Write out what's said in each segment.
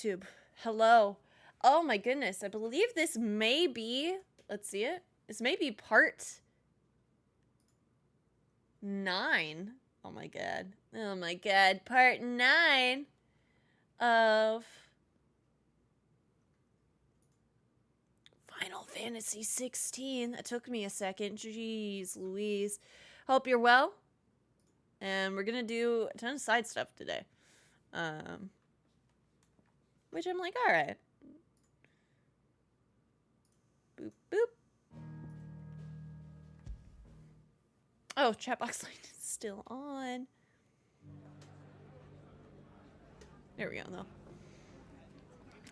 YouTube. Hello. Oh my goodness. I believe this may be, let's see it. This may be part 9. Oh my god. Oh my god. Part 9 of Final Fantasy XVI. That took me a second. Jeez Louise. Hope you're well. And we're gonna do a ton of side stuff today. Which I'm like, alright. Boop, boop. Oh, chat box line is still on. There we go, though.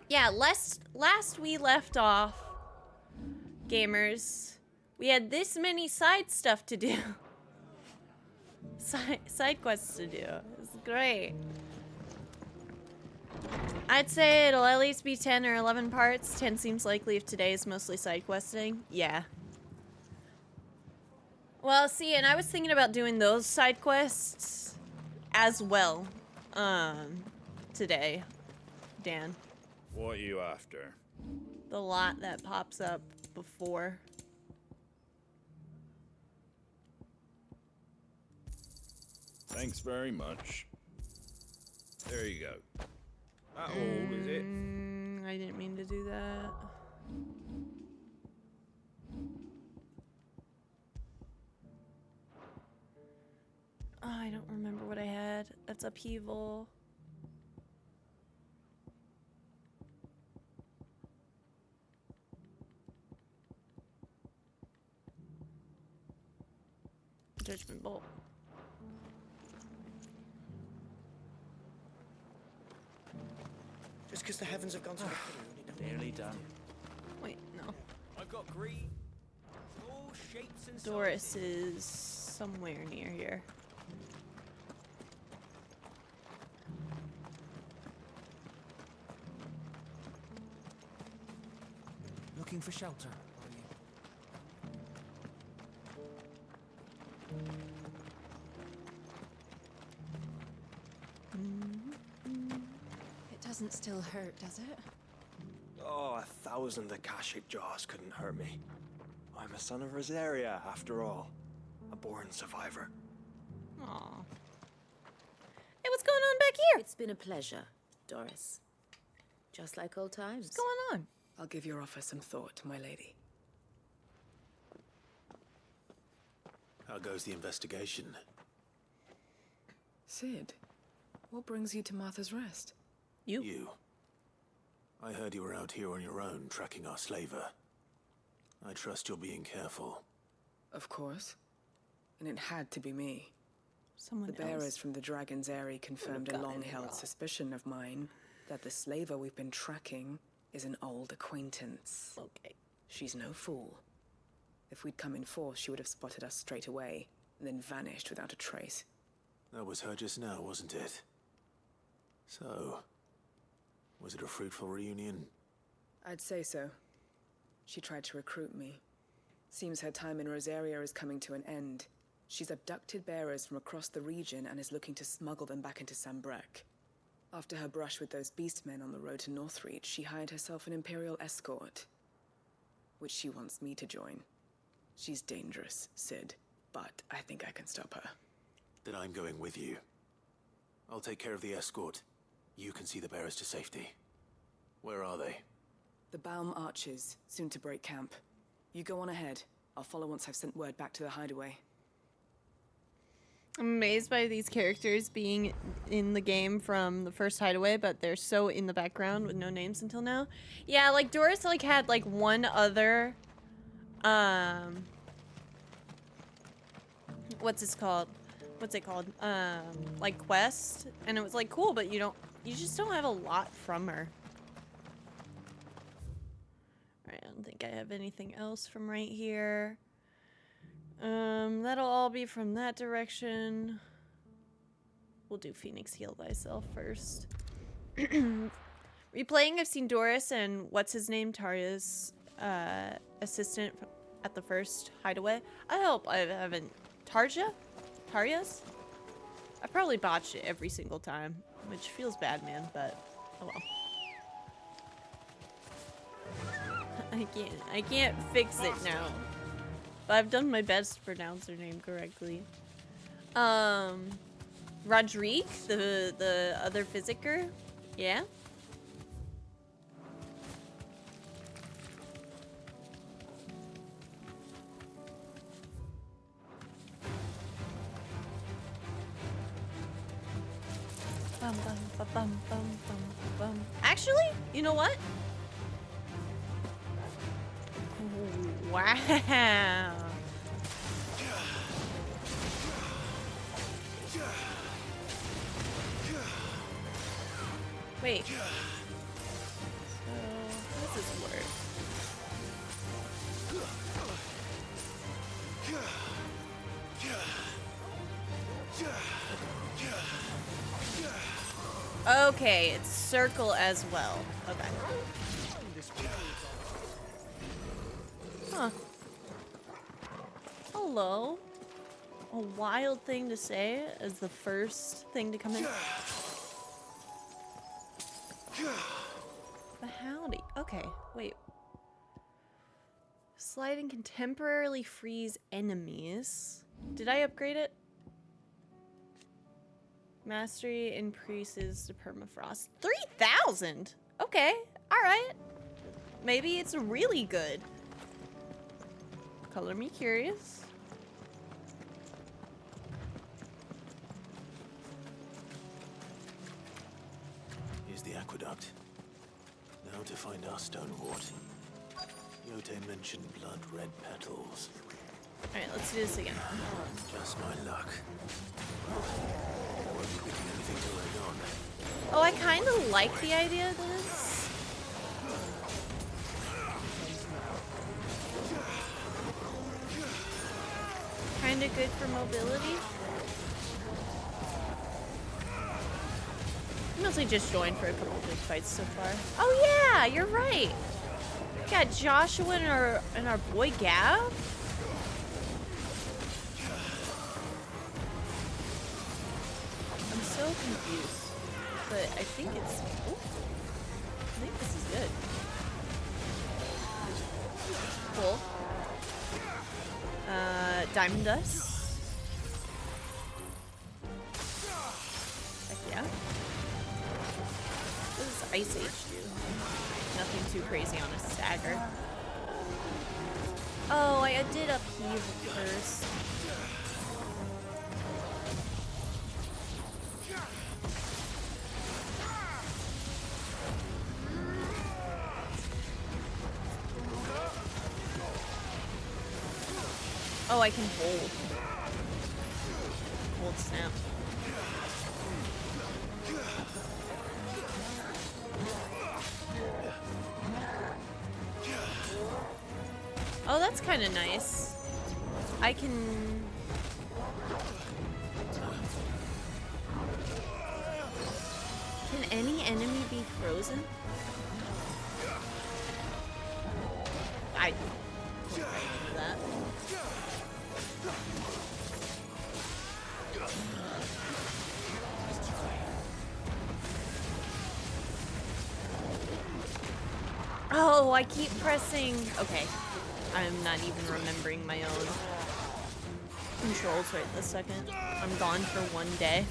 Yeah, last we left off, gamers, we had this many side stuff to do. Side quests to do. It's great. I'd say it'll at least be 10 or 11 parts. 10 seems likely if today is mostly side questing. Yeah. Well, see, and I was thinking about doing those side quests as well. Today, Dan. What are you after? The lot that pops up before. Thanks very much. There you go. That all, is it? I didn't mean to do that. Oh, I don't remember what I had. That's upheaval. Judgment Bolt. Just because the heavens have gone to the Nearly done. Wait, no. I've got green. All shapes and Doris is somewhere near here. Looking for shelter, are you? It doesn't still hurt, does it? Oh, 1,000 Akashic jars couldn't hurt me. I'm a son of Rosaria, after all. A born survivor. Aw. Hey, what's going on back here? It's been a pleasure, Doris. Just like old times. What's going on? I'll give your offer some thought, my lady. How goes the investigation? Sid, what brings you to Martha's Rest? You. I heard you were out here on your own, tracking our slaver. I trust you're being careful. Of course. And it had to be me. Someone The bearers else. from the Dragon's Eyrie confirmed a gotten it long-held wrong. suspicion of mine that the slaver we've been tracking is an old acquaintance. Okay. She's no fool. If we'd come in force, she would have spotted us straight away, and then vanished without a trace. That was her just now, wasn't it? So, was it a fruitful reunion? I'd say so. She tried to recruit me. Seems her time in Rosaria is coming to an end. She's abducted bearers from across the region and is looking to smuggle them back into Sambrek. After her brush with those beastmen on the road to Northreach, she hired herself an Imperial escort, which she wants me to join. She's dangerous, Sid, but I think I can stop her. Then I'm going with you. I'll take care of the escort. You can see the bearers to safety. Where are they? The Baum Archers, soon to break camp. You go on ahead. I'll follow once I've sent word back to the hideaway. I'm amazed by these characters being in the game from the first hideaway, but they're so in the background with no names until now. Yeah, like Doris like had like one other what's it called? Like quest, and it was like cool, but you just don't have a lot from her. Alright, I don't think I have anything else from right here. That'll all be from that direction. We'll do Phoenix Heal Thyself first. Replaying, I've seen Doris and what's his name, Tarya's assistant at the first hideaway. I hope I haven't. Tarya's? I probably botched it every single time, which feels bad, man, but oh well. I can't fix it now. But I've done my best to pronounce her name correctly. Rodrigue, the other physicker? Yeah? Bum, bum, ba, bum, bum, bum, bum. Actually, you know what? Wow. Wait. So, how does this work? Okay, it's circle as well. Okay. Huh. Hello. A wild thing to say as the first thing to come in. But howdy. Okay, wait. Sliding can temporarily freeze enemies. Did I upgrade it? Mastery increases to permafrost. 3,000? Okay, alright. Maybe it's really good. Color me curious. Here's the aqueduct. Now to find our stone wart. Yote mentioned blood-red petals. Alright, let's do this again. Just my luck. Won't be picking anything early on. Oh, I kind of like the idea of this. Kind of good for mobility. I mostly just joined for a couple of big fights so far. Oh yeah, you're right. We got Joshua and our boy Gav. I'm so confused, but I think it's. Ooh, I think this is good. Cool. Diamond dust. Heck yeah. What does Ice Age do? Nothing too crazy on a stagger. Oh, I did upheaval first. Oh, I can hold. Hold snap. Oh, that's kind of nice. I can... Can any enemy be frozen? I don't know that. Oh, I keep pressing. Okay, I'm not even remembering my own controls right this second. I'm gone for one day.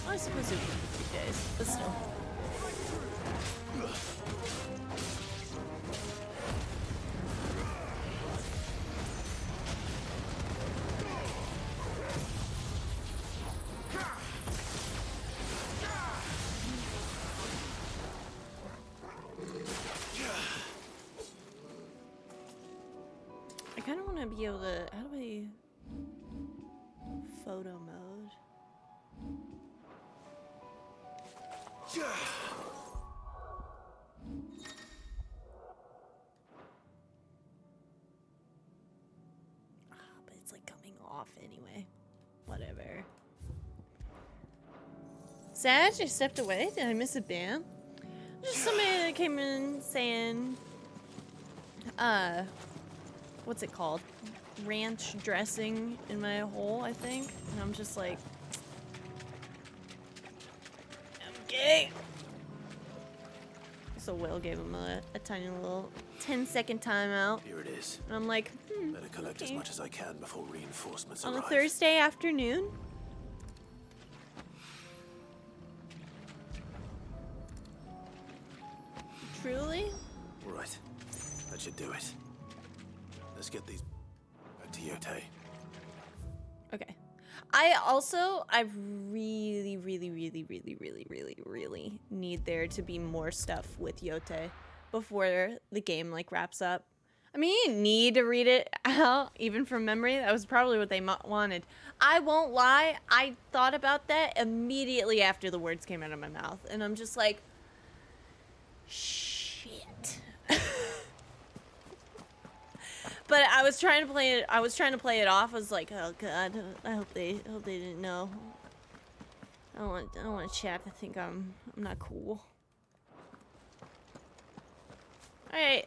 I suppose it would be 2 days, but still. I kind of want to be able to. How do I. Photo mode. But it's like coming off anyway. Whatever. Sag, I stepped away. Did I miss a ban? Just somebody that came in saying, what's it called? Ranch dressing in my hole, I think. And I'm just like, okay. So Will gave him a tiny little 10-second timeout. Here it is. And I'm like, Better collect as okay. much as I can before reinforcements On a arrive. Thursday afternoon? Truly? All right. That should do it. Let's get these back to Yote. Okay. I really need there to be more stuff with Yote before the game like wraps up. I mean, you need to read it out even from memory. That was probably what they wanted. I won't lie. I thought about that immediately after the words came out of my mouth, and I'm just like, shit. But I was trying to play it. I was trying to play it off. I was like, oh god, I hope they didn't know. I don't want chat to think I'm not cool. All right,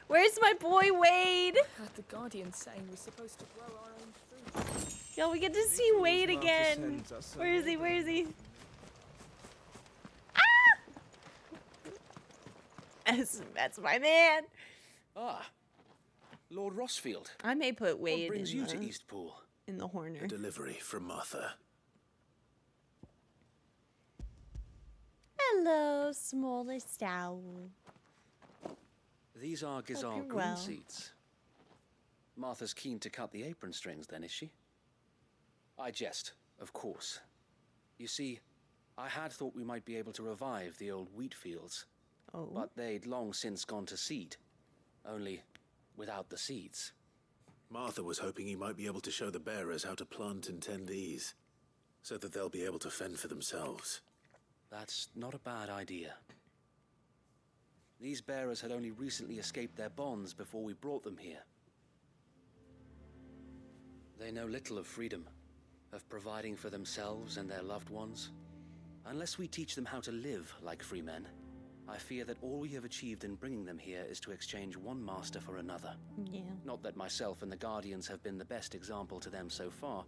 where's my boy Wade? The Guardian's saying we're supposed to grow our own fruit. Yo, we get to see Wade again. Where is he? Where is he? Ah! That's my man. Ah, Lord Rossfield. I may put What Wade brings you to in Eastpool? the A Horner. delivery from Martha. Hello, smallest owl. These are Gizar you're green well. seeds. Martha's keen to cut the apron strings then, is she? I jest, of course. You see, I had thought we might be able to revive the old wheat fields. Oh. But they'd long since gone to seed. Only without the seeds. Martha was hoping he might be able to show the bearers how to plant and tend these, so that they'll be able to fend for themselves. That's not a bad idea. These bearers had only recently escaped their bonds before we brought them here. They know little of freedom, of providing for themselves and their loved ones. Unless we teach them how to live like free men, I fear that all we have achieved in bringing them here is to exchange one master for another. Yeah. Not that myself and the Guardians have been the best example to them so far,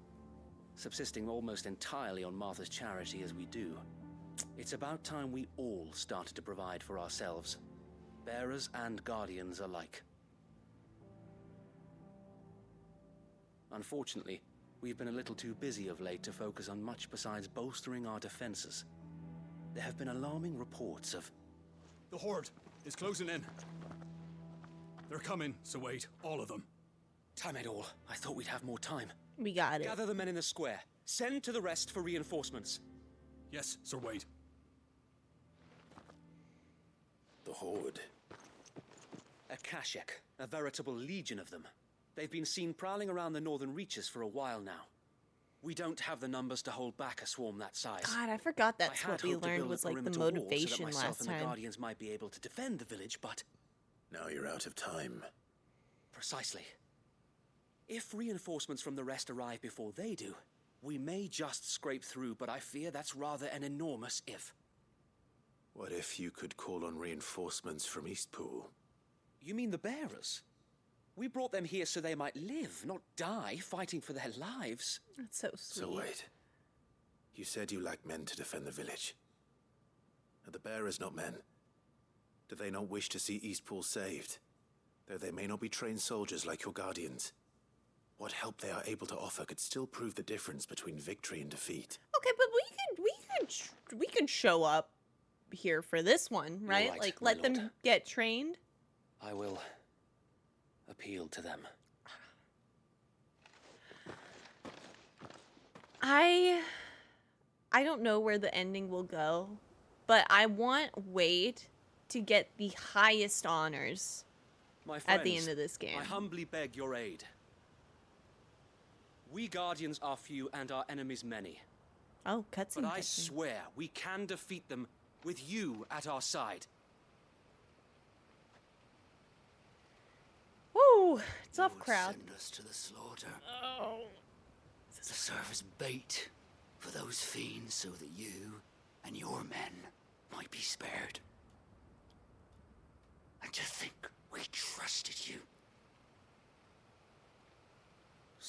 subsisting almost entirely on Martha's charity as we do. It's about time we all started to provide for ourselves, bearers and Guardians alike. Unfortunately, we've been a little too busy of late to focus on much besides bolstering our defenses. There have been alarming reports of... The Horde is closing in. They're coming, so wait, all of them. Damn it all, I thought we'd have more time. We got it. Gather the men in the square. Send to the rest for reinforcements. Yes, Sir Wade. The Horde. A Kashek, a veritable legion of them. They've been seen prowling around the northern reaches for a while now. We don't have the numbers to hold back a swarm that size. God, I forgot that's I had what we hoped to learned build was a like the perimeter wall motivation so that myself last and the time. Guardians might be able to defend the village, but... Now you're out of time. Precisely. If reinforcements from the rest arrive before they do, we may just scrape through, but I fear that's rather an enormous if. What if you could call on reinforcements from Eastpool? You mean the bearers? We brought them here so they might live, not die fighting for their lives. That's so sweet. So wait. You said you lack men to defend the village. Are the bearers not men? Do they not wish to see Eastpool saved? Though they may not be trained soldiers like your Guardians. What help they are able to offer could still prove the difference between victory and defeat. Okay, but we could show up here for this one, right? right, Like my let them lord. get trained. I will appeal to them. I don't know where the ending will go, but I want Wade to get the highest honors My friends, at the end of this game. I humbly beg your aid. We Guardians are few and our enemies many. Oh, cutscene. But I swear we can defeat them with you at our side. Woo! It's off would crowd. Send us to the slaughter. Oh. To serve as bait for those fiends so that you and your men might be spared. And to think we trusted you.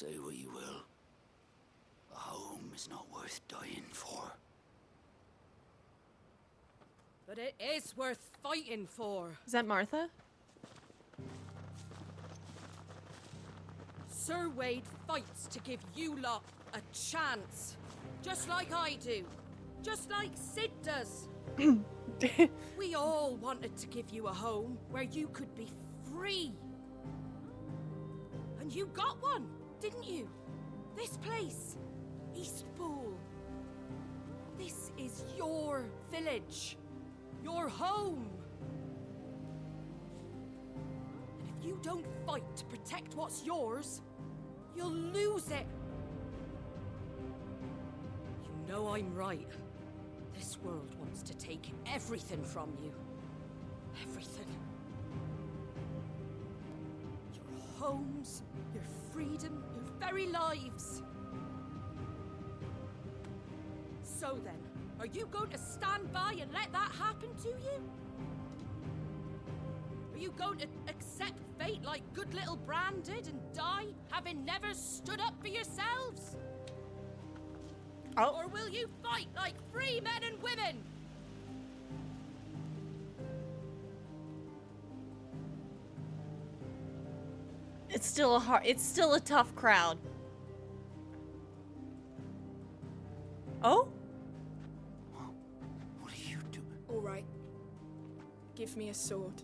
Say what you will. A home is not worth dying for. But it is worth fighting for. Is that Martha? Sir Wade fights to give you lot a chance. Just like I do. Just like Sid does. We all wanted to give you a home where you could be free. And you got one, didn't you? This place, Eastpool. This is your village. Your home. And if you don't fight to protect what's yours, you'll lose it. You know I'm right. This world wants to take everything from you. Everything. Your homes, your freedom, your very lives. So then, are you going to stand by and let that happen to you? Are you going to accept fate like good little Bran did and die, having never stood up for yourselves? Oh. Or will you fight like free men and women? It's still a tough crowd. Oh? What are you doing? All right. Give me a sword.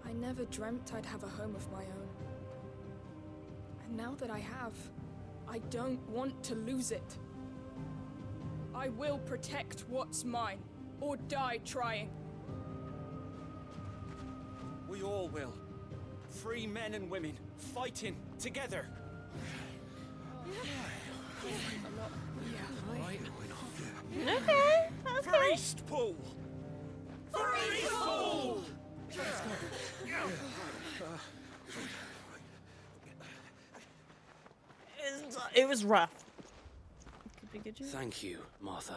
I never dreamt I'd have a home of my own. And now that I have, I don't want to lose it. I will protect what's mine, or die trying. We all will. Free men and women, fighting together. Okay. Priest pool! Priest pool! It was rough. Could be good. Thank you, Martha.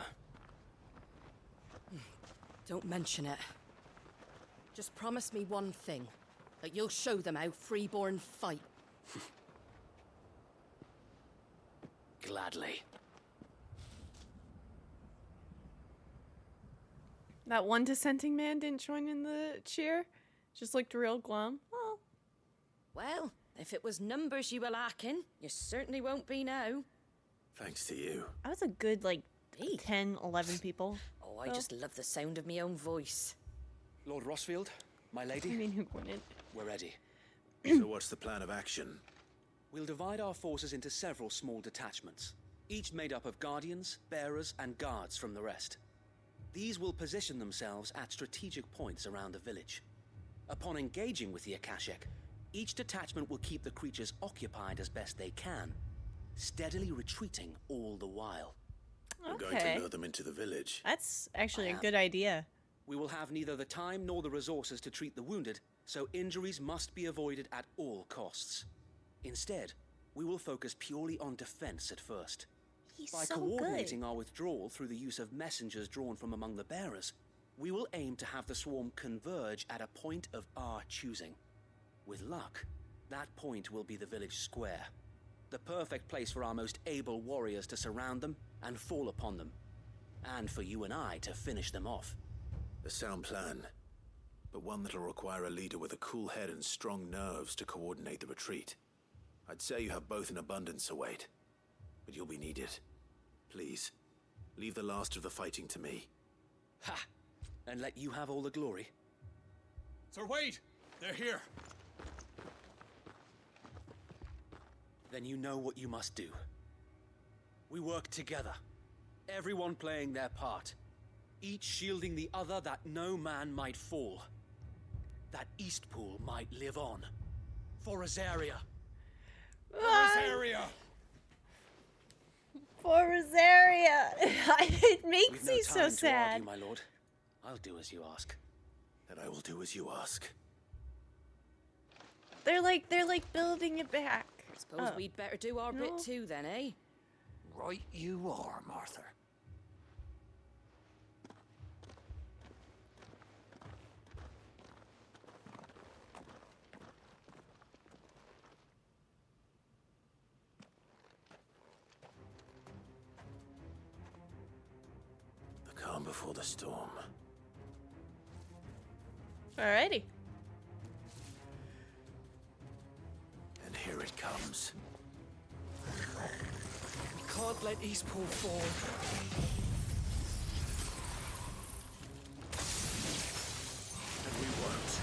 Don't mention it. Just promise me one thing. That you'll show them how freeborn fight. Gladly. That one dissenting man didn't join in the cheer. Just looked real glum. Oh. Well, if it was numbers you were lacking, you certainly won't be now. Thanks to you. I was a good, like, 10, 11 people. Oh, I just love the sound of my own voice. Lord Rossfield, my lady. I mean, who wouldn't? We're ready. So what's the plan of action? We'll divide our forces into several small detachments, each made up of guardians, bearers, and guards from the rest. These will position themselves at strategic points around the village. Upon engaging with the Akashic, each detachment will keep the creatures occupied as best they can, steadily retreating all the while. We're going to lure them into the village. That's actually a good idea. We will have neither the time nor the resources to treat the wounded, so injuries must be avoided at all costs. Instead, we will focus purely on defense at first. By coordinating our withdrawal through the use of messengers drawn from among the bearers, we will aim to have the swarm converge at a point of our choosing. With luck, that point will be the village square, the perfect place for our most able warriors to surround them and fall upon them, and for you and I to finish them off. A sound plan, but one that'll require a leader with a cool head and strong nerves to coordinate the retreat. I'd say you have both in abundance, Await, but you'll be needed. Please, leave the last of the fighting to me. Ha! And let you have all the glory? Sir Wade! They're here! Then you know what you must do. We work together, everyone playing their part, each shielding the other that no man might fall, that Eastpool might live on. For Rosaria. For Rosaria! For Rosaria! It makes We've me no so time sad. to argue, my lord. I'll do as you ask. Then I will do as you ask. They're like building it back. Suppose we'd better do our bit too then, eh? Right you are, Martha. before the storm. Alrighty. And here it comes. We can't let Eastpool fall. And we won't.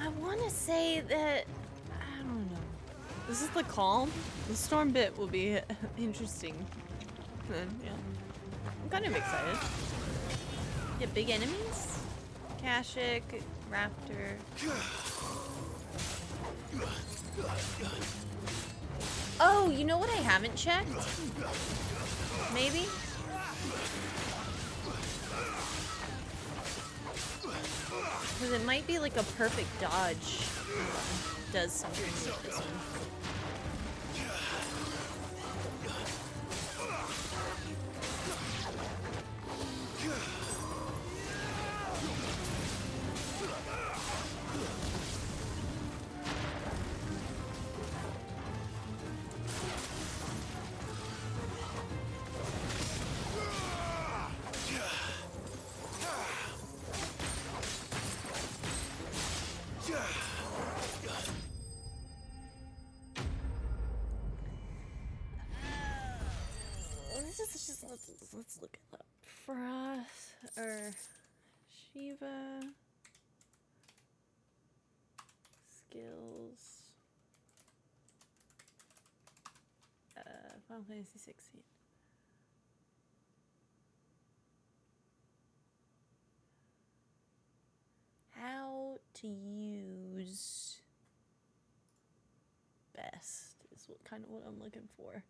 I want to say that, I don't know. This is the calm. The storm bit will be interesting. Yeah. I'm kind of excited. Yeah, big enemies? Kashik, Raptor. Oh, you know what I haven't checked? Maybe? Because it might be like a perfect dodge. Does something with this one. Let's look it up. Frost or Shiva skills. Final Fantasy XVI. How to use best is kind of what I'm looking for.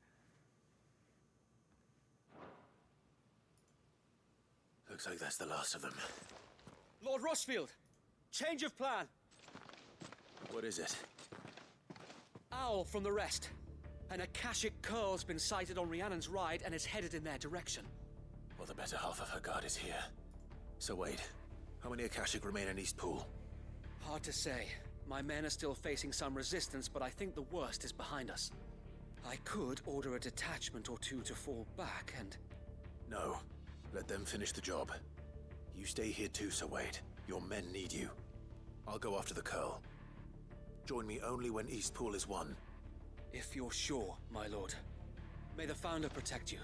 Looks like that's the last of them. Lord Rushfield, change of plan. What is it? Owl from the rest. An Akashic curl's been sighted on Rhiannon's ride and is headed in their direction. Well, the better half of her guard is here. So wait, how many Akashic remain in Eastpool? Hard to say. My men are still facing some resistance, but I think the worst is behind us. I could order a detachment or two to fall back and... No. Let them finish the job. You stay here too, Sir Wade. Your men need you. I'll go after the curl. Join me only when Eastpool is won. If you're sure, my lord. May the Founder protect you.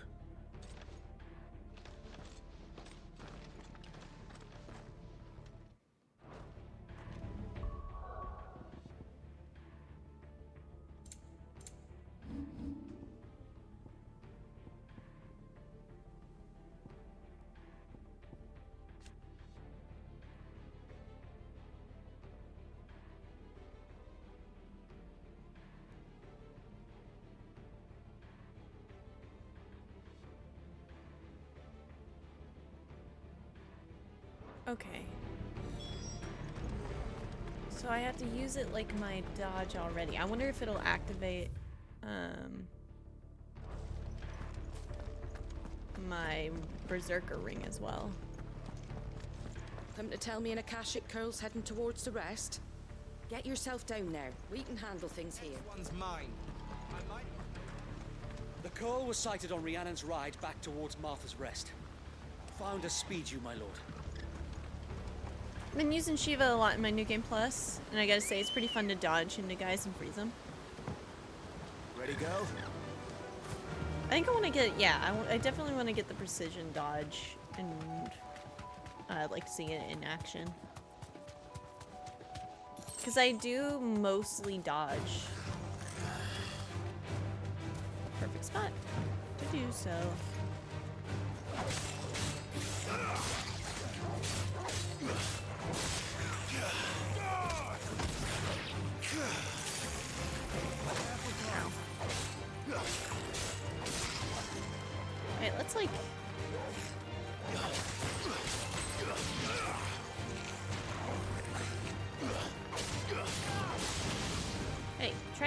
Okay. So I have to use it like my dodge already. I wonder if it'll activate my Berserker ring as well. Come to tell me an Akashic curl's heading towards the rest? Get yourself down there. We can handle things here. One's mine. The curl was sighted on Rhiannon's ride back towards Martha's Rest. Founder speed you, my lord. I've been using Shiva a lot in my New Game Plus, and I gotta say it's pretty fun to dodge into guys and freeze them. Ready, go? I think I want to get, yeah, I definitely want to get the precision dodge, and I'd like to see it in action. Because I do mostly dodge. Perfect spot to do so.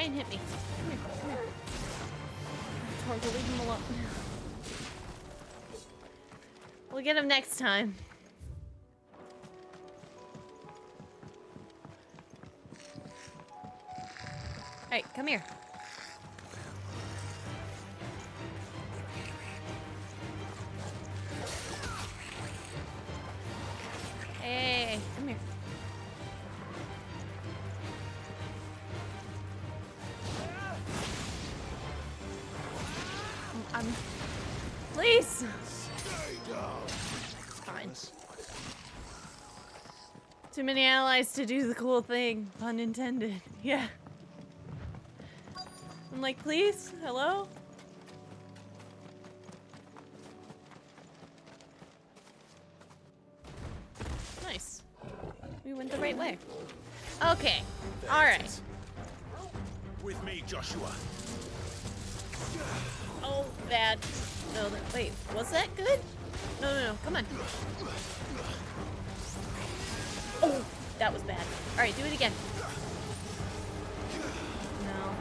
and hit me. Come here, come here. Torgal, leave him alone. We'll get him next time. Alright, come here. Hey, come here. Please. Fine. Too many allies to do the cool thing. Pun intended. Yeah. I'm like, please? Hello? Nice. We went the right way. Okay. Alright. With me, Joshua. Oh, bad. No, wait. Was that good? No, no, no. Come on. Oh, that was bad. Alright, do it again. No.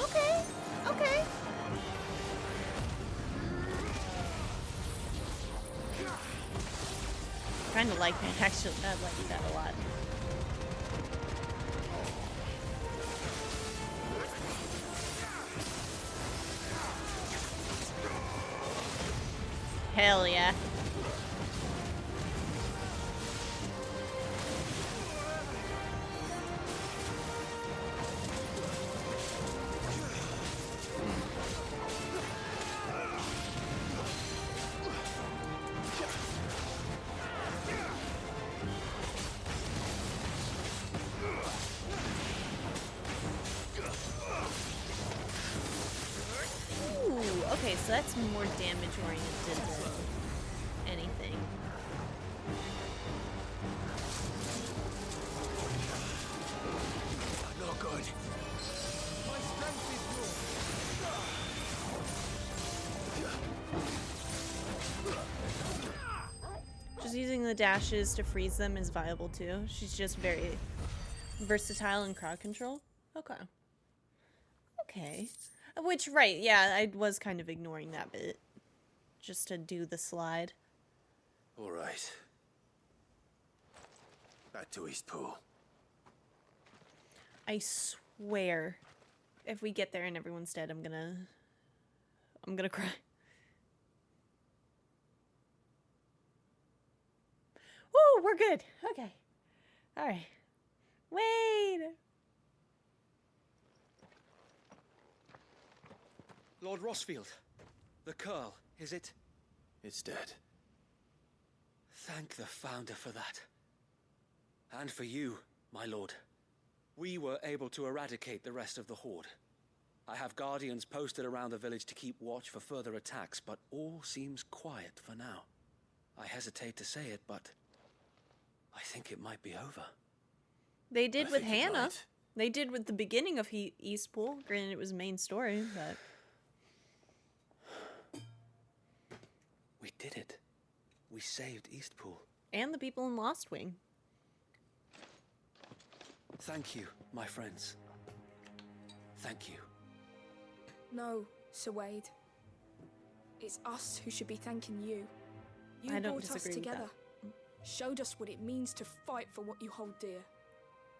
Okay, okay. Kind of like that, actually. I like that a lot. Hell yeah. Okay, so that's more damage oriented than anything. Not good. My strength is Just using the dashes to freeze them is viable too. She's just very versatile in crowd control. Okay. Okay. Which, right, yeah, I was kind of ignoring that bit. Just to do the slide. All right. Back to Eastpool. I swear, if we get there and everyone's dead, I'm gonna cry. Woo, we're good. Okay. All right. Wait. Lord Rossfield, the Curl, is it? It's dead. Thank the Founder for that. And for you, my lord. We were able to eradicate the rest of the Horde. I have guardians posted around the village to keep watch for further attacks, but all seems quiet for now. I hesitate to say it, but I think it might be over. They did with Hannah. They did with the beginning of Eastpool. Granted, it was main story, but... We did it. We saved Eastpool. And the people in Lost Wing. Thank you, my friends. Thank you. No, Sir Wade. It's us who should be thanking you. You I don't brought us disagree with together. Showed us what it means to fight for what you hold dear.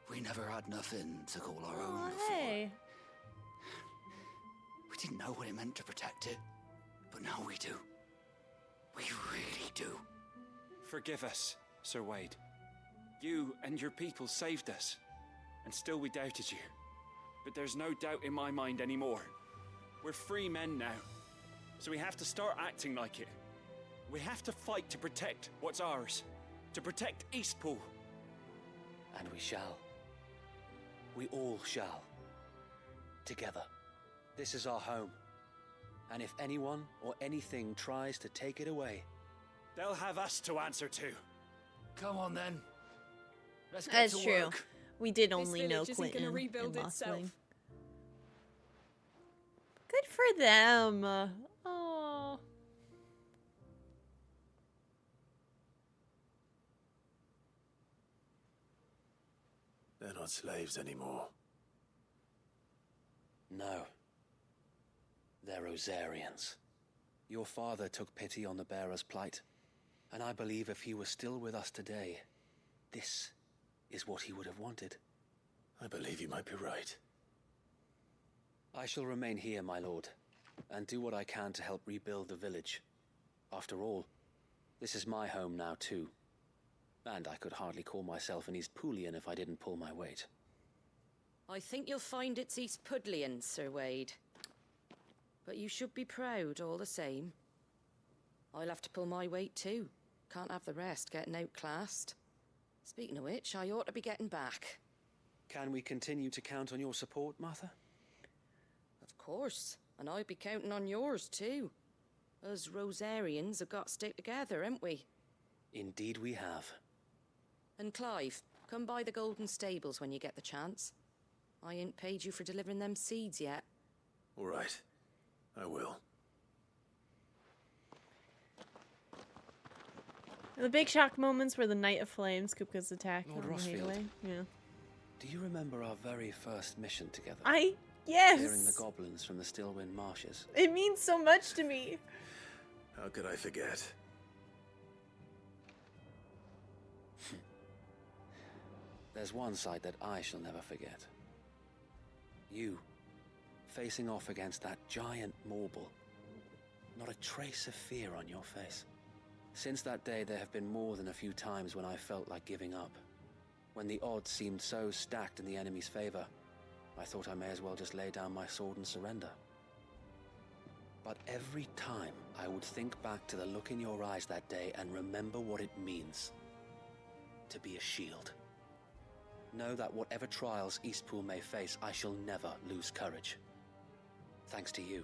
We never had nothing to call our Oh, own before. hey. We didn't know what it meant to protect it, but now we do. We really do. Forgive us, Sir Wade. You and your people saved us, and still we doubted you. But there's no doubt in my mind anymore. We're free men now, so we have to start acting like it. We have to fight to protect what's ours, to protect Eastpool. And we shall. We all shall. Together. This is our home. And if anyone or anything tries to take it away, they'll have us to answer to. Come on then. Let's get That's to true. work. We did This only know village isn't Quentin gonna rebuild and itself. Lothling. Good for them. Oh. They're not slaves anymore. No. They're Rosarians. Your father took pity on the bearer's plight, and I believe if he were still with us today, this is what he would have wanted. I believe you might be right. I shall remain here, my lord, and do what I can to help rebuild the village. After all, this is my home now too. And I could hardly call myself an East Poolian if I didn't pull my weight. I think you'll find it's East Pudlian, Sir Wade. But you should be proud all the same. I'll have to pull my weight too. Can't have the rest getting outclassed. Speaking of which, I ought to be getting back. Can we continue to count on your support, Martha? Of course, and I'd be counting on yours too. Us Rosarians have got to stick together, haven't we? Indeed we have. And Clive, come by the Golden Stables when you get the chance. I ain't paid you for delivering them seeds yet. All right. I will. The big shock moments were the Night of Flames, Kupka's attack Lord on the Rossfield. hideaway. Yeah. Do you remember our very first mission together? Yes! Clearing the goblins from the Stillwind marshes. It means so much to me. How could I forget? There's one sight that I shall never forget. You, facing off against that giant Morble. Not a trace of fear on your face. Since that day, there have been more than a few times when I felt like giving up. When the odds seemed so stacked in the enemy's favor, I thought I may as well just lay down my sword and surrender. But every time I would think back to the look in your eyes that day and remember what it means to be a shield. Know that whatever trials Eastpool may face, I shall never lose courage. Thanks to you.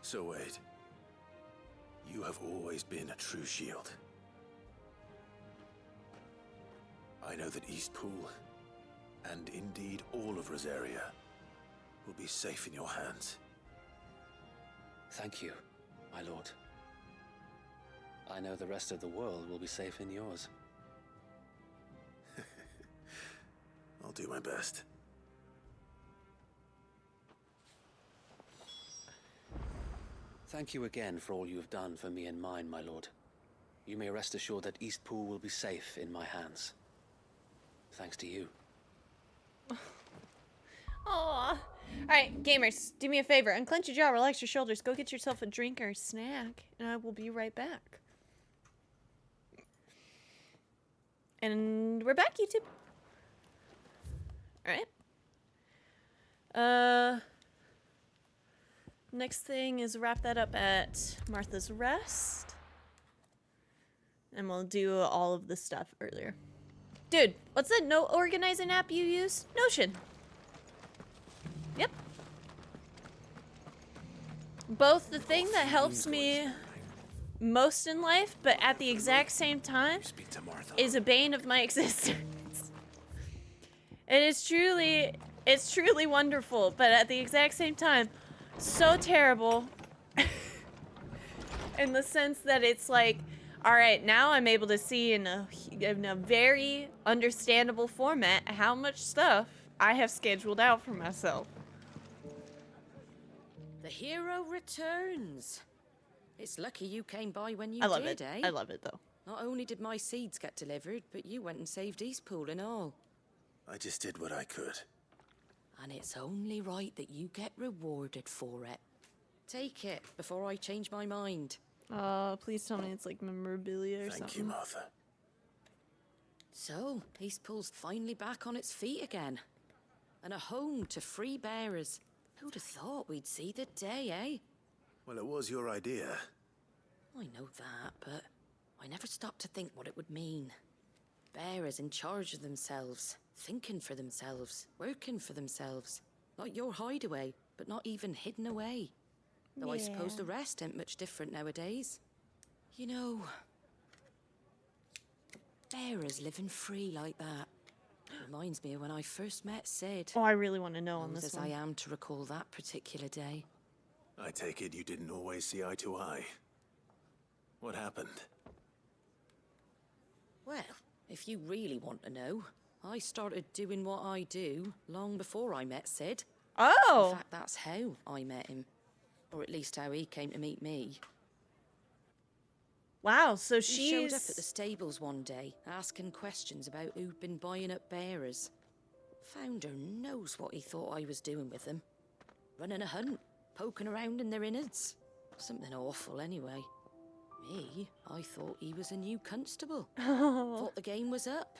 So Wade, you have always been a true shield. I know that Eastpool, and indeed all of Rosaria, will be safe in your hands. Thank you, my lord. I know the rest of the world will be safe in yours. I'll do my best. Thank you again for all you have done for me and mine, my lord. You may rest assured that Eastpool will be safe in my hands. Thanks to you. Aww. Alright, gamers, do me a favor. Unclench your jaw, relax your shoulders, go get yourself a drink or a snack, and I will be right back. And we're back, YouTube. Alright. Next thing is wrap that up at Martha's Rest. And we'll do all of the stuff earlier. Dude, what's that note organizing app you use? Notion. Yep. Both the thing that helps me most in life, but at the exact same time, is a bane of my existence. It's truly wonderful, but at the exact same time, so terrible. In the sense that it's like, all right, now I'm able to see in a very understandable format how much stuff I have scheduled out for myself. The hero returns. It's lucky you came by when you I love did, it. eh? I love it, though. Not only did my seeds get delivered, but you went and saved Eastpool and all. I just did what I could. And it's only right that you get rewarded for it. Take it before I change my mind. Please tell me it's like memorabilia or something. Thank you, Martha. So, Eastpool's finally back on its feet again. And a home to free bearers. Who'd have thought we'd see the day, eh? Well, it was your idea. I know that, but I never stopped to think what it would mean. Bearers in charge of themselves, thinking for themselves, working for themselves. Like your hideaway, but not even hidden away. Though I suppose the rest ain't much different nowadays. You know, bearers living free like that? Reminds me of when I first met Sid. Oh, I really want to know on Old this as one. I am to recall that particular day. I take it you didn't always see eye to eye. What happened? Well, if you really want to know, I started doing what I do long before I met Sid. Oh! In fact, that's how I met him. Or at least how he came to meet me. Wow, so He showed up at the stables one day, asking questions about who'd been buying up bearers. Founder knows what he thought I was doing with them. Running a hunt, poking around in their innards. Something awful anyway. Me, I thought he was a new constable. Thought the game was up.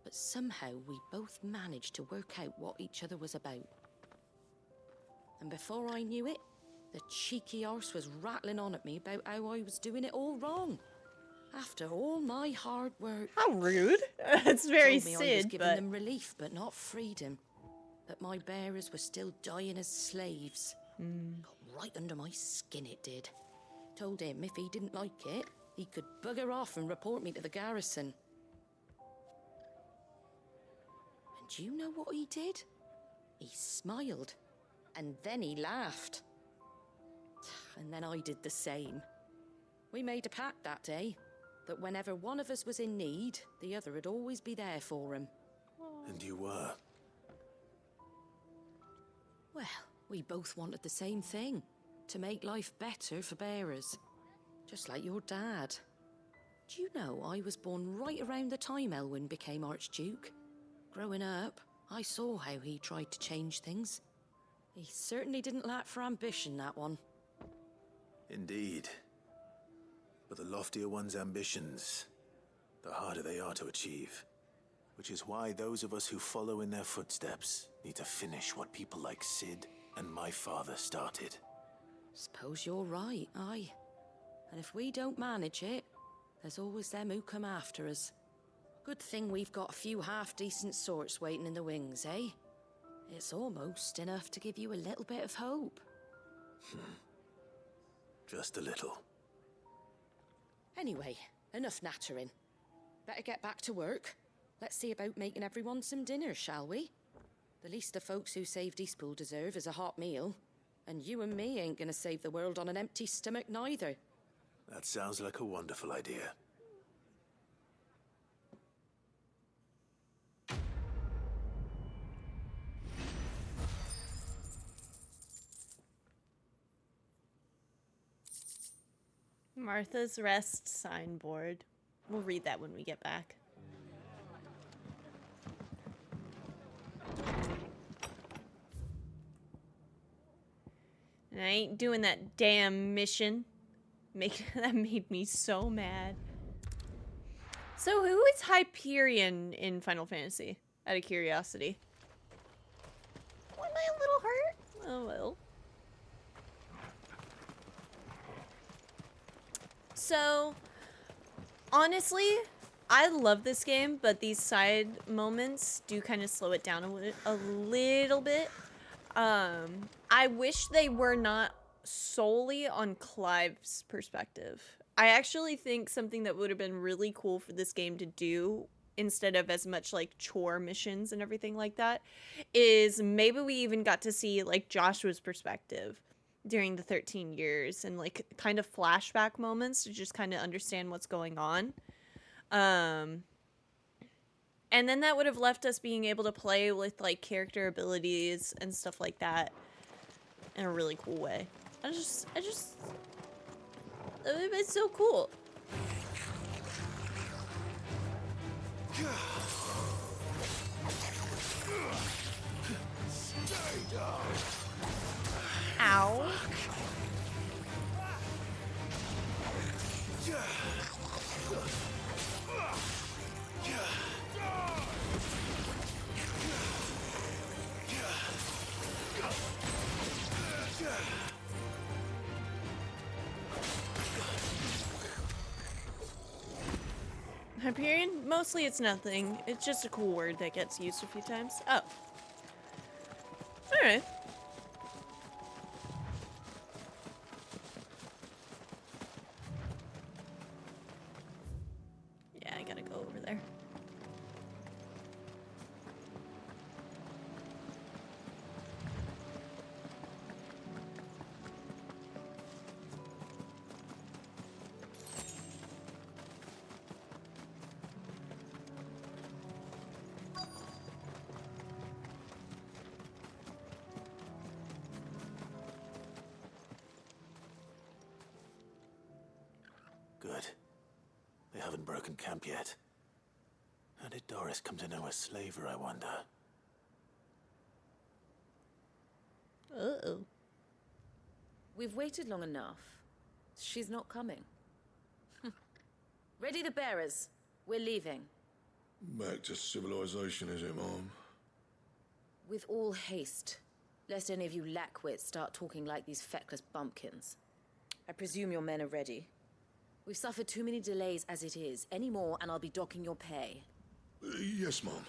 But somehow we both managed to work out what each other was about. And before I knew it, the cheeky arse was rattling on at me about how I was doing it all wrong. After all my hard work. How rude. It's very Told me I was Sid, giving but... them relief, but not freedom. That my bearers were still dying as slaves. Got right under my skin, it did. Told him if he didn't like it, he could bugger off and report me to the garrison. And do you know what he did? He smiled. And then he laughed. And then I did the same. We made a pact that day, that whenever one of us was in need, the other would always be there for him. And you were? Well, we both wanted the same thing. To make life better for bearers. Just like your dad. Do you know I was born right around the time Elwyn became Archduke? Growing up, I saw how he tried to change things. He certainly didn't lack for ambition, that one. Indeed. But the loftier one's ambitions, the harder they are to achieve. Which is why those of us who follow in their footsteps need to finish what people like Sid and my father started. Suppose you're right, aye. And if we don't manage it, there's always them who come after us. Good thing we've got a few half-decent sorts waiting in the wings, eh? It's almost enough to give you a little bit of hope. Just a little. Anyway, enough nattering. Better get back to work. Let's see about making everyone some dinner, shall we? The least the folks who saved Eastpool deserve is a hot meal. And you and me ain't gonna save the world on an empty stomach neither. That sounds like a wonderful idea. Martha's Rest signboard. We'll read that when we get back. And I ain't doing that damn mission. That made me so mad. So who is Hyperion in Final Fantasy? Out of curiosity. Am I a little hurt? Oh well. So, honestly, I love this game, but these side moments do kind of slow it down a little bit. I wish they were not solely on Clive's perspective. I actually think something that would have been really cool for this game to do, instead of as much like chore missions and everything like that, is maybe we even got to see like Joshua's perspective during the 13 years and like kind of flashback moments to just kind of understand what's going on. And then that would have left us being able to play with like character abilities and stuff like that in a really cool way. It's so cool. Ow. Hyperion? Mostly it's nothing. It's just a cool word that gets used a few times. Oh. Alright. Yeah, I gotta go over Good. They haven't broken camp yet. How did Doris come to know a slaver, I wonder? Uh-oh. We've waited long enough. She's not coming. Ready the bearers. We're leaving. Back to civilization, is it, Mom? With all haste, lest any of you lackwits start talking like these feckless bumpkins. I presume your men are ready. We've suffered too many delays as it is. Any more, and I'll be docking your pay. Yes, Mom.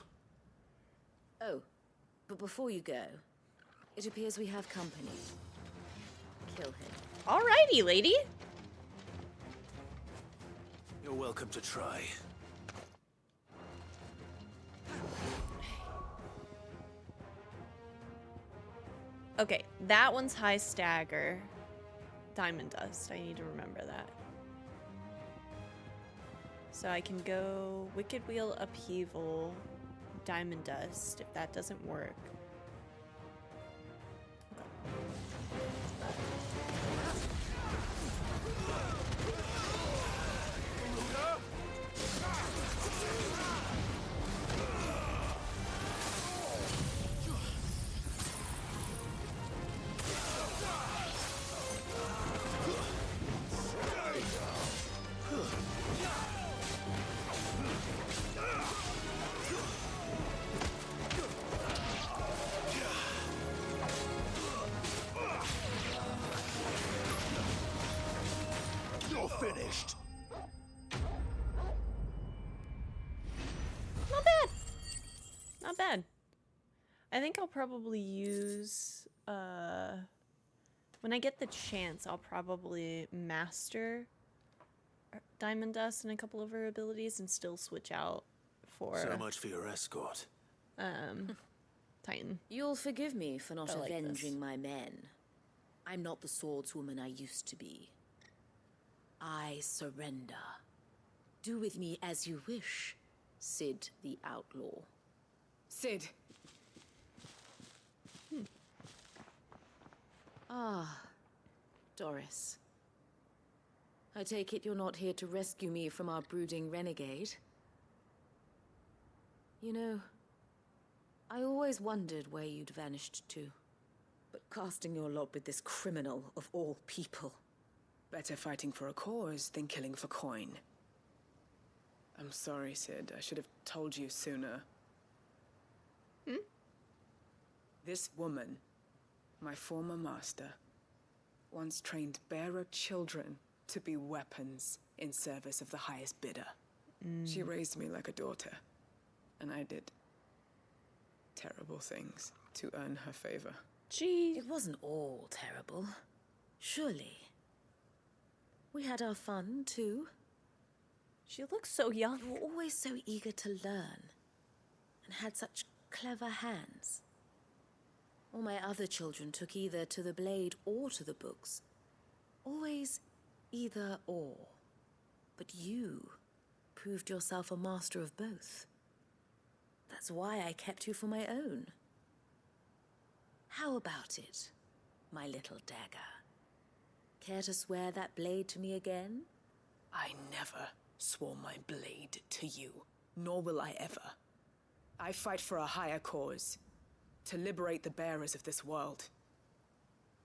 Oh, but before you go, it appears we have company. Kill him. Alrighty, lady. You're welcome to try. Okay, that one's high stagger. Diamond dust. I need to remember that. So I can go Wicked Wheel Upheaval, Diamond Dust, if that doesn't work. Finished. Not bad. Not bad. I think I'll probably use, when I get the chance, I'll probably master Diamond Dust and a couple of her abilities and still switch out for... So much for your escort. Titan. You'll forgive me for not I like avenging this. my men. I'm not the swordswoman I used to be. I surrender. Do with me as you wish, Sid the Outlaw. Sid. Ah, Doris. I take it you're not here to rescue me from our brooding renegade? You know, I always wondered where you'd vanished to. But casting your lot with this criminal of all people... Better fighting for a cause than killing for coin. I'm sorry, Sid. I should have told you sooner. This woman, my former master, once trained bearer children to be weapons in service of the highest bidder. She raised me like a daughter, and I did terrible things to earn her favor. Gee. It wasn't all terrible, surely. We had our fun, too. She looks so young. You were always so eager to learn, and had such clever hands. All my other children took either to the blade or to the books. Always either or. But you proved yourself a master of both. That's why I kept you for my own. How about it, my little dagger? Care to swear that blade to me again? I never swore my blade to you, nor will I ever. I fight for a higher cause, to liberate the bearers of this world.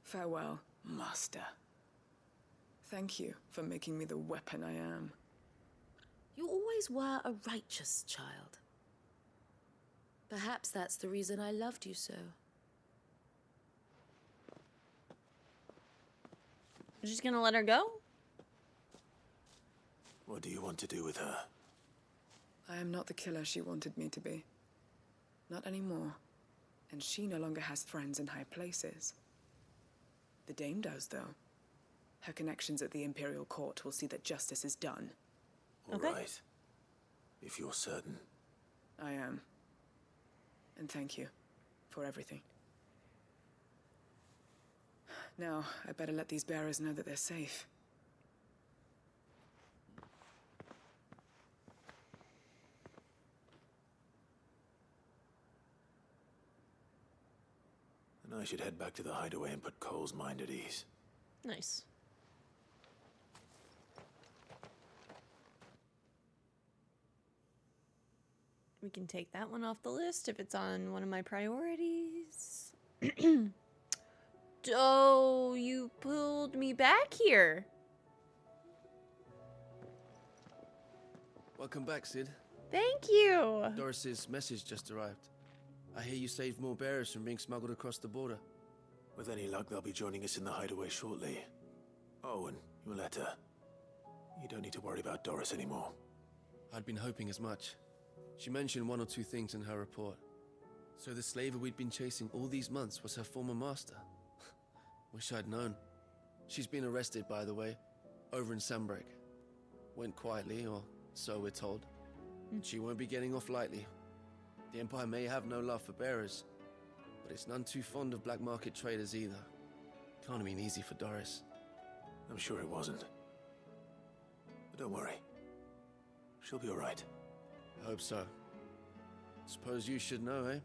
Farewell, Master. Thank you for making me the weapon I am. You always were a righteous child. Perhaps that's the reason I loved you so. You're just gonna let her go? What do you want to do with her? I am not the killer she wanted me to be. Not anymore. And she no longer has friends in high places. The Dame does, though. Her connections at the Imperial Court will see that justice is done. All right. If you're certain. I am. And thank you for everything. Now, I better let these bearers know that they're safe. And I should head back to the hideaway and put Cole's mind at ease. Nice. We can take that one off the list if it's on one of my priorities. Oh, you pulled me back here. Welcome back, Sid. Thank you. Doris's message just arrived. I hear you saved more bearers from being smuggled across the border. With any luck, they'll be joining us in the hideaway shortly. Oh, and your letter. You don't need to worry about Doris anymore. I'd been hoping as much. She mentioned one or two things in her report. So the slaver we'd been chasing all these months was her former master. Wish I'd known. She's been arrested, by the way, over in Sandbreak. Went quietly, or so we're told. She won't be getting off lightly. The Empire may have no love for bearers, but it's none too fond of black market traders either. Can't have been easy for Doris. I'm sure it wasn't. But don't worry. She'll be alright. I hope so. Suppose you should know, eh?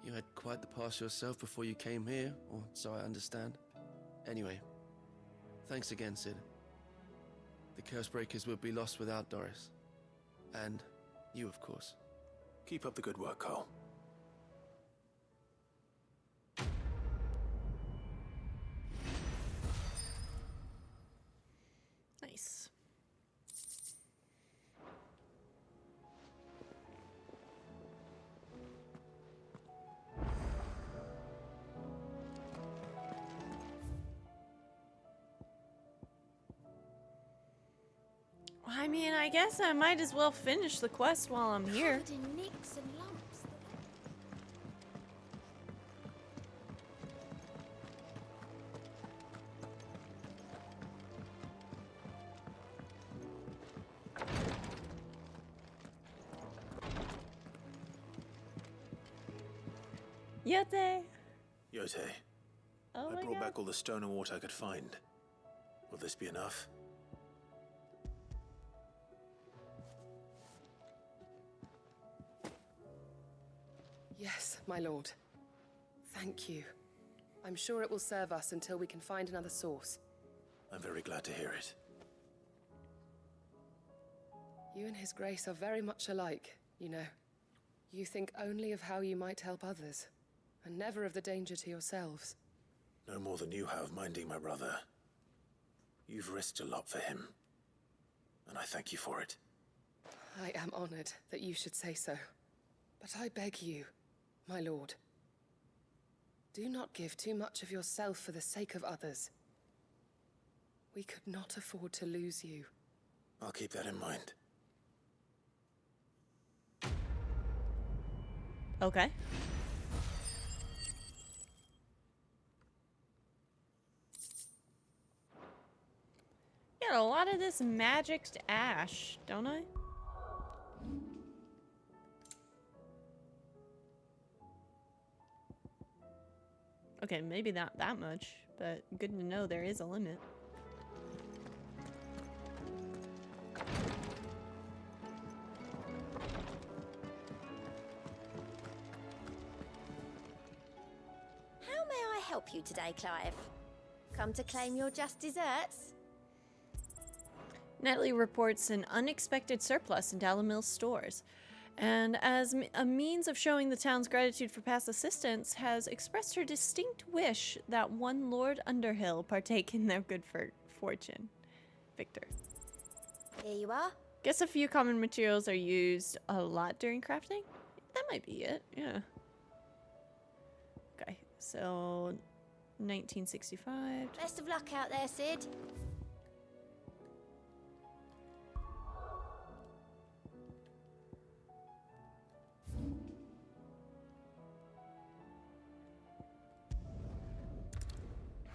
You had quite the past yourself before you came here, or so I understand. Anyway, thanks again, Sid. The Cursebreakers would be lost without Doris. And you, of course. Keep up the good work, Cole. Nice. I mean, I guess I might as well finish the quest while I'm here. Covered in nicks and lumps. Yote. Yote, Oh I my brought god. back all the stone and water I could find. Will this be enough? Yes, my lord. Thank you. I'm sure it will serve us until we can find another source. I'm very glad to hear it. You and His Grace are very much alike, you know. You think only of how you might help others, and never of the danger to yourselves. No more than you have minding my brother. You've risked a lot for him, and I thank you for it. I am honored that you should say so. But I beg you, my lord, do not give too much of yourself for the sake of others. We could not afford to lose you. I'll keep that in mind. Okay. Got a lot of this magicked ash, don't I? Okay, maybe not that much, but good to know there is a limit. How may I help you today, Clive? Come to claim your just desserts? Netley reports an unexpected surplus in Dalamil's stores, and as a means of showing the town's gratitude for past assistance, has expressed her distinct wish that one Lord Underhill partake in their good fortune. Victor. Here you are. Guess a few common materials are used a lot during crafting? That might be it, yeah. Okay, so 1965. Best of luck out there, Sid.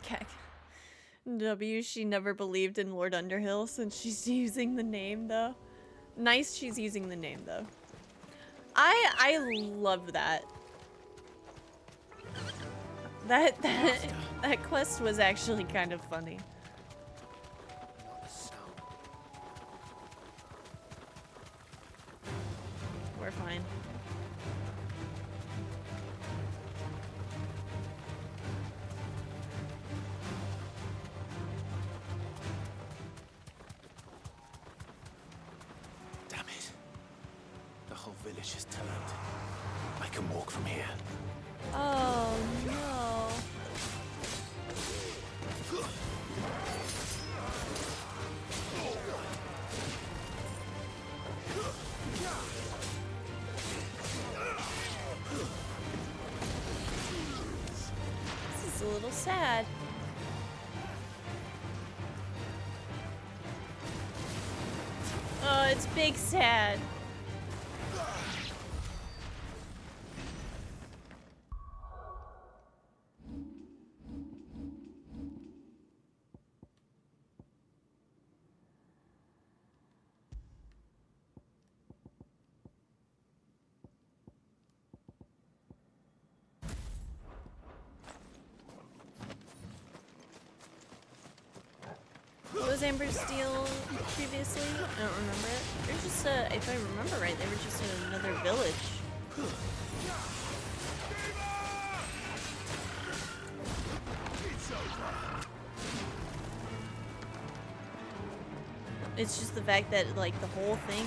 Okay. W, she never believed in Lord Underhill since she's using the name, though. Nice she's using the name, though. I love that. That quest was actually kind of funny. We're fine. Damn it. The whole village has turned. I can walk from here. Oh no. This is a little sad. Oh, it's big sad. What was Amber's deal previously? I don't remember it. They're just if I remember right, they were just in another village. It's just the fact that like the whole thing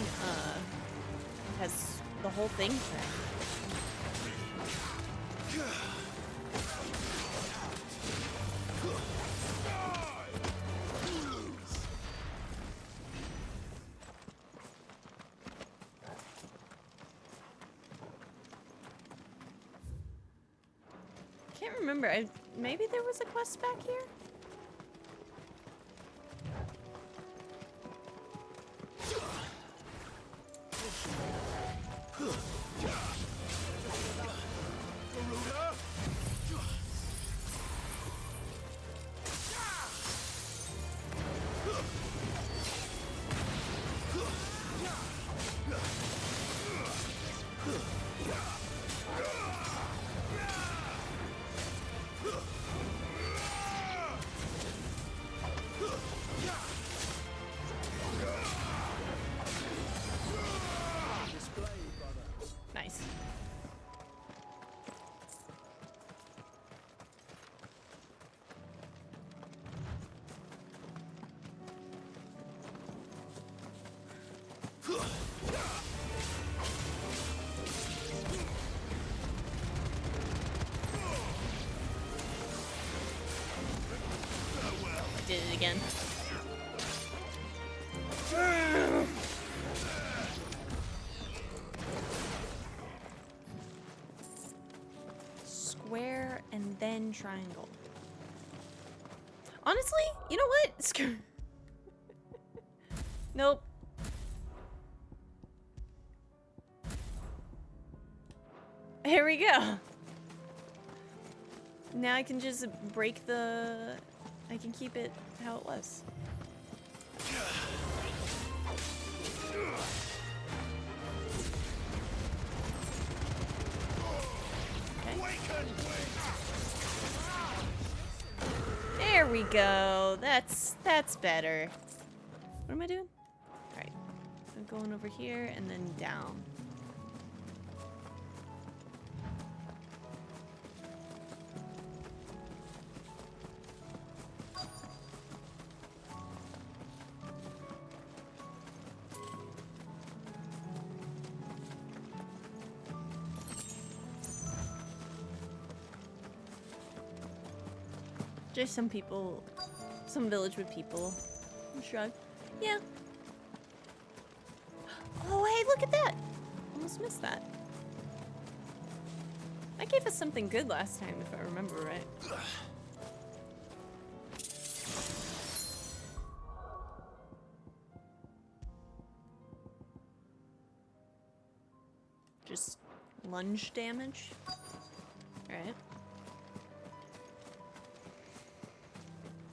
has the whole thing tracked. Can't remember. Maybe there was a quest back here? Nice. Did it again. Square and then triangle. Honestly, you know what? Screw. Nope. Here we go. Now I can just break the... I can keep it how it was. There we go. That's better. What am I doing? Alright. I'm going over here and then down. Just some people, some village with people. Shrug. Yeah. Oh, hey, look at that. Almost missed that. That gave us something good last time, if I remember right. Just lunge damage. All right.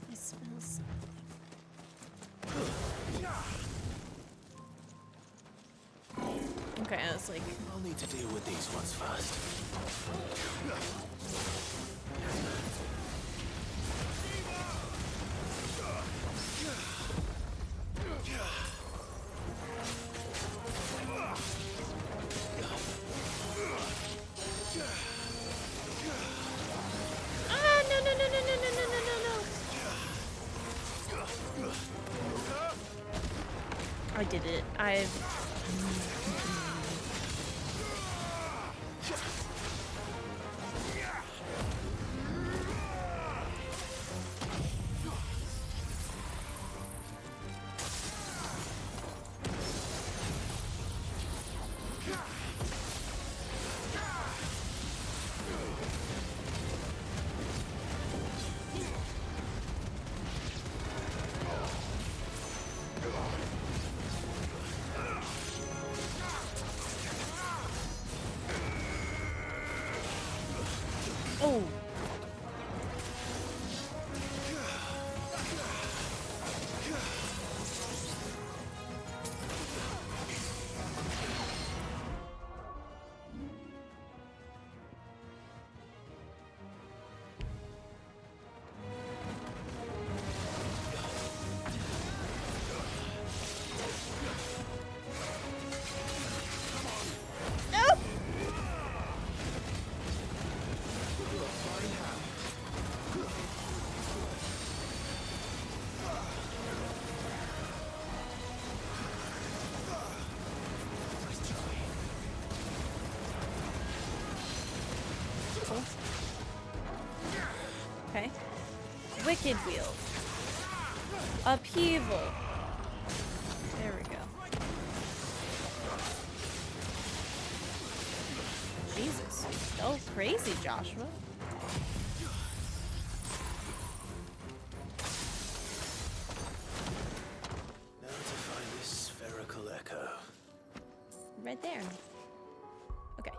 I smell something. Okay, I was like... I'll need to deal with these ones first. Ah, no, no, no, no, no, no, no, no, no, no. I did it. Oh. Okay. Wicked Wheel. Upheaval. There we go. Jesus. Oh, crazy, Joshua. Now to find this spherical echo. Right there. Okay.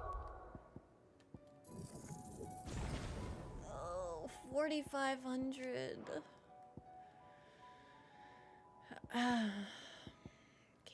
Oh, 4,500. Okay.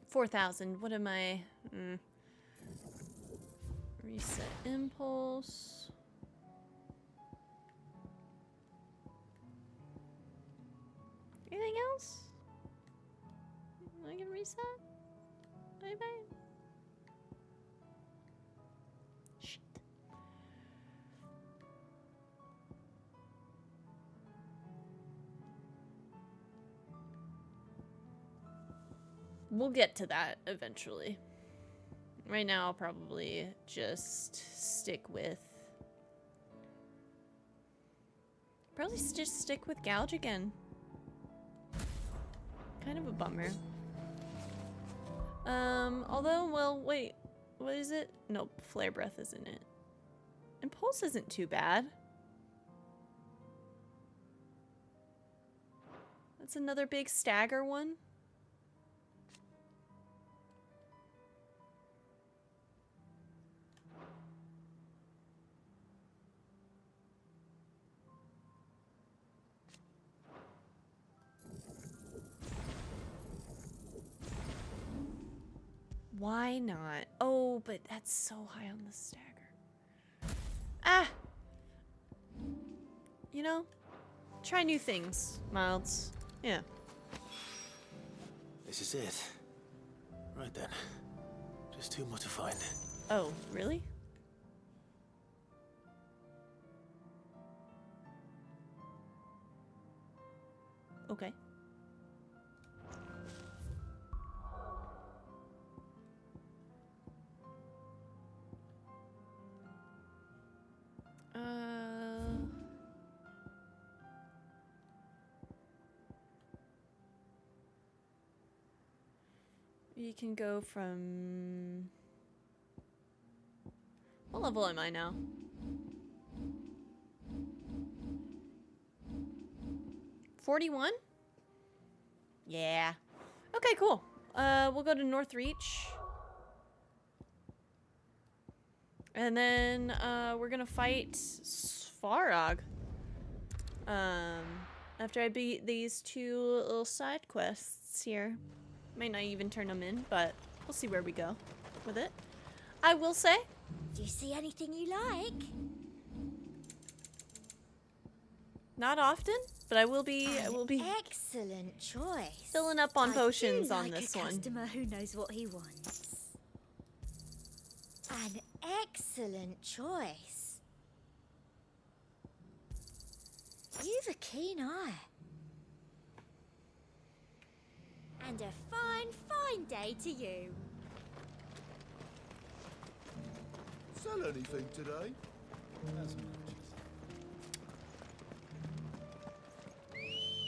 4,000. What am I? Reset impulse. Anything else? I can reset? Bye bye. Shit. We'll get to that eventually. Right now, I'll probably just stick with... just stick with Gouge again. Kind of a bummer. Although, well, wait. What is it? Nope, Flare Breath isn't it. Impulse isn't too bad. That's another big stagger one. Why not? Oh, but that's so high on the stagger. Ah! You know, try new things, Milds. Yeah. This is it. Right then. Just two more to find. Oh, really? Okay. You can go from... What level am I now? $41? Yeah. Okay, cool. We'll go to North Reach. And then, we're gonna fight Svarog. After I beat these two little side quests here. Might not even turn them in, but we'll see where we go with it. I will say. Do you see anything you like? Not often, but I will be Excellent choice. filling up on potions I on do like this a one. customer who knows what he wants. An excellent choice. You've a keen eye. And a fine, fine day to you. Sell anything today?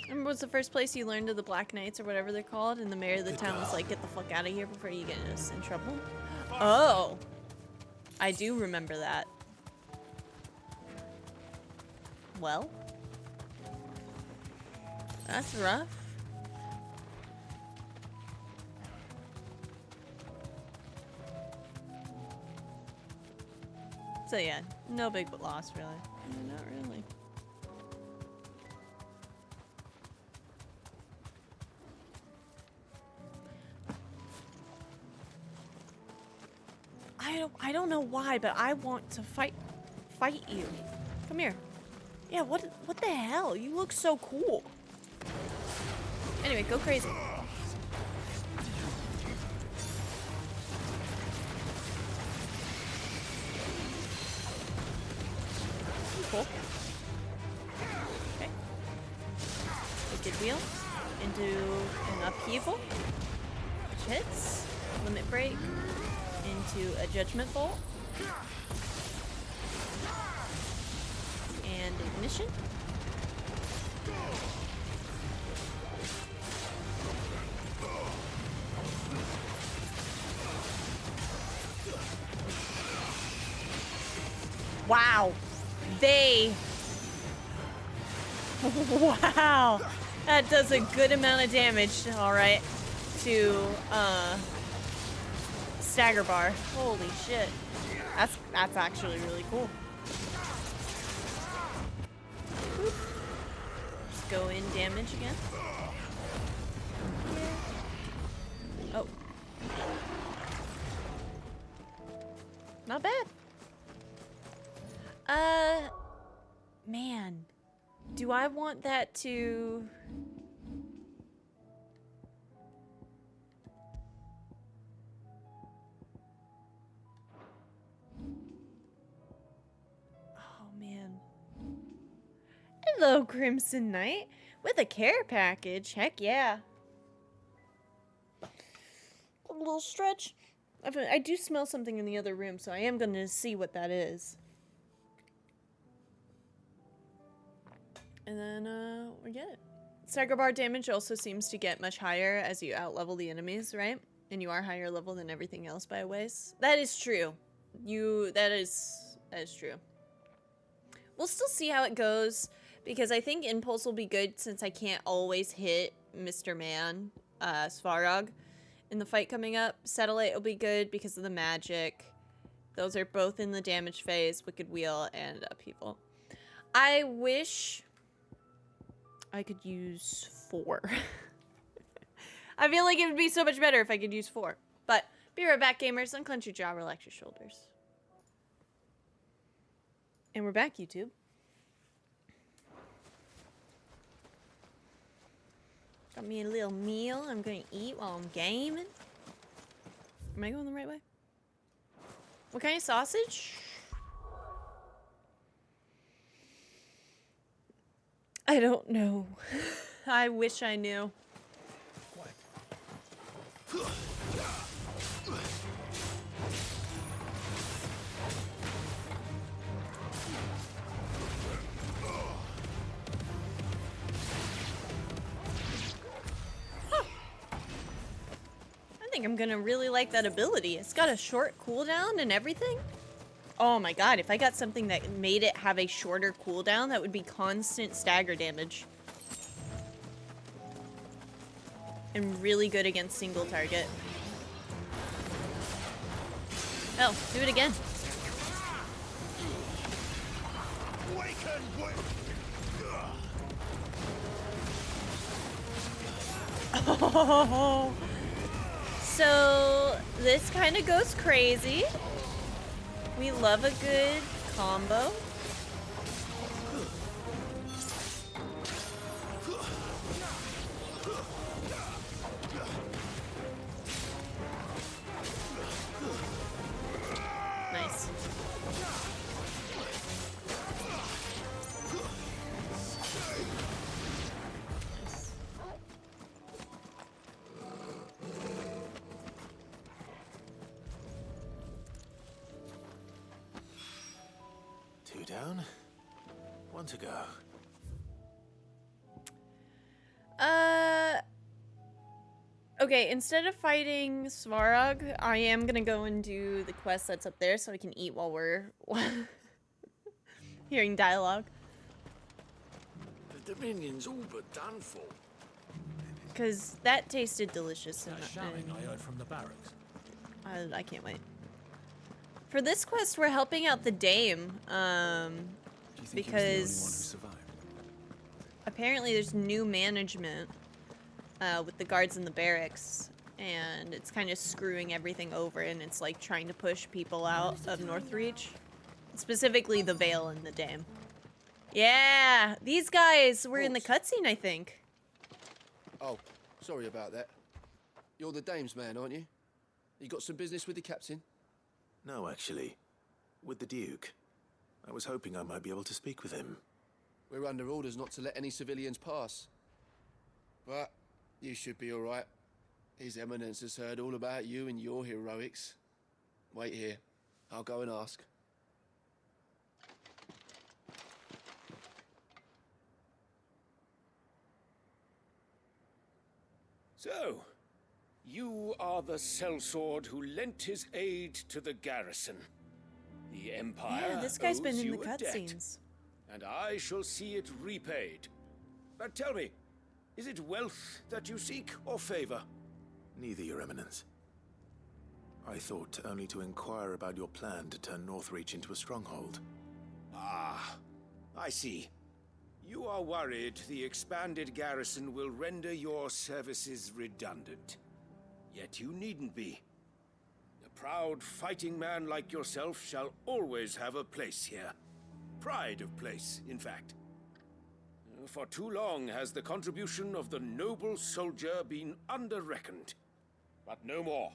Remember, what's the first place you learned of the Black Knights or whatever they're called? And the mayor of the town was like, get the fuck out of here before you get us in trouble? Oh! I do remember that. Well. That's rough. So yeah, no big loss really. Not really. I don't know why, but I want to fight you. Come here. Yeah, what the hell? You look so cool. Anyway, go crazy. Cool. Okay. Wicked wheel into an upheaval, which hits. Limit break into a judgment bolt. And ignition. Wow. Wow. That does a good amount of damage, alright, to stagger bar. Holy shit. That's actually really cool. Boop. Just go in damage again. Oh. Not bad. Man. Do I want that to... Oh, man. Hello, Crimson Knight. With a care package. Heck yeah. A little stretch. I do smell something in the other room, so I am going to see what that is. And then, we get it. Stagger bar damage also seems to get much higher as you outlevel the enemies, right? And you are higher level than everything else by a ways. That is true. That is true. We'll still see how it goes, because I think Impulse will be good since I can't always hit Mr. Man, Svarog, in the fight coming up. Satellite will be good because of the magic. Those are both in the damage phase, Wicked Wheel and Upheaval. I wish I could use 4. I feel like it would be so much better if I could use 4. But be right back, gamers. Unclench your jaw, relax your shoulders. And we're back, YouTube. Got me a little meal I'm gonna eat while I'm gaming. Am I going the right way? What kind of sausage? I don't know. I wish I knew. I think I'm gonna really like that ability. It's got a short cooldown and everything. Oh my god, if I got something that made it have a shorter cooldown, that would be constant stagger damage. And really good against single target. Oh, do it again. Oh. So this kind of goes crazy. We love a good combo. Nice. Want to go? Okay, instead of fighting Svarog, I am gonna go and do the quest that's up there so I can eat while we're hearing dialogue. The Dominion's all but done for. Because that tasted delicious. That shouting I heard from the barracks. I can't wait. For this quest, we're helping out the Dame, because apparently there's new management with the guards in the barracks, and it's kind of screwing everything over, and it's like trying to push people out of Northreach, specifically the Vale and the Dame. Yeah, these guys were in the cutscene, I think. Oh, sorry about that. You're the Dame's man, aren't you? You got some business with the captain? No, actually. With the Duke. I was hoping I might be able to speak with him. We're under orders not to let any civilians pass. But you should be all right. His Eminence has heard all about you and your heroics. Wait here. I'll go and ask. So, you are the sellsword who lent his aid to the garrison. The Empire Yeah, this guy's been owes in the you a debt, cutscenes. and I shall see it repaid. But tell me, is it wealth that you seek, or favor? Neither, Your Eminence. I thought only to inquire about your plan to turn Northreach into a stronghold. Ah, I see. You are worried the expanded garrison will render your services redundant. Yet you needn't be. A proud fighting man like yourself shall always have a place here. Pride of place, in fact. For too long has the contribution of the noble soldier been under-reckoned. But no more.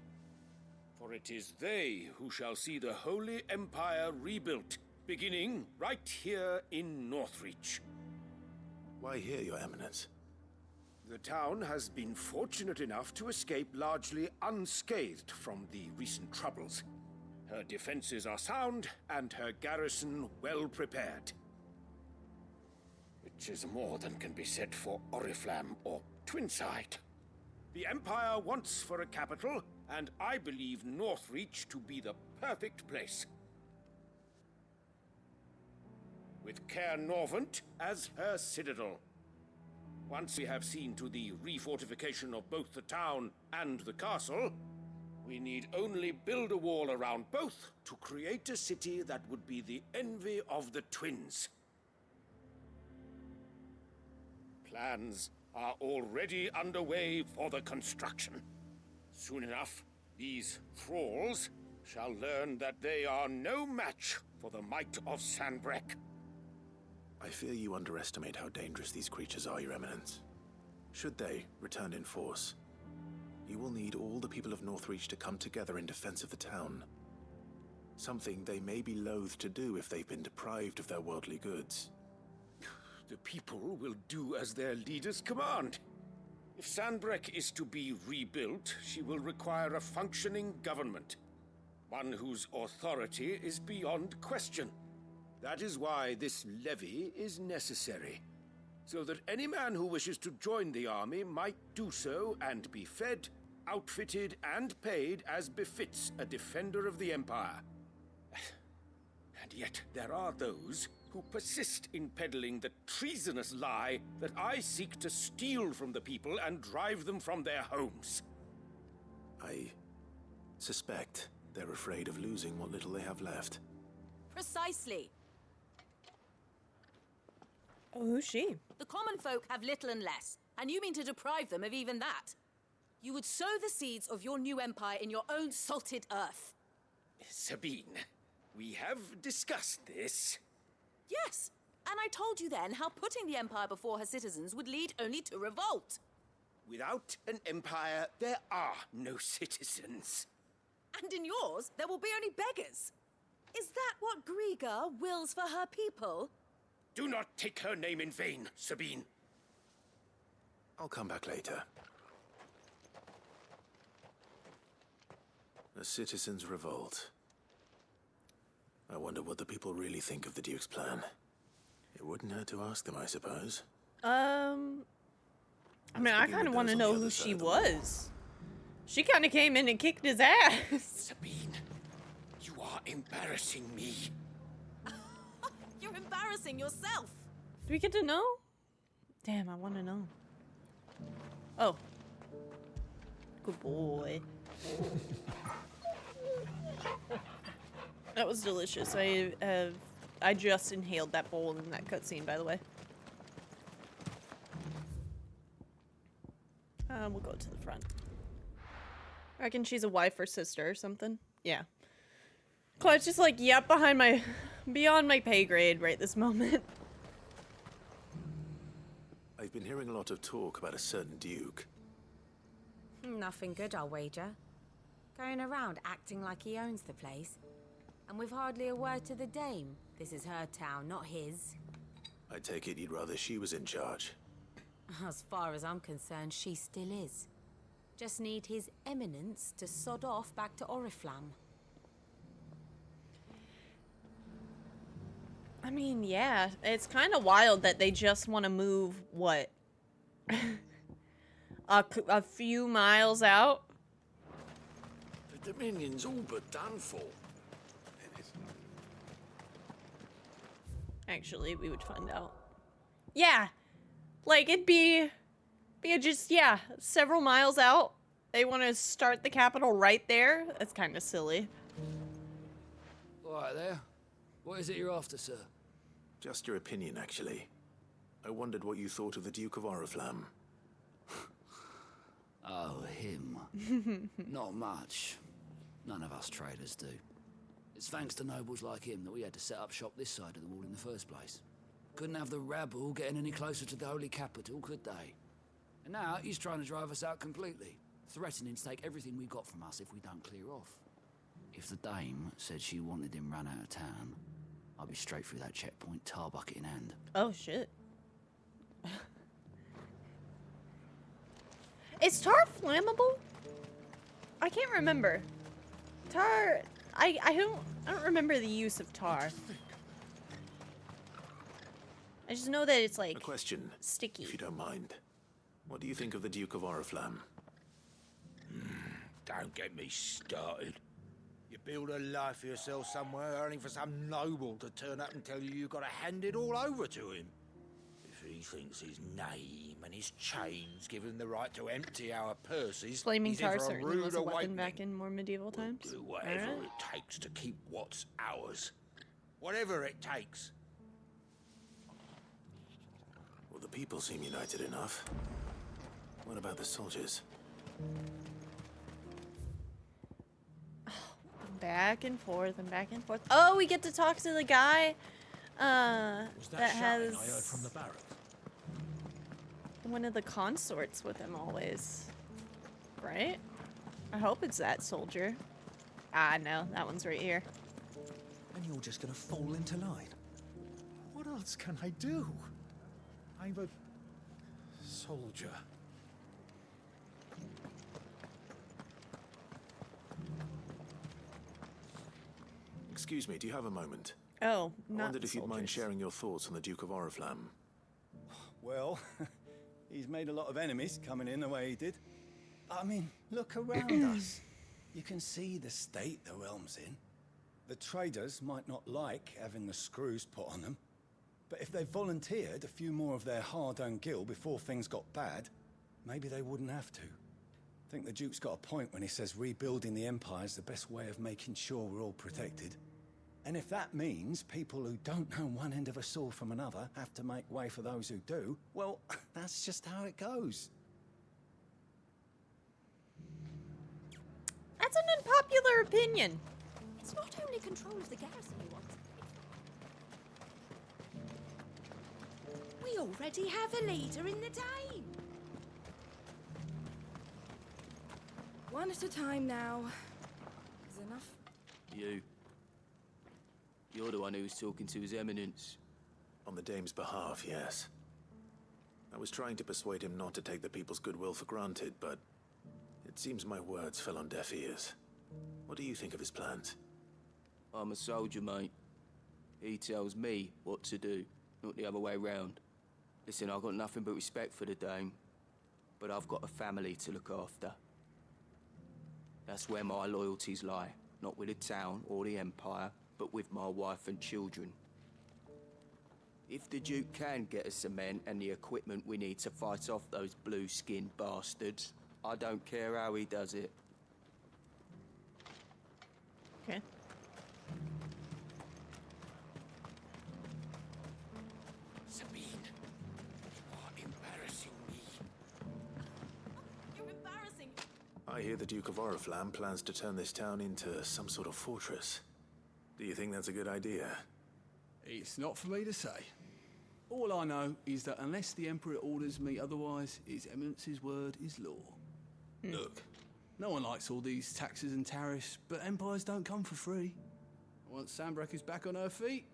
For it is they who shall see the Holy Empire rebuilt, beginning right here in Northreach. Why here, Your Eminence? The town has been fortunate enough to escape largely unscathed from the recent troubles. Her defenses are sound, and her garrison well prepared. Which is more than can be said for Oriflamme or Twinside. The Empire wants for a capital, and I believe Northreach to be the perfect place. With Caer Norvent as her citadel. Once we have seen to the refortification of both the town and the castle, we need only build a wall around both to create a city that would be the envy of the twins. Plans are already underway for the construction. Soon enough, these thralls shall learn that they are no match for the might of Sanbreque. I fear you underestimate how dangerous these creatures are, Your Eminence. Should they return in force, you will need all the people of Northreach to come together in defense of the town. Something they may be loath to do if they've been deprived of their worldly goods. The people will do as their leaders command. If Sanbreque is to be rebuilt, she will require a functioning government. One whose authority is beyond question. That is why this levy is necessary. So that any man who wishes to join the army might do so and be fed, outfitted, and paid as befits a defender of the Empire. And yet there are those who persist in peddling the treasonous lie that I seek to steal from the people and drive them from their homes. I suspect they're afraid of losing what little they have left. Precisely. Oh, who's she? The common folk have little and less, and you mean to deprive them of even that? You would sow the seeds of your new empire in your own salted earth. Sabine, we have discussed this. Yes, and I told you then how putting the empire before her citizens would lead only to revolt. Without an empire, there are no citizens. And in yours, there will be only beggars. Is that what Griga wills for her people? Do not take her name in vain, Sabine. I'll come back later. A citizens' revolt. I wonder what the people really think of the Duke's plan. It wouldn't hurt to ask them, I suppose. I mean, I kind of want to know who she was. She kind of came in and kicked his ass. Sabine, you are embarrassing me. You're embarrassing yourself. Do we get to know? Damn, I want to know. Oh. Good boy. That was delicious. I just inhaled that bowl in that cutscene, by the way. We'll go to the front. I reckon she's a wife or sister or something. Yeah. Claude's just like, yep, beyond my pay grade right this moment. I've been hearing a lot of talk about a certain duke. Nothing good, I'll wager. Going around acting like he owns the place. And with hardly a word to the dame. This is her town, not his. I take it you'd rather she was in charge. As far as I'm concerned, she still is. Just need his eminence to sod off back to Oriflamme. I mean, yeah, it's kind of wild that they just want to move, what? a few miles out? The Dominion's all but done for. Actually, we would find out. Yeah, like it'd be just, yeah, several miles out. They want to start the capital right there. That's kind of silly. All right there. What is it you're after, sir? Just your opinion, actually. I wondered what you thought of the Duke of Oriflamme. Oh, him. Not much. None of us traders do. It's thanks to nobles like him that we had to set up shop this side of the wall in the first place. Couldn't have the rabble getting any closer to the holy capital, could they? And now he's trying to drive us out completely, threatening to take everything we got from us if we don't clear off. If the dame said she wanted him run out of town, I'd be straight through that checkpoint, tar bucket in hand. Oh, shit. Is tar flammable? I can't remember. Tar... I don't remember the use of tar. I just know that it's like a question, sticky. If you don't mind. What do you think of the Duke of Oriflamme? Don't get me started. You build a life for yourself somewhere, earning for some noble to turn up and tell you you've got to hand it all over to him. If he thinks his name and his chains give him the right to empty our purses, Flaming he's tar in for a certainly rude was a weapon awakening. back in more medieval times. Do whatever Alright. it takes to keep what's ours. Whatever it takes. Well, the people seem united enough. What about the soldiers? Back and forth and back and forth. Oh, we get to talk to the guy Was that shouting has I heard from the barracks? one of the consorts with him always. Right? I hope it's that soldier. Ah, no, that one's right here. And you're just gonna fall into line. What else can I do? I'm a soldier. Excuse me, do you have a moment? Oh, I not wondered if you'd mind soldiers. sharing your thoughts on the Duke of Oriflamme. Well, he's made a lot of enemies coming in the way he did. I mean, look around us. You can see the state the realm's in. The traders might not like having the screws put on them, but if they volunteered a few more of their hard-earned gil before things got bad, maybe they wouldn't have to. I think the Duke's got a point when he says rebuilding the Empire is the best way of making sure we're all protected. And if that means people who don't know one end of a sword from another have to make way for those who do, well, that's just how it goes. That's an unpopular opinion. It's not only control of the garrison you want. We already have a leader in the Dame. One at a time now. Is enough? You're the one who was talking to His Eminence. On the Dame's behalf, yes. I was trying to persuade him not to take the people's goodwill for granted, but it seems my words fell on deaf ears. What do you think of his plans? I'm a soldier, mate. He tells me what to do. not the other way round. Listen, I've got nothing but respect for the Dame, but I've got a family to look after. That's where my loyalties lie, not with the town or the Empire, but with my wife and children. If the Duke can get us cement and the equipment we need to fight off those blue-skinned bastards, I don't care how he does it. Okay. Sabine, you are embarrassing me. You're embarrassing. I hear the Duke of Oriflamme plans to turn this town into some sort of fortress. Do you think that's a good idea? It's not for me to say. All I know is that unless the Emperor orders me otherwise, His Eminence's word is law. Look, no one likes all these taxes and tariffs, but empires don't come for free. Once Sanbreque is back on her feet,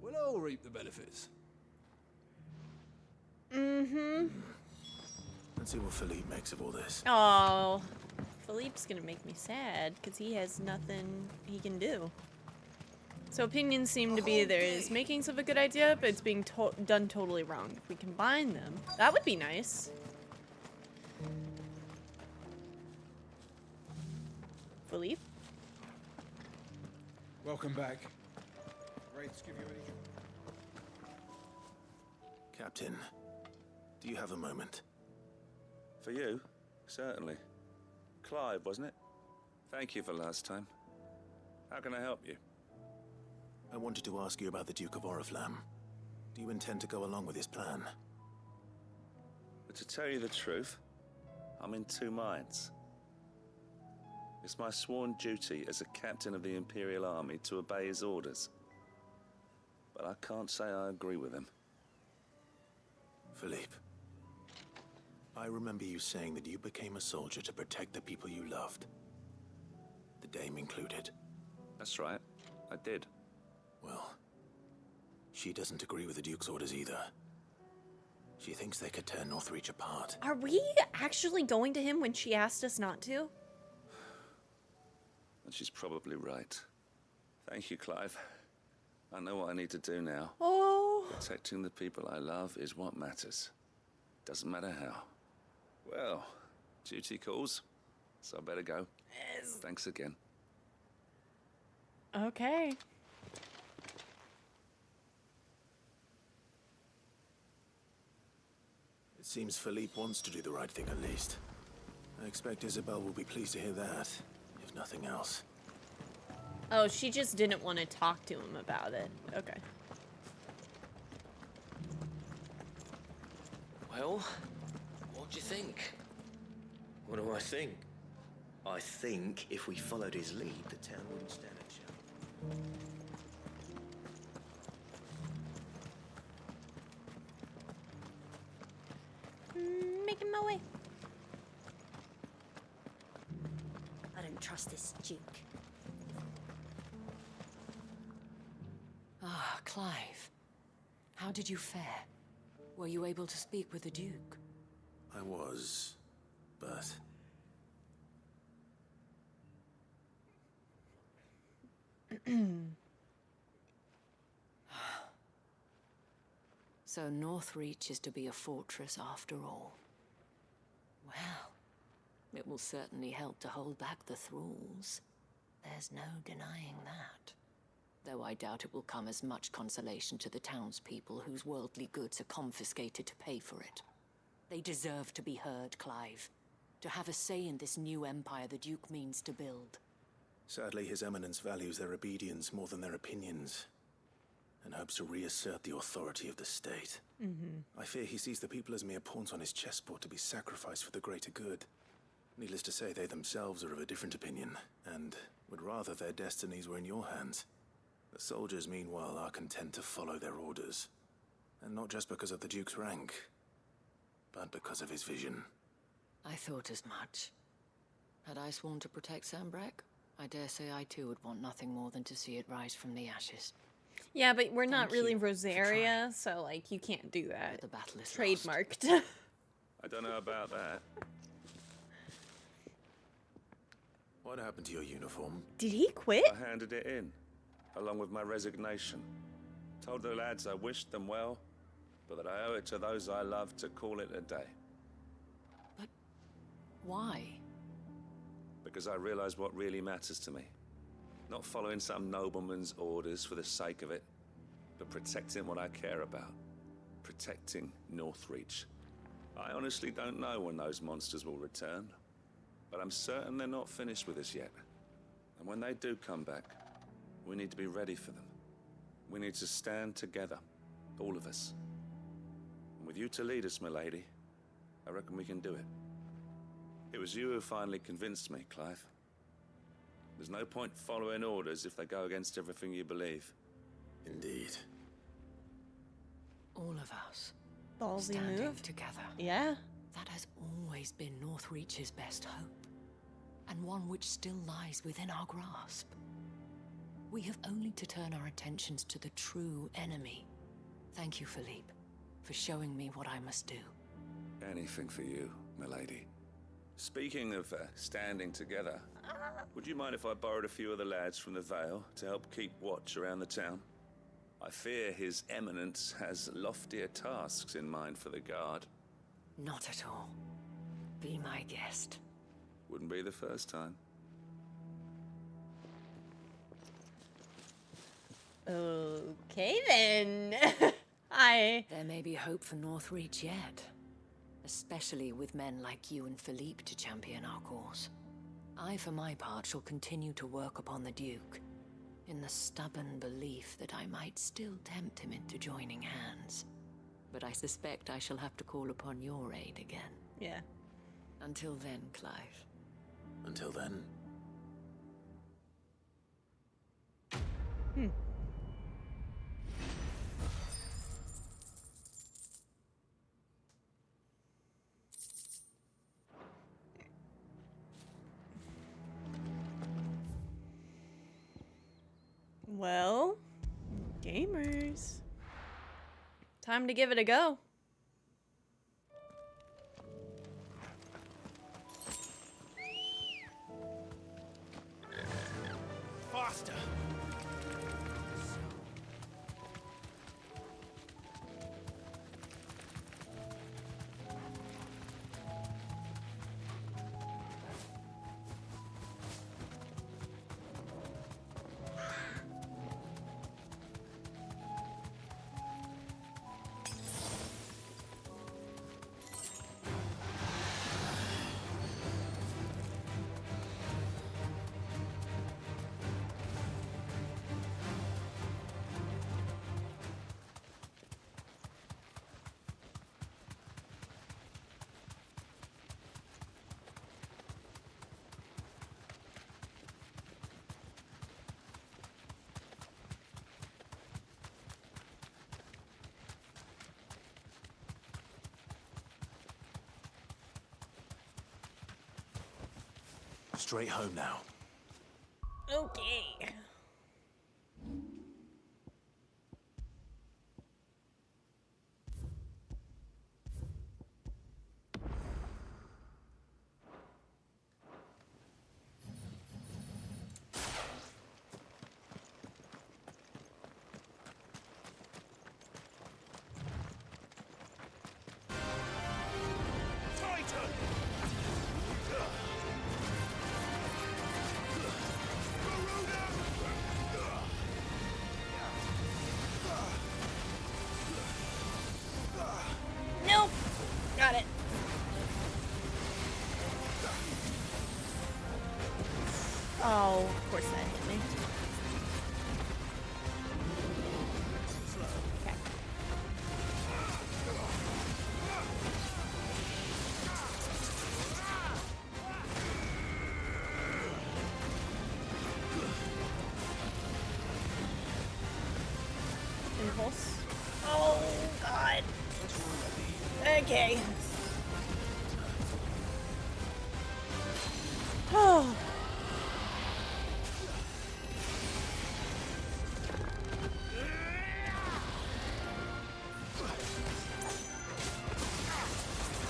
we'll all reap the benefits. Mm-hmm. Let's see what Philippe makes of all this. Oh, Philippe's gonna make me sad because he has nothing he can do. So opinions seem to be there is makings of a good idea, but it's being done totally wrong. If we combine them, that would be nice. Philippe? Welcome back. Wraiths give you any... Captain, do you have a moment? For you? Certainly. Clive, wasn't it? Thank you for last time. How can I help you? I wanted to ask you about the Duke of Oriflamme. Do you intend to go along with his plan? But to tell you the truth, I'm in two minds. It's my sworn duty as a captain of the Imperial Army to obey his orders. But I can't say I agree with him. Philippe, I remember you saying that you became a soldier to protect the people you loved. The Dame included. That's right, I did. Well, she doesn't agree with the Duke's orders either. She thinks they could tear Northreach apart. Are we actually going to him when she asked us not to? And she's probably right. Thank you, Clive. I know what I need to do now. Oh. Protecting the people I love is what matters. Doesn't matter how. Well, duty calls, so I better go. Yes. Thanks again. Okay. It seems Philippe wants to do the right thing at least. I expect Isabel will be pleased to hear that, if nothing else. Oh, she just didn't want to talk to him about it. Okay. Well, what do you think? What do I think? I think if we followed his lead, the town wouldn't stand a chance. Making my way. I don't trust this Duke. Ah, Clive. How did you fare? Were you able to speak with the Duke? I was, but... So Northreach is to be a fortress after all. Well, it will certainly help to hold back the thralls. There's no denying that. Though I doubt it will come as much consolation to the townspeople whose worldly goods are confiscated to pay for it. They deserve to be heard, Clive. To have a say in this new empire the Duke means to build. Sadly, His Eminence values their obedience more than their opinions, and hopes to reassert the authority of the state. I fear he sees the people as mere pawns on his chessboard to be sacrificed for the greater good. Needless to say, they themselves are of a different opinion, and would rather their destinies were in your hands. The soldiers, meanwhile, are content to follow their orders. And not just because of the Duke's rank, but because of his vision. I thought as much. Had I sworn to protect Sanbreque, I dare say I too would want nothing more than to see it rise from the ashes. Yeah, but we're not really Rosaria, so like you can't do that. The battle is trademarked. I don't know about that. What happened to your uniform? Did he quit? I handed it in, along with my resignation. Told the lads I wished them well, but that I owe it to those I love to call it a day. But why? Because I realize what really matters to me. Not following some nobleman's orders for the sake of it, but protecting what I care about. Protecting Northreach. I honestly don't know when those monsters will return, but I'm certain they're not finished with us yet. And when they do come back, we need to be ready for them. We need to stand together, all of us. And with you to lead us, milady, I reckon we can do it. It was you who finally convinced me, Clive. There's no point following orders if they go against everything you believe. Indeed. All of us. Ballsy standing move. together. Yeah. That has always been Northreach's best hope, and one which still lies within our grasp. We have only to turn our attentions to the true enemy. Thank you, Philippe, for showing me what I must do. Anything for you, milady. Speaking of standing together, would you mind if I borrowed a few of the lads from the Vale to help keep watch around the town? I fear His Eminence has loftier tasks in mind for the guard. Not at all. Be my guest. Wouldn't be the first time. Okay then. There may be hope for Northreach yet. Especially with men like you and Philippe to champion our cause. I, for my part, shall continue to work upon the Duke, in the stubborn belief that I might still tempt him into joining hands. But I suspect I shall have to call upon your aid again. Yeah. Until then, Clive. Until then. Well, gamers. Time to give it a go. Faster! Straight home now. Okay. Nope. Got it. Oh, of course that hit me. Okay. Impulse. Oh, God. Okay. Oh.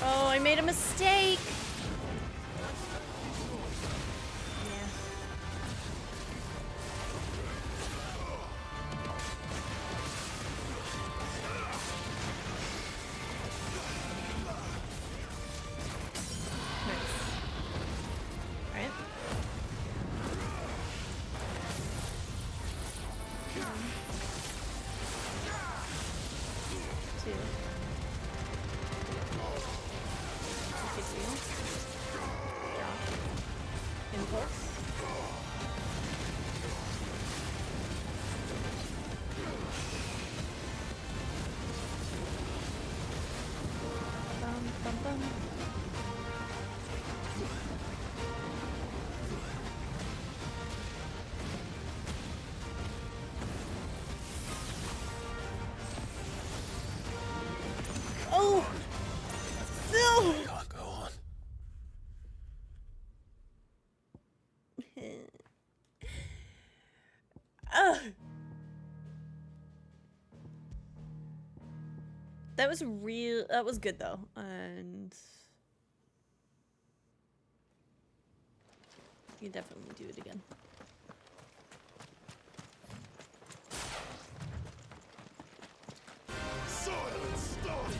Oh, I made a mistake. Yeah. Seal. Drop. Impulse. Bum, bum, bum. Oh! No! Can't go on. Ugh. That was real. That was good though, and you definitely do it again. Silence! Stop!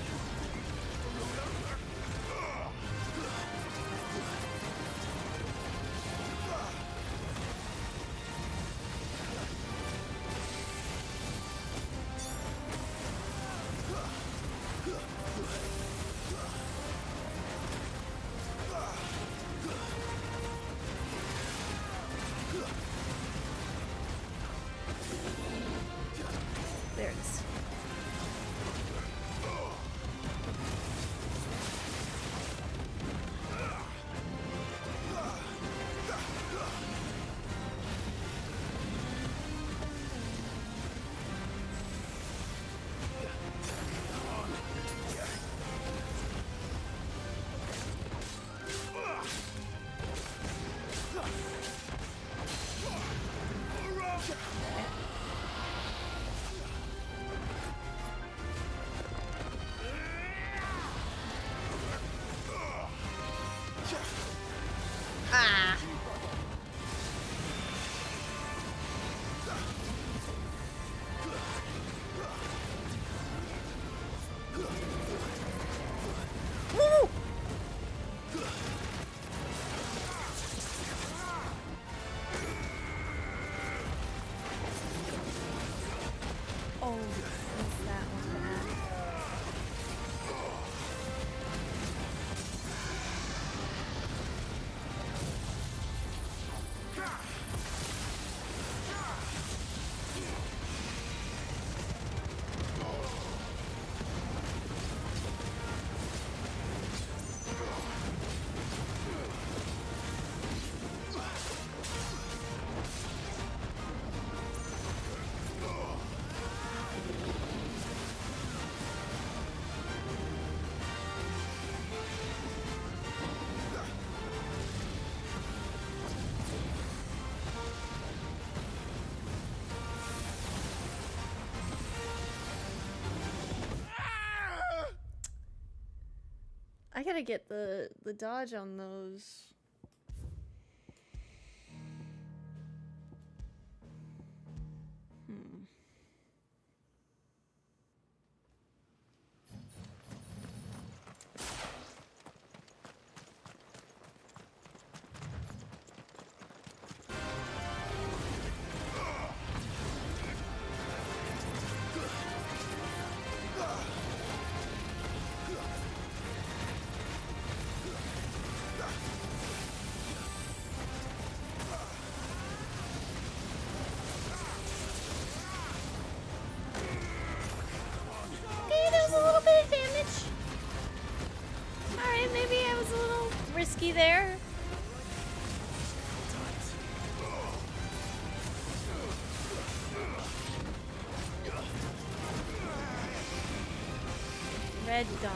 There it is. Ah. Woo! Oh, what's that one bad? I gotta get the dodge on those. Okay, that was a little bit of damage. Alright, maybe I was a little risky there. Red Dawn.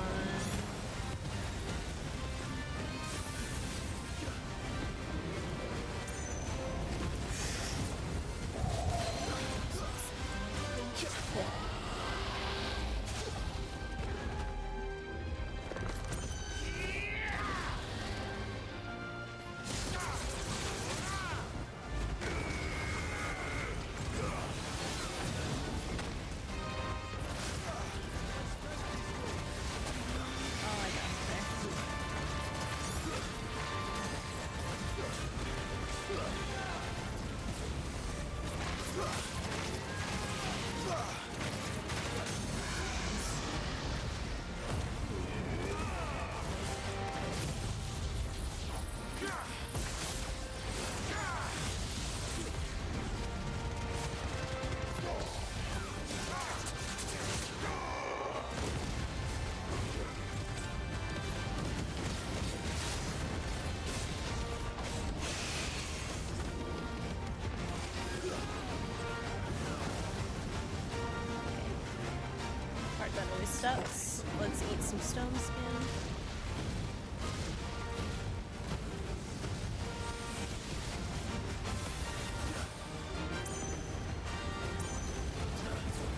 Let's eat some stone skin.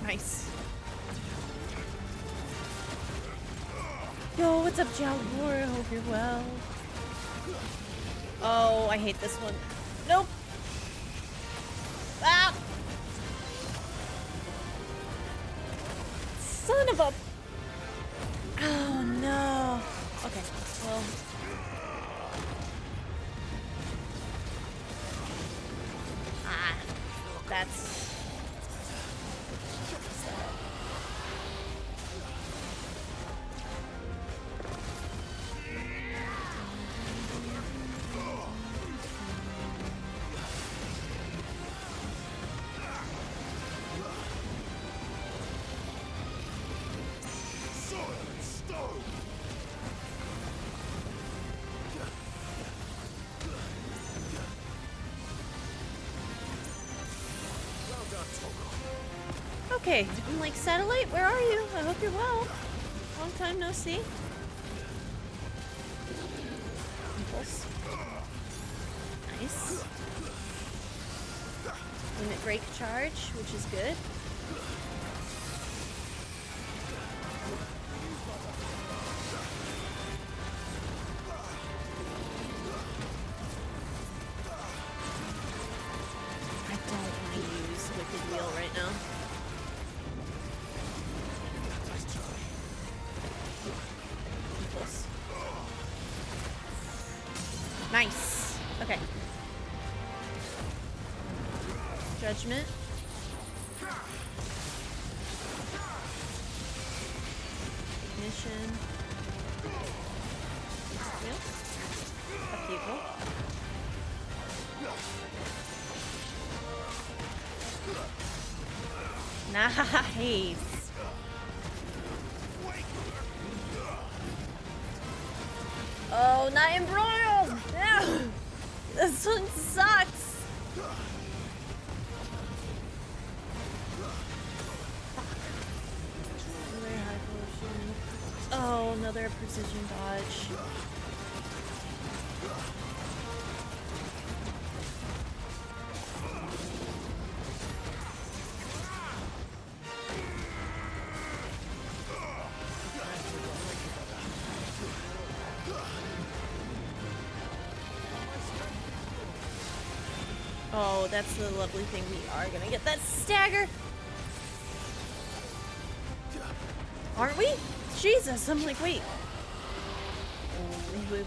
Nice. Yo, what's up, Jalor? I hope you're well. Oh, I hate this one. Nope. Ah! Son of a... Oh, no. Okay, well... Ah, that's... Okay, I'm like, Satellite, where are you? I hope you're well. Long time no see. Impulse. Nice. Limit break charge, which is good. I don't want to use Wicked Wheel right now. Nice. Okay. Judgment. Ignition. Wheel. Upheaval. Nice. Oh, not embroiled! No! This one sucks! Another high potion. Oh, another precision dodge. Oh, that's the lovely thing. We are gonna get that stagger. Aren't we? Jesus, I'm like, wait. Wait.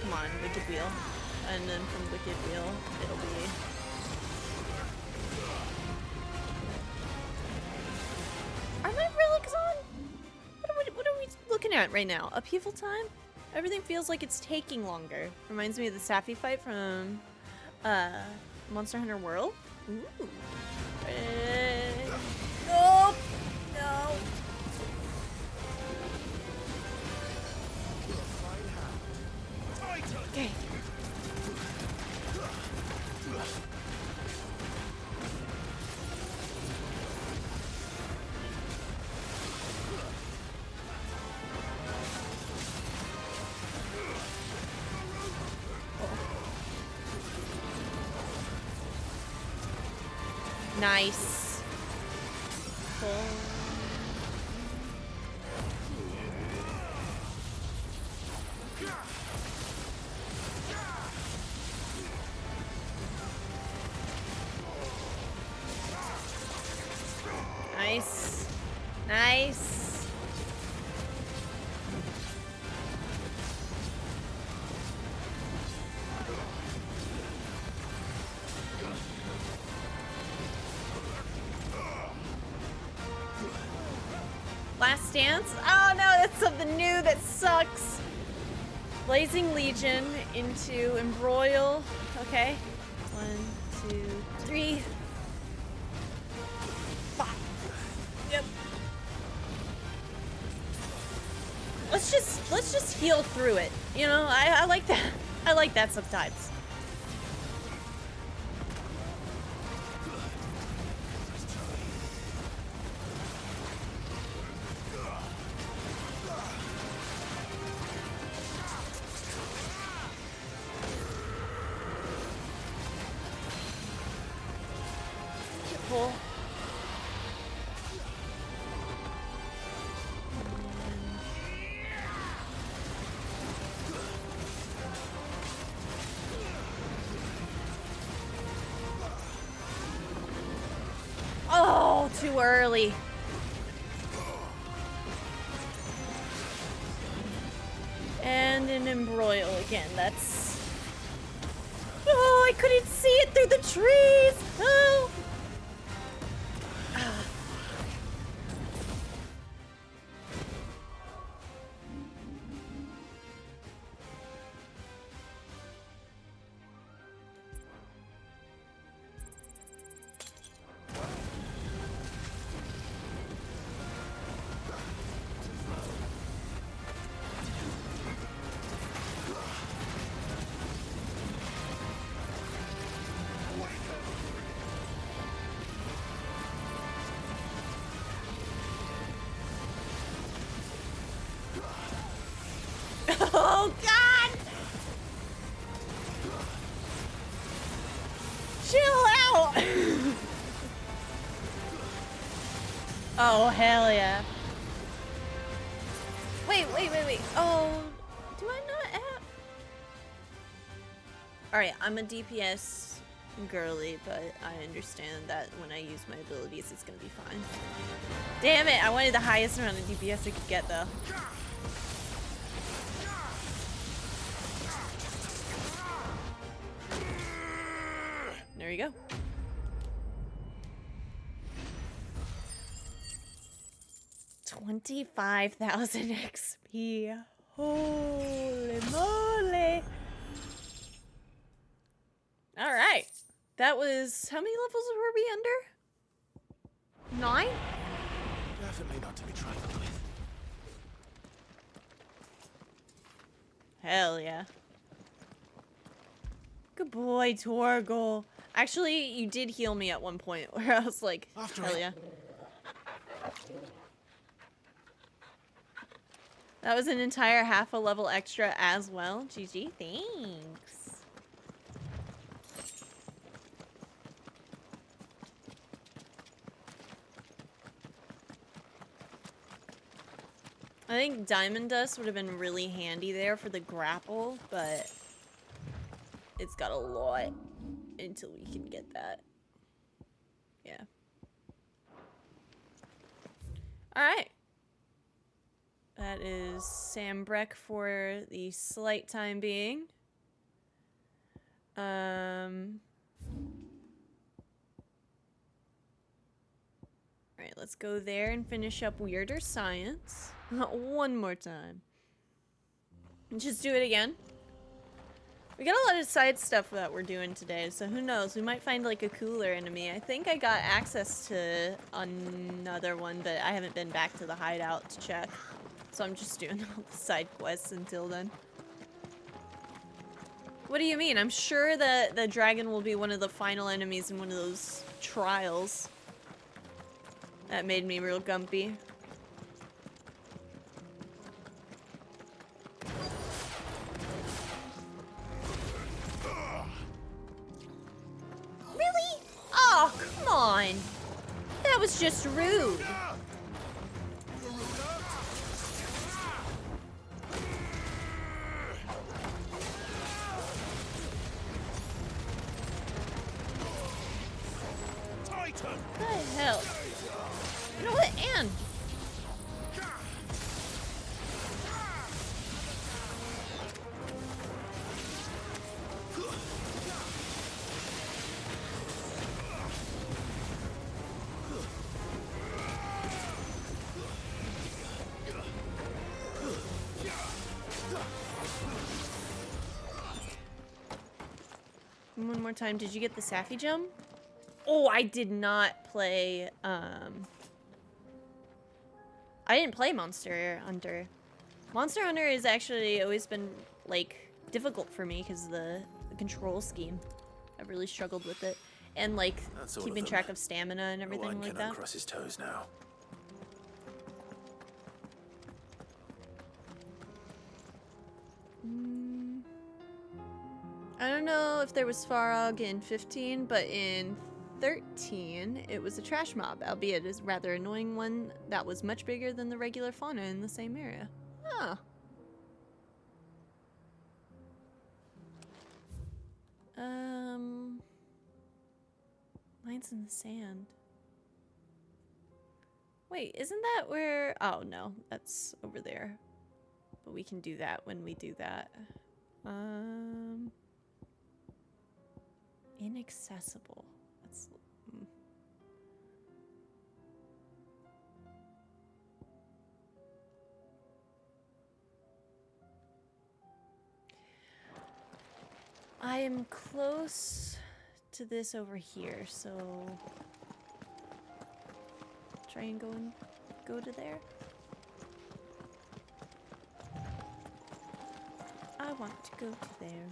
Come on, Wicked Wheel. And then from Wicked Wheel, it'll be... Are my relics on? What are we looking at right now? Upheaval time? Everything feels like it's taking longer. Reminds me of the Sappy fight from Monster Hunter World. Ooh. Oh, no. Okay. Nice. Cool. Nice. Nice. Last Dance? Oh no, that's something new that sucks. Blazing Legion into Embroil. Okay. 1, 2, 3. 5. Yep. Let's just heal through it. You know, I like that. I like that sometimes. too early. And an embroil again. That's... Oh, I couldn't see it through the trees! Oh! Ah. Oh God! Chill out! Oh hell yeah! Wait. Oh, do I not have? All right, I'm a DPS girly, but I understand that when I use my abilities, it's gonna be fine. Damn it! I wanted the highest amount of DPS I could get though. There you go. $25,000 XP. Holy moly. All right. That was, how many levels were we under? 9? Definitely not to be trifled with. Hell yeah. Good boy, Torgal. Actually, you did heal me at one point where I was like, hell yeah. That was an entire half a level extra as well. GG, thanks. I think Diamond Dust would have been really handy there for the grapple, but it's got a lot until we can get that. Yeah. Alright. That is Sambrek for the slight time being. Alright, let's go there and finish up Weirder Science. One more time. Just do it again. We got a lot of side stuff that we're doing today, so who knows? We might find like a cooler enemy. I think I got access to another one, but I haven't been back to the hideout to check. So I'm just doing all the side quests until then. What do you mean? I'm sure that the dragon will be one of the final enemies in one of those trials. That made me real gumpy. Really? Oh, come on. That was just rude. What the hell? You know what, Anne? One more time, did you get the Safi gem? Oh, I did not play, I didn't play Monster Hunter. Monster Hunter has actually always been, like, difficult for me because of the control scheme. I've really struggled with it. And, like, keeping track of stamina and everything like that. Cross his toes now. I don't know if there was Farog in 15, but in 13, it was a trash mob, albeit a rather annoying one that was much bigger than the regular fauna in the same area. Huh. Lines in the sand. Wait, isn't that where... Oh, no. That's over there. But we can do that when we do that. Inaccessible. That's... I am close to this over here, so try and go to there. I want to go to there.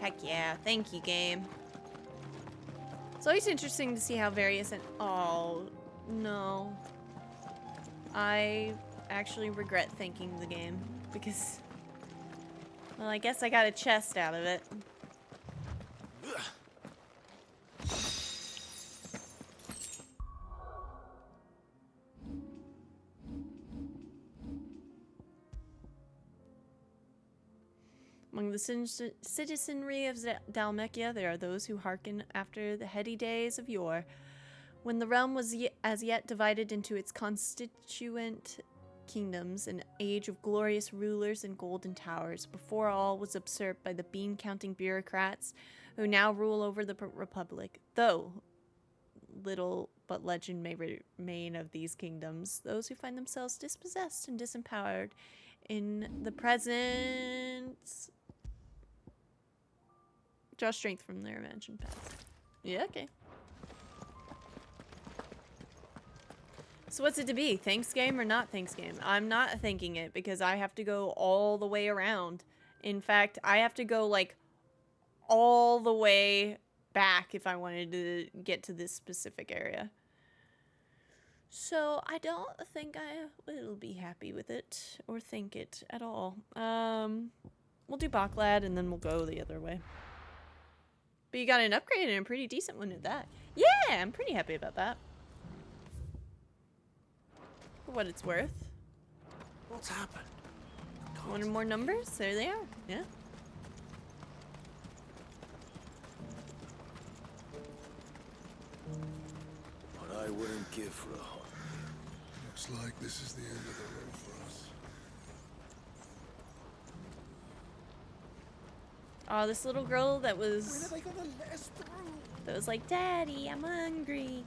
Heck yeah, thank you, game. It's always interesting to see how various and oh no. I actually regret thanking the game because, well, I guess I got a chest out of it. Among the citizenry of Dhalmekia, there are those who hearken after the heady days of yore, when the realm was as yet divided into its constituent kingdoms, an age of glorious rulers and golden towers, before all was usurped by the bean-counting bureaucrats who now rule over the republic. Though little but legend may remain of these kingdoms, those who find themselves dispossessed and disempowered in the present draw strength from their imagined past. Yeah, okay. So what's it to be? Thanks game or not thanks game? I'm not thanking it because I have to go all the way around. In fact, I have to go like all the way back if I wanted to get to this specific area. So I don't think I will be happy with it or think it at all. We'll do Baklad and then we'll go the other way. But you got an upgrade and a pretty decent one at that. Yeah, I'm pretty happy about that. For what it's worth. What's happened? Wanted more numbers? There they are. Yeah. What I wouldn't give for a heart. Looks like this is the end of the road for us. Oh, this little girl that was... When are they gonna let us through? That was like, Daddy, I'm hungry.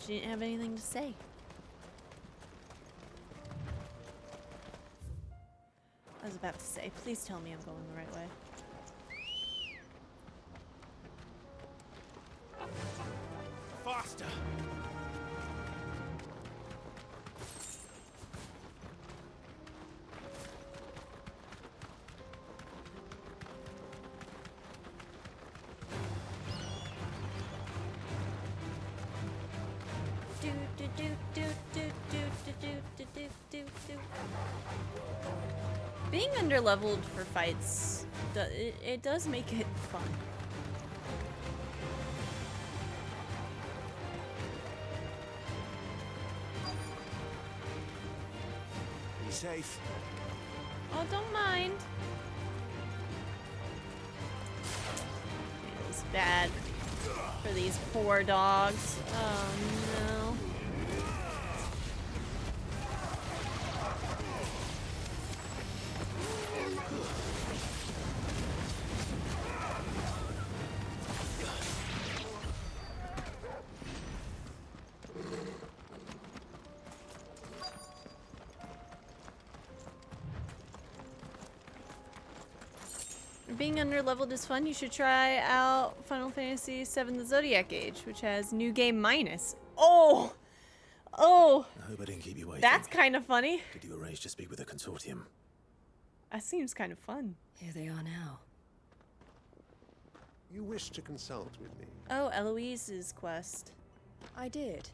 She didn't have anything to say. I was about to say, please tell me I'm going the right way. Faster! Being underleveled for fights, it does make it fun. Be safe. Oh, don't mind. It was bad for these poor dogs. Oh no. Being underleveled is fun. You should try out Final Fantasy VII The Zodiac Age, which has new game minus. Oh! Oh! I hope I didn't keep you waiting. That's kind of funny. Did you arrange to speak with the consortium? That seems kind of fun. Here they are now. You wish to consult with me? Oh, Eloise's quest. I did.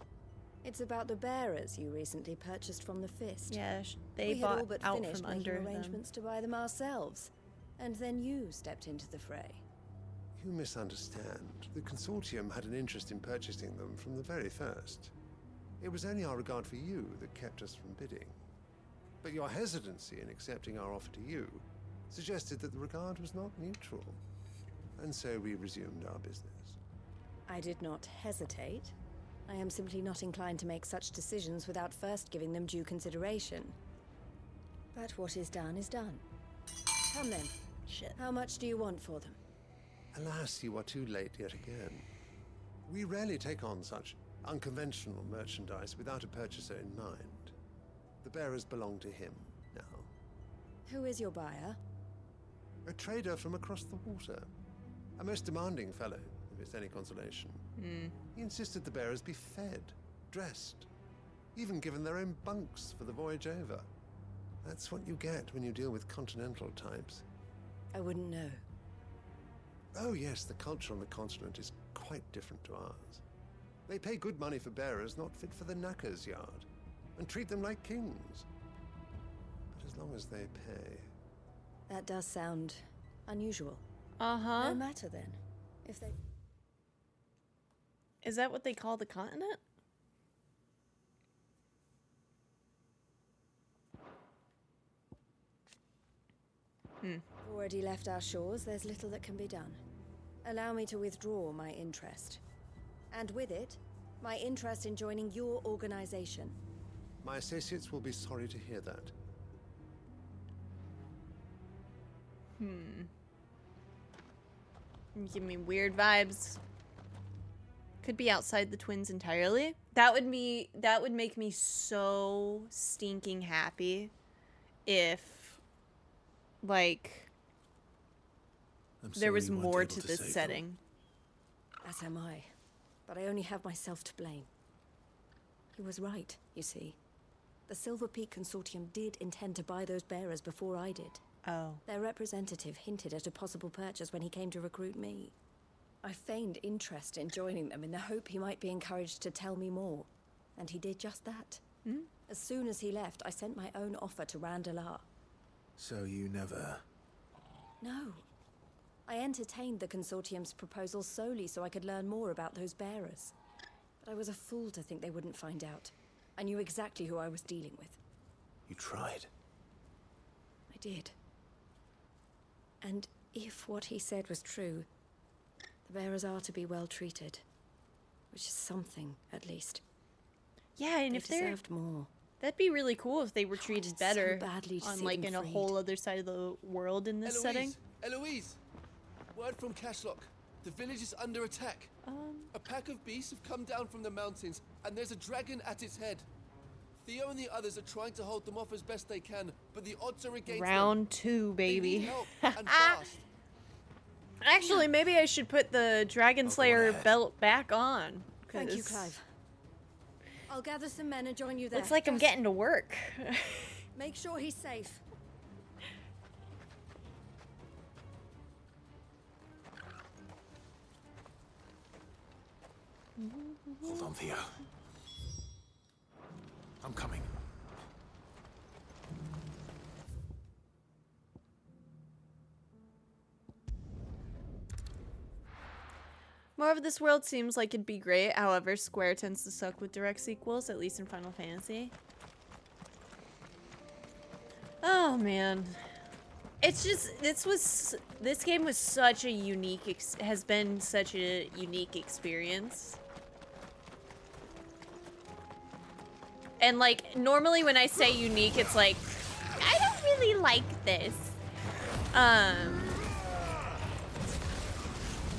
It's about the bearers you recently purchased from the Fist. Yeah, they we bought had all but out finished from making under arrangements to buy them ourselves. And then you stepped into the fray. You misunderstand. The consortium had an interest in purchasing them from the very first. It was only our regard for you that kept us from bidding. But your hesitancy in accepting our offer to you suggested that the regard was not mutual. and so we resumed our business. I did not hesitate. I am simply not inclined to make such decisions without first giving them due consideration. But what is done is done. Come then. Shit. How much do you want for them? Alas, you are too late yet again. We rarely take on such unconventional merchandise without a purchaser in mind. The bearers belong to him now. Who is your buyer? A trader from across the water. A most demanding fellow, if it's any consolation. He insisted the bearers be fed, dressed, even given their own bunks for the voyage over. That's what you get when you deal with continental types. I wouldn't know. Oh yes, the culture on the continent is quite different to ours. They pay good money for bearers not fit for the knacker's yard, and treat them like kings. But as long as they pay... That does sound unusual. Uh-huh. No matter then. If they... Is that what they call the continent? Already left our shores, there's little that can be done. Allow me to withdraw my interest. And with it, my interest in joining your organization. My associates will be sorry to hear that. Give me weird vibes. Could be outside the twins entirely. That would make me so stinking happy if, like, there was more to this setting. As am I. But I only have myself to blame. He was right, you see. The Silver Peak Consortium did intend to buy those bearers before I did. Oh. Their representative hinted at a possible purchase when he came to recruit me. I feigned interest in joining them in the hope he might be encouraged to tell me more. And he did just that. As soon as he left, I sent my own offer to Randalar. So you never... No. I entertained the Consortium's proposal solely so I could learn more about those bearers. But I was a fool to think they wouldn't find out. I knew exactly who I was dealing with. You tried. I did. And if what he said was true, the bearers are to be well treated. Which is something, at least. Yeah, and they if they deserved more. That'd be really cool if they were treated better badly to on, see like, them in a freed. whole other side of the world in this setting. Eloise! Word from Cashlock. The village is under attack. A pack of beasts have come down from the mountains, and there's a dragon at its head. Theo and the others are trying to hold them off as best they can, but the odds are against Round them. 2, baby. They need help, and fast. Actually, maybe I should put the Dragon Slayer belt back on. Thank you, 'cause Clive. I'll gather some men and join you there. Looks like I'm Just getting to work. make sure he's safe. Hold on, Theo. I'm coming. More of this world seems like it'd be great. However, Square tends to suck with direct sequels, at least in Final Fantasy. Oh man, it's just this game was such a unique has been such a unique experience. And like normally when I say unique, it's like I don't really like this.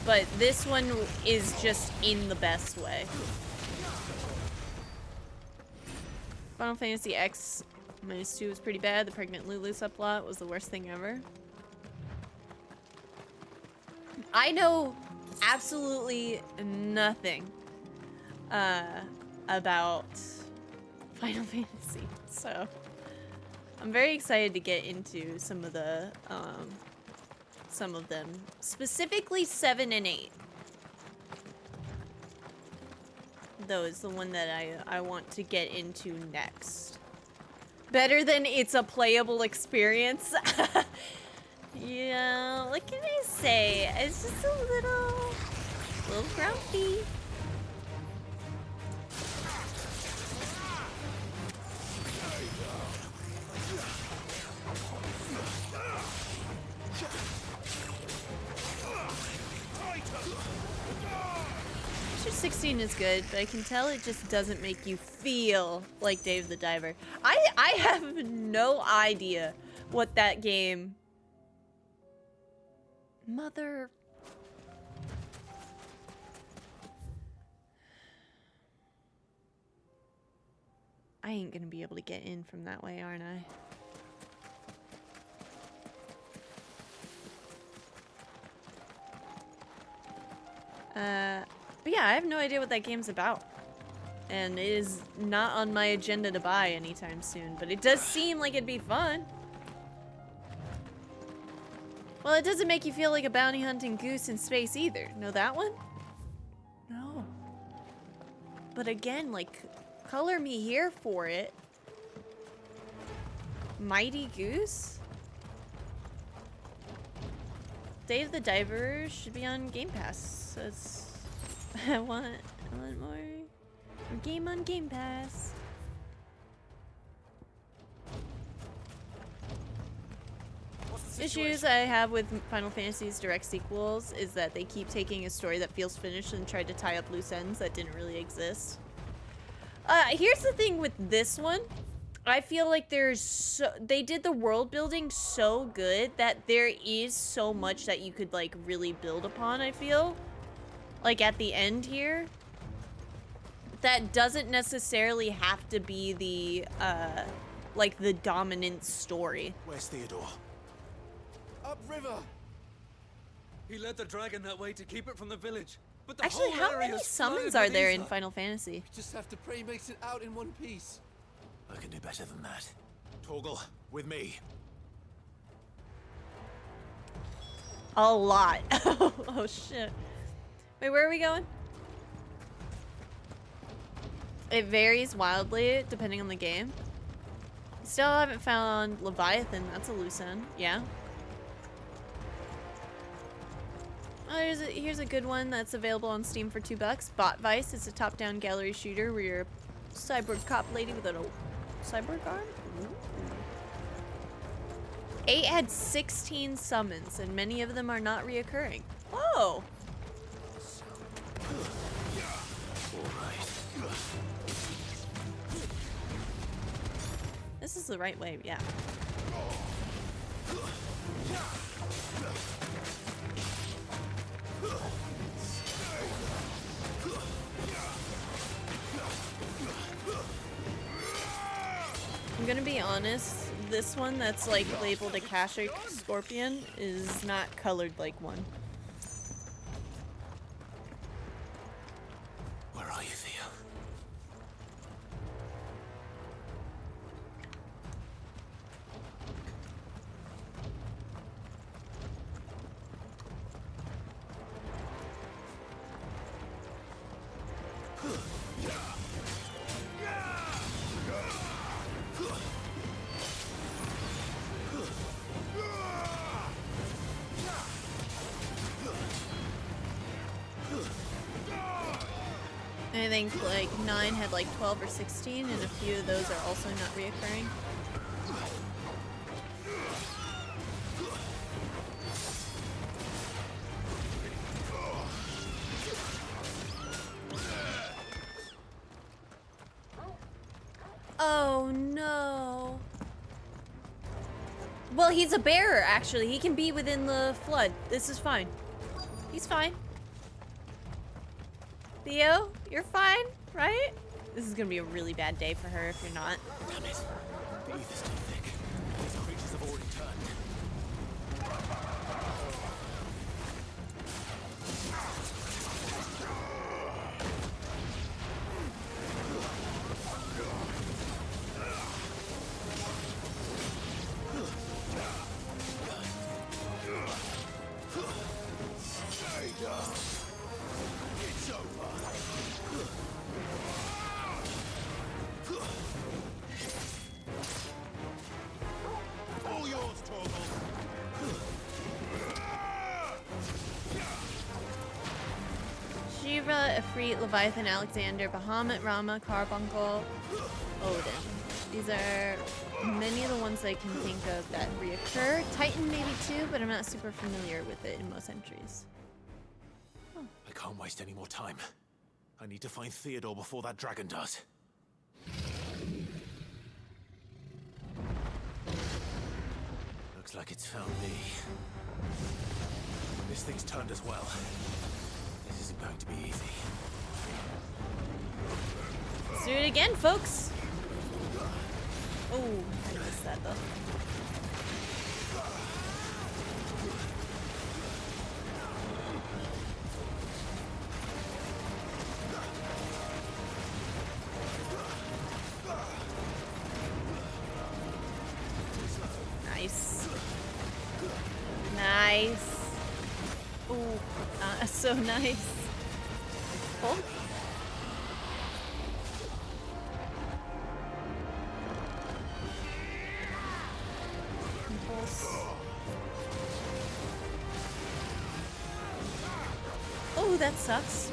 But this one is just in the best way. Final Fantasy X -2 was pretty bad. The pregnant Lulu subplot was the worst thing ever. I know absolutely nothing about Final Fantasy, so I'm very excited to get into some of them, specifically 7 and 8. Though is the one that I want to get into next. Better than it's a playable experience. Yeah, what can I say? It's just a little grumpy. Fantasy 16 is good, but I can tell it just doesn't make you feel like Dave the Diver. I have no idea what that game... Mother... I ain't gonna be able to get in from that way, aren't I? But yeah, I have no idea what that game's about. And it is not on my agenda to buy anytime soon, but it does seem like it'd be fun. Well, it doesn't make you feel like a bounty hunting goose in space either. Know that one? No. But again, like, color me here for it. Mighty Goose? Dave the Diver should be on Game Pass. So it's... I want more game on Game Pass. Issues I have with Final Fantasy's direct sequels is that they keep taking a story that feels finished and try to tie up loose ends that didn't really exist. Here's the thing with this one. I feel like they did the world building so good that there is so much that you could like really build upon, I feel. Like at the end here. That doesn't necessarily have to be the like the dominant story. Where's Theodore? Upriver! He led the dragon that way to keep it from the village. But the Actually, whole how area many is summons flooded are with there in ether. Final Fantasy? We just have to pray he makes it out in one piece. I can do better than that. Torgal, with me. A lot. Oh shit. Wait, where are we going? It varies wildly depending on the game. Still haven't found Leviathan. That's a loose end. Yeah. Oh, here's a good one that's available on Steam for $2. Bot Vice. It's a top-down gallery shooter where you're a cyborg cop lady with a cyborg arm. Ooh. 8 had 16 summons, and many of them are not reoccurring. Oh. This is the right way, yeah. I'm gonna be honest, this one that's like labeled a Kashik Scorpion is not colored like one. Where are you, Theo? I think like 9 had like 12 or 16, and a few of those are also not reoccurring. Oh no. Well, he's a bearer actually. He can be within the flood. This is fine. He's fine. Theo, you're fine, right? This is gonna be a really bad day for her if you're not. Damn it. The ether's too thick. These creatures have already turned. It's over. All yours, Torgal. Shiva, Ifrit, Leviathan, Alexander, Bahamut, Rama, Carbuncle, Odin. These are many of the ones I can think of that reoccur. Titan maybe too, but I'm not super familiar with it in most entries. I can't waste any more time. I need to find Theodore before that dragon does. Looks like it's found me. This thing's turned as well. This isn't going to be easy. Let's do it again, folks. Oh, I missed that though. Nice. Nice. Oh, so nice. Oh. Oh, that sucks.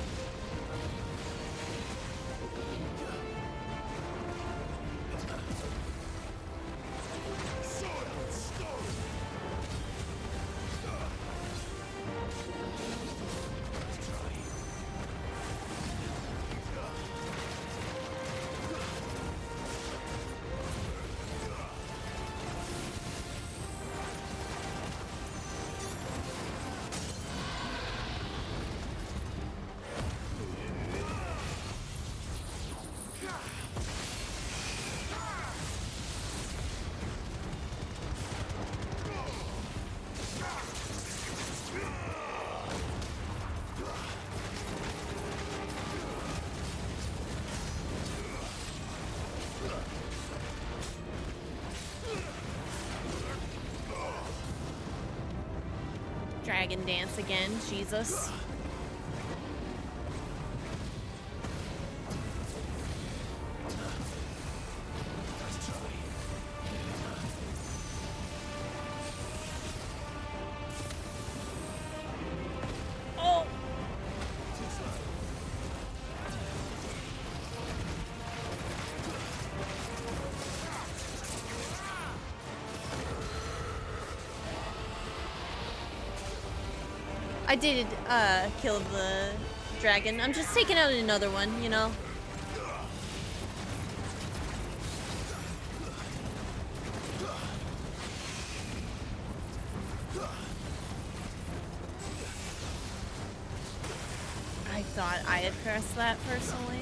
Dragon dance again, Jesus. Oh! I did kill the dragon. I'm just taking out another one, you know? I thought I had pressed that personally.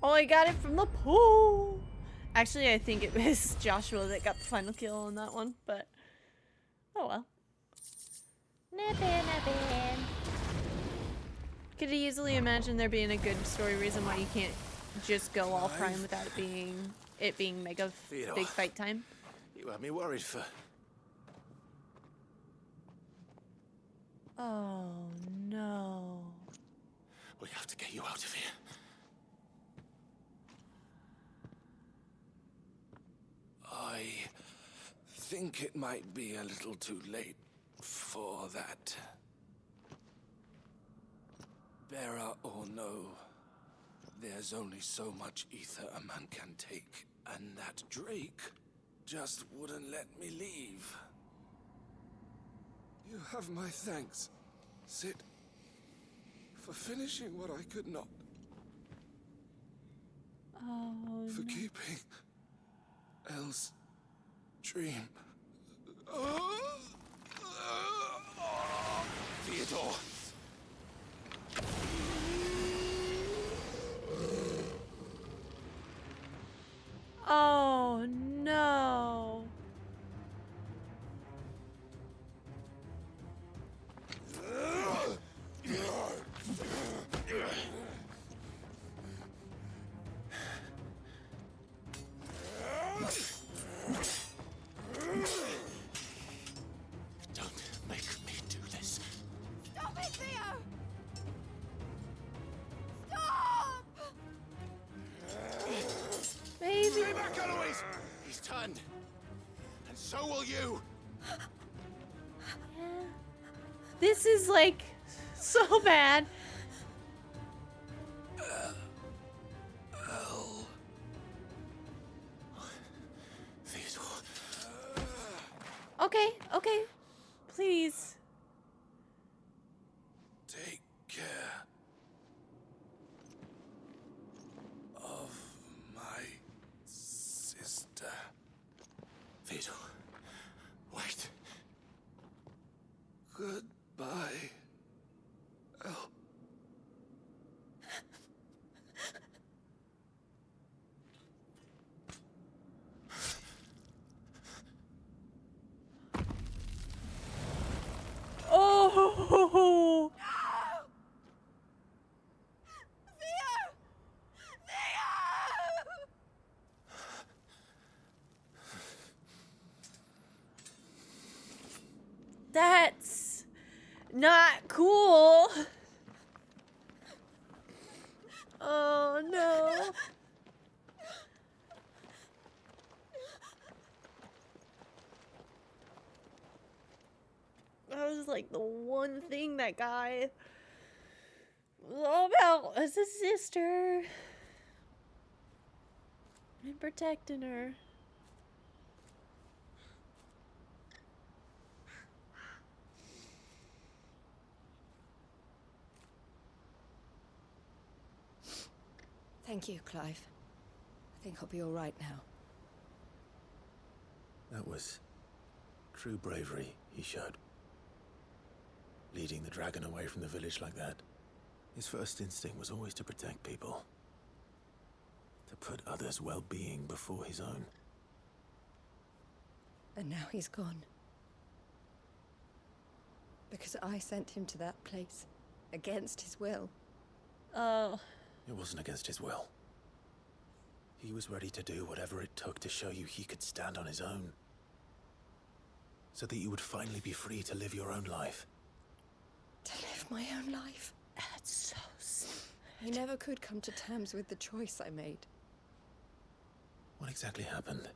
Oh, I got it from the pool. Actually, I think it was Joshua that got the final kill on that one, but oh well. Nappin'. Could easily imagine there being a good story reason why you can't just go all prime without it being mega big fight time. You had me worried for... Oh no. We have to get you out of here. I think it might be a little too late for that. Bearer or no, there's only so much ether a man can take, and that Drake just wouldn't let me leave. You have my thanks, Sid, for finishing what I could not. Oh, for keeping child's dream. Theodore. Oh no. Don't make me do this. Stop it, Theo! Stop! Baby. Stay back, Eloise! He's turned. And so will you. This is like so bad. Okay, okay. Please. Take care of my sister. Theodore, wait. Goodbye. El. Oh. That's not cool. Oh no. That was like the one thing that guy was all about, as a sister and protecting her. Thank you, Clive. I think I'll be all right now. That was true bravery he showed. Leading the dragon away from the village like that. His first instinct was always to protect people. To put others' well-being before his own. And now he's gone. Because I sent him to that place. Against his will. Oh. It wasn't against his will. He was ready to do whatever it took to show you he could stand on his own. So that you would finally be free to live your own life. To live my own life? That's so sad. I never could come to terms with the choice I made. What exactly happened?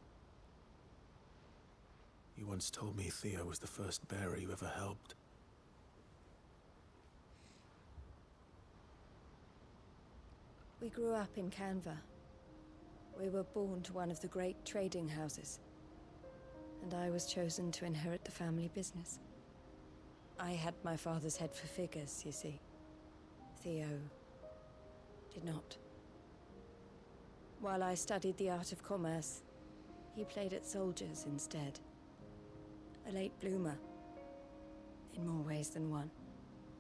You once told me Theo was the first bearer you ever helped. We grew up in Canva. We were born to one of the great trading houses. And I was chosen to inherit the family business. I had my father's head for figures, you see. Theo did not. While I studied the art of commerce, he played at soldiers instead. A late bloomer, in more ways than one.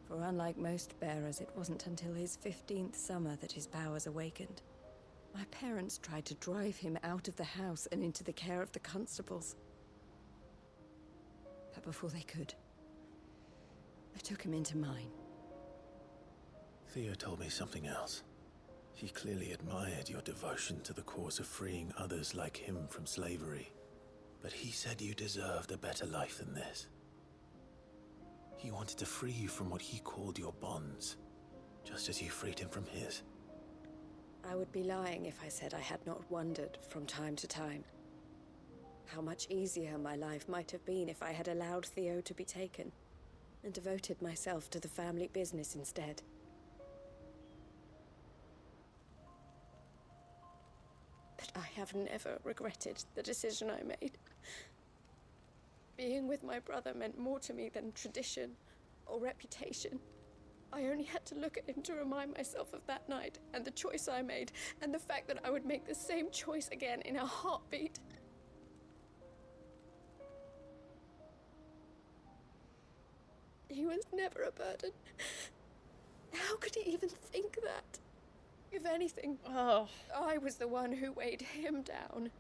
For unlike most bearers, it wasn't until his 15th summer that his powers awakened. My parents tried to drive him out of the house and into the care of the constables. But before they could, I took him into mine. Theo told me something else. He clearly admired your devotion to the cause of freeing others like him from slavery. But he said you deserved a better life than this. He wanted to free you from what he called your bonds, just as you freed him from his. I would be lying if I said I had not wondered from time to time how much easier my life might have been if I had allowed Theo to be taken and devoted myself to the family business instead. But I have never regretted the decision I made. Being with my brother meant more to me than tradition or reputation. I only had to look at him to remind myself of that night and the choice I made and the fact that I would make the same choice again in a heartbeat. He was never a burden. How could he even think that? If anything, I was the one who weighed him down.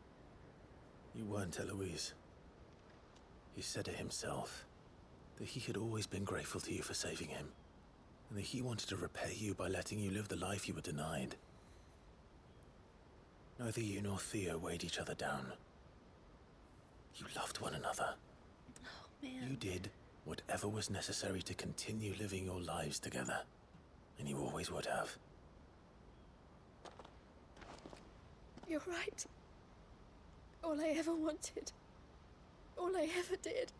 You weren't, Eloise. He said it himself, that he had always been grateful to you for saving him, and that he wanted to repay you by letting you live the life you were denied. Neither you nor Theo weighed each other down. You loved one another. Oh, man. You did whatever was necessary to continue living your lives together, and you always would have. You're right. All I ever wanted, all I ever did,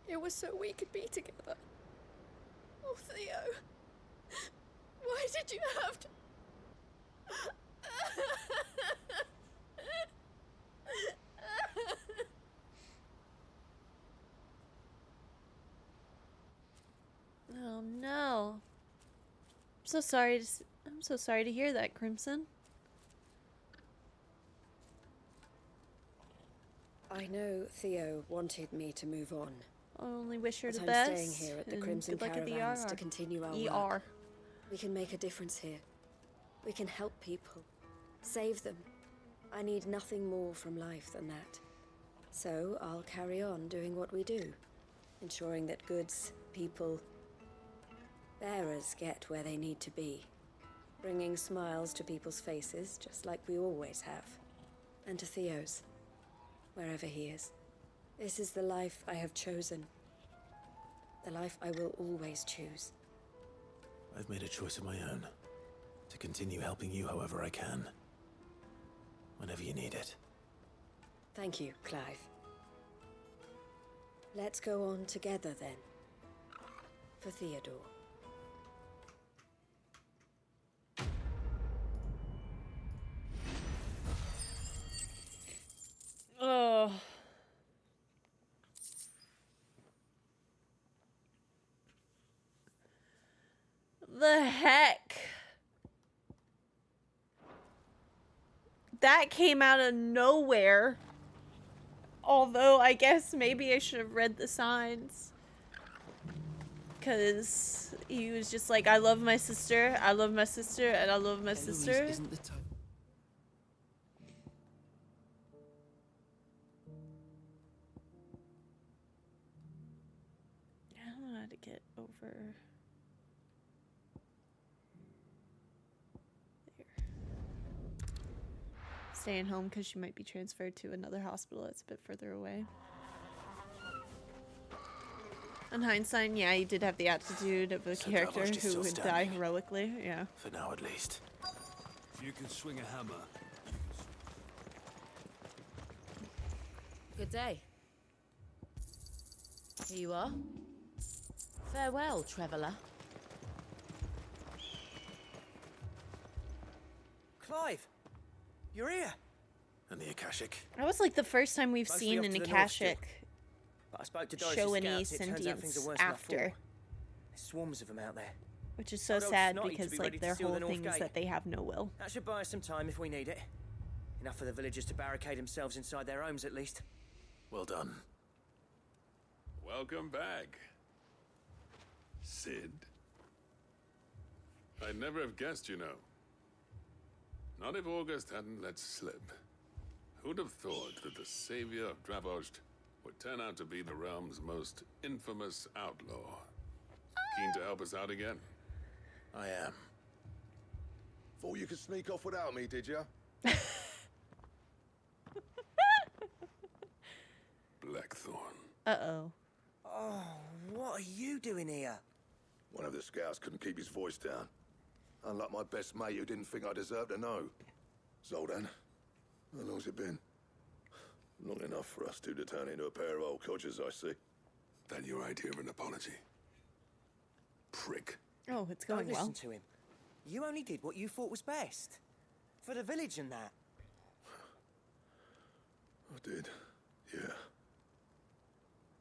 it was so we could be together. Oh, Theo, why did you have to... Oh no. I'm so sorry to hear that, Crimson. I know Theo wanted me to move on. I only wish her but the I'm best. staying here at the and Crimson good luck at the Caravans ER. to continue our ER. work. We can make a difference here. We can help people. Save them. I need nothing more from life than that. So I'll carry on doing what we do. Ensuring that goods, people, bearers get where they need to be. Bringing smiles to people's faces, just like we always have. And to Theo's. Wherever he is. This is the life I have chosen. The life I will always choose. I've made a choice of my own. To continue helping you however I can. Whenever you need it. Thank you, Clive. Let's go on together then. For Theodore. Oh. The heck? That came out of nowhere. Although, I guess maybe I should have read the signs. Because he was just like, I love my sister, and I love my sister. Isn't the type. I don't know how to get over there. Staying home because she might be transferred to another hospital that's a bit further away. In hindsight, yeah, you did have the attitude of a character who would die heroically, yeah. For now, at least. If you can swing a hammer. Good day. Here you are. Farewell, traveller. Clive! You're here! And the Akashic. That was like the first time we've Mostly seen off an to the north Akashic still. But I spoke to Doris' show any scouts, it turns out things are sentience worse than I after. thought. There's swarms of them out there. Which is so Old sad Snotty to because be ready like to their seal whole the north thing is gate. that they have no will. That should buy us some time if we need it. Enough for the villagers to barricade themselves inside their homes at least. Well done. Welcome back, Sid. I'd never have guessed, you know. Not if August hadn't let slip. Who'd have thought that the savior of Dravost would turn out to be the realm's most infamous outlaw? Keen to help us out again? I am. Thought you could sneak off without me, did you? Blackthorn. Uh-oh. Oh, what are you doing here? One of the scouts couldn't keep his voice down. Unlike my best mate who didn't think I deserved to know. Zoldan, how long's it been? Long enough for us two to turn into a pair of old codgers, I see. That your idea of an apology? Prick. Oh, it's Don't going well. listen to him. You only did what you thought was best. For the village and that. I did, yeah.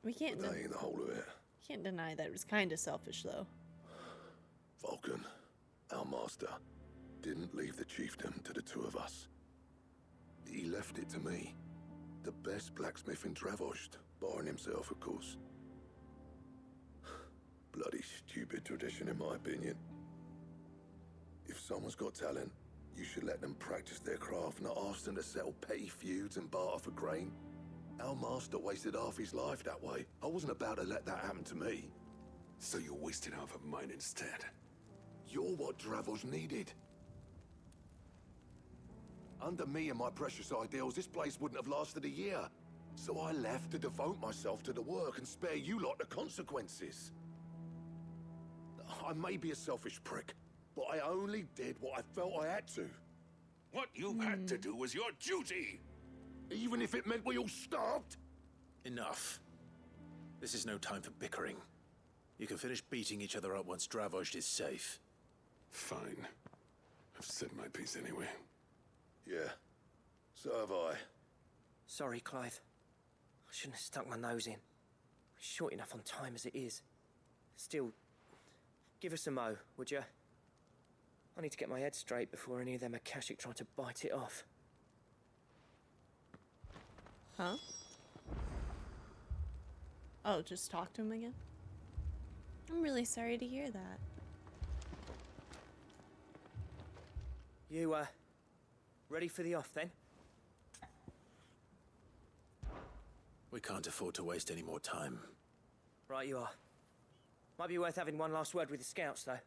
We can't. But that ain't the whole of it. Can't deny that it was kind of selfish, though. Vulcan, our master, didn't leave the chiefdom to the two of us. He left it to me. The best blacksmith in Dravost, barring himself, of course. Bloody stupid tradition, in my opinion. If someone's got talent, you should let them practice their craft, not ask them to settle petty feuds and barter for grain. Our master wasted half his life that way. I wasn't about to let that happen to me. So you wasted half of mine instead. You're what Dravos needed. Under me and my precious ideals, this place wouldn't have lasted a year. So I left to devote myself to the work and spare you lot the consequences. I may be a selfish prick, but I only did what I felt I had to. What you had to do was your duty! Even if it meant we all starved? Enough. This is no time for bickering. You can finish beating each other up once Dravoj is safe. Fine. I've said my piece anyway. Yeah, so have I. Sorry, Clive. I shouldn't have stuck my nose in. We're short enough on time as it is. Still, give us a mo, would you? I need to get my head straight before any of them Akashic try to bite it off. Huh? Oh, just talk to him again? I'm really sorry to hear that. You, ready for the off, then? We can't afford to waste any more time. Right you are. Might be worth having one last word with the scouts, though.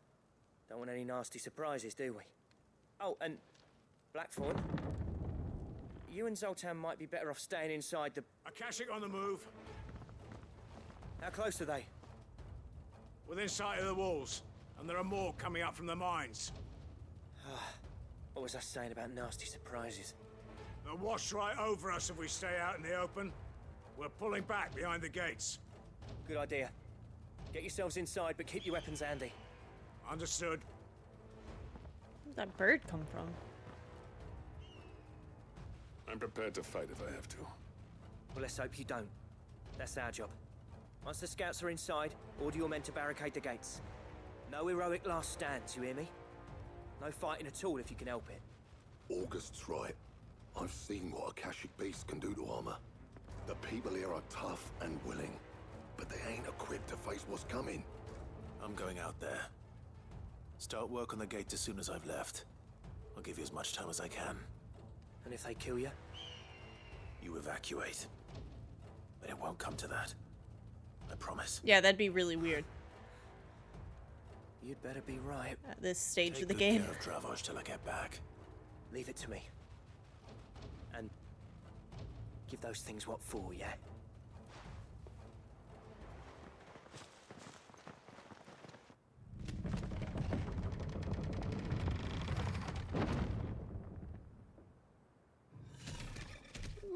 Don't want any nasty surprises, do we? Oh, and Blackthorn, you and Zoltan might be better off staying inside the... Akashic on the move. How close are they? Within sight of the walls, and there are more coming up from the mines. What was I saying about nasty surprises? They'll wash right over us if we stay out in the open. We're pulling back behind the gates. Good idea. Get yourselves inside, but keep your weapons handy. Understood. Where'd that bird come from? I'm prepared to fight if I have to. Well, let's hope you don't. That's our job. Once the scouts are inside, order your men to barricade the gates. No heroic last stands, you hear me? No fighting at all if you can help it. August's right. I've seen what Akashic beasts can do to armor. The people here are tough and willing, but they ain't equipped to face what's coming. I'm going out there. Start work on the gate as soon as I've left. I'll give you as much time as I can. And if they kill you? You evacuate. But it won't come to that. I promise. Yeah, that'd be really weird. You'd better be right. At this stage Take of the good game. care of Dravoj till I get back. Leave it to me. And give those things what for, yeah?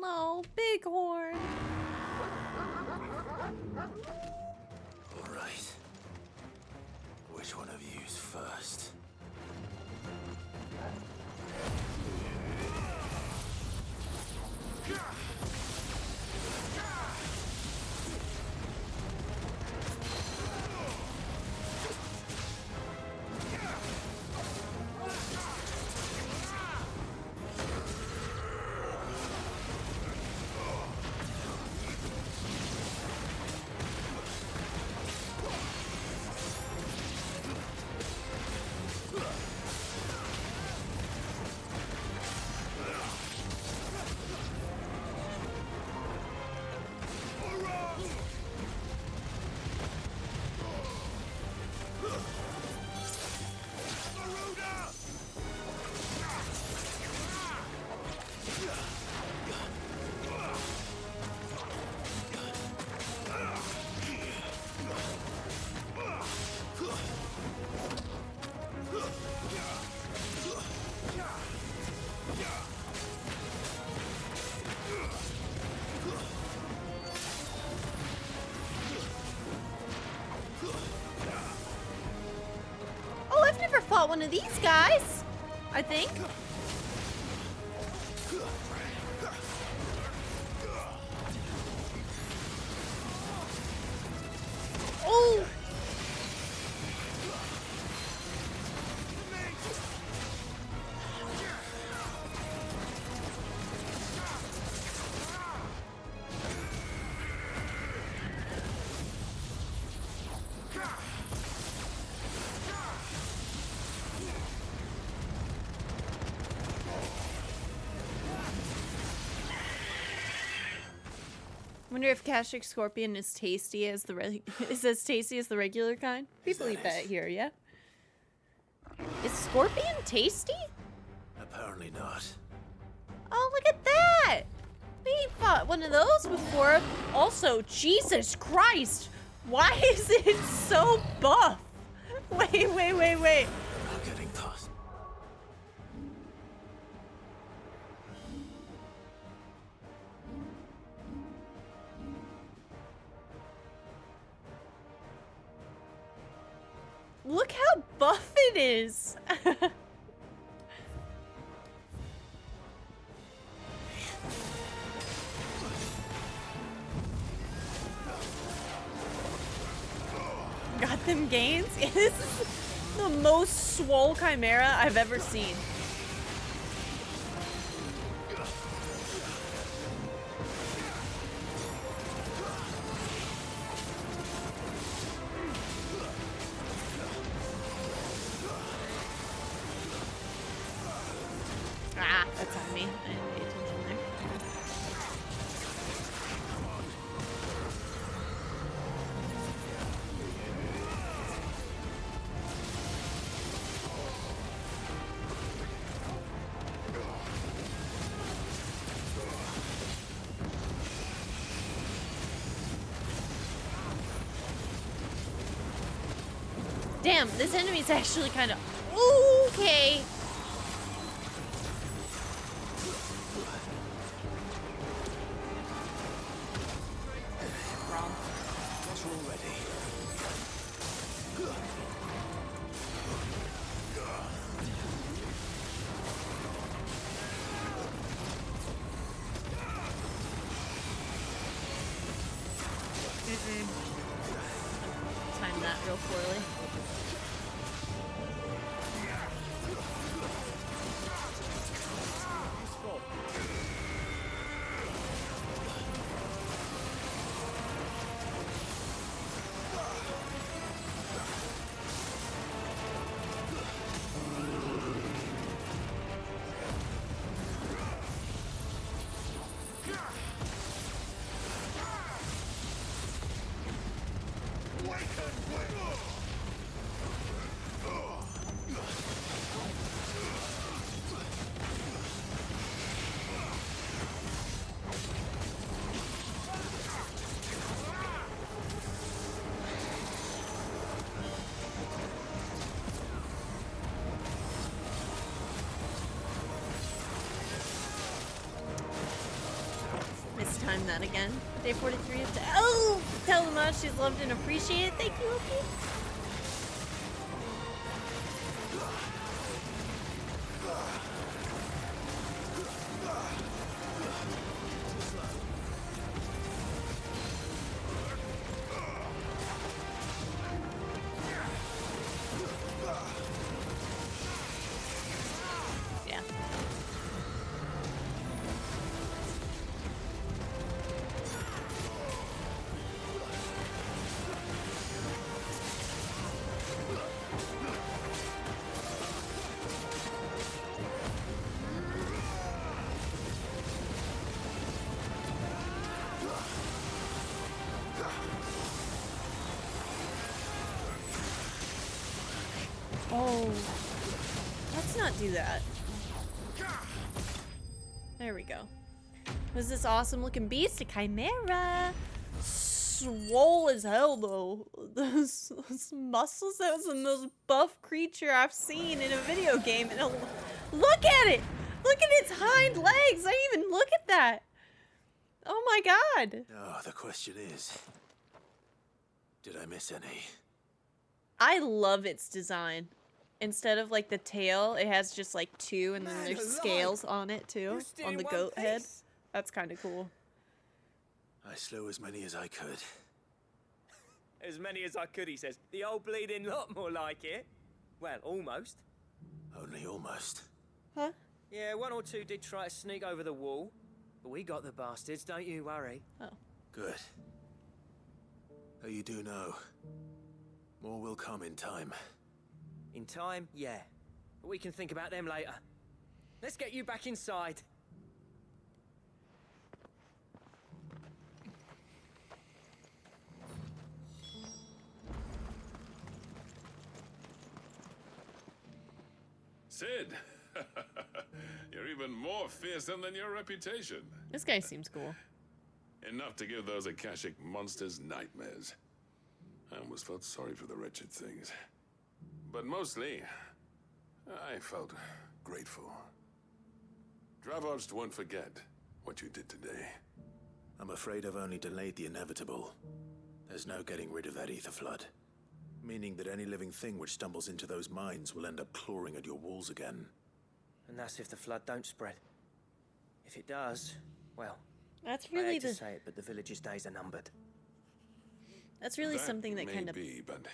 No, Bighorn. All right. Which one of you's first? Oh, I've never fought one of these guys. I think. Oh. Wonder if Kashyyyk scorpion is tasty as the is as tasty as the regular kind. People eat that here, yeah. Is scorpion tasty? Apparently not. Oh, look at that! We fought one of those before. Also, Jesus Christ! Why is it so buff? Wait. Not getting past. Look how buff it is! Got them gains? This is the most swole chimera I've ever seen. Ah, that's on me. I didn't pay attention there. Damn, this enemy's actually kind of okay. Wrong. Guess we're all ready. Timed that real poorly. Mistime that again. Day 43 of oh! Tell them how she's loved and appreciated. Thank you, Loki. Yeah. Oh, let's not do that. There we go. Was this awesome looking beast? A chimera. Swole as hell though. Those muscles, that was the most buff creature I've seen in a video game. And look at it! Look at its hind legs! I didn't even look at that! Oh my god! Oh, the question is, did I miss any? I love its design. Instead of like the tail, it has just like two and then there's scales on it too. On the goat head. That's kind of cool. I slew as many as I could. As many as I could, he says. The old bleeding lot, more like it. Well, almost. Only almost. Huh? Yeah, one or two did try to sneak over the wall. But we got the bastards, don't you worry. Oh. Good. Though you do know, more will come in time. In time, yeah. But we can think about them later. Let's get you back inside. Sid! You're even more fearsome than your reputation. This guy seems cool. Enough to give those Akashic monsters nightmares. I almost felt sorry for the wretched things. But mostly, I felt grateful. Dravoged won't forget what you did today. I'm afraid I've only delayed the inevitable. There's no getting rid of that ether flood. Meaning that any living thing which stumbles into those mines will end up clawing at your walls again. And that's if the flood don't spread. If it does, well, That's I really hate to the. say it, but the village's days are numbered. That's really That something that may kind of be, but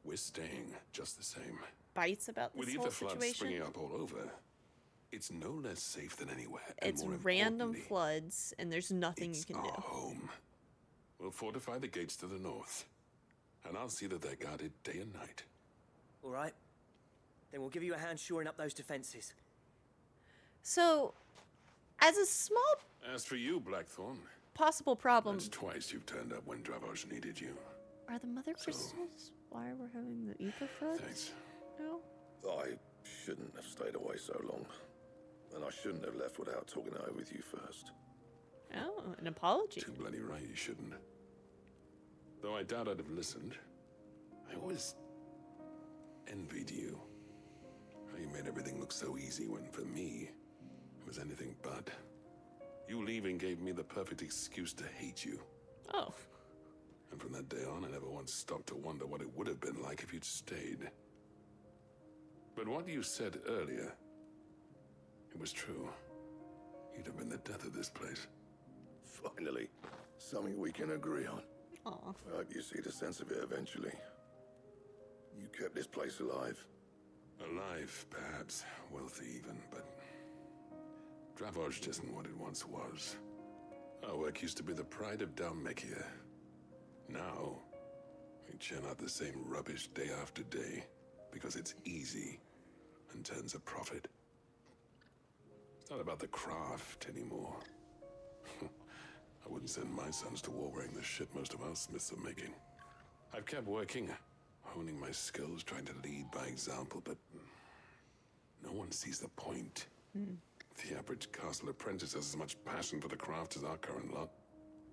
we're staying just the same. bites about With this ether whole floods situation. springing up all over, it's no less safe than anywhere. And It's more random importantly, floods, and there's nothing you it's can our do. home. We'll fortify the gates to the north, and I'll see that they're guarded day and night. All right. Then we'll give you a hand shoring up those defenses. So, as a small As for you, Blackthorn, possible problem, that's twice you've turned up when Dravoj needed you. are the mother crystals why we're having the ether floods? Thanks. No. I shouldn't have stayed away so long. And I shouldn't have left without talking it over with you first. Oh, an apology. Too bloody right you shouldn't. Though I doubt I'd have listened. I always envied you. How you made everything look so easy when, for me, it was anything but. You leaving gave me the perfect excuse to hate you. Oh. And from that day on, I never once stopped to wonder what it would have been like if you'd stayed. But what you said earlier, it was true. You'd have been the death of this place. Finally, something we can agree on. Aw. I hope you see the sense of it eventually. You kept this place alive. Alive, perhaps. Wealthy even, but Dravoj isn't what it once was. Our work used to be the pride of Dalmekia. Now, we churn out the same rubbish day after day because it's easy and turns a profit. It's not about the craft anymore. I wouldn't send my sons to war wearing the shit most of our smiths are making. I've kept working, honing my skills, trying to lead by example, but no one sees the point. The average castle apprentice has as much passion for the craft as our current lot.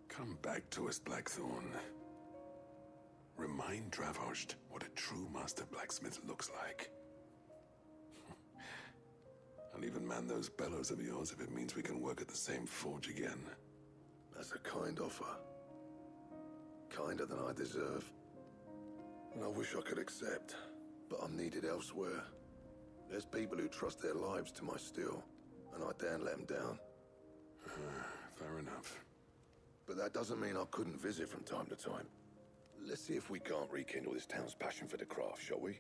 Come back to us, Blackthorn. Remind Dravoj what a true master blacksmith looks like. I'll even man those bellows of yours if it means we can work at the same forge again. That's a kind offer. Kinder than I deserve. And I wish I could accept, but I'm needed elsewhere. There's people who trust their lives to my steel, and I daren't let them down. Fair enough. But that doesn't mean I couldn't visit from time to time. Let's see if we can't rekindle this town's passion for the craft, shall we?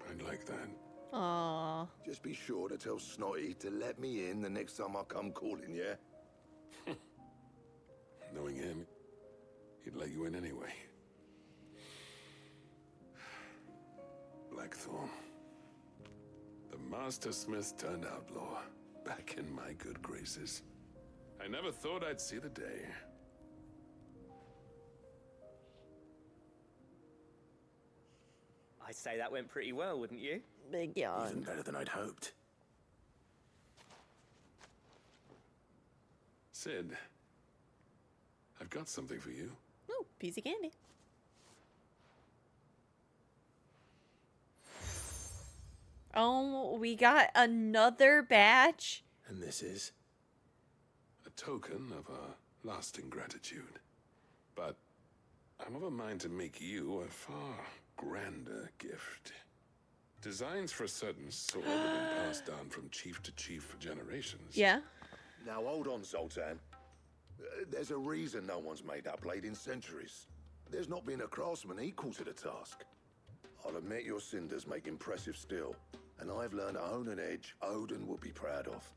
I'd like that. Aww. Just be sure to tell Snotty to let me in the next time I come calling, yeah? Knowing him, he'd let you in anyway. Blackthorn. The Master Smith turned outlaw, back in my good graces. I never thought I'd see the day. I'd say that went pretty well, wouldn't you? Big yawn. Even better than I'd hoped. Sid, I've got something for you. Oh, piece of candy. Oh, we got another batch. And this is? A token of our lasting gratitude. But I'm of a mind to make you a far grander gift. Designs for a certain sword have been passed down from chief to chief for generations. Yeah. Now hold on, Zoltan. There's a reason no one's made that blade in centuries. There's not been a craftsman equal to the task. I'll admit your cinders make impressive steel, and I've learned to own an edge Odin would be proud of.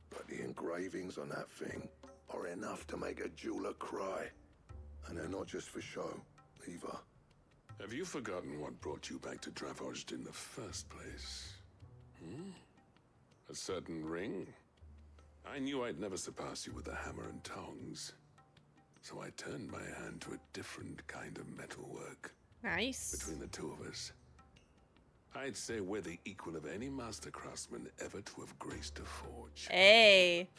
But the engravings on that thing are enough to make a jeweler cry. And they're not just for show, either. Have you forgotten what brought you back to Dravoj in the first place? A certain ring? I knew I'd never surpass you with the hammer and tongs. So I turned my hand to a different kind of metalwork. Nice. Between the two of us, I'd say we're the equal of any master craftsman ever to have graced a forge. Hey.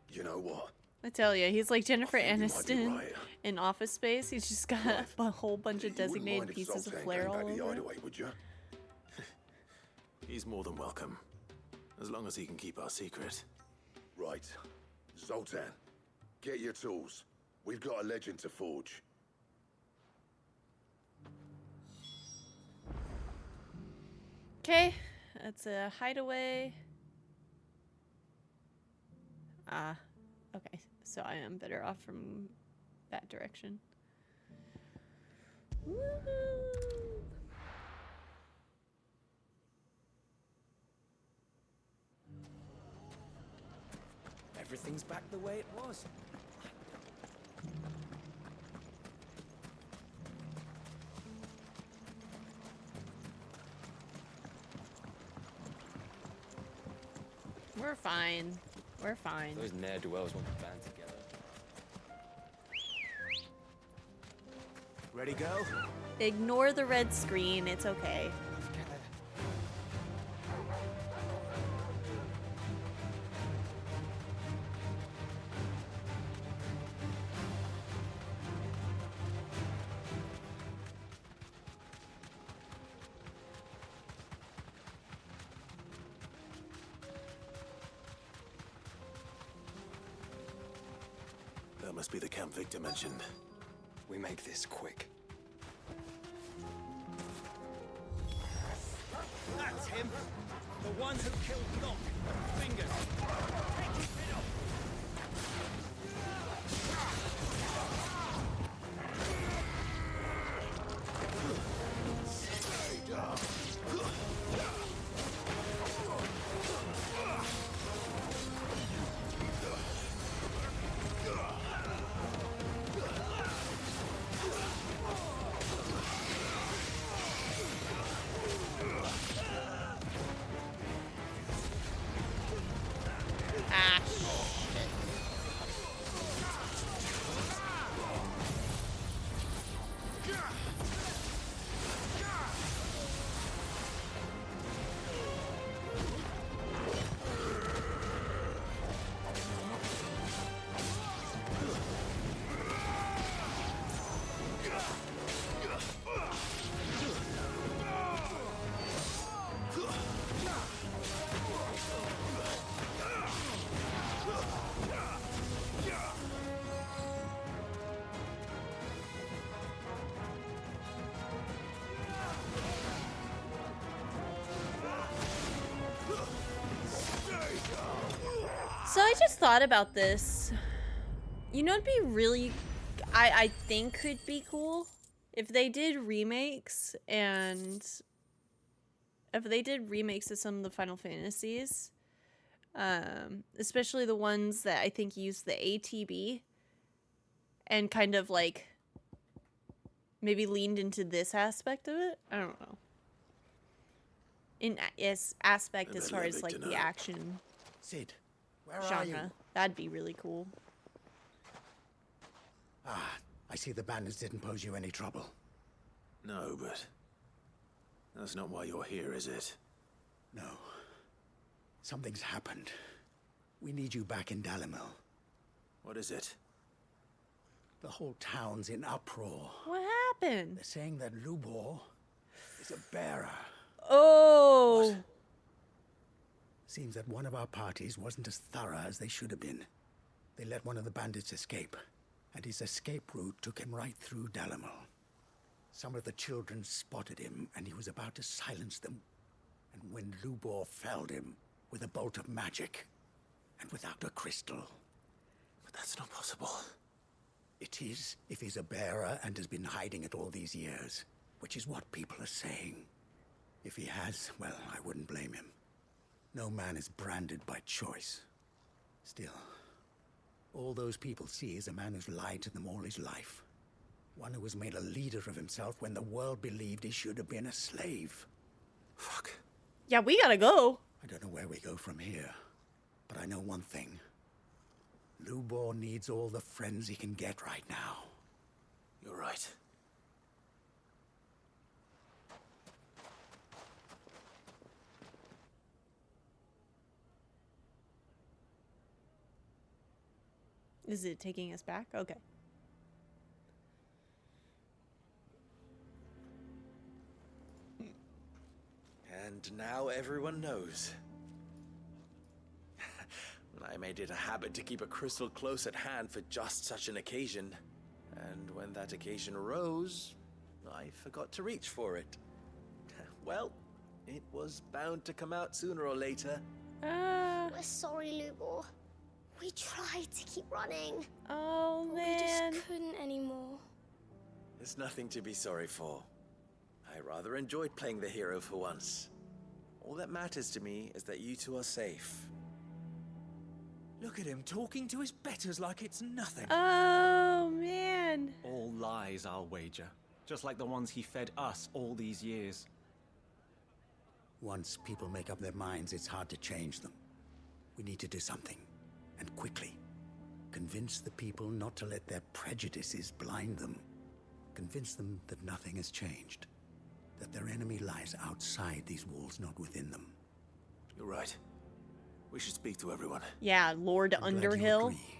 You know what? I tell you, he's like Jennifer think you might be Aniston right. in Office Space. He's just got a whole bunch of You wouldn't designated mind if pieces of Zoltan flair came all back to the over. hideaway, would you? He's more than welcome. As long as he can keep our secret. Right. Zoltan, get your tools. We've got a legend to forge. Okay, that's a hideaway. Okay, so I am better off from that direction. Woo! Everything's back the way it was. We're fine. We're fine. Those ne'er-do-wells want to band together. Ready, go? Ignore the red screen. It's okay. That must be the camp Victor mentioned. We make this quick. That's him. The one who killed Locke. Fingers. Take his head off. Ah, shit. So I just thought about this. You know, it'd be really, I think could be cool if they did remakes, and if they did remakes of some of the Final Fantasies, especially the ones that I think use the ATB, and kind of like maybe leaned into this aspect of it. I don't know. In aspect as far as like the action Sid, where genre. are you? That'd be really cool. Ah, I see the bandits didn't pose you any trouble. No, but that's not why you're here, is it? No. Something's happened. We need you back in Dalimil. What is it? The whole town's in uproar. What happened? They're saying that Lubor is a bearer. Oh! What? Seems that one of our parties wasn't as thorough as they should have been. They let one of the bandits escape, and his escape route took him right through Dalimil. Some of the children spotted him, and he was about to silence them. And when Lubor felled him with a bolt of magic, and without a crystal. But that's not possible. It is, if he's a bearer and has been hiding it all these years, which is what people are saying. If he has, well, I wouldn't blame him. No man is branded by choice. Still, all those people see is a man who's lied to them all his life. One who was made a leader of himself when the world believed he should have been a slave. Fuck. Yeah, we gotta go. I don't know where we go from here, but I know one thing. Lubor needs all the friends he can get right now. You're right. Is it taking us back? Okay. And now everyone knows. I made it a habit to keep a crystal close at hand for just such an occasion. And when that occasion arose, I forgot to reach for it. Well, it was bound to come out sooner or later. We're sorry, Lubor. We tried to keep running. Oh, but man. we just couldn't anymore. There's nothing to be sorry for. I rather enjoyed playing the hero for once. All that matters to me is that you two are safe. Look at him talking to his betters like it's nothing. Oh, man. All lies, I'll wager. Just like the ones he fed us all these years. Once people make up their minds, it's hard to change them. We need to do something, and quickly. Convince the people not to let their prejudices blind them. Convince them that nothing has changed. That their enemy lies outside these walls, not within them. You're right. We should speak to everyone. Yeah, Lord I'm glad you Underhill. agree.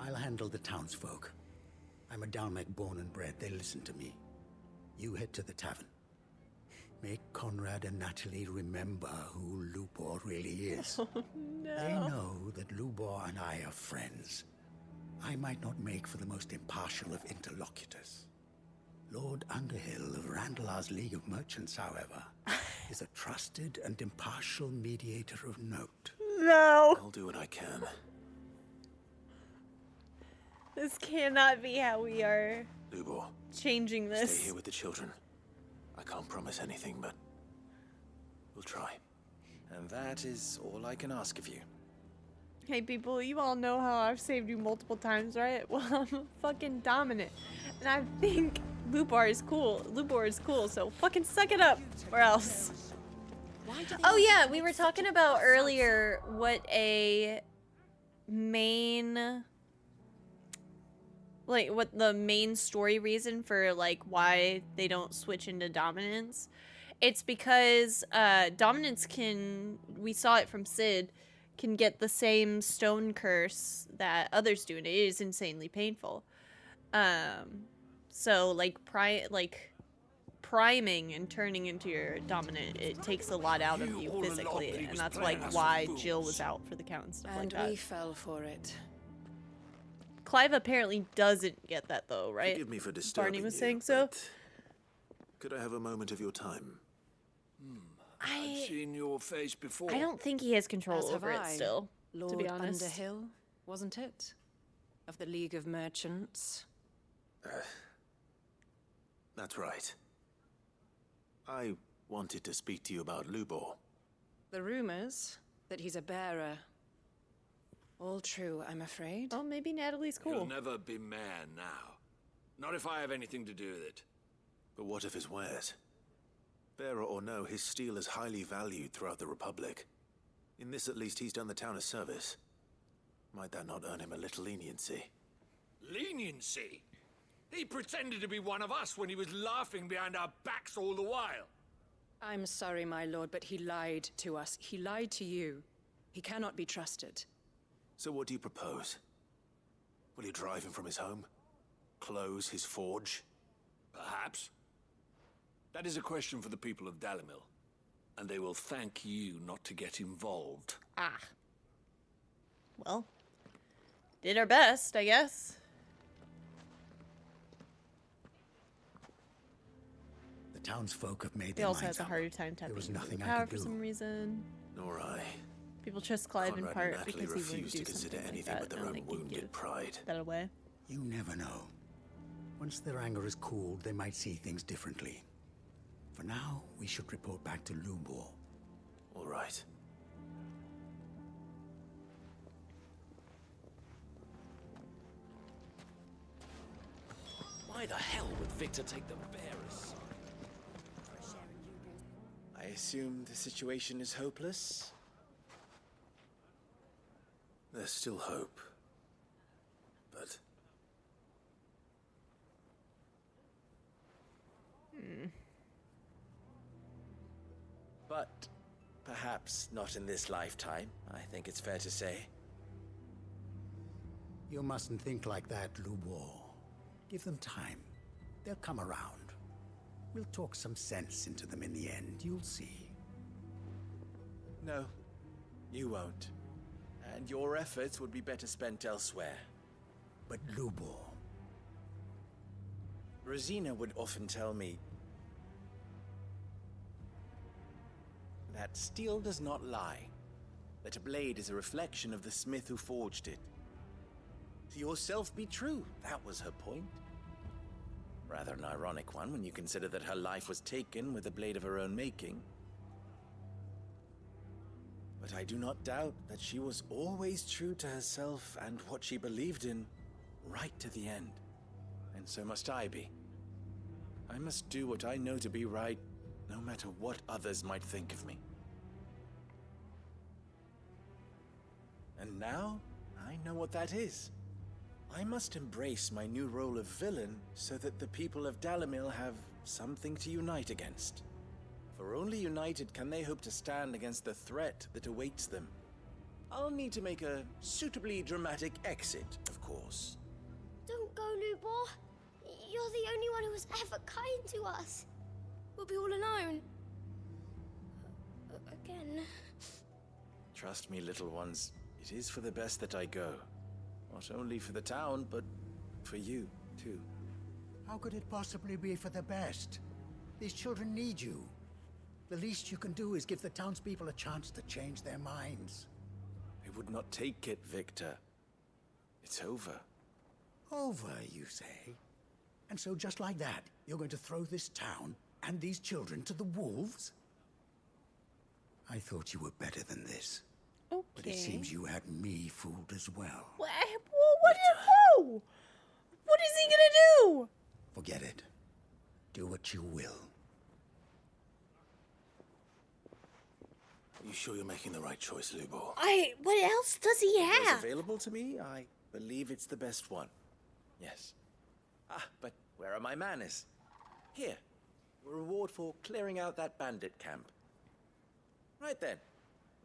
I'll handle the townsfolk. I'm a Dalmec born and bred. They listen to me. You head to the tavern. Make Conrad and Natalie remember who Lubor really is. Oh, no. They know that Lubor and I are friends. I might not make for the most impartial of interlocutors. Lord Underhill of Randalar's League of Merchants, however, is a trusted and impartial mediator of note. No. I'll do what I can. This cannot be how we are Lubor, changing this. stay here with the children. I can't promise anything, but we'll try. And that is all I can ask of you. Hey people, you all know how I've saved you multiple times, right? Well, I'm fucking dominant. And I think Lubor is cool. Lubor is cool, so fucking suck it up, or else. Oh yeah, we were talking about earlier what a main... like, what the main story reason for, like, why they don't switch into dominance. It's because dominance can... we saw it from Sid... can get the same stone curse that others do, and it is insanely painful. So like priming and turning into your dominant, it takes a lot out of you physically, and that's like why Jill was out for the count and stuff like that. We fell for it. Clive apparently doesn't get that though, right? Forgive me for disturbing Barney was you, saying so. but could I have a moment of your time? I've seen your face before. I don't think he has control As have over it I, still, Lord to be honest. Underhill, wasn't it? Of the League of Merchants. That's right. I wanted to speak to you about Lubor. The rumors that he's a bearer. All true, I'm afraid. Oh, maybe Natalie's He'll cool. never be mayor now. Not if I have anything to do with it. But what of his wares? Bearer or no, his steel is highly valued throughout the Republic. In this, at least, he's done the town a service. Might that not earn him a little leniency? Leniency? He pretended to be one of us when he was laughing behind our backs all the while. I'm sorry, my lord, but he lied to us. He lied to you. He cannot be trusted. So what do you propose? Will you drive him from his home? Close his forge? Perhaps. That is a question for the people of Dalimil. And they will thank you not to get involved. Ah. Well, did our best, I guess. The townsfolk have made They their also minds had a up. harder time There tapping was into nothing the I power could for do. some reason. Nor I. People trust Clive in Conrad part and Natalie because he wouldn't refused do to consider something like anything that. but their I don't own think he'd wounded give pride. that away. You never know. Once their anger is cooled, they might see things differently. For now, we should report back to Lubor. All right. Why the hell would Victor take the bearers? I assume the situation is hopeless? There's still hope. But But perhaps not in this lifetime, I think it's fair to say. You mustn't think like that, Lubor. Give them time. They'll come around. We'll talk some sense into them in the end, you'll see. No, you won't. And your efforts would be better spent elsewhere. But Lubor... Rosina would often tell me that steel does not lie, that a blade is a reflection of the smith who forged it. To yourself be true, that was her point. Rather an ironic one when you consider that her life was taken with a blade of her own making. But I do not doubt that she was always true to herself and what she believed in, right to the end. And so must I be. I must do what I know to be right, no matter what others might think of me. And now, I know what that is. I must embrace my new role of villain so that the people of Dalamil have something to unite against. For only united can they hope to stand against the threat that awaits them. I'll need to make a suitably dramatic exit, of course. Don't go, Lubor. You're the only one who was ever kind to us. We'll be all alone. Again. Trust me, little ones, it is for the best that I go. Not only for the town, but for you, too. How could it possibly be for the best? These children need you. The least you can do is give the townspeople a chance to change their minds. I would not take it, Victor. It's over. Over, you say? And so just like that, you're going to throw this town and these children to the wolves? I thought you were better than this. Okay. But it seems you had me fooled as well. What is he gonna do? Forget it. Do what you will. Are you sure you're making the right choice, Lubor? What else does he What is have? available to me, I believe it's the best one. Yes. But where are my manners? Here. A reward for clearing out that bandit camp. Right then.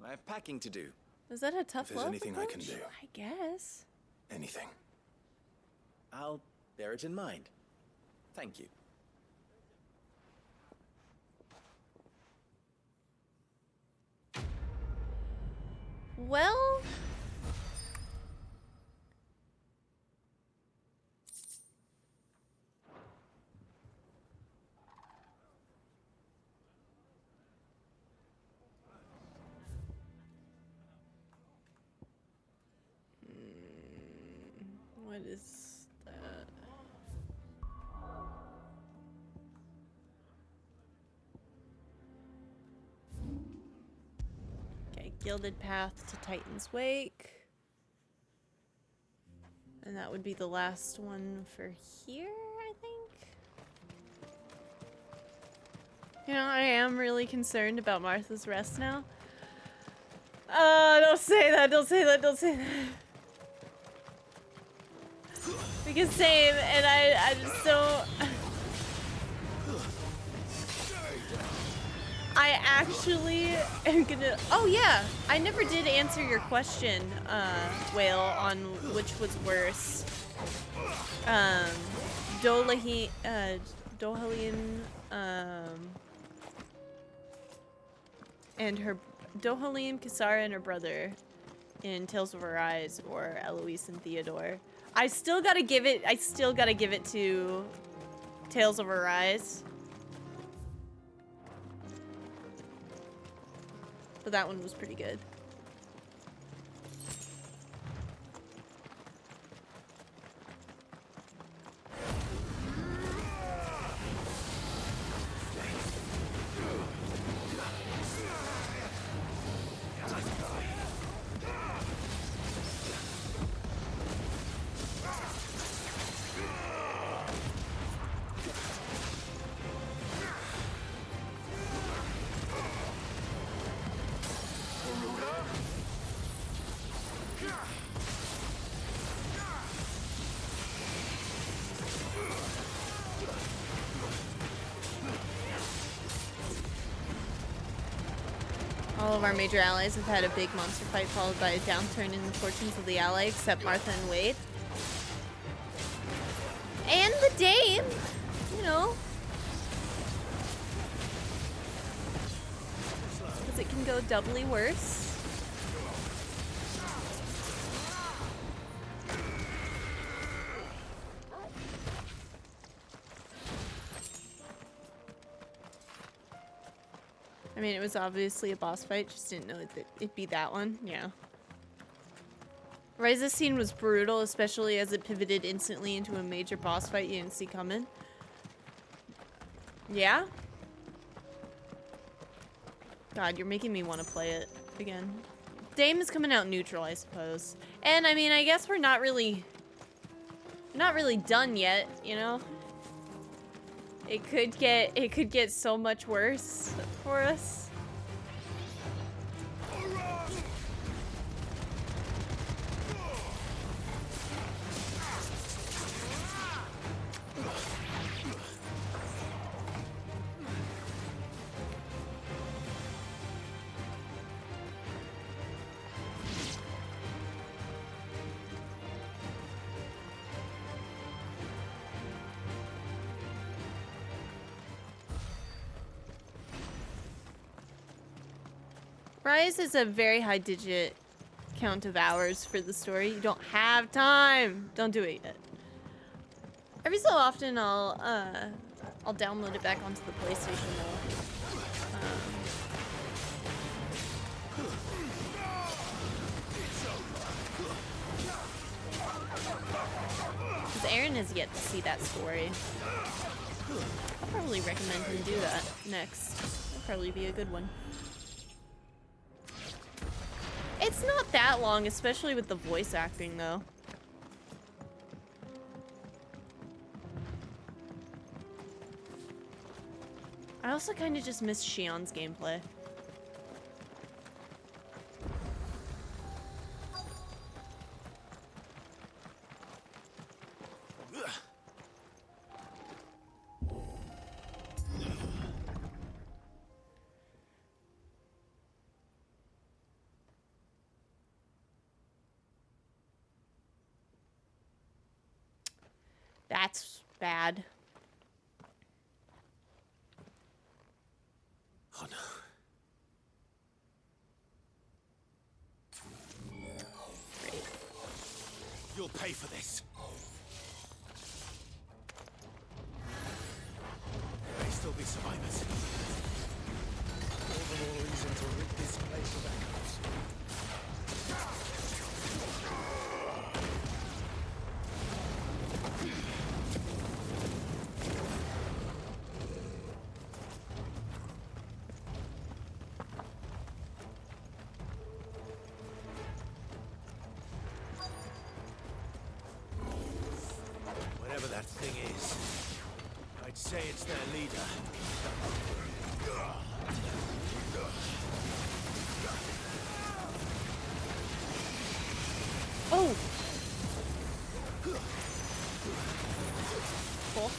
I have packing to do. Is that a tough If there's love anything I can approach? do. I guess. Anything. I'll bear it in mind. Thank you. Well... What is that? Okay, Gilded Path to Titan's Wake. And that would be the last one for here, I think. You know, I am really concerned about Martha's Rest now. Don't say that, don't say that, don't say that. Because same, and I just don't... I actually am gonna... Oh yeah, I never did answer your question, Whale, on which was worse. Dohelion, and her... Dohelion, Kisara, and her brother in Tales of Arise, or Eloise and Theodore. I still gotta give it to Tales of Arise. But that one was pretty good. All of our major allies have had a big monster fight followed by a downturn in the fortunes of the ally, except Martha and Wade. And the Dame, you know. Because it can go doubly worse. I mean, it was obviously a boss fight, just didn't know that it'd be that one. Yeah. Rise's scene was brutal, especially as it pivoted instantly into a major boss fight you didn't see coming. Yeah? God, you're making me want to play it again. Dame is coming out neutral, I suppose. And I mean, I guess we're not really done yet, you know? It could get so much worse for us. Rise is a very high digit count of hours for the story. You don't have time. Don't do it yet. Every so often I'll download it back onto the PlayStation though. Because Aaron has yet to see that story. I'll probably recommend him do that next. That'll probably be a good one. It's not that long, especially with the voice acting, though. I also kind of just miss Shion's gameplay. That's bad. Oh no. Great. You'll pay for this. There may still be survivors. All the more reason to rid this place of echoes. Whatever that thing is, I'd say it's their leader. Oh! Cool.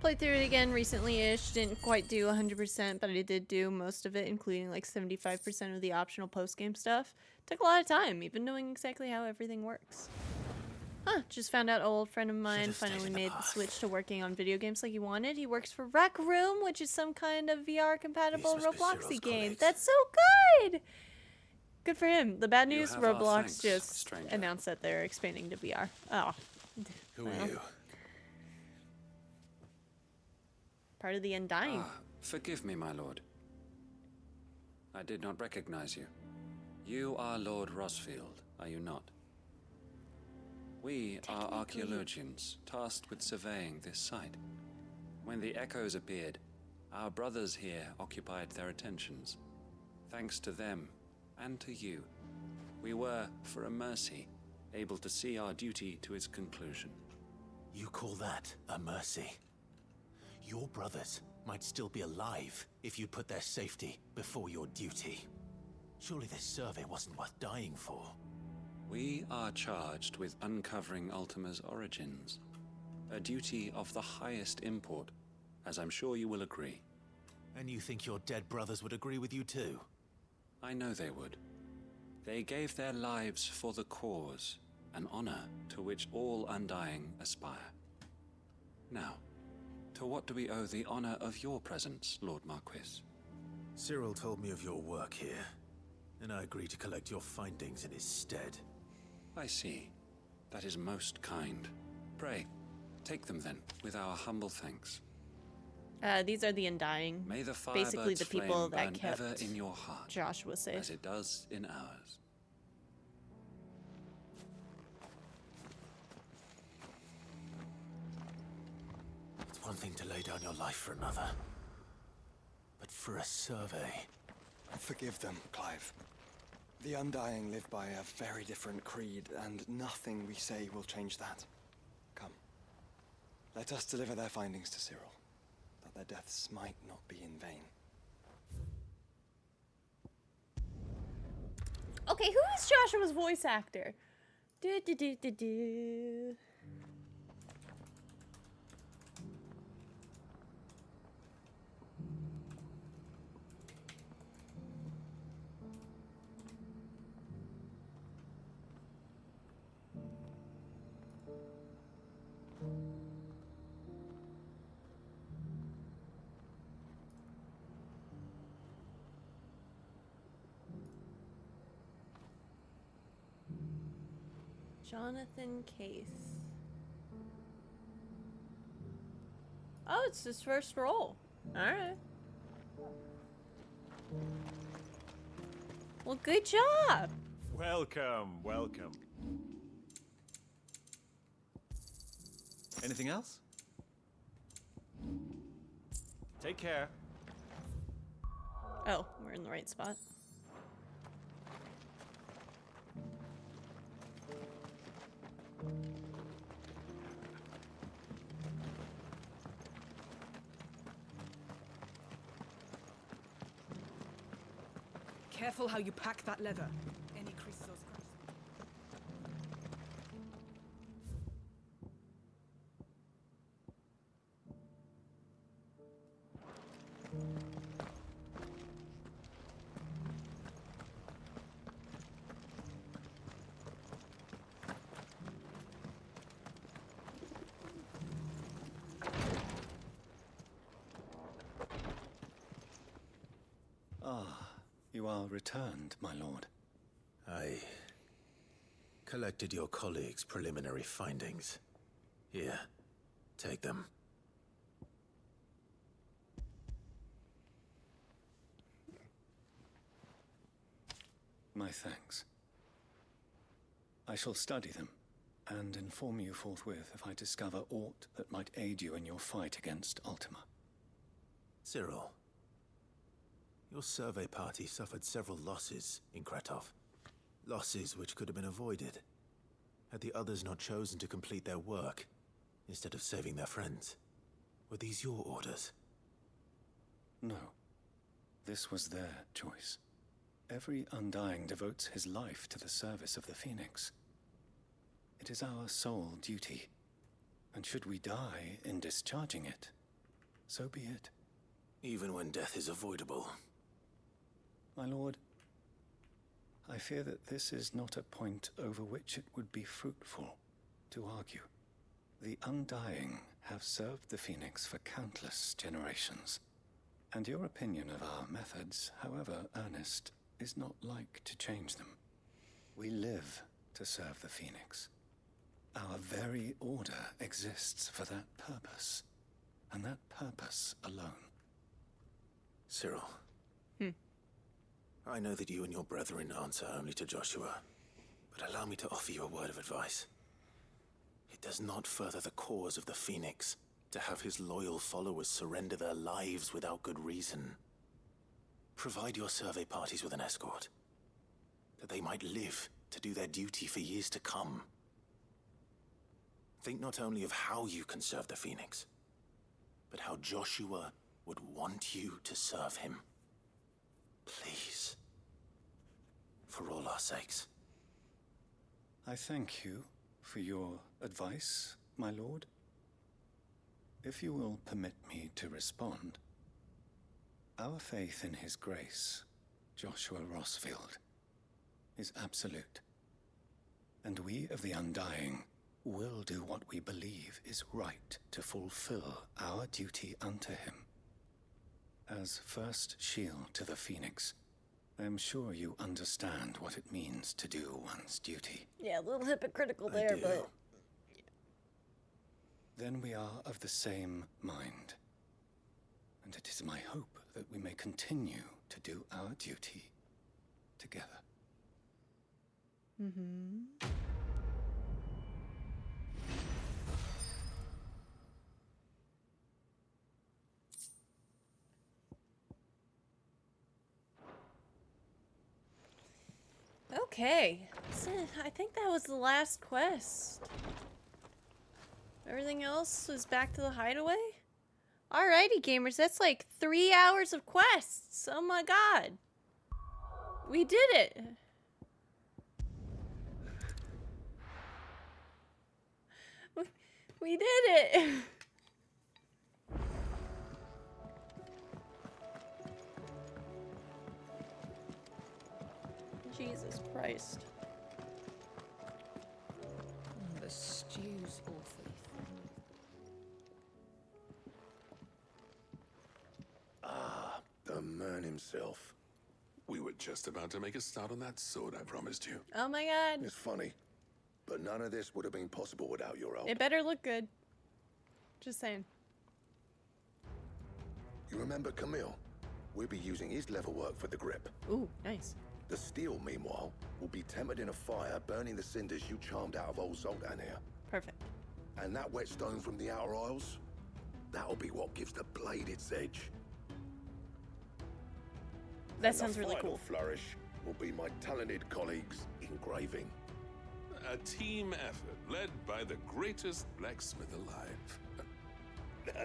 Played through it again recently-ish. Didn't quite do 100%, but I did do most of it, including like 75% of the optional post-game stuff. Took a lot of time, even knowing exactly how everything works. Huh, just found out an old friend of mine finally made the switch to working on video games like he wanted. He works for Rec Room, which is some kind of VR-compatible Robloxy game. That's so good! Good for him. The bad news, have our Roblox thanks, just stranger. announced that they're expanding to VR. Oh. Who Well, are you? Part of the Undying. Ah, forgive me, my lord. I did not recognize you. You are Lord Rosfield, are you not? We are archaeologians, tasked with surveying this site. When the echoes appeared, our brothers here occupied their attentions. Thanks to them, and to you, we were, for a mercy, able to see our duty to its conclusion. You call that a mercy? Your brothers might still be alive if you put their safety before your duty. Surely this survey wasn't worth dying for. We are charged with uncovering Ultima's origins. A duty of the highest import, as I'm sure you will agree. And you think your dead brothers would agree with you too? I know they would. They gave their lives for the cause, an honor to which all Undying aspire. Now, to what do we owe the honor of your presence, Lord Marquis? Cyril told me of your work here, and I agreed to collect your findings in his stead. I see. That is most kind. Pray, take them then, with our humble thanks. These are the Undying. May the basically the Firebird's people flame that burn kept ever in your heart, Joshua safe. as it does in ours. It's one thing to lay down your life for another, but for a survey... Forgive them, Clive. The Undying live by a very different creed, and nothing we say will change that. Come. Let us deliver their findings to Cyril, that their deaths might not be in vain. Okay, who is Joshua's voice actor? Do do do do do. Jonathan Case. Oh, it's his first role. Alright. Well, good job. Welcome, welcome. Anything else? Take care. Oh, we're in the right spot. Careful how you pack that leather. Any creases or scratches. You are returned, my lord. I collected your colleagues' preliminary findings. Here, take them. My thanks. I shall study them and inform you forthwith if I discover aught that might aid you in your fight against Ultima. Cyril, your survey party suffered several losses in Kretov. Losses which could have been avoided, had the others not chosen to complete their work instead of saving their friends. Were these your orders? No. This was their choice. Every Undying devotes his life to the service of the Phoenix. It is our sole duty, and should we die in discharging it, so be it. Even when death is avoidable. My lord, I fear that this is not a point over which it would be fruitful. to argue. The Undying have served the Phoenix for countless generations, and your opinion of our methods, however earnest, is not like to change them. We live to serve the Phoenix. Our very order exists for that purpose, and that purpose alone. Cyril. I know that you and your brethren answer only to Joshua, but allow me to offer you a word of advice. It does not further the cause of the Phoenix to have his loyal followers surrender their lives without good reason. Provide your survey parties with an escort, that they might live to do their duty for years to come. Think not only of how you can serve the Phoenix, but how Joshua would want you to serve him. Please. For all our sakes. I thank you for your advice, my lord. If you will permit me to respond, our faith in his grace, Joshua Rossfield, is absolute. And we of the Undying will do what we believe is right to fulfill our duty unto him. As first shield to the Phoenix, I am sure you understand what it means to do one's duty. Yeah, a little hypocritical there, but... Then we are of the same mind. And it is my hope that we may continue to do our duty together. Okay, so I think that was the last quest. Everything else is back to the hideaway? Alrighty, gamers, that's like 3 hours of quests. Oh my god. We did it. We did it. Jesus Christ. The stew's awfully thin. Ah, the man himself. We were just about to make a start on that sword I promised you. Oh my god. It's funny, but none of this would have been possible without your help. It better look good. Just saying. You remember Camille? We'll be using his leather work for the grip. Ooh, nice. The steel, meanwhile, will be tempered in a fire, burning the cinders you charmed out of old Zoltan here. Perfect. And that whetstone from the Outer Isles, that'll be what gives the blade its edge. That sounds really cool. The final flourish will be my talented colleagues' engraving. A team effort led by the greatest blacksmith alive.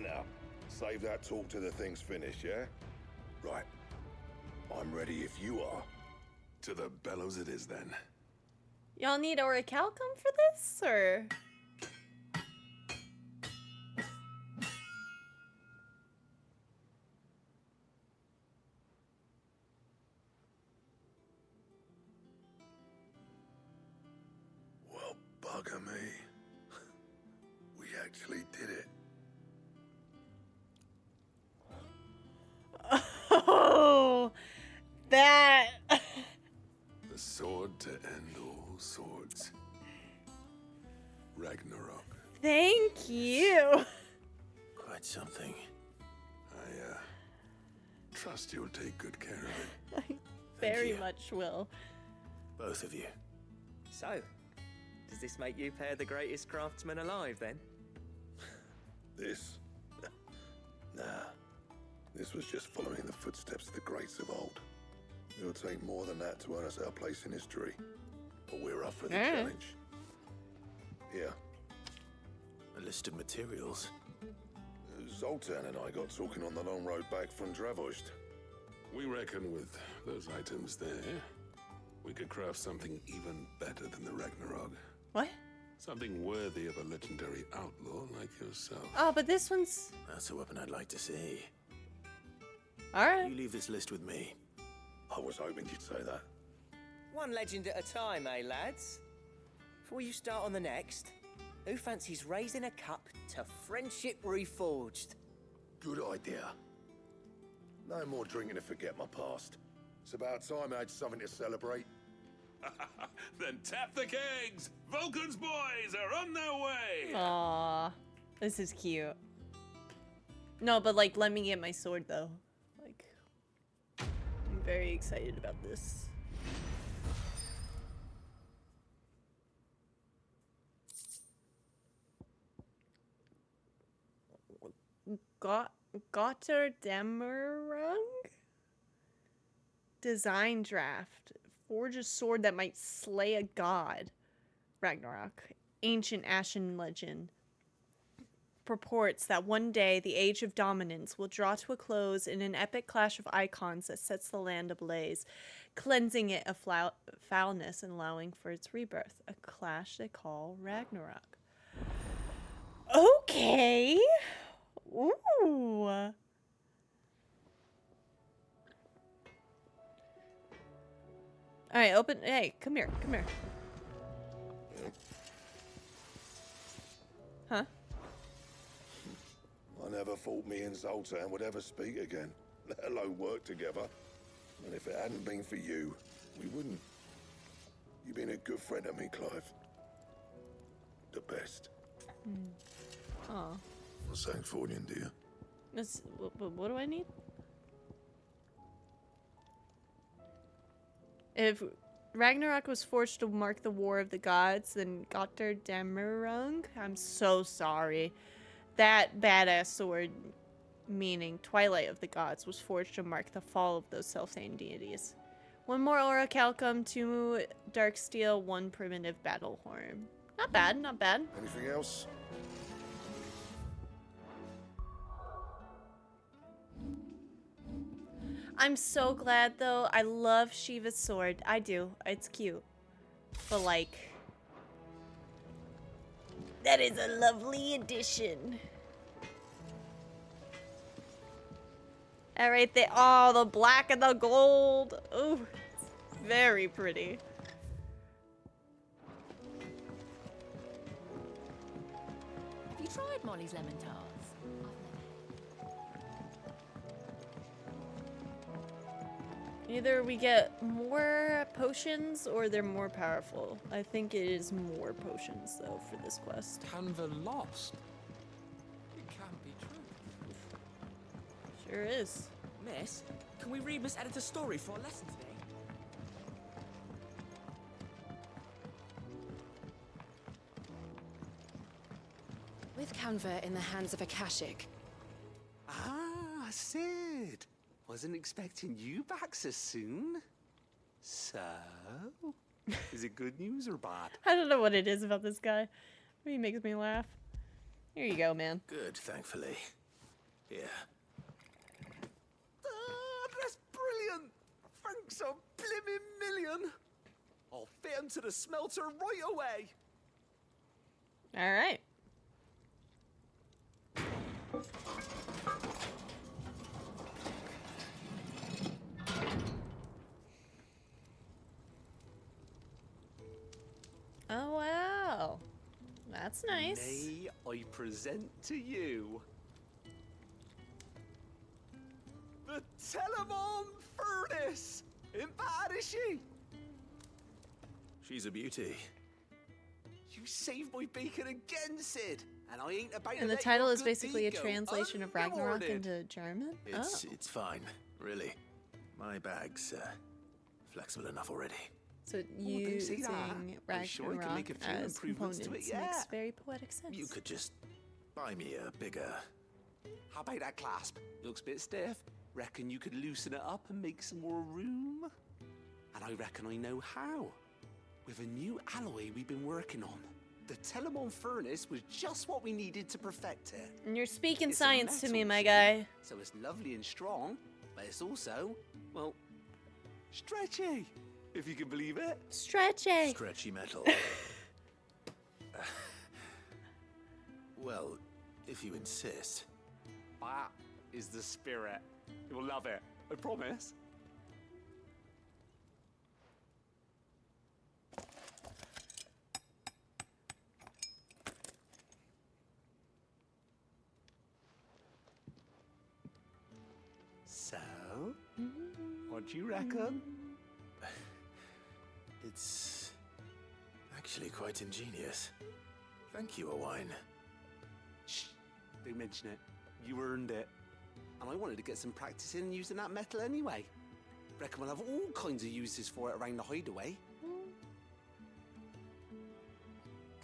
Now, save that talk till the thing's finished, yeah? Right. I'm ready if you are. To the bellows it is, then. Y'all need orichalcum for this, or? Well, bugger me. We actually did it. Oh, that. The sword to end all swords. Ragnarok. Thank you. Quite something. I trust you'll take good care of it. I very much will. Both of you. So, does this make you pair the greatest craftsman alive, then? This? Nah. This was just following the footsteps of the greats of old. It'll take more than that to earn us our place in history. But we're up for the challenge. Here. A list of materials. Zoltan and I got talking on the long road back from Dravost. We reckon with those items there, we could craft something even better than the Ragnarok. What? Something worthy of a legendary outlaw like yourself. Oh, but this one's... That's a weapon I'd like to see. Alright. You leave this list with me. I was hoping you'd say that. One legend at a time, eh, lads? Before you start on the next, Who fancies raising a cup to friendship reforged? Good idea. No more drinking to forget my past. It's about time I had something to celebrate. Then tap the kegs! Vulcan's boys are on their way! Aww. This is cute. No, but like, let me get my sword though. Like, I'm very excited about this. Gotterdammerung? Design draft. Forge a sword that might slay a god. Ragnarok. Ancient Ashen legend. Purports that one day the Age of Dominance will draw to a close in an epic clash of icons that sets the land ablaze, cleansing it of foulness and allowing for its rebirth. A clash they call Ragnarok. Okay. Ooh. Alright, open. Hey, come here. Come here. Huh? I never thought me and Zoltan would ever speak again, let alone work together. And if it hadn't been for you, we wouldn't. You've been a good friend to me, Clive. The best. Oh. Well, thanks for Odin, dear. What do I need? If Ragnarok was forged to mark the war of the gods, then Gotterdammerung, I'm so sorry. That badass sword, meaning Twilight of the Gods, was forged to mark the fall of those self-same deities. One more orichalcum, 2 dark steel, 1 primitive battle horn. Not bad, not bad. Anything else? I'm so glad though. I love Shiva's sword. I do. It's cute. But like, that is a lovely addition. Alright, the black and the gold. Ooh, it's very pretty. Have you tried Molly's lemon tarts? Either we get more potions or they're more powerful. I think it is more potions though for this quest. Canva lost. It can't be true. Sure is. Miss, can we read Miss Editor's story for a lesson today? With Canva in the hands of Akashic. Ah, Sid. Wasn't expecting you back so soon. So, is it good news or bad? I don't know what it is about this guy. He makes me laugh. Here you go, man. Good, thankfully. Here. Ah, that's brilliant. Thanks a blimmin' million. I'll fit 'em to the smelter right away. All right. Oh, wow. That's nice. May I present to you the Telemon Furnace. Ain't bad, is she? She's a beauty. You saved my bacon again, Sid. And I ain't about to And the let title your is good basically a deed go translation of Ragnarok unrewarded. into German? It's fine, really. My bag's flexible enough already. So don't say that. using I'm sure I can make a Ragnarok few as improvements components to it, makes yeah. very poetic sense. You could just buy me a bigger... How about that clasp? Looks a bit stiff. Reckon you could loosen it up and make some more room? And I reckon I know how. With a new alloy we've been working on. The Telemon Furnace was just what we needed to perfect it. And you're speaking It's a science to me, metal my sheet, guy. So it's lovely and strong, but it's also, well, stretchy, if you can believe it. Stretchy. Stretchy metal. Well, if you insist. That is the spirit. You'll love it, I promise. What do you reckon? It's actually quite ingenious. Thank you, Owain. Shh, don't mention it. You earned it. And I wanted to get some practice in using that metal anyway. Reckon we'll have all kinds of uses for it around the hideaway.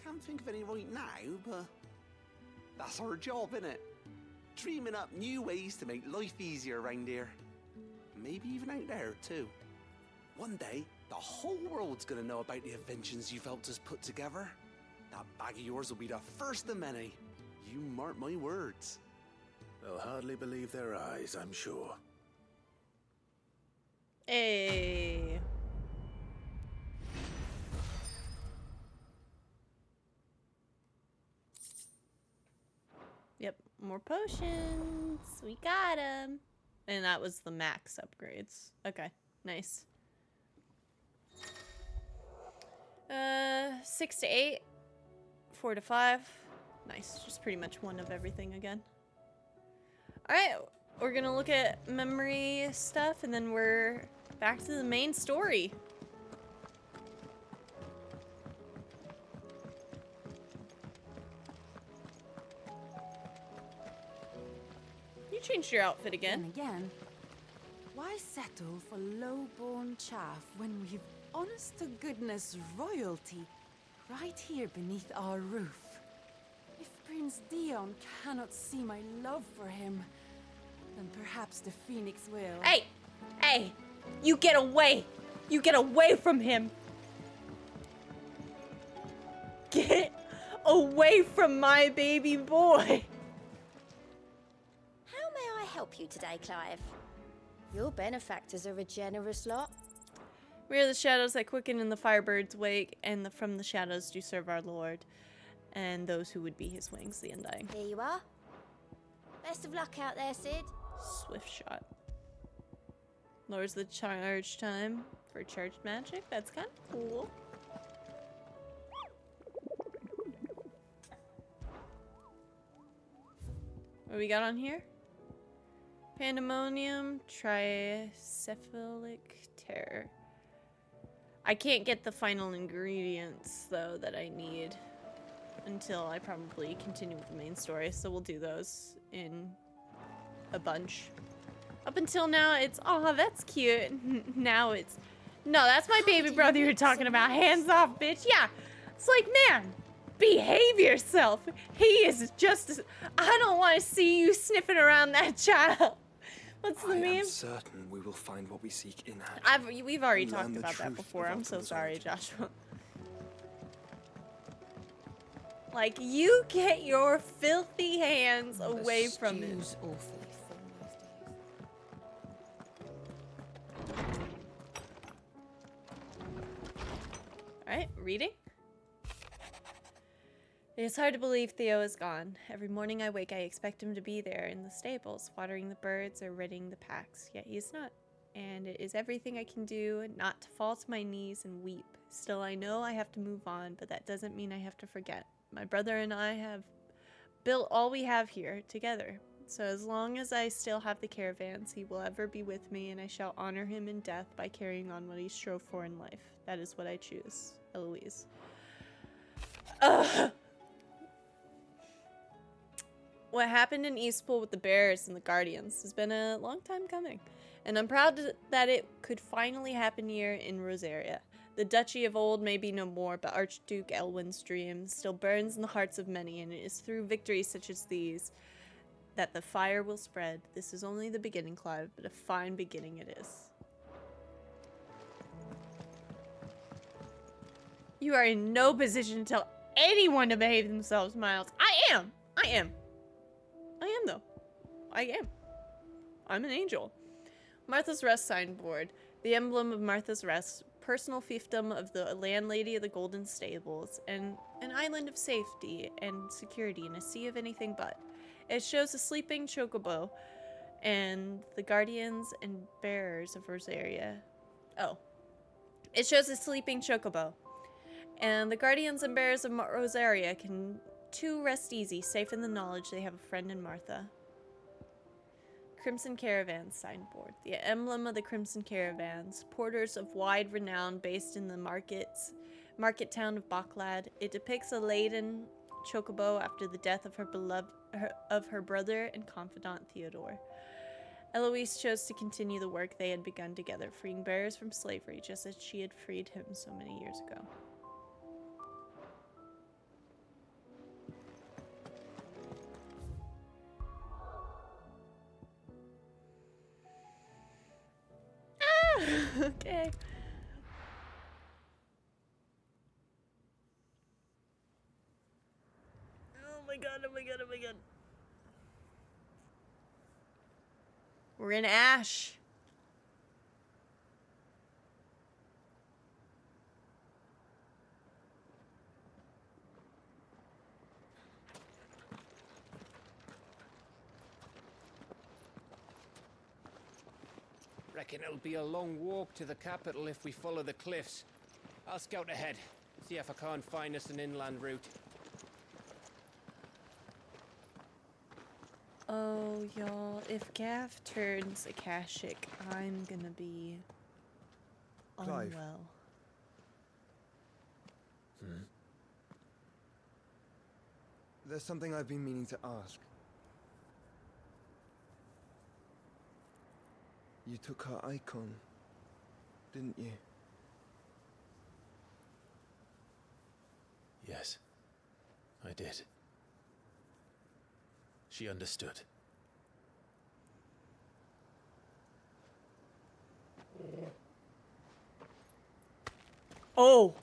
Can't think of any right now, but that's our job, innit? Dreaming up new ways to make life easier around here. Maybe even out there, too. One day, the whole world's gonna know about the inventions you've helped us put together. That bag of yours will be the first of many. You mark my words. They'll hardly believe their eyes, I'm sure. Hey. Yep, more potions. We got them. And that was the max upgrades. Okay, nice. 6 to 8, 4 to 5. Nice, just pretty much one of everything again. All right, we're gonna look at memory stuff, and then we're back to the main story. You changed your outfit again. And again, why settle for low-born chaff when we've honest-to-goodness royalty right here beneath our roof? If Prince Dion cannot see my love for him, then perhaps the Phoenix will. Hey! Hey! You get away! You get away from him! Get away from my baby boy! How may I help you today, Clive? Your benefactors are a generous lot. We are the shadows that quicken in the firebird's wake, and from the shadows do serve our Lord, and those who would be his wings, the Undying. Here you are. Best of luck out there, Sid. Swift shot. Lowers the charge time for charged magic. That's kind of cool. What we got on here? Pandemonium, tricephalic terror. I can't get the final ingredients, though, that I need until I probably continue with the main story, so we'll do those in a bunch. Up until now, it's, oh, that's cute. Now it's, no, that's my baby brother you're talking about. Hands off, bitch. Yeah, it's like, man, behave yourself. He is just, I don't want to see you sniffing around that child. What's the meme? I am certain we will find what we seek in her. We've already talked about that before. I'm so sorry, Joshua. Like, you get your filthy hands away from him. Alright, reading. It is hard to believe Theo is gone. Every morning I wake, I expect him to be there in the stables, watering the birds or ridding the packs, yet he is not. And it is everything I can do not to fall to my knees and weep. Still, I know I have to move on, but that doesn't mean I have to forget. My brother and I have built all we have here together. So as long as I still have the caravans, he will ever be with me, and I shall honor him in death by carrying on what he strove for in life. That is what I choose. Eloise. Ugh! What happened in Eastpool with the Bears and the Guardians has been a long time coming, and I'm proud that it could finally happen here in Rosaria. The duchy of old may be no more, but Archduke Elwin's dream still burns in the hearts of many, and it is through victories such as these that the fire will spread. This is only the beginning, Clive, but a fine beginning it is. You are in no position to tell anyone to behave themselves, Miles. I am, though. I am. I'm an angel. Martha's Rest signboard. The emblem of Martha's Rest. Personal fiefdom of the landlady of the Golden Stables. And an island of safety and security in a sea of anything but. It shows a sleeping chocobo. And the guardians and bearers of Rosaria. Oh. It shows a sleeping chocobo. And the guardians and bearers of Rosaria can too rest easy, safe in the knowledge they have a friend in Martha. Crimson Caravans signboard. The emblem of the Crimson Caravans, porters of wide renown based in the market town of Baklad. It depicts a laden chocobo after the death of her brother and confidant Theodore. Eloise chose to continue the work they had begun together, freeing bearers from slavery, just as she had freed him so many years ago. Ah! Okay. Oh my god, oh my god, oh my god. We're in Ash. Reckon it'll be a long walk to the capital if we follow the cliffs. I'll scout ahead, see if I can't find us an inland route. Oh, y'all, if Gav turns Akashic, I'm gonna be Clive. unwell. There's something I've been meaning to ask. You took her icon, didn't you? Yes, I did. She understood. Oh!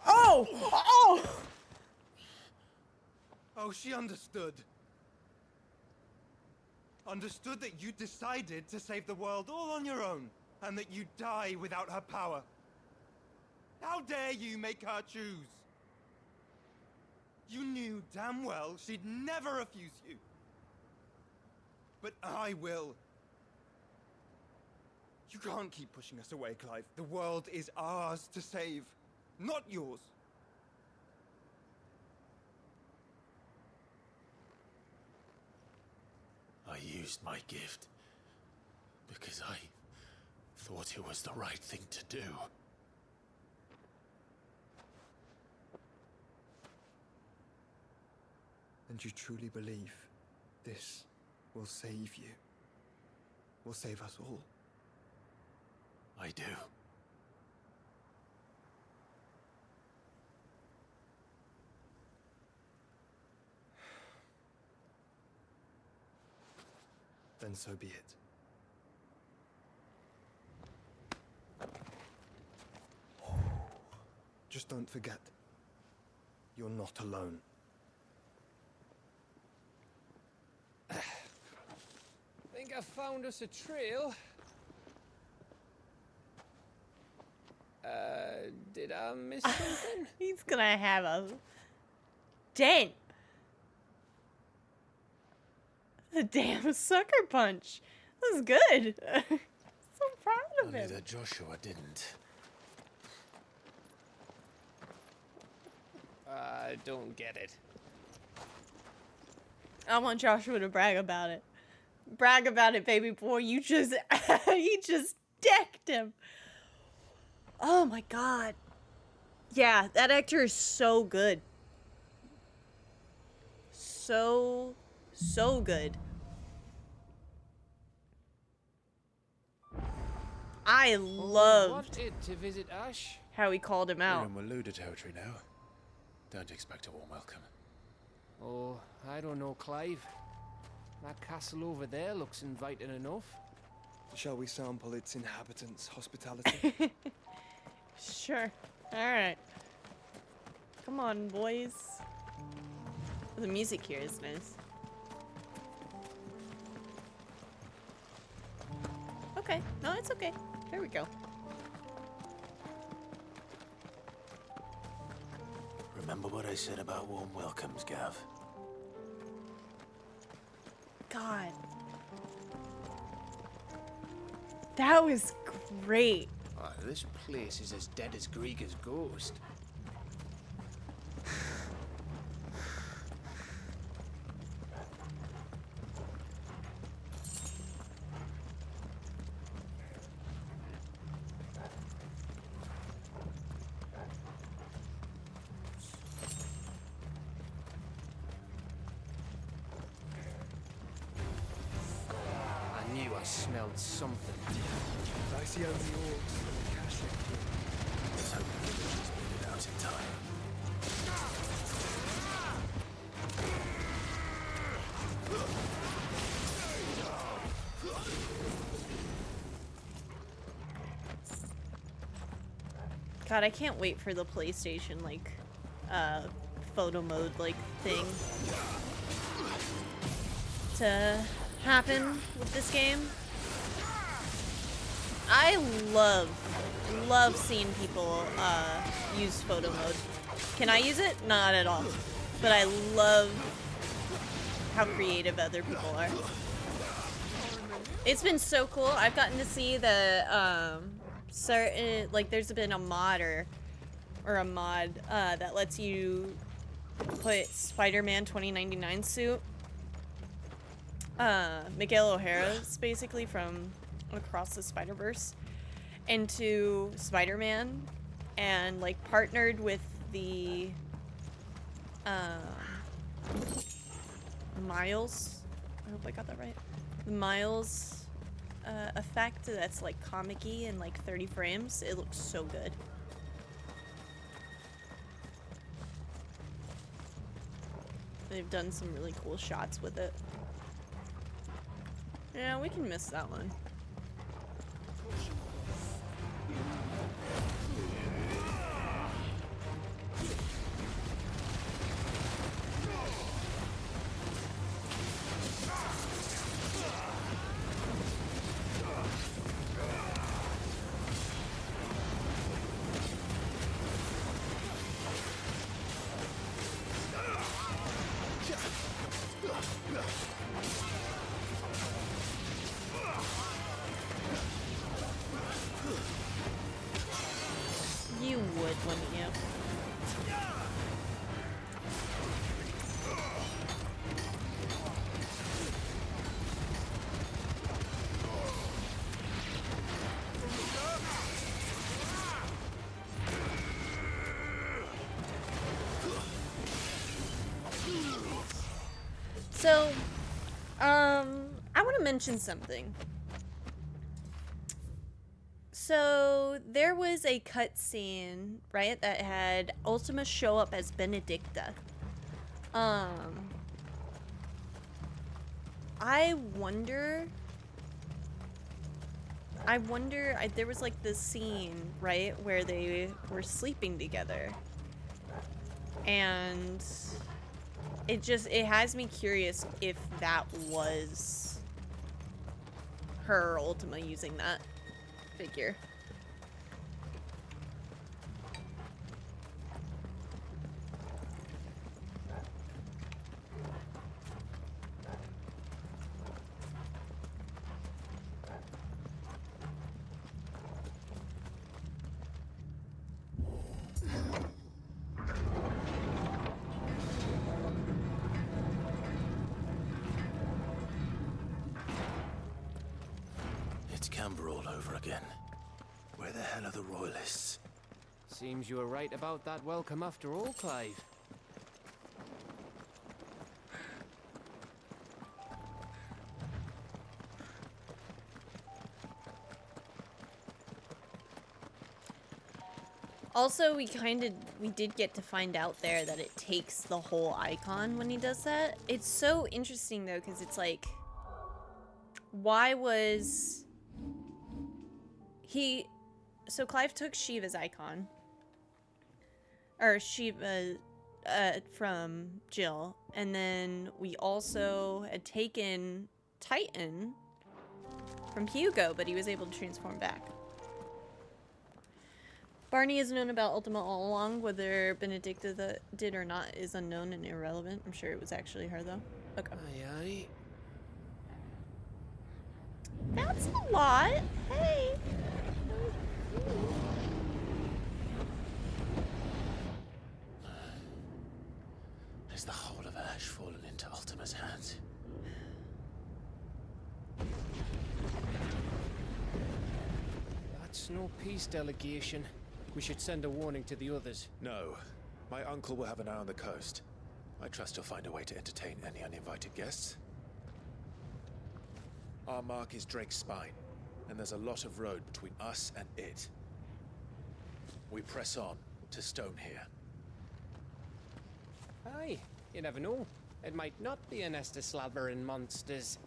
Oh! Oh! Oh, she understood. Understood that you decided to save the world all on your own, and that you'd die without her power. How dare you make her choose? You knew damn well she'd never refuse you. But I will. You can't keep pushing us away, Clive. The world is ours to save, not yours. I used my gift because I thought it was the right thing to do. And you truly believe this will save you? Will save us all? I do. Then so be it. Just don't forget, you're not alone. Think I found us a trail. Did I miss something? He's gonna have a dent. The damn sucker punch. That was good. So proud of Only him. that Joshua didn't. I don't get it. I want Joshua to brag about it. Brag about it, baby boy. You just, you just decked him. Oh my god. Yeah, that actor is so good. So good. I loved Wanted to visit Ash. how he called him We're out. in Waluda territory now. Don't expect a warm welcome. Oh, I don't know, Clive. That castle over there looks inviting enough. Shall we sample its inhabitants' hospitality? Sure. Alright. Come on, boys. The music here is nice. Okay. No, it's okay. There we go. Remember what I said about warm welcomes, Gav? God. That was great. Oh, this place is as dead as Grega's ghost. knew I smelled something. I see only orcs and Kashyyyk. Let's hope the village is made it out in time. God, I can't wait for the PlayStation, like, photo mode, like, thing to happen with this game. I love seeing people, use photo mode. Can I use it? Not at all. But I love how creative other people are. It's been so cool. I've gotten to see the, certain, like, there's been a modder or a mod that lets you put Spider-Man 2099 suit, Miguel O'Hara's basically from Across the Spider-Verse, into Spider-Man, and like partnered with the Miles, I hope I got that right, the Miles effect that's like comic-y and like 30 frames. It looks so good. They've done some really cool shots with it. Yeah, we can miss that one. You would, wouldn't you? So, I want to mention something. So, there was a cutscene, right, that had Ultima show up as Benedicta. I wonder, there was like this scene, right, where they were sleeping together. And it has me curious if that was her Ultima using that figure. It's Camber all over again. Where the hell are the royalists? Seems you were right about that welcome after all, Clive. Also, we did get to find out there that it takes the whole icon when he does that. It's so interesting though, because it's like, why was he... So Clive took Shiva's icon, or Shiva from Jill, and then we also had taken Titan from Hugo, but he was able to transform back. Barney has known about Ultima all along. Whether Benedicta that did or not is unknown and irrelevant. I'm sure it was actually her though. Okay. Aye, aye. That's a lot. Hey. Has the whole of Ash fallen into Ultima's hands? That's no peace delegation. We should send a warning to the others. No. My uncle will have an eye on the coast. I trust he'll find a way to entertain any uninvited guests. Our mark is Drake's spine, and there's a lot of road between us and it. We press on to Stonehere. Aye, you never know. It might not be a nest of slabbering monsters.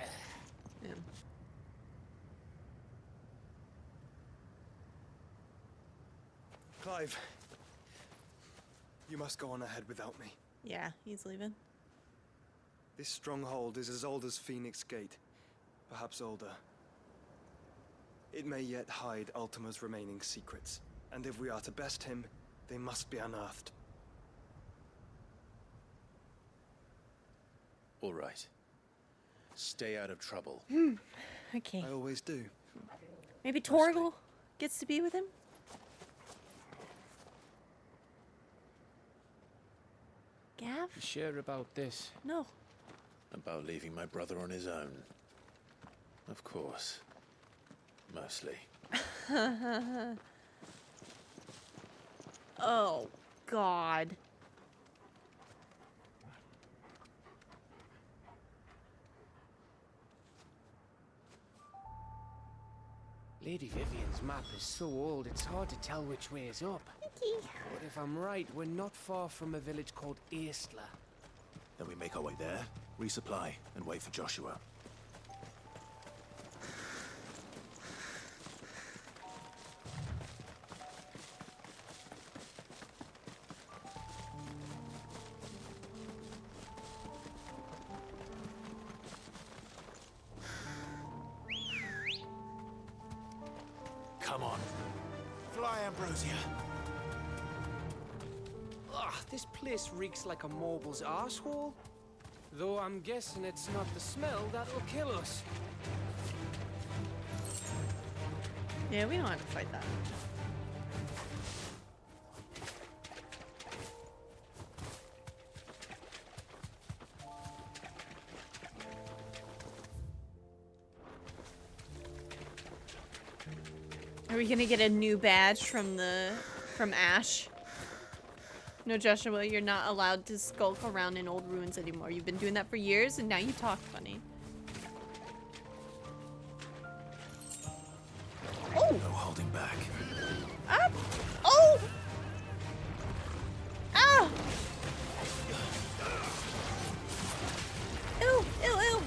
Yeah. Clive, you must go on ahead without me. Yeah, he's leaving. This stronghold is as old as Phoenix Gate, perhaps older. It may yet hide Ultima's remaining secrets, and if we are to best him, they must be unearthed. All right. Stay out of trouble. Okay. I always do. Maybe Torgal gets to be with him? Gav? You sure about this? No. About leaving my brother on his own. Of course. Mostly. Oh, God. Lady Vivian's map is so old, it's hard to tell which way is up. But if I'm right, we're not far from a village called Aistla. Then we make our way there, resupply, and wait for Joshua. Come on. Fly, Ambrosia. Ugh, this place reeks like a mobile's arsehole. Though I'm guessing it's not the smell that'll kill us. Yeah, we don't have to fight that. Are we gonna get a new badge from Ash? No, Joshua, you're not allowed to skulk around in old ruins anymore. You've been doing that for years, and now you talk funny. Oh! No holding back. Up! Oh! Ah! Ew! Ew! Ew!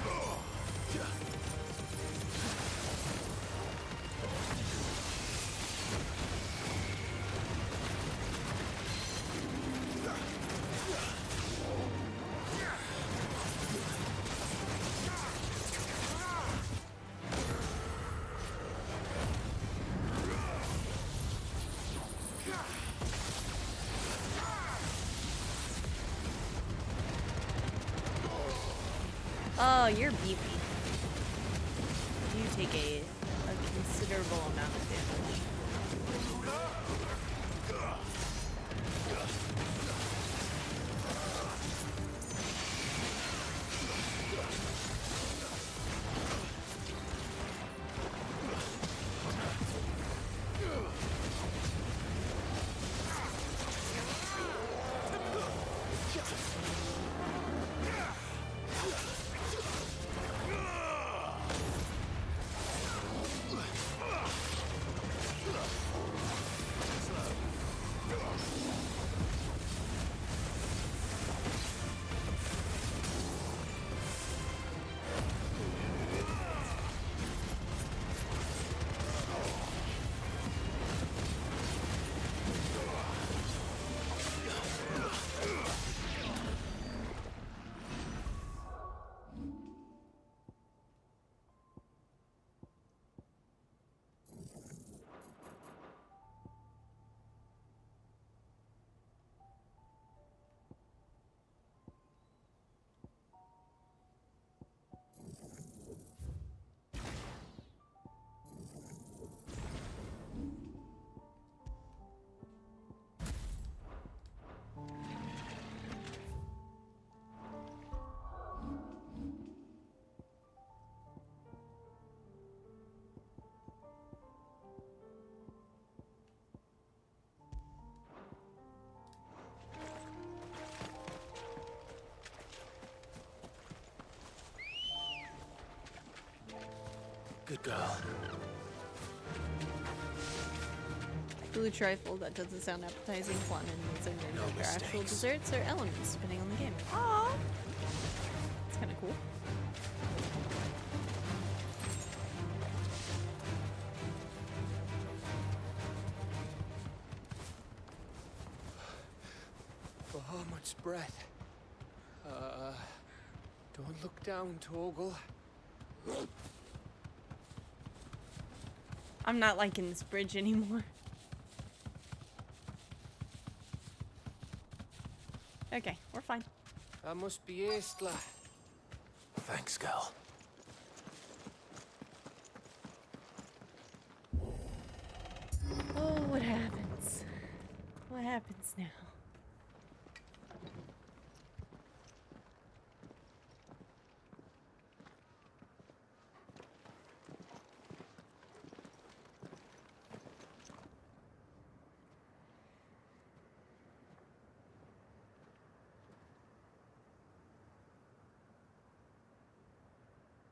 Oh, you're beefy. You take a considerable amount of damage. Good girl. Blue trifle, that doesn't sound appetizing. Flan and so they're actual desserts or elements, depending on the game. Aww! It's kind of cool. Oh, much breath. Don't look down, Torgal. I'm not liking this bridge anymore. Okay, we're fine. That must be Estla. Thanks, girl. Oh, what happens? What happens now?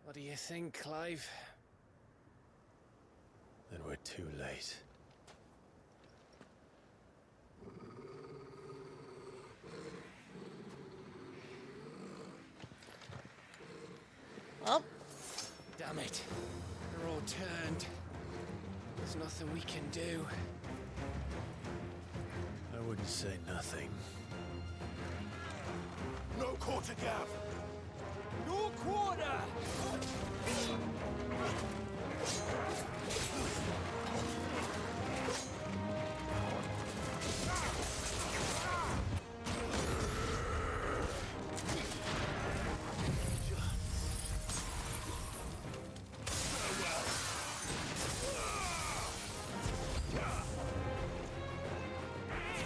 What do you think, Clive? Then we're too late. Well. Damn it. They're all turned. There's nothing we can do. I wouldn't say nothing. No quarter, Gav! No quarter!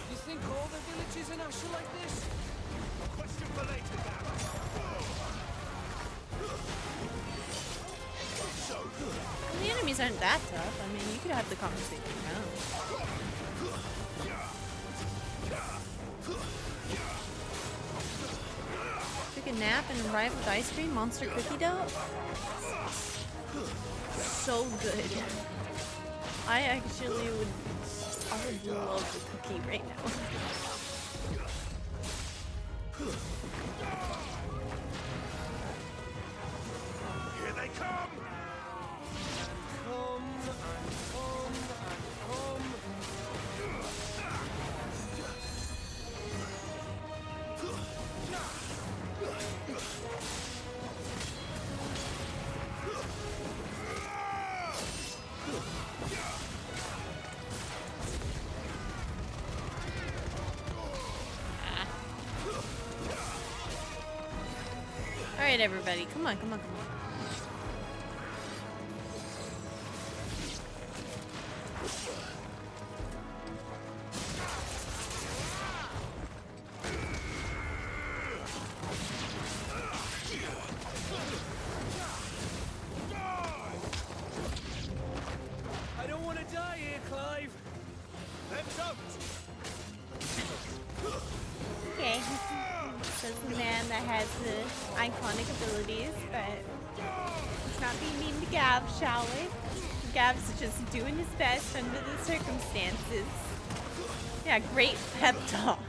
You think all the villages in Asher like this? Question for later, Gav. The enemies aren't that tough. I mean, you could have the conversation now. Took a nap and arrived with ice cream, monster cookie dough. So good. I would love the cookie right now. Here they come! Alright, everybody. Come on, come on, come on. I don't want to die here, Clive. Then don't! Okay. Says the man that has the iconic abilities, but let's not be mean to Gav, shall we? Gav's just doing his best under the circumstances. Yeah, great pep talk.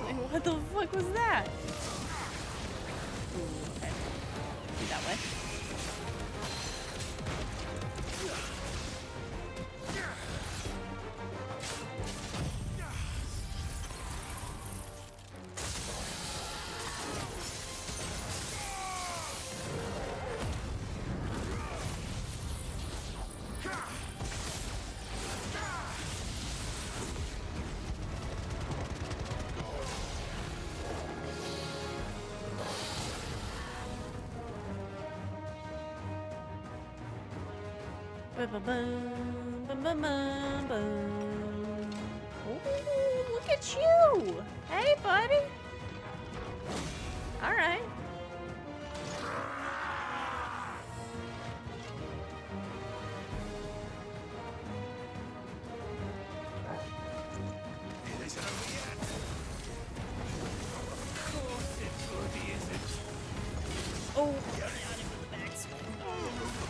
Like, what the fuck was that? Ooh, okay. Be that way. Ba-ba-bum, ba-ba-bum-bum. Ooh, look at you! Hey, buddy! Alright. It isn't over yet. Of course it's Odin, isn't it? Oh, got it with the backswing.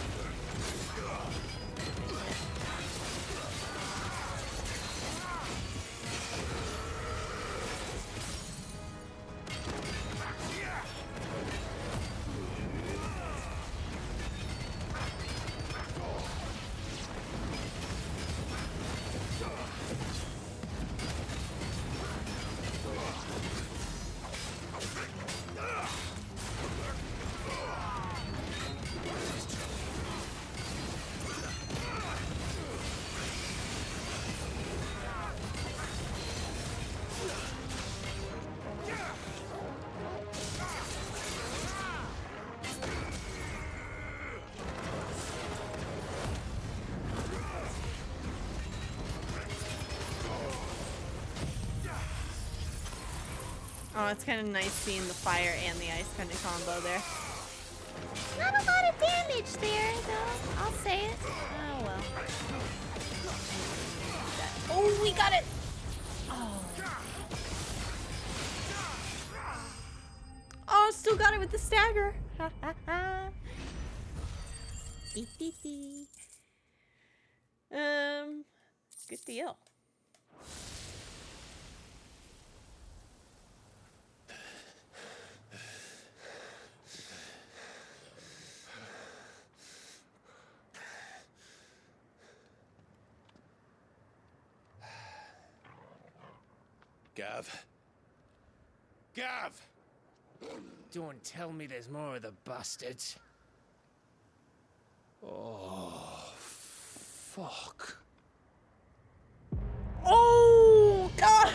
it's kind of nice seeing the fire and the ice kind of combo there. Not a lot of damage there, though. I'll say it. Oh, well. Oh, we got it! Oh. Oh, still got it with the stagger. Ha ha ha. Good deal. Gav. Gav! Don't tell me there's more of the bastards. Oh, fuck. Oh, God!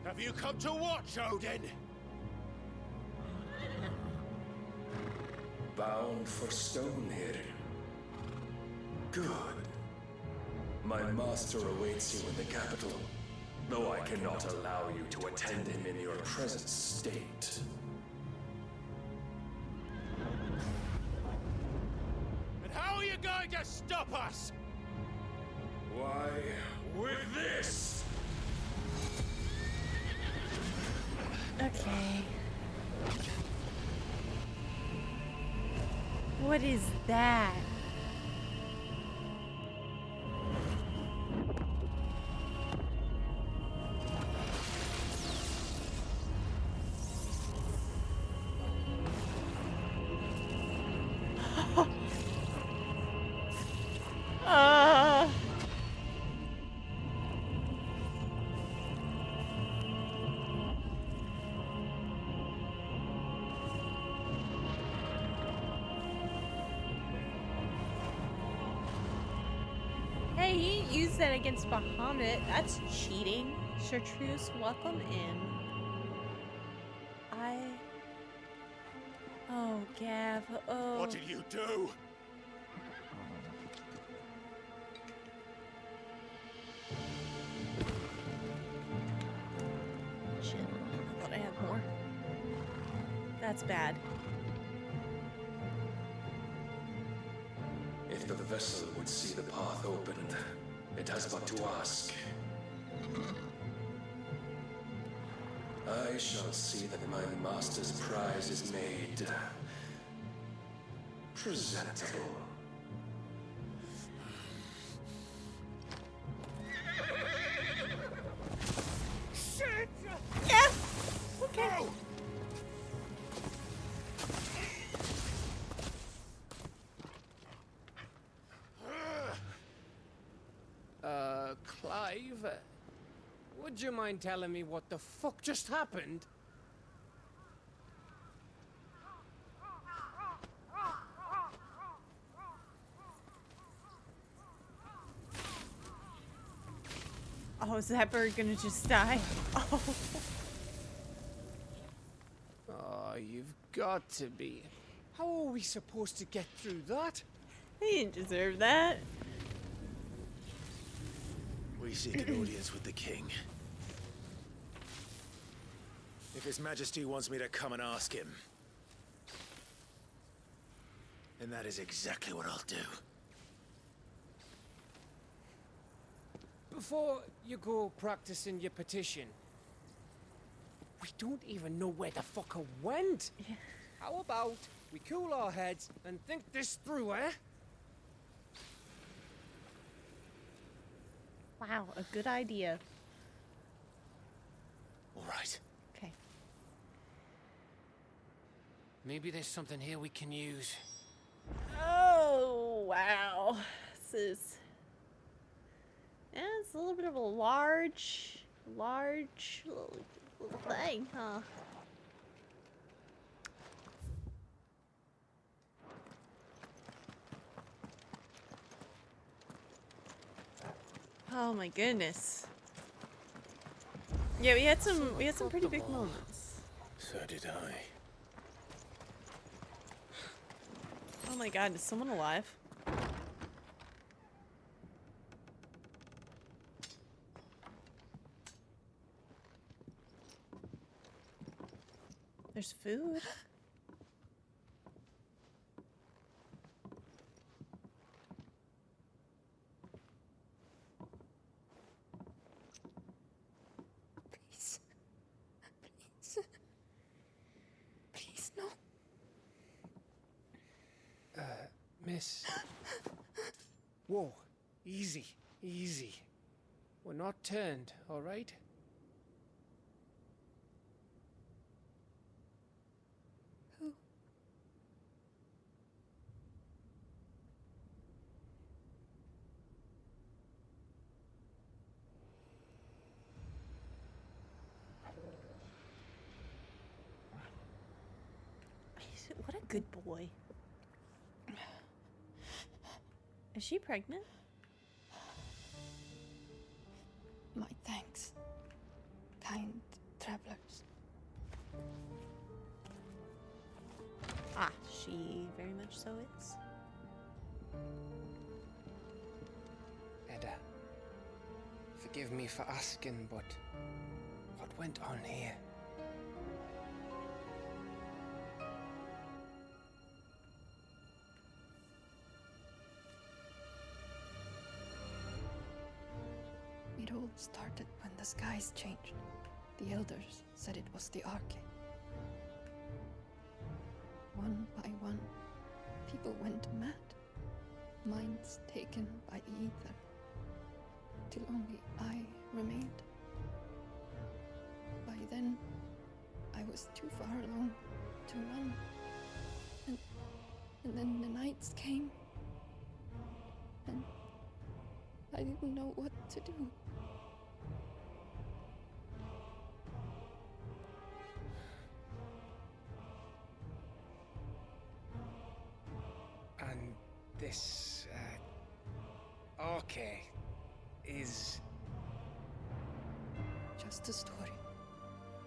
Have you come to watch, Odin? Bound for Stonehill. Good. My master awaits you in the capital, though I cannot allow you to attend him in your present state. And how are you going to stop us? Why, with this! Okay. What is that? Hey, you didn't use that against Bahamut. That's cheating. Chartreuse, welcome in. Oh, Gav. Oh. What did you do? Shit, I thought I had more. That's bad. If the vessel would see the path opened, it has but to ask. I shall see that my master's prize is made presentable. Shit! Yeah! Okay. Clive, would you mind telling me what the fuck just happened? Oh, is that bird gonna just die? Oh. Oh, you've got to be. How are we supposed to get through that? He didn't deserve that. We seek an audience with the king. If His Majesty wants me to come and ask him, then that is exactly what I'll do. Before you go practicing your petition, we don't even know where the fucker went. Yeah. How about we cool our heads and think this through, eh? Wow, a good idea. All right. Okay. Maybe there's something here we can use. Oh, wow. This is... Yeah, it's a little bit of a large little thing, huh? Oh my goodness. Yeah, we had some pretty big moments. So did I. Oh my god, is someone alive? There's food. Please. Please. Please, no. Miss. Whoa. Easy. Easy. We're not turned, all right? Who? What a good boy. Is she pregnant? My thanks, kind travelers. Ah, she very much so is. Edda, forgive me for asking, but what went on here? It all started when the skies changed. The elders said it was the Arche. One by one, people went mad. Minds taken by the ether. Till only I remained. By then, I was too far along to run. And then the nights came. And I didn't know what to do. And this, Arche is... Just a story.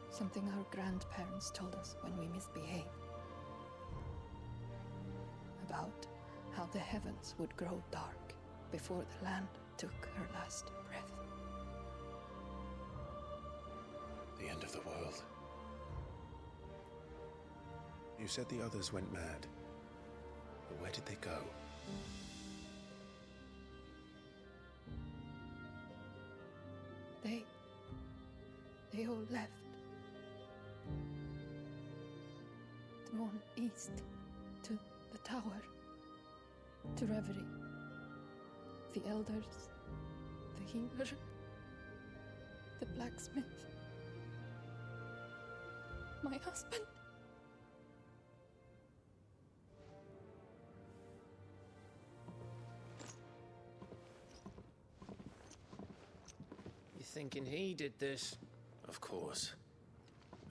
Something our grandparents told us when we misbehaved. About how the heavens would grow dark before the land took her last breath. The end of the world. You said the others went mad. But where did they go? They all left. Drawn east to the tower, to reverie. The elders, the healer, the blacksmith, my husband. You thinking he did this? Of course.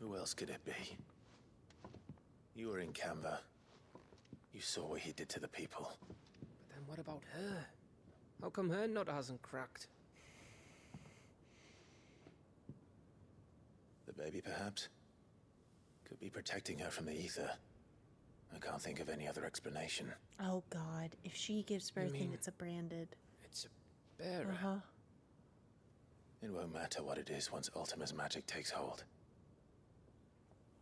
Who else could it be? You were in Canva. You saw what he did to the people. But then what about her? How come her nut hasn't cracked? The baby, perhaps? Could be protecting her from the ether. I can't think of any other explanation. Oh god, if she gives birth and it's a branded. It's a bearer. Uh-huh. It won't matter what it is once Ultima's magic takes hold.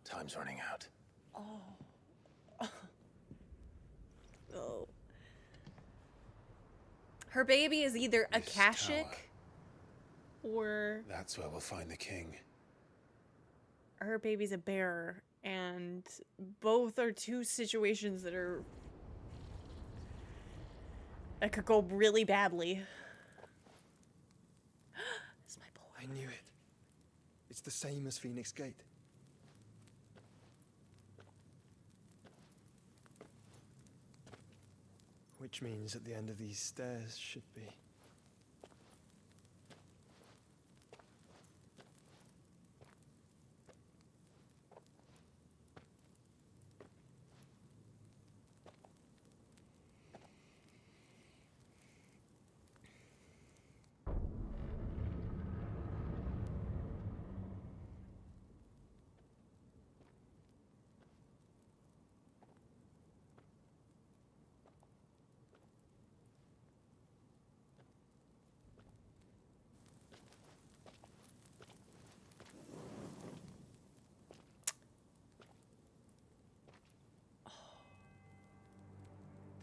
Time's running out. Oh. Oh. Her baby is either Akashic or That's where we'll find the king. her baby's a bearer, and both are two situations that could go really badly. It's my boy. I knew it. It's the same as Phoenix Gate. Which means at the end of these stairs should be...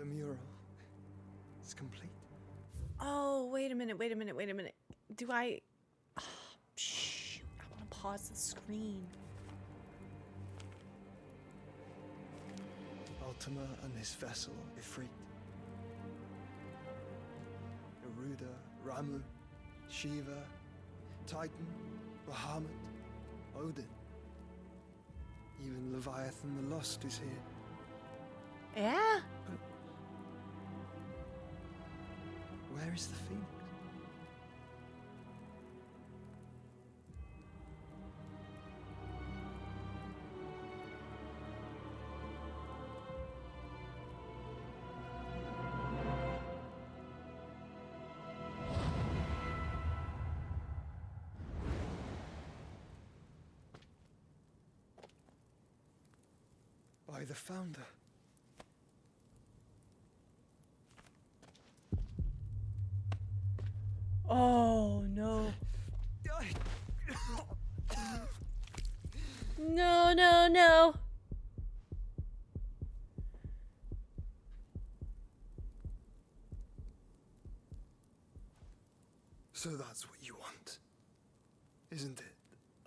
The mural is complete. Oh, wait a minute. Do I... Oh, shoot, I want to pause the screen. Ultima and his vessel, Ifrit. Garuda, Ramu, Shiva, Titan, Bahamut, Odin. Even Leviathan the Lost is here. Yeah? But where is the Phoenix? By the Founder. Oh, no. No. So that's what you want, isn't it,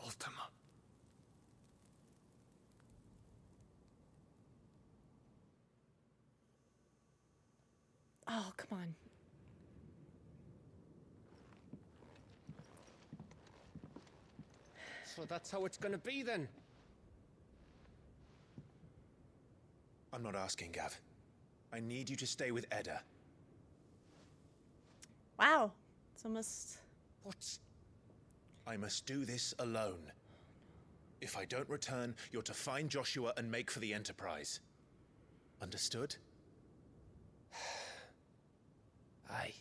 Ultima? Oh, come on. So that's how it's gonna be then. I'm not asking, Gav. I need you to stay with Edda. Wow. It's almost... What? I must do this alone. If I don't return, you're to find Joshua and make for the Enterprise. Understood? Aye.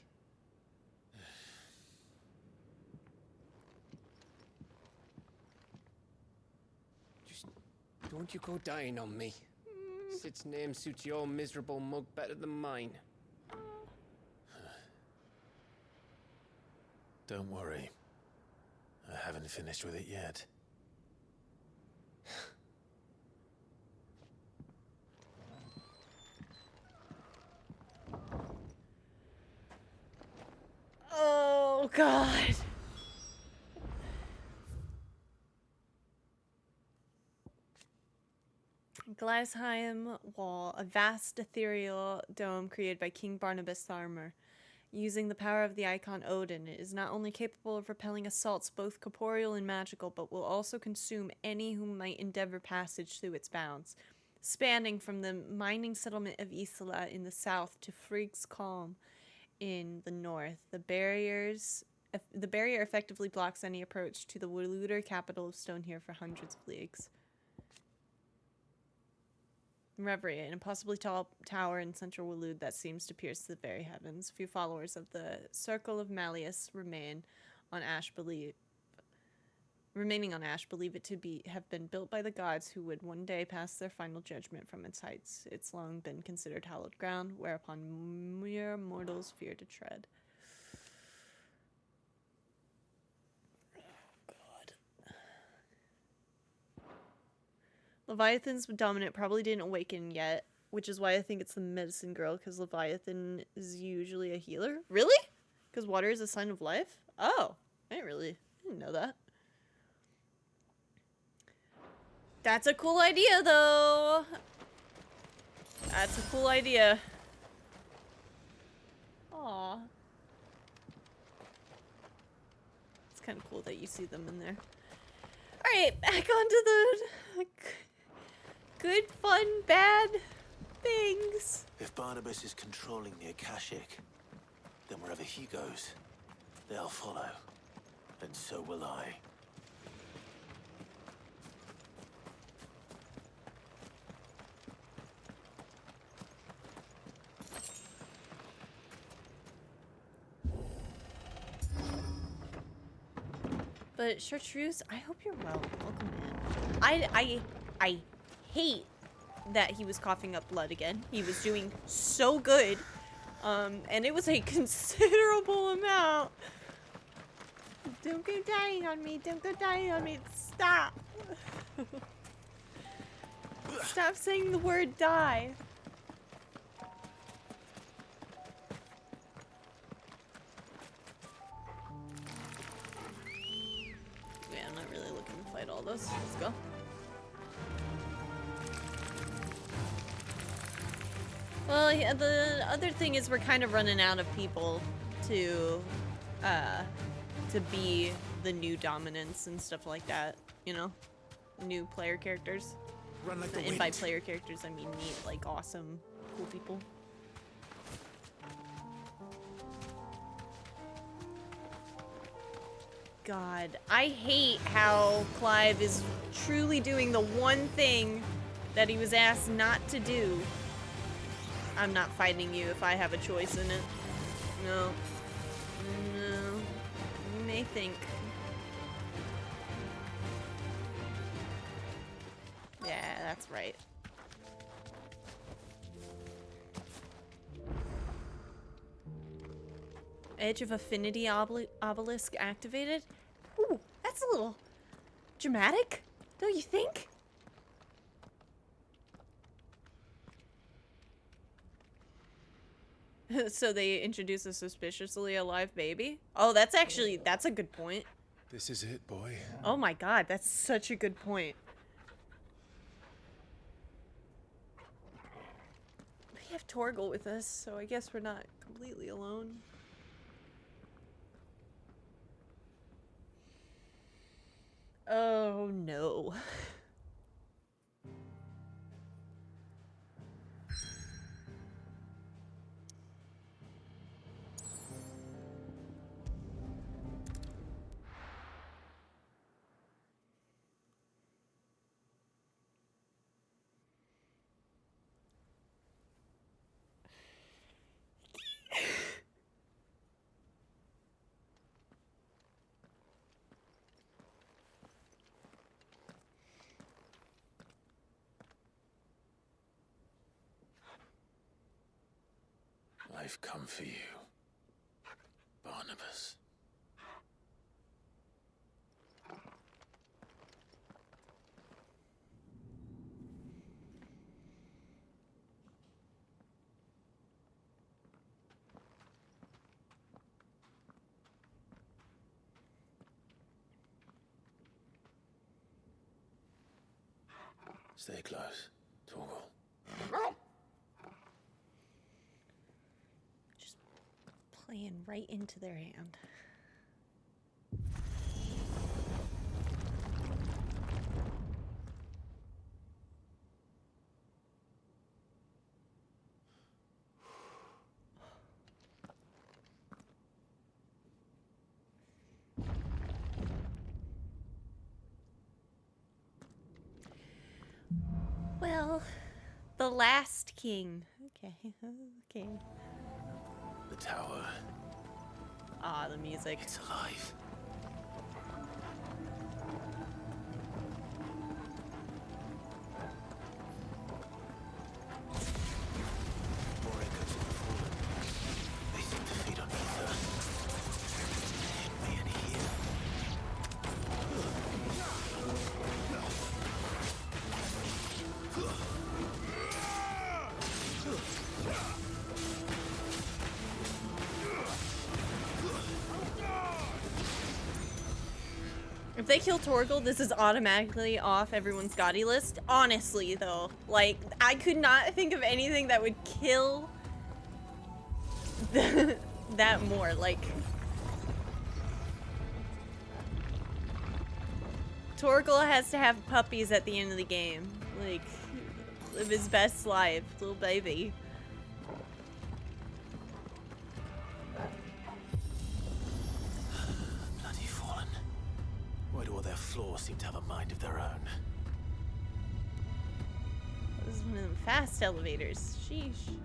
Just don't you go dying on me. Sid's name suits your miserable mug better than mine. Don't worry. I haven't finished with it yet. Oh, God. Gleisheim Wall, a vast ethereal dome created by King Barnabus Tharmr. Using the power of the icon Odin, it is not only capable of repelling assaults both corporeal and magical, but will also consume any who might endeavor passage through its bounds. Spanning from the mining settlement of Isla in the south to Frigg's Calm in the north, the barrier effectively blocks any approach to the Wuluder capital of Stonehere for hundreds of leagues. Reverie, an impossibly tall tower in central Wulud that seems to pierce the very heavens. Few followers of the Circle of Malleus remaining on Ash believe it to have been built by the gods who would one day pass their final judgment from its heights. It's long been considered hallowed ground, whereupon mere mortals fear to tread. Leviathan's dominant probably didn't awaken yet, which is why I think it's the medicine girl, because Leviathan is usually a healer. Really? Because water is a sign of life? Oh, I didn't know that. That's a cool idea, though. That's a cool idea. Aw. It's kind of cool that you see them in there. Alright, back onto the good, fun, bad things. If Barnabas is controlling the Akashic, then wherever he goes, they'll follow. And so will I. But Chartreuse, I hope you're well. Welcome in. I hate that he was coughing up blood again. He was doing so good. And it was a considerable amount. Don't go dying on me. Don't go dying on me. Stop. Stop saying the word die. fight all those. Let's go. Well, yeah, the other thing is we're kind of running out of people to be the new dominants and stuff like that, you know? New player characters. Run like the And wind. by player characters, I mean neat, like awesome, cool people. God, I hate how Clive is truly doing the one thing that he was asked not to do. I'm not fighting you if I have a choice in it. No. No. You may think. Yeah, that's right. Edge of Affinity obelisk activated? Ooh, that's a little dramatic, don't you think? So they introduce a suspiciously alive baby? Oh, that's a good point. This is it, boy. Oh my god, that's such a good point. We have Torgal with us, so I guess we're not completely alone. Oh no. I've come for you, Barnabus. Stay close, Torgal. Playing right into their hand. Well, the last king. Okay, king. The tower. Ah, the music. It's alive. More echoes of the fallen. They seem to feed on ether. It may end here. If they kill Torgal, this is automatically off everyone's Gotti list. Honestly, though, like, I could not think of anything that would kill that more. Like, Torgal has to have puppies at the end of the game. Like, live his best life, little baby. Why do all their floors seem to have a mind of their own? This is one of them fast elevators. Sheesh.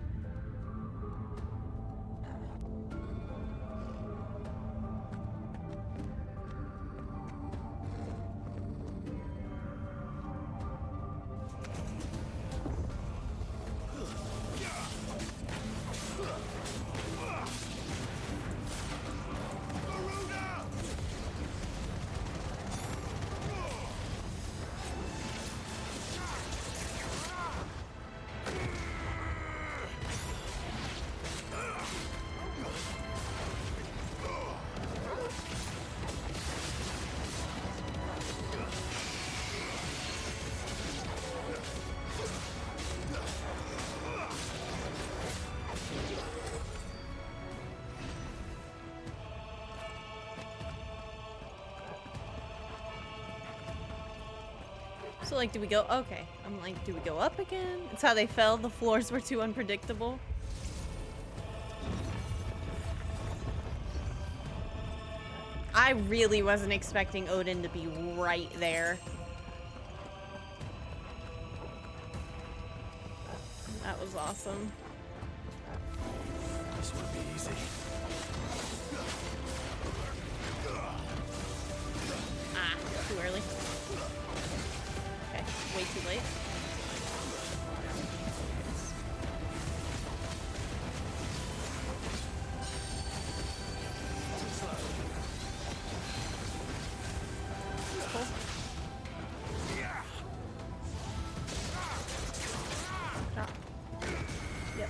So like, do we go? Okay. I'm like, do we go up again? It's how they fell. The floors were too unpredictable. I really wasn't expecting Odin to be right there. That was awesome. This would be easy. Ah, too early. Okay, way too late. Cool. Shot. Yep.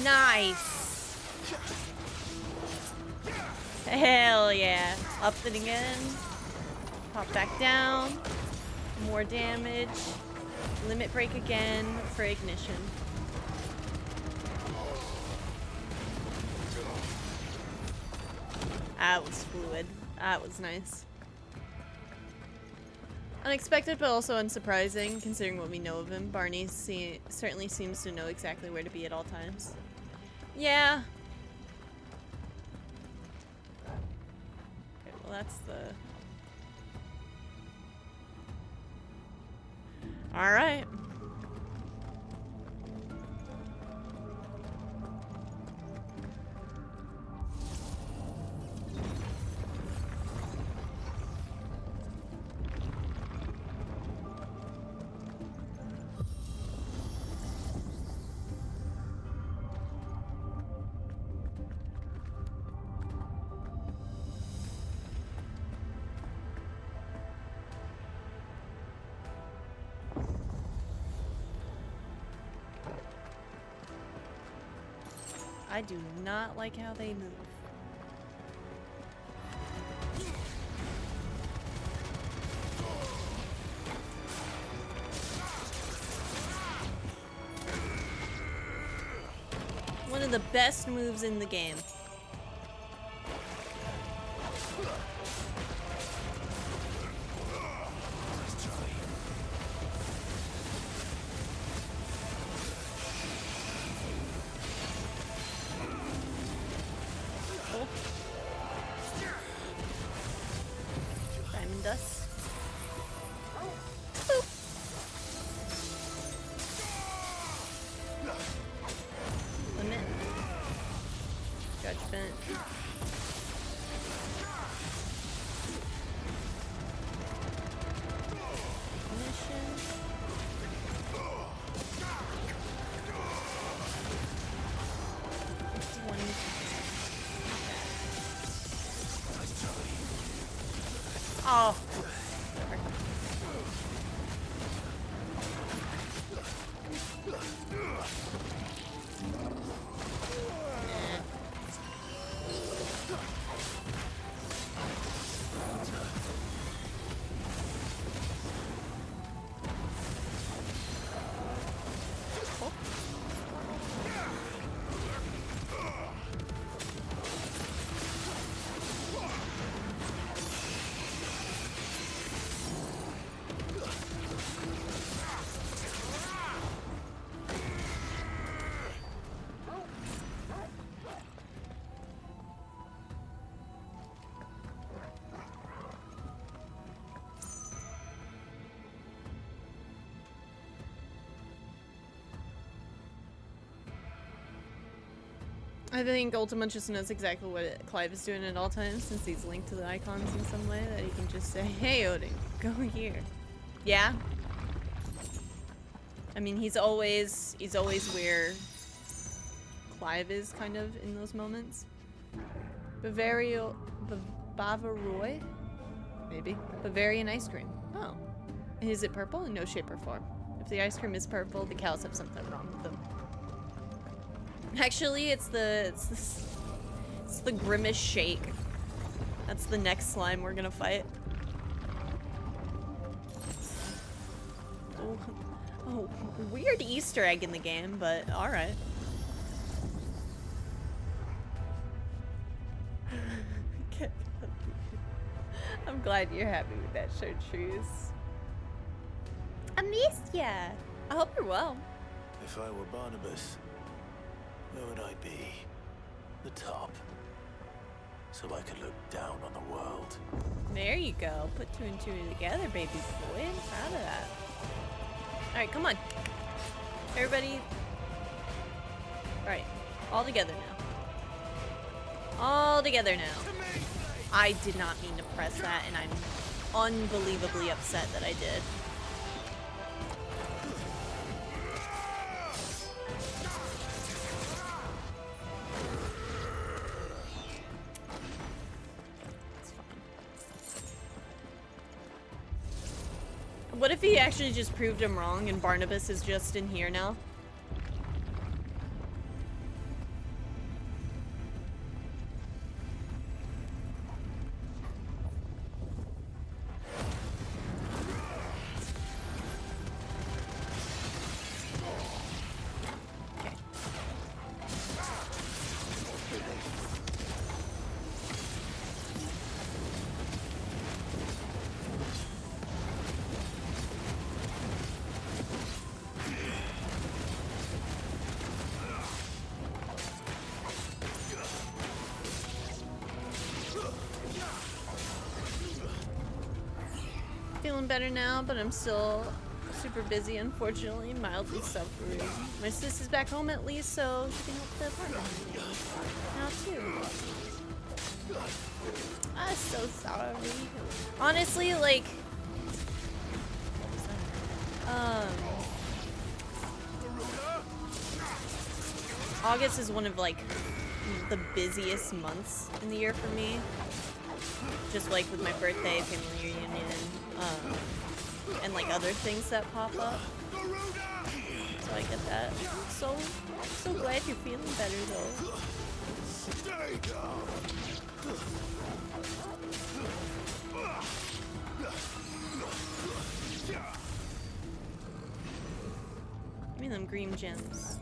Nice. Hell yeah. Up it again. Pop back down. More damage. Limit break again for ignition. That was fluid. That was nice. Unexpected, but also unsurprising, considering what we know of him. Barney certainly seems to know exactly where to be at all times. Yeah. Okay, well that's the... Alright. I do not like how they move. One of the best moves in the game. Diamond dust. Boop. Limit. Judgment. Ignition. Oh. I think Ultima just knows exactly what Clive is doing at all times, since he's linked to the icons in some way, that he can just say, hey Odin, go here. Yeah? I mean, he's always where Clive is, kind of, in those moments. Bavaroy? Maybe. Bavarian ice cream. Oh. Is it purple? In no shape or form. If the ice cream is purple, the cows have something wrong with them. Actually, it's the Grimace Shake. That's the next slime we're gonna fight. Oh, weird Easter egg in the game, but alright. I'm glad you're happy with that chartreuse. I missed ya. I hope you're well. If I were Barnabus, where would I be? The top. So I could look down on the world. There you go. Put 2 and 2 together, baby boy. I'm proud of that. Alright, come on. Everybody. Alright. All together now. All together now. I did not mean to press that, and I'm unbelievably upset that I did. What if he actually just proved him wrong and Barnabus is just in here now? Feeling better now, but I'm still super busy, unfortunately, mildly suffering. My sis is back home at least, so she can help the apartment now too. I'm so sorry. Honestly, like, August is one of like the busiest months in the year for me. Just like with my birthday, family reunion, and like other things that pop up. So I get that. So glad you're feeling better though. Give me them green gems.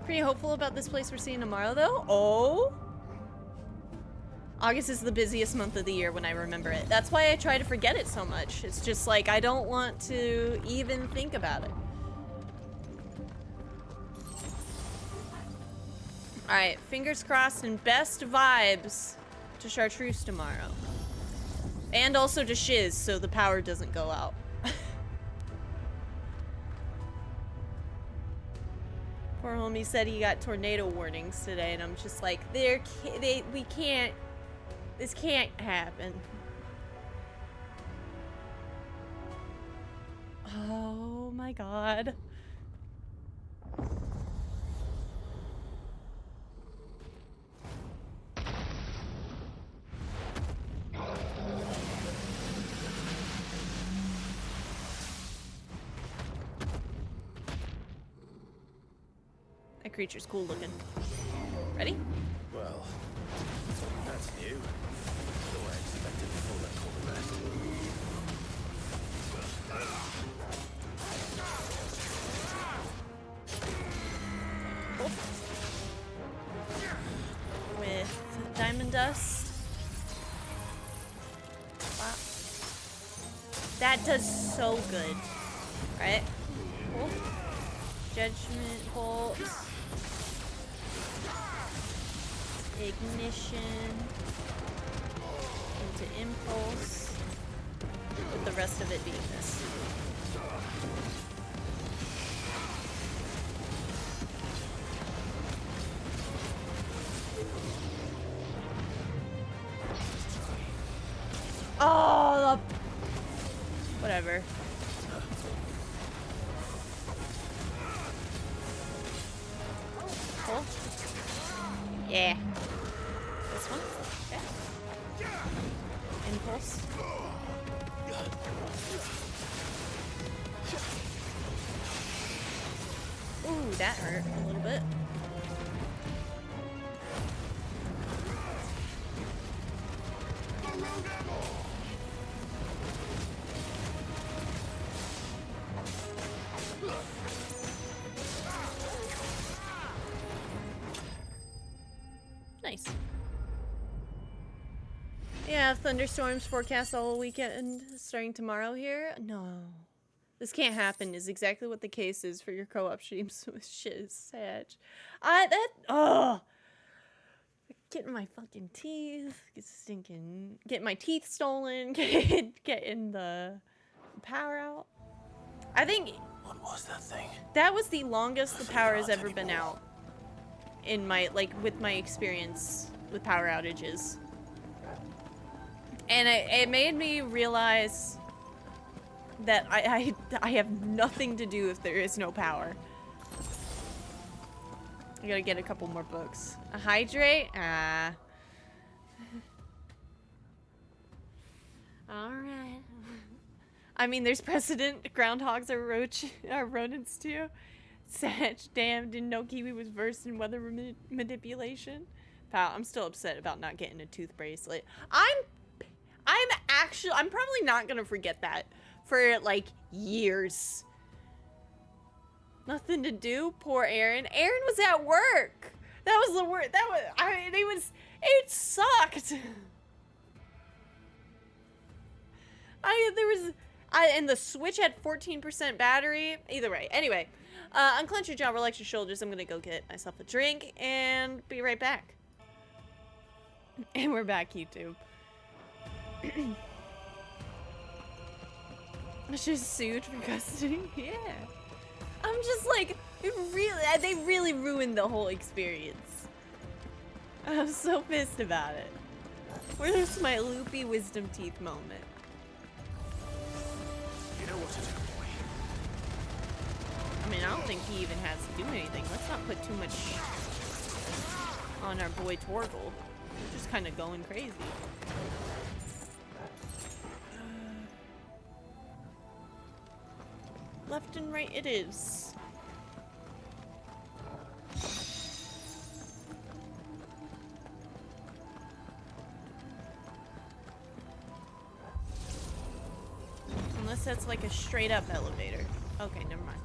Pretty hopeful about this place we're seeing tomorrow though. Oh! August is the busiest month of the year when I remember it. That's why I try to forget it so much. It's just like, I don't want to even think about it. Alright, fingers crossed and best vibes to Chartreuse tomorrow. And also to Shiz, so the power doesn't go out. Poor homie said he got tornado warnings today, and I'm just like, we can't. This can't happen. Oh my god. That creature's cool looking. Ready? Well, that's new. Though I expected full like all the rest. Cool. With diamond dust. Wow. That does so good. Right? Cool. Judgment bolt. Ignition into impulse, with the rest of it being this. Oh, whatever. Cool. Yeah. This one? Okay. impulse. Ooh, that hurt a little bit. Nice. Yeah, thunderstorms forecast all weekend starting tomorrow here. No. This can't happen is exactly what the case is for your co-op streams with Shiz Sag. Getting my fucking teeth, getting my teeth stolen, getting the power out. I think What was that thing? that was the longest the power has ever been out in my, like, with my experience with power outages. And it made me realize that I have nothing to do if there is no power. I gotta get a couple more books. A hydrate? Ah. Alright. I mean, there's precedent. Groundhogs are rodents too. Sag, damn, didn't know Kiwi was versed in weather manipulation. Pal, I'm still upset about not getting a tooth bracelet. I'm probably not gonna forget that for like years. Nothing to do. Poor Aaron. Aaron was at work. That was the worst. It sucked. And the Switch had 14% battery. Either way. Anyway, unclench your jaw, relax your shoulders. I'm gonna go get myself a drink and be right back. And we're back, YouTube. She's sued for custody. Yeah. I'm just like, they really ruined the whole experience. I'm so pissed about it. Where's my loopy wisdom teeth moment? You know what to do, boy. I mean, I don't think he even has to do anything. Let's not put too much on our boy Torgal. We're just kind of going crazy. Left and right it is. Unless that's like a straight up elevator. Okay, never mind.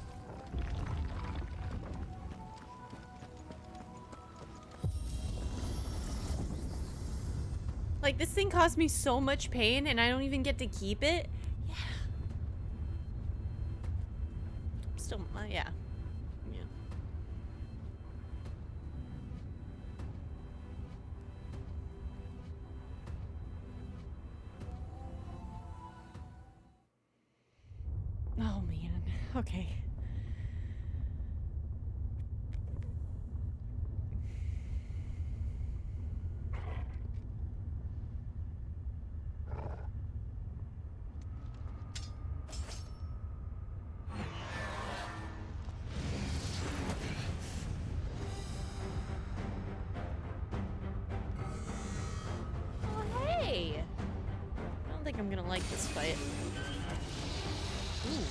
Like, this thing caused me so much pain and I don't even get to keep it. Yeah. Still, yeah. Oh man. Okay. I'm gonna like this fight. Ooh.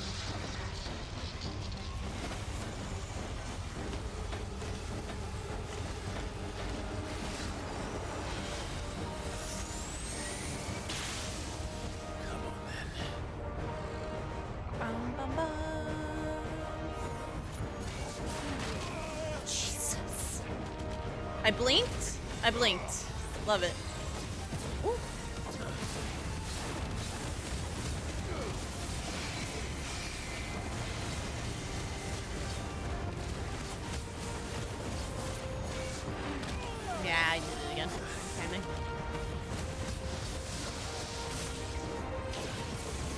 Jesus. I blinked? I blinked. Love it. Ooh. Yeah, I did it again. Timing.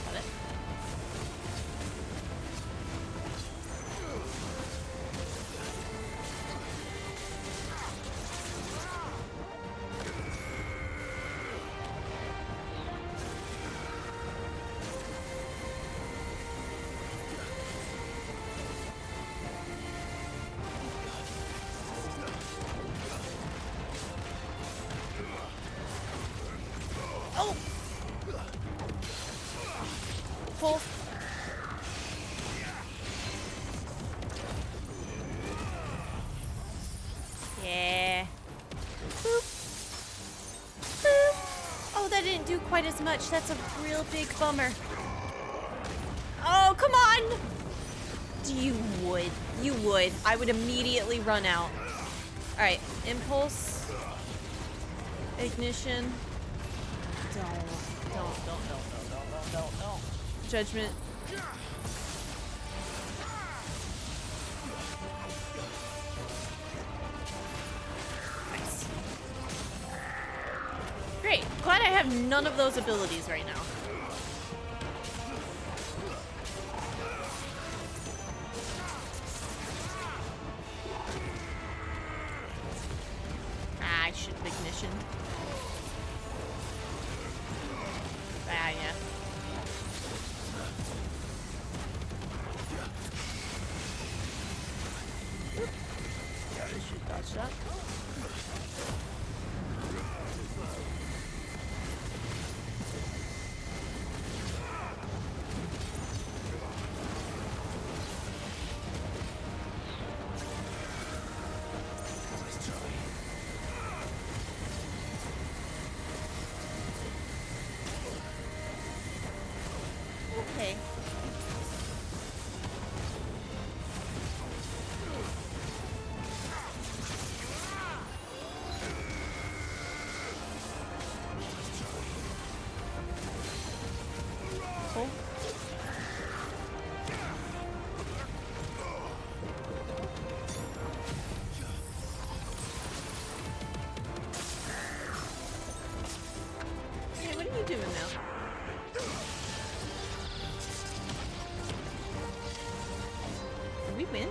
Got it. Pull. Yeah. Boop. Boop. Oh, that didn't do quite as much. That's a real big bummer. Oh, come on! You would. You would. I would immediately run out. Alright, impulse. Ignition. Don't. Judgment. Nice. Great. Glad I have none of those abilities right now. I should have ignition. Ah, yeah. Should dodge that. Okay. Cool. Hey, what are you doing now? Did we win?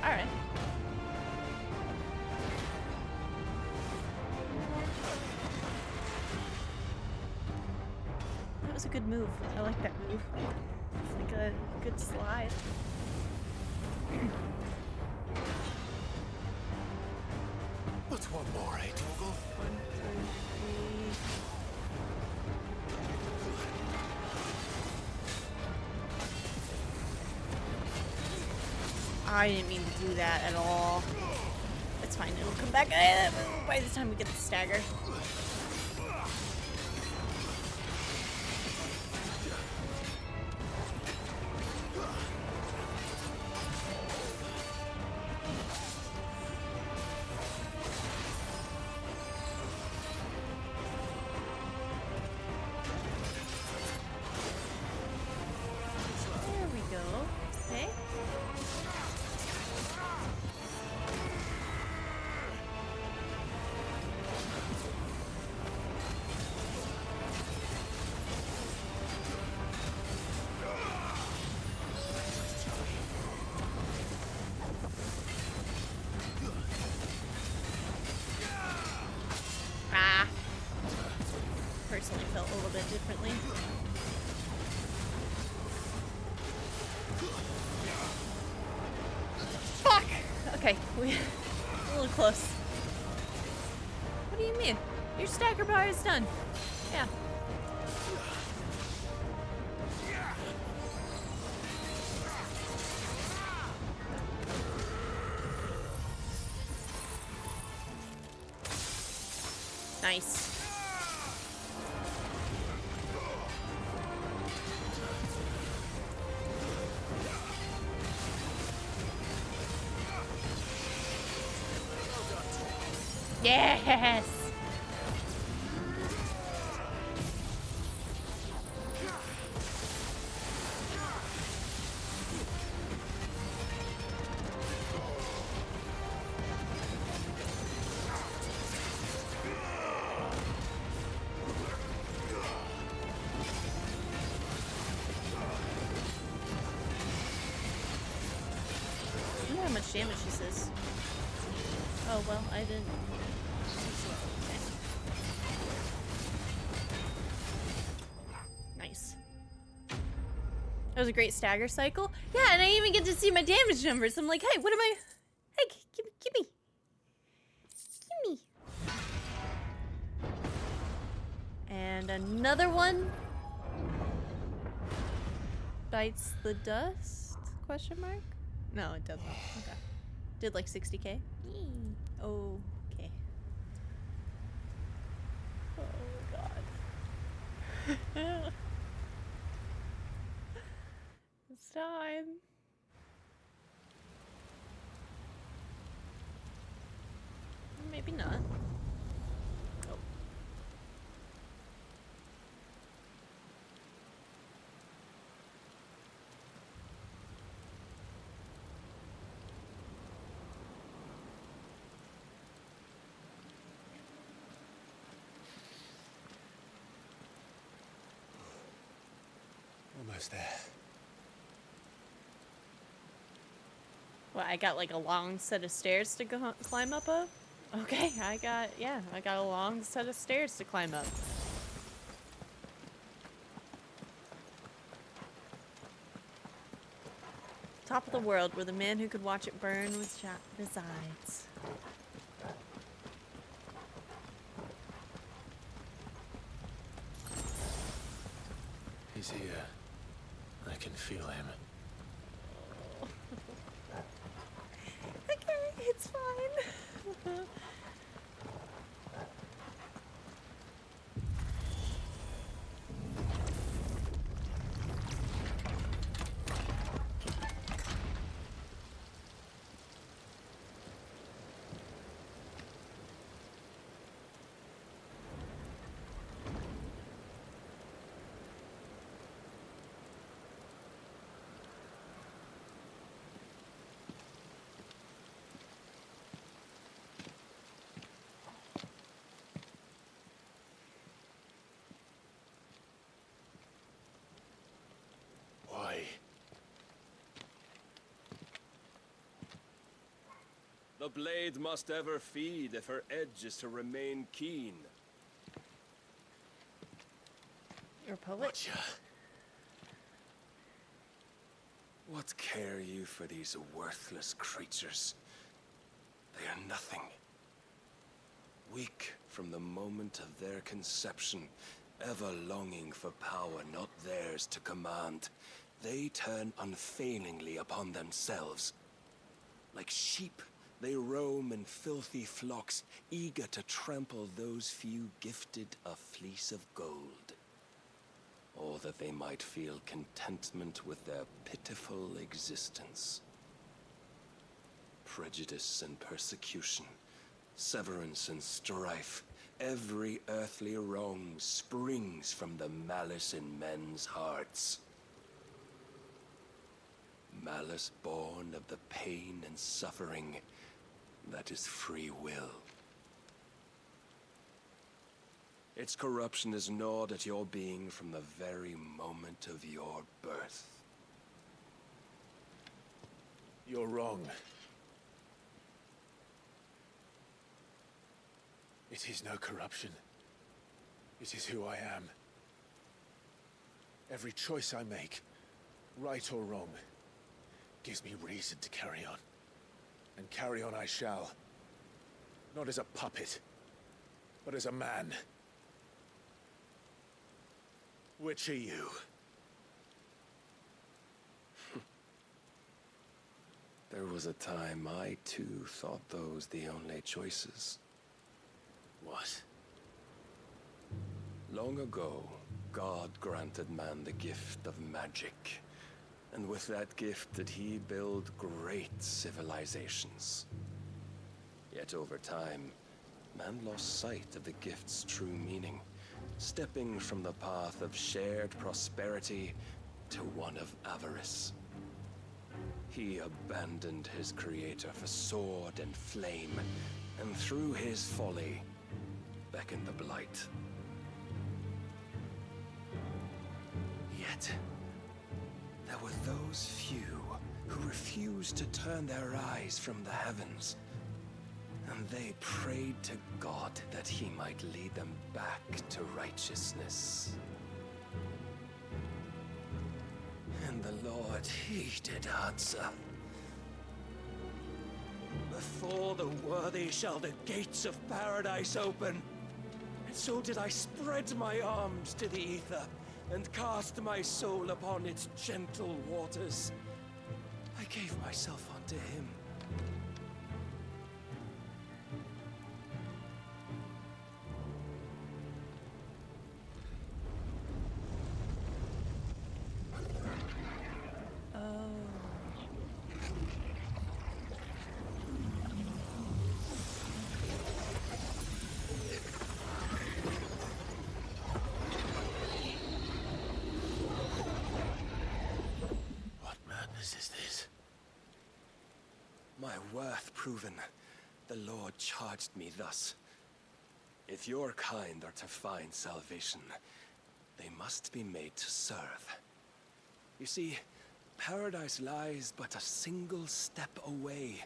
Alright. That was a good move. I like that move. It's like a good slide. What's one more, eh, Torgal? 1, 2, 3. I didn't mean to do that at all. It's fine, it'll come back by the time we get the stagger. There we go. Okay. Ah. Personally felt a little bit differently. Fuck! Okay, we a little close. What do you mean? Your stagger bar is done. Yeah. Nice. Yes! I wonder how much damage this is. Oh, well, I didn't. Okay. Nice. That was a great stagger cycle. Yeah, and I even get to see my damage numbers. I'm like, hey, what am I? Hey, give me. Give me. another one bites the dust? Question mark? No, it doesn't. Okay. Did like 60k? Okay. Oh god. It's time. Maybe not. Oh. Almost there. Well, I got like a long set of stairs to go climb up of? Okay, I got a long set of stairs to climb up. Top of the world, where the man who could watch it burn resides. He's here. I can feel him. Okay, it's fine. The blade must ever feed if her edge is to remain keen. You're a poet. What care you for these worthless creatures? They are nothing. Weak from the moment of their conception, ever longing for power not theirs to command, they turn unfailingly upon themselves. Like sheep, they roam in filthy flocks, eager to trample those few gifted a fleece of gold. Or that they might feel contentment with their pitiful existence. Prejudice and persecution, severance and strife, every earthly wrong springs from the malice in men's hearts. Malice born of the pain and suffering that is free will. Its corruption is gnawed at your being from the very moment of your birth. You're wrong. It is no corruption. It is who I am. Every choice I make, right or wrong, gives me reason to carry on. And carry on I shall. Not as a puppet, but as a man. Which are you? There was a time I too thought those the only choices. What? Long ago, God granted man the gift of magic. And with that gift did he build great civilizations. Yet over time, man lost sight of the gift's true meaning, stepping from the path of shared prosperity to one of avarice. He abandoned his creator for sword and flame, and through his folly, beckoned the blight. Yet, there were those few who refused to turn their eyes from the heavens, and they prayed to God that he might lead them back to righteousness. And the Lord, he did answer. Before the worthy shall the gates of paradise open, So did I spread my arms to the ether and cast my soul upon its gentle waters. I gave myself unto him. Is this? My worth proven, the Lord charged me thus. If your kind are to find salvation, they must be made to serve. You see, paradise lies but a single step away.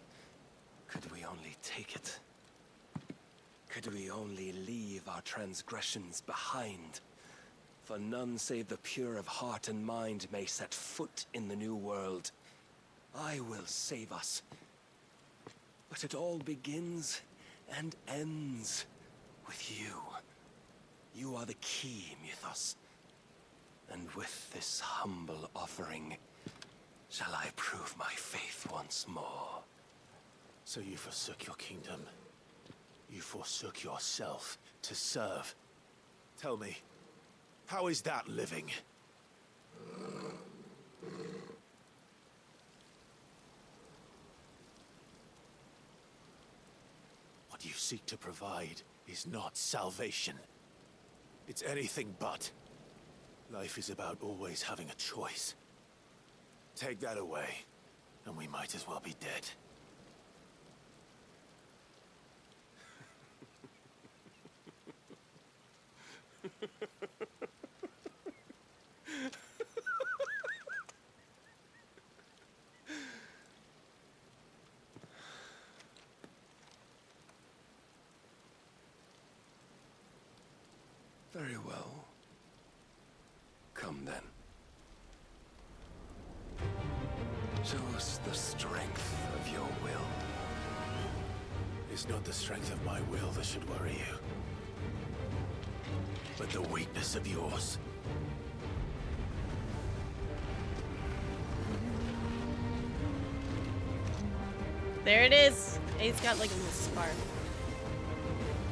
Could we only take it? Could we only leave our transgressions behind? For none save the pure of heart and mind may set foot in the new world. I will save us. But it all begins and ends with you. You are the key, Mythos. And with this humble offering, shall I prove my faith once more. So you forsook your kingdom. You forsook yourself to serve. Tell me, how is that living? What you seek to provide is not salvation. It's anything but. Life is about always having a choice. Take that away, and we might as well be dead. Very well. Come then. Show us the strength of your will. It's not the strength of my will that should worry you, but the weakness of yours. There it is. He's got like a little scarf.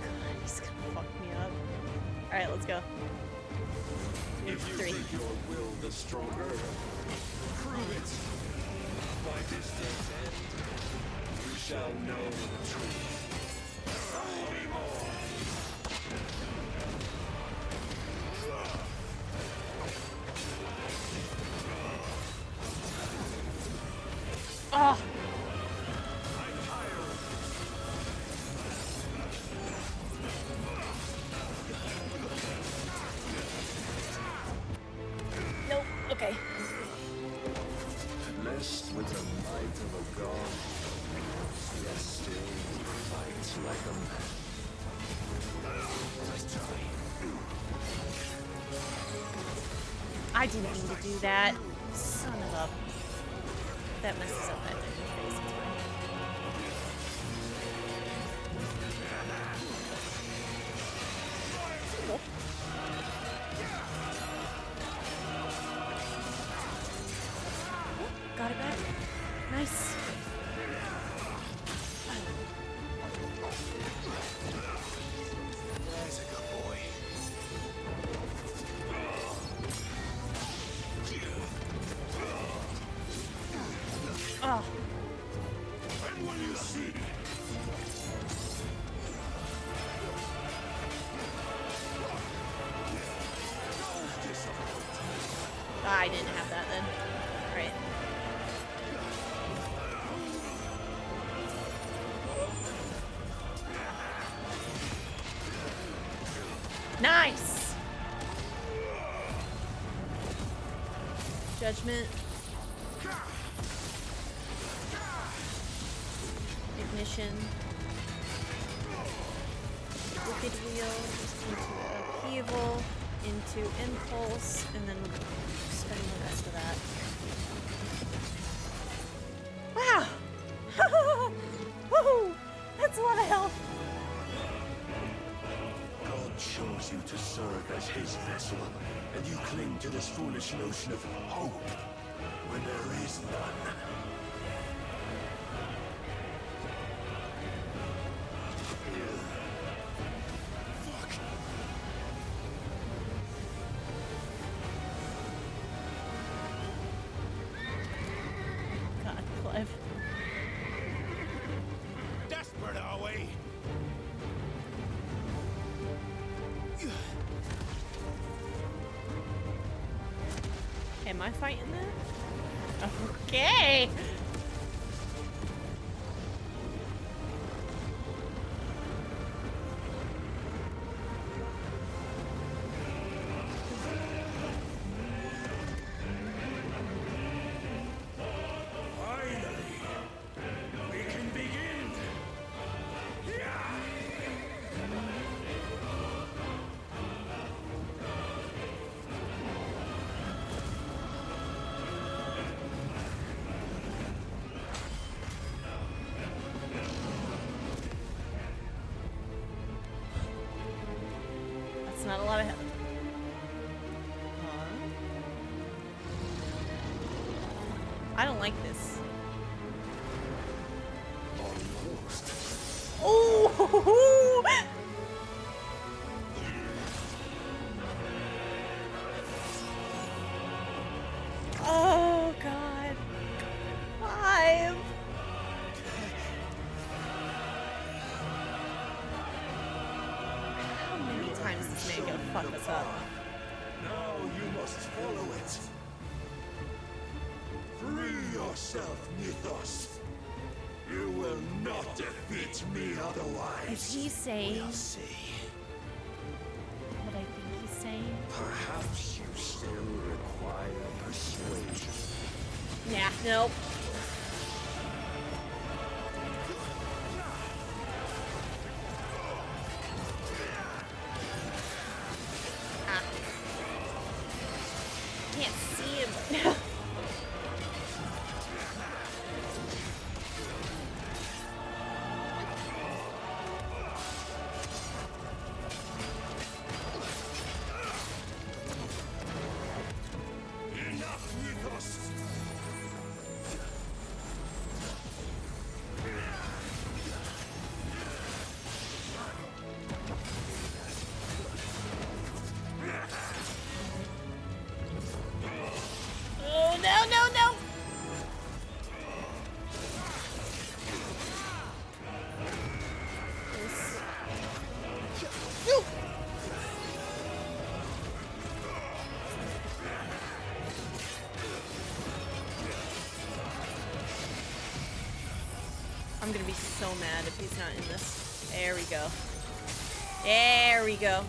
God, he's gonna fuck me up. All right, let's go. If you 3. think your will the stronger, prove it. By this day's end, you shall know the truth. Tell me more. Oh. Nope. Okay. Blessed with the might of a god, yet still fights like a man. I didn't mean to do that. Son of a... That messes up that damage face. It's fine. Cool. Got it back. Nice. There's a good boy. Oh. And when you see I didn't have that then. All right. Nice. Judgment. Ignition. Wicked wheel into upheaval, into impulse, and then spend the rest of that. Wow! Woohoo! That's a lot of health. God chose you to serve as his vessel, and you cling to this foolish notion of hope when there is none. God, Clive. Desperate, are we? Am I fighting that? Okay. Finally, we can begin. That's not a lot of health. I don't like this. Oh! Oh God! Clive! How many times is this man gonna fuck us up? Now you must follow it. Free yourself, Mythos. You will not defeat me otherwise. Is he saying We'll see. what I think he's saying? Perhaps you still require persuasion. Nah, nope. Ah. Can't see him. Enough, Mythos. Oh no, no, no! No! I'm gonna be so mad if he's not in this. There we go. There we go.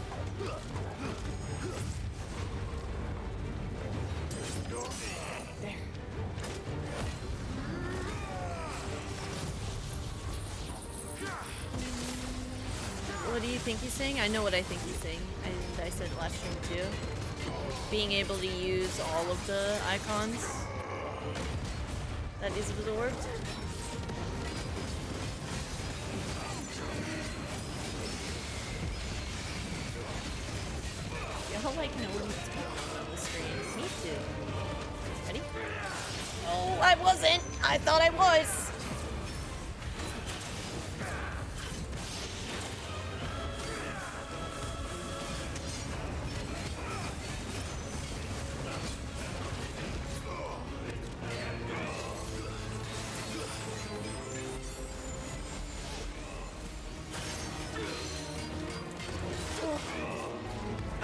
There. What do you think he's saying? I know what I think he's saying. And I said it last stream too. Being able to use all of the icons that is absorbed. Y'all like know what's going on the stream. Me too. Ready? Oh, I wasn't! I thought I was!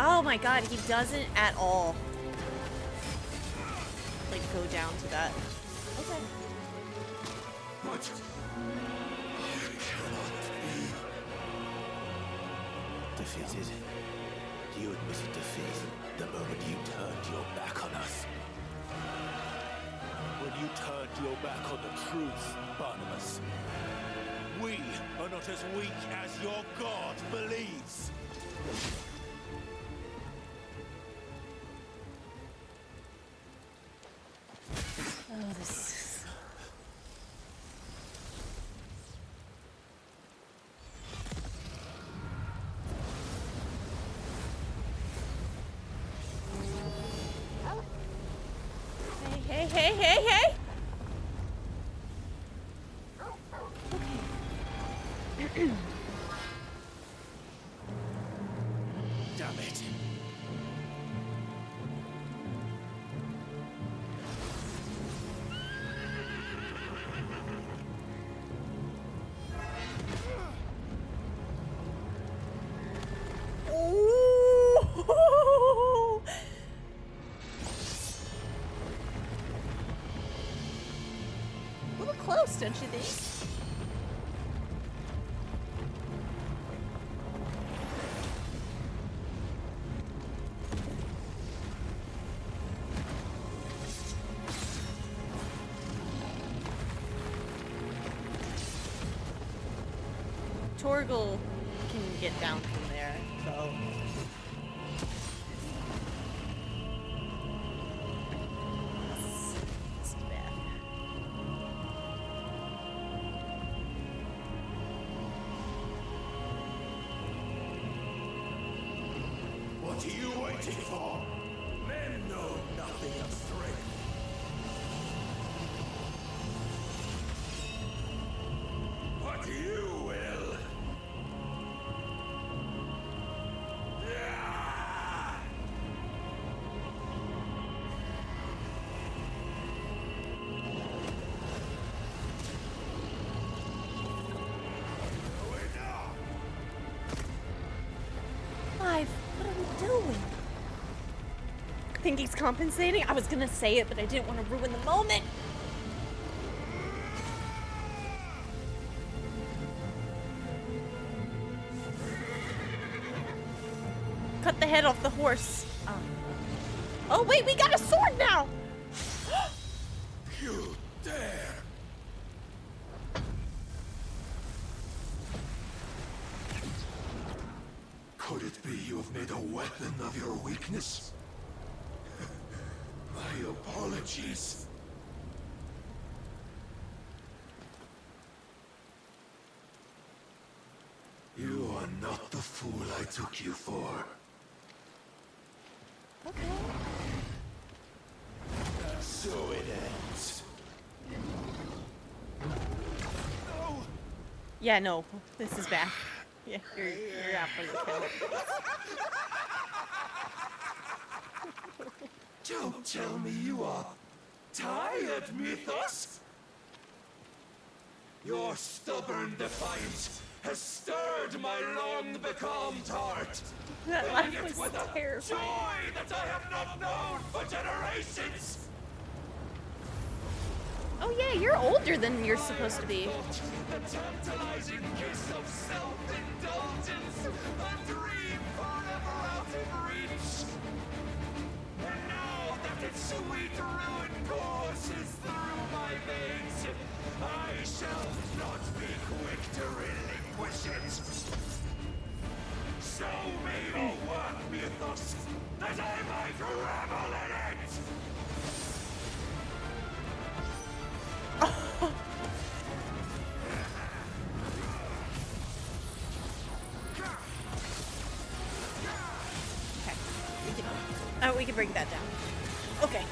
Oh my god, he doesn't at all like go down to that. Okay. What? Defeated? You admitted defeat the moment you turned your back on us. When you turned your back on the truth, Barnabus. We are not as weak as your god believes. Oh, this. hey, hey, hey! Okay. Damn it. Ooh. A little close, don't you think? Torgal can get down from there, so. It's bad. What are you waiting for? Men know nothing of strength. But you will. Clive, what are we doing? I think he's compensating. I was gonna say it, but I didn't want to ruin the moment. Cut the head off the horse. Oh wait, we got a sword now! You dare! Could it be you have made a weapon of your weakness? My apologies. You are not the fool I took you for. Okay. So it ends. Yeah, no, this is bad. Yeah, you're out for the kill. Don't tell me you are tired, Mythos. Your stubborn defiance has stirred my long-becalmed heart. That filling laugh it was with a terrifying. joy that I have not known for generations. Oh yeah, you're older than you're supposed to be. The tantalizing kiss of self-indulgence, a dream forever out of reach. And now that its sweet ruin courses through my veins, I shall not be quick to relinquish it. Show me your work, Mythos, that I might revel in it! We can break that down. Okay.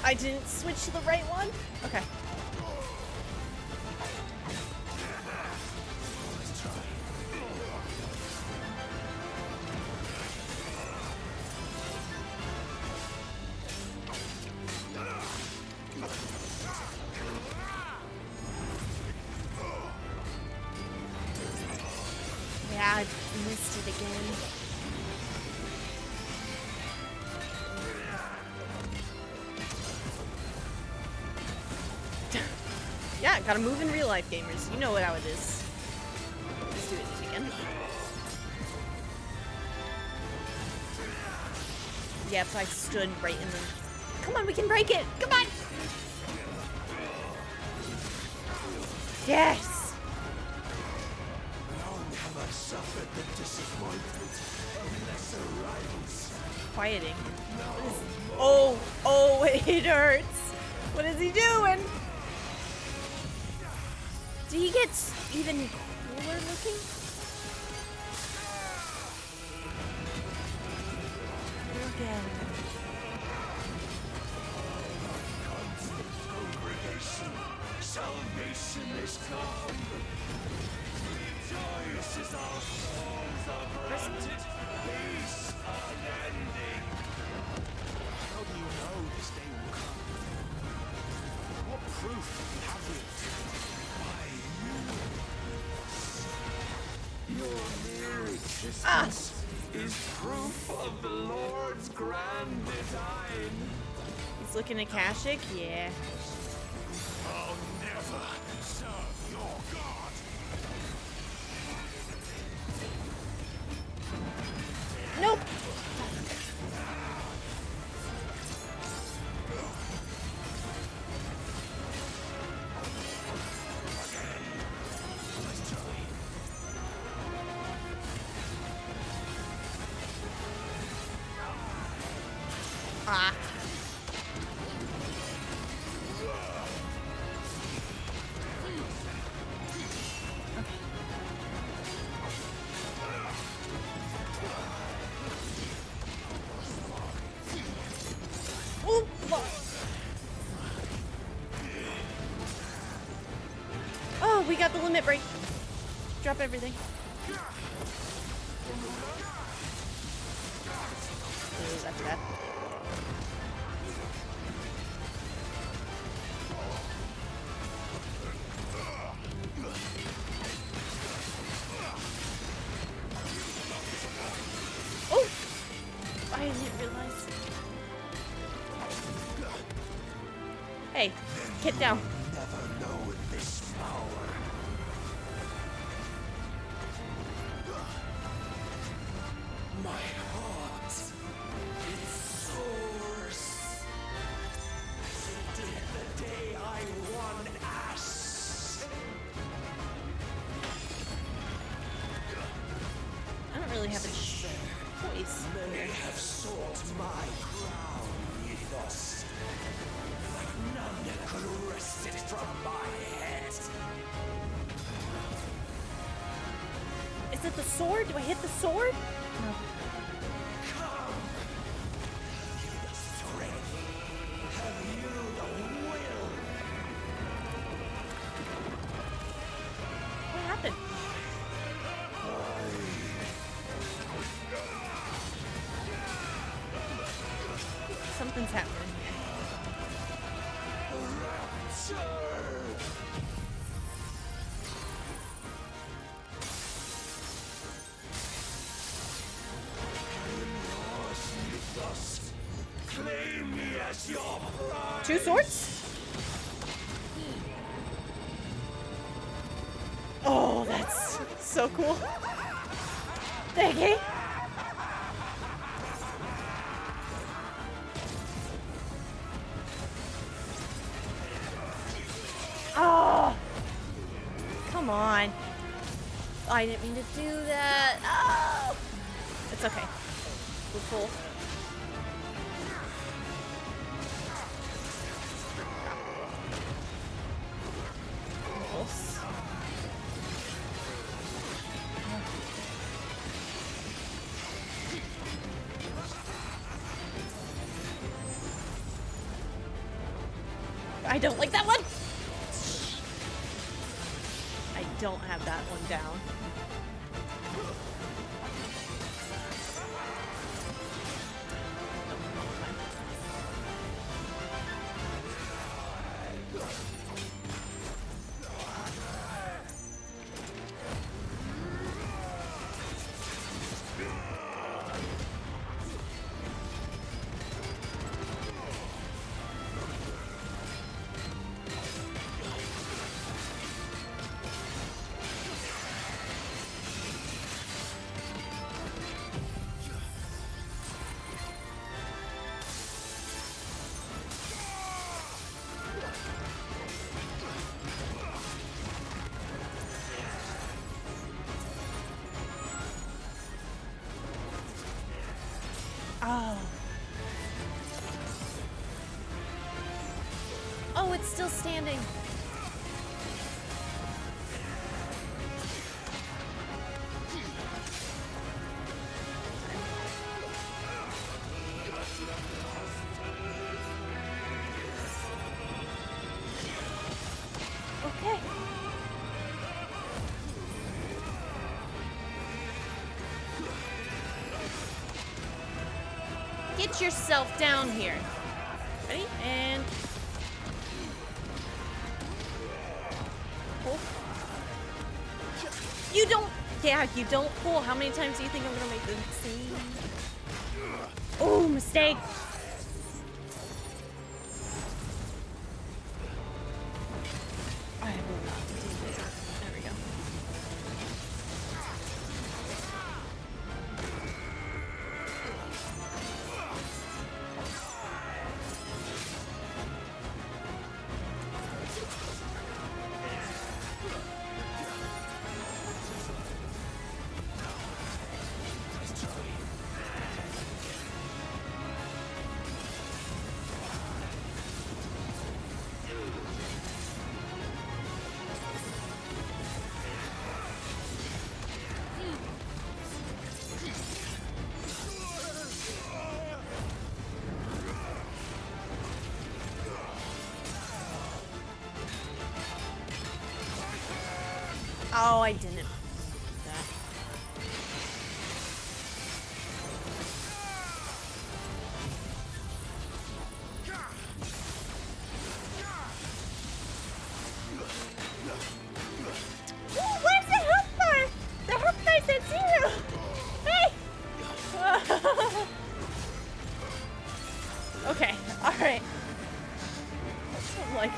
I didn't switch to the right one? Okay. Yeah, I missed it again. Yeah, gotta move in real life, gamers. You know how it is. Let's do it again. Yep, I stood right in the... Come on, we can break it! Come on! Yes! Long have never suffered the disappointment of lesser rivals. Quieting. Oh, oh, it hurts. What is he doing? Did he get even cooler looking? Again. Congregation, salvation is come. Rejoice as our souls are granted peace unending. How do you know this day will come? What proof have we? Your mere existence is proof of the Lord's grand design. He's looking at Kashyyyk? Yeah. I'll never serve your God. Nope. Ah. Oh, fuck. Oh, we got the limit break. Drop everything. Ooh, that's bad. Oh! I didn't realize. Hey, get down. Never know this power. My heart, it soars. As it did the day I won Ash. I don't really have a choice. Many have sought my crown, Ethos. But none could wrest it from my head. Is it the sword? Do I hit the sword? No. Come. Have you the strength? Have you the will? What happened? Something's happening here. Claim me as your bride. Two swords? Oh, that's so cool. Thank you. Oh, come on. I didn't mean to do that. Oh, it's okay. We're full. Impulse. I don't like that one. I don't have that one down. Oh, it's still standing. Okay. Get yourself down here. Ready? And... pull. You don't... Yeah, you don't pull. How many times do you think I'm gonna make the same? Oh, mistake. I will not do that. There we go. Oh, I didn't. That. Ooh, where's the health bar? The health bar's at 0. Hey! Okay, alright. I'm like...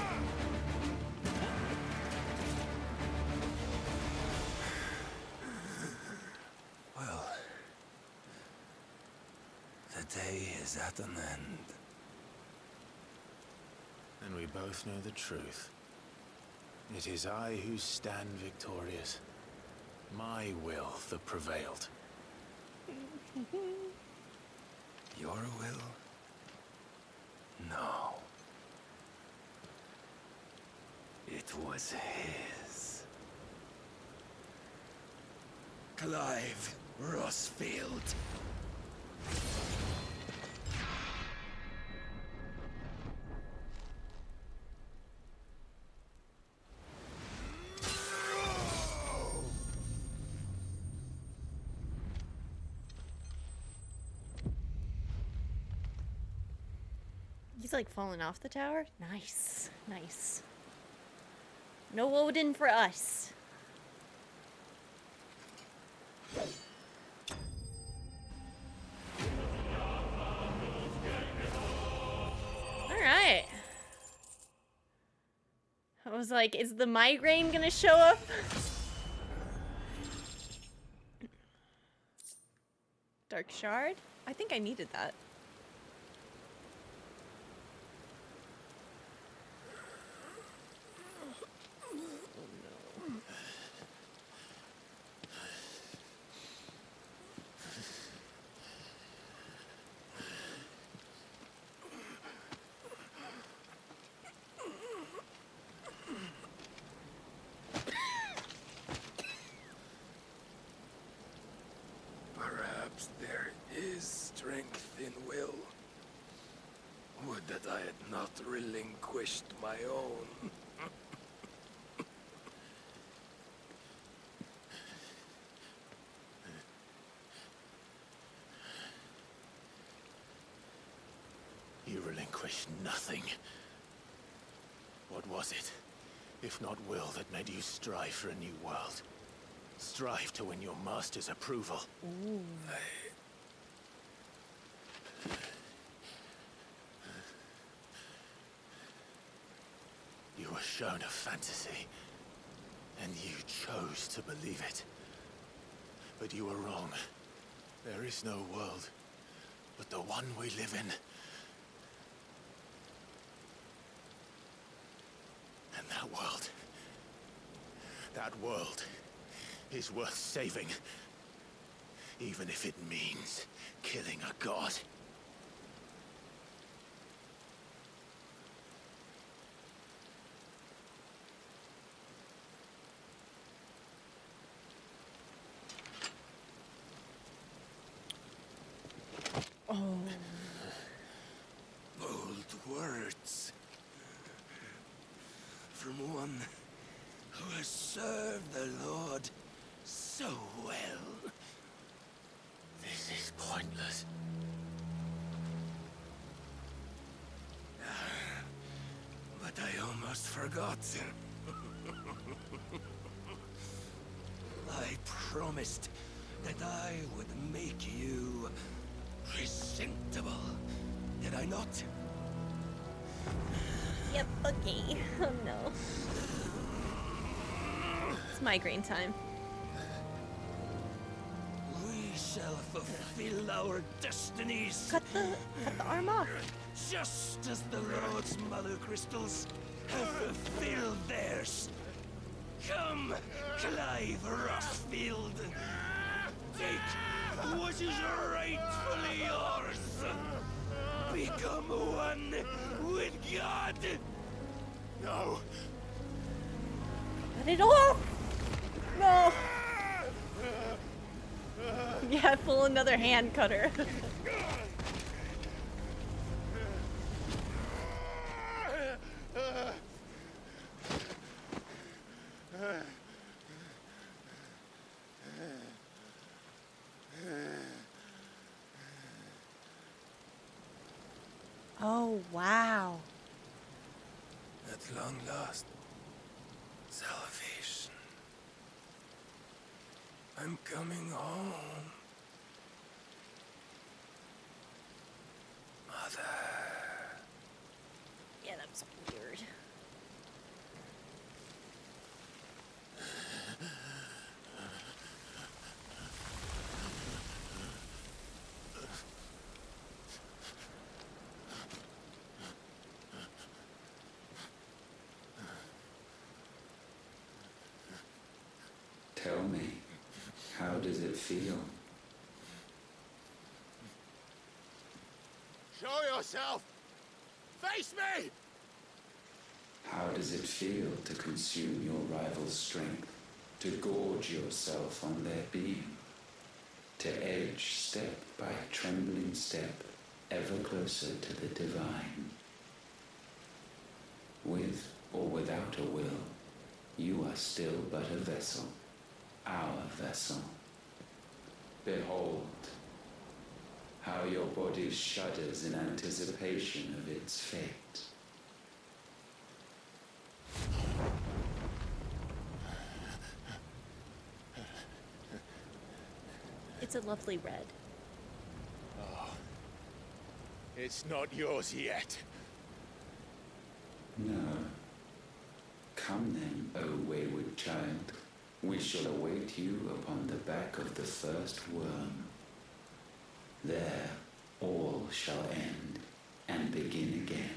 The day is at an end. And we both know the truth. It is I who stand victorious. My will that prevailed. Your will? No. It was his. Clive Rossfield. He's like falling off the tower. Nice, nice. No Odin for us. All right. I was like, is the migraine gonna show up? Dark Shard? I think I needed that. Perhaps there is strength in will. Would that I had not relinquished my own. You relinquished nothing. What was it, if not will, that made you strive for a new world? Strive to win your master's approval. Ooh. You were shown a fantasy, and you chose to believe it. But you were wrong. There is no world but the one we live in. And that world is worth saving, even if it means killing a god. words from one who has served the Lord so well. This is pointless. But I almost forgot. I promised that I would make you presentable. Did I not? Yep, okay. Oh no. It's migraine time. We shall fulfill our destinies. Cut the arm off. Just as the Lord's Mother Crystals have fulfilled theirs. Come, Clive Rossfield. Take what is rightfully yours. Become one with God. No. Cut it off! No! Yeah, pull another hand cutter. Oh, wow. At long last, salvation. I'm coming home. Mother. Yeah, that was weird. Tell me, how does it feel? Show yourself! Face me! How does it feel to consume your rival's strength, to gorge yourself on their beam, to edge step by trembling step ever closer to the divine? With or without a will, you are still but a vessel, our vessel. Behold, how your body shudders in anticipation of its fate. It's a lovely red. Oh. It's not yours yet. No. Come then, O wayward child. We shall await you upon the back of the first worm. There all shall end and begin again.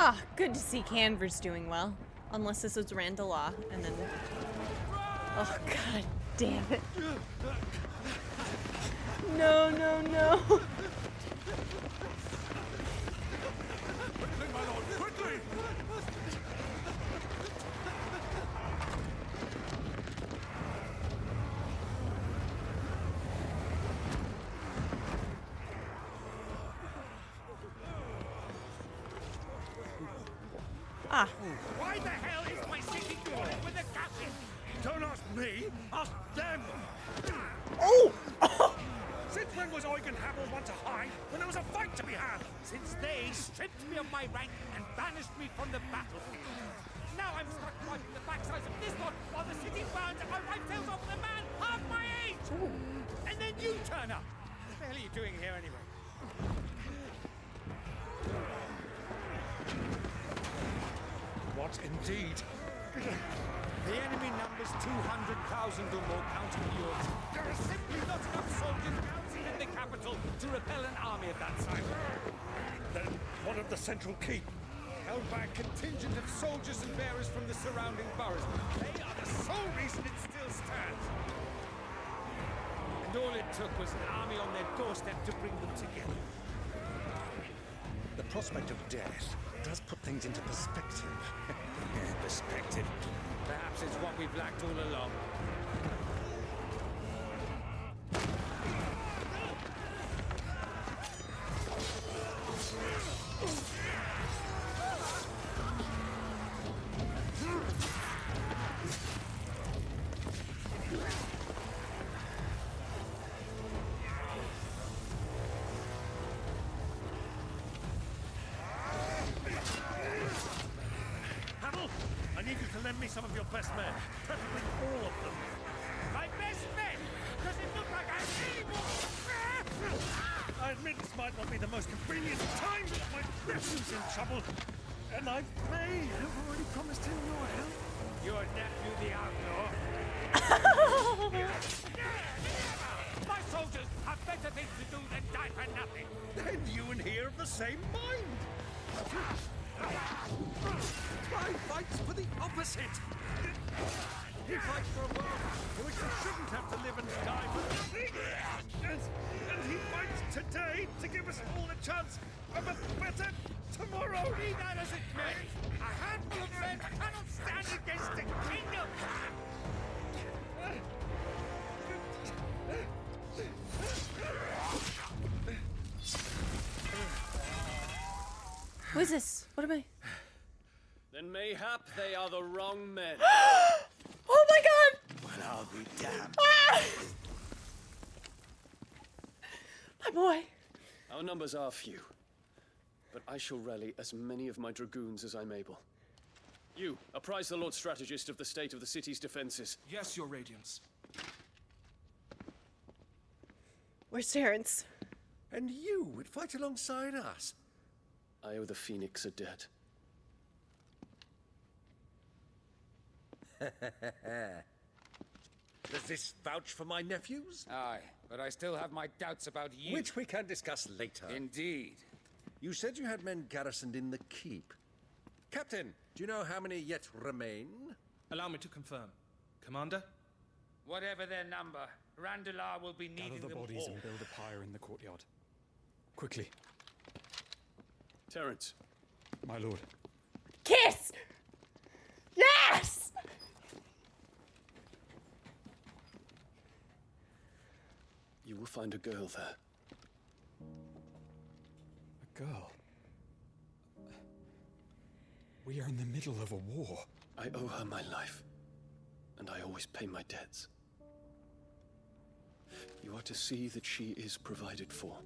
Ah, good to see Canver's doing well. Unless this was Randalaw, and then... Oh, god damn it. No, no, no. Ah. Why the hell is my city falling with a captain? Don't ask me, ask them! Oh! Since when was Eugen Hamel want to hide when there was a fight to be had? Since they stripped me of my rank and banished me from the battlefield. Now I'm stuck wiping the backsides of this lot while the city burns and my right tails off with a man half my age! And then you turn up! What the hell are you doing here anyway? What indeed? The enemy numbers 200,000 or more counting yours. There are simply not enough soldiers mounted in the capital to repel an army of that size. Then what of the central keep? Held by a contingent of soldiers and bearers from the surrounding boroughs. They are the sole reason it still stands. And all it took was an army on their doorstep to bring them together. The prospect of death does put things into perspective. Perspective. Perhaps it's what we've lacked all along. Hamel, I need you to lend me some of your best men, preferably all of them. My best men? Does it look like I need more? I admit this might not be the most convenient time, but my nephew's in trouble, and I may have already promised him your help. Your nephew, the outlaw? My soldiers have better things to do than die for nothing. Then you and he are of the same mind. Clive fights for the opposite! He fights for a world in which we shouldn't have to live and die for nothing. And he fights today to give us all a chance of a better tomorrow. Be that as it may, a handful of men cannot stand against a kingdom. Who is this? What am I? Then mayhap they are the wrong men. Oh my god! Well, I'll be damned. Ah! My boy. Our numbers are few, but I shall rally as many of my dragoons as I'm able. You, apprise the Lord Strategist of the state of the city's defenses. Yes, Your Radiance. Where's Terrence? And you would fight alongside us? I owe the Phoenix a debt. Does this vouch for my nephews? Aye, but I still have my doubts about you. Which we can discuss later. Indeed. You said you had men garrisoned in the keep. Captain, do you know how many yet remain? Allow me to confirm. Commander? Whatever their number, Randalar will be needing Gather the them bodies all. and build a pyre in the courtyard. Quickly. Terrence. My lord. Kiss! Yes! You will find a girl there. A girl? We are in the middle of a war. I owe her my life, and I always pay my debts. You are to see that she is provided for.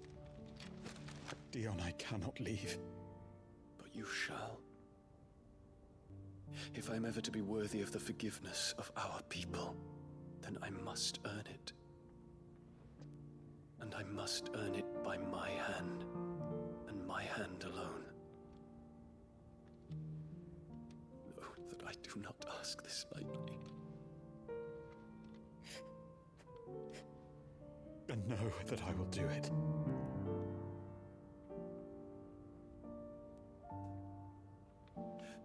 Dion, I cannot leave. But you shall. If I'm ever to be worthy of the forgiveness of our people, then I must earn it. And I must earn it by my hand, and my hand alone. Know that I do not ask this lightly. And know that I will do it.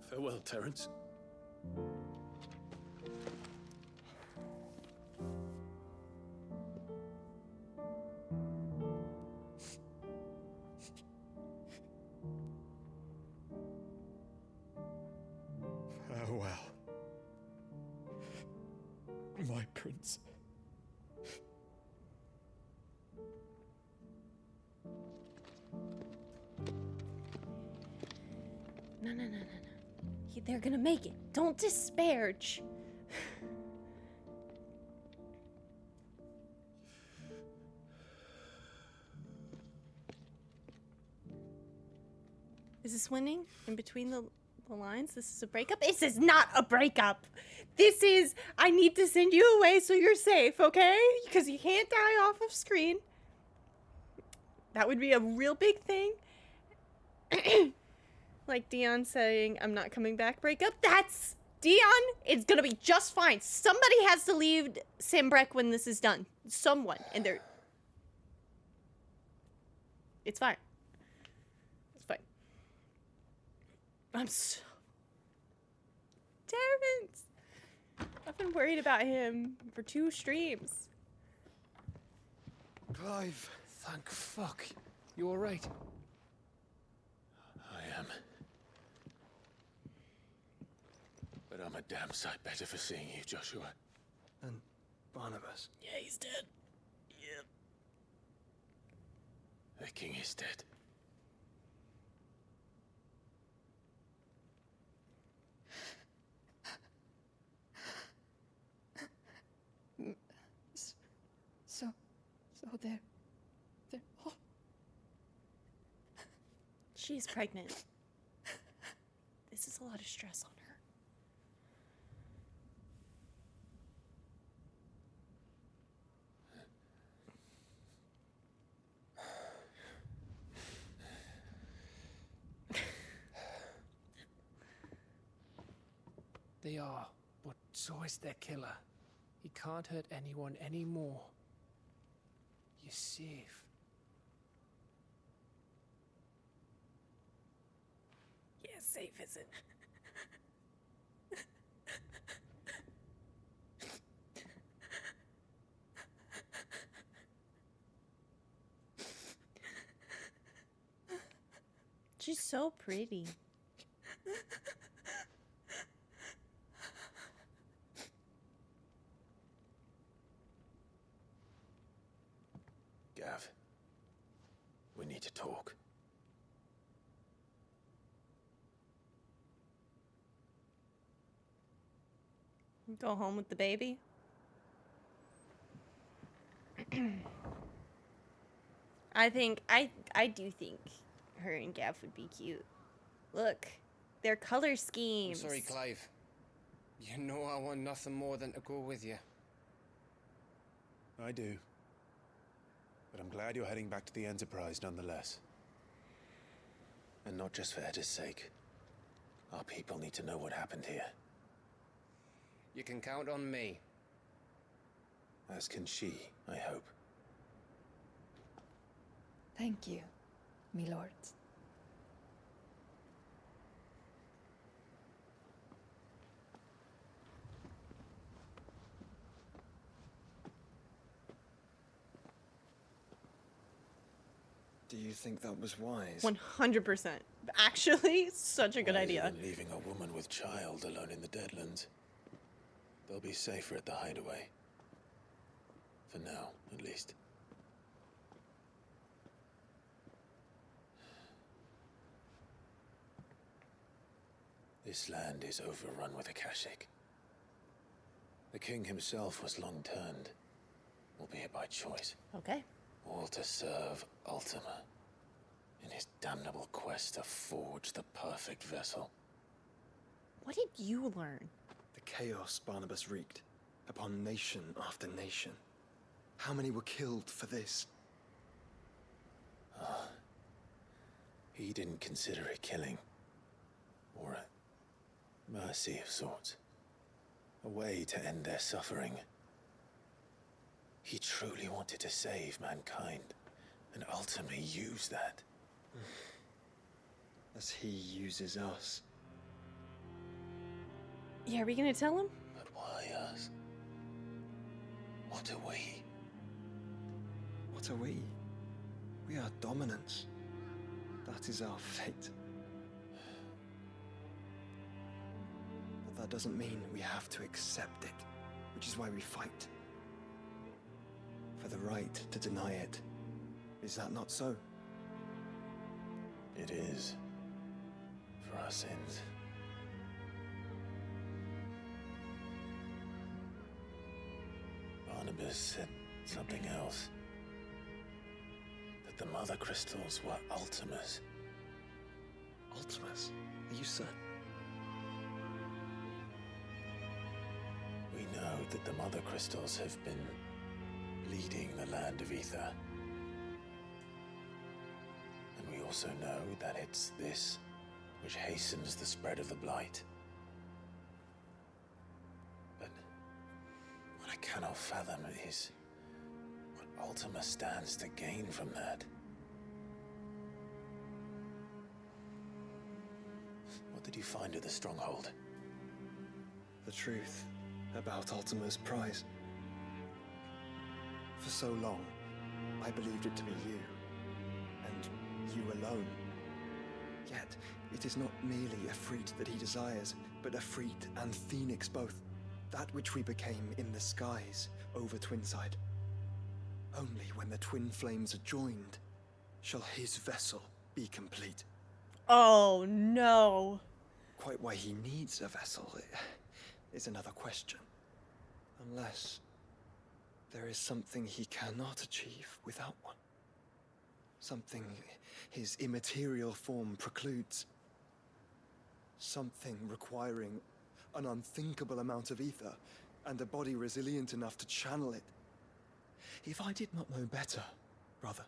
Farewell, Terrence. Farewell, my prince. No. They're gonna make it. Don't disparage. Is this winning in between the lines? This is a breakup? This is not a breakup. This is, I need to send you away so you're safe, okay? Because you can't die off of screen. That would be a real big thing. Like Dion saying, I'm not coming back breakup. That's, Dion, it's gonna be just fine. Somebody has to leave Sambrek when this is done. Someone. And they're... It's fine. It's fine. I'm so... Terrence! I've been worried about him for 2 streams. Clive! Thank fuck. You alright? I am. But I'm a damn sight better for seeing you, Joshua. And Barnabas. Yeah, he's dead. Yep. The king is dead. So they're all... She's pregnant. This is a lot of stress on her. They are, but so is their killer. He can't hurt anyone anymore. You're safe. Yeah, safe is it? She's so pretty. Gav, we need to talk. Go home with the baby. I do think her and Gav would be cute. Look, their color I'm schemes. sorry, Clive. You know I want nothing more than to go with you. I do. But I'm glad you're heading back to the Enterprise nonetheless. And not just for Edda's sake. Our people need to know what happened here. You can count on me. As can she, I hope. Thank you, my lord. Do you think that was wise? 100%. Actually, such a good idea. Rather than leaving a woman with child alone in the Deadlands. They'll be safer at the hideaway. For now, at least. This land is overrun with Akashic. The king himself was long turned, albeit by choice. Okay. All to serve Ultima in his damnable quest to forge the perfect vessel. What did you learn? The chaos Barnabas wreaked upon nation after nation. How many were killed for this? He didn't consider it killing. Or a mercy of sorts. A way to end their suffering. He truly wanted to save mankind, and ultimately used that. As he uses us. Yeah, are we gonna tell him? But why us? What are we? What are we? We are dominance. That is our fate. But that doesn't mean we have to accept it, which is why we fight. For the right to deny it. Is that not so? It is. For our sins. Barnabus said something else. That the mother crystals were Ultimas. Ultimas? Are you certain? We know that the mother crystals have been leading the land of Ether. And we also know that it's this which hastens the spread of the blight. But what I cannot fathom is what Ultima stands to gain from that. What did you find at the stronghold? The truth about Ultima's prize. For so long, I believed it to be you, and you alone. Yet, it is not merely a Freed that he desires, but a Freed and Phoenix both. That which we became in the skies over Twinside. Only when the twin flames are joined shall his vessel be complete. Oh no. Quite why he needs a vessel is another question. Unless there is something he cannot achieve without one. Something his immaterial form precludes. Something requiring an unthinkable amount of ether and a body resilient enough to channel it. If I did not know better, brother,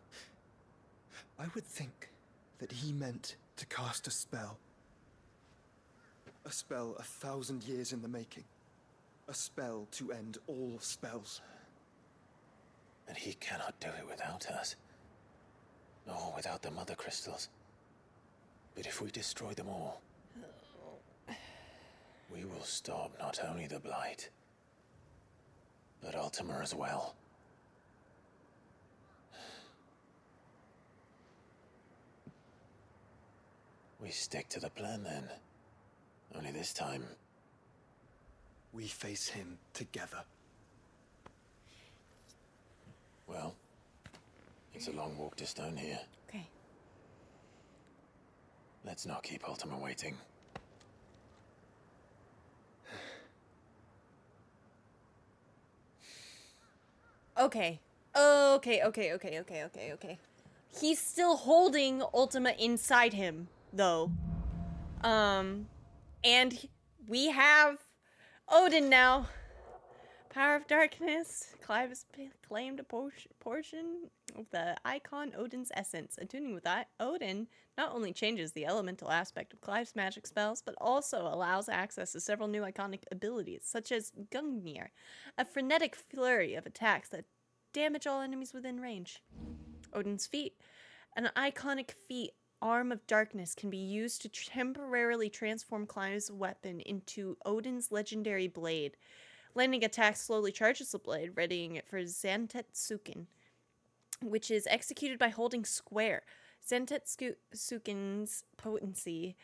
I would think that he meant to cast a spell. A spell 1,000 years in the making. A spell to end all spells. And he cannot do it without us. Nor without the mother crystals. But if we destroy them all, we will stop not only the blight, but Ultima as well. We stick to the plan then. Only this time, we face him together. Well, it's a long walk to Stone here. Okay. Let's not keep Ultima waiting. Okay. Okay. He's still holding Ultima inside him, though. And we have Odin now. Power of Darkness. Clive has claimed a portion of the icon Odin's essence. Attuning with that, Odin not only changes the elemental aspect of Clive's magic spells, but also allows access to several new iconic abilities, such as Gungnir, a frenetic flurry of attacks that damage all enemies within range. Odin's feat. An iconic feat, Arm of Darkness, can be used to temporarily transform Clive's weapon into Odin's legendary blade. Landing attack slowly charges the blade, readying it for Zantetsuken, which is executed by holding square. Zantetsuken's potency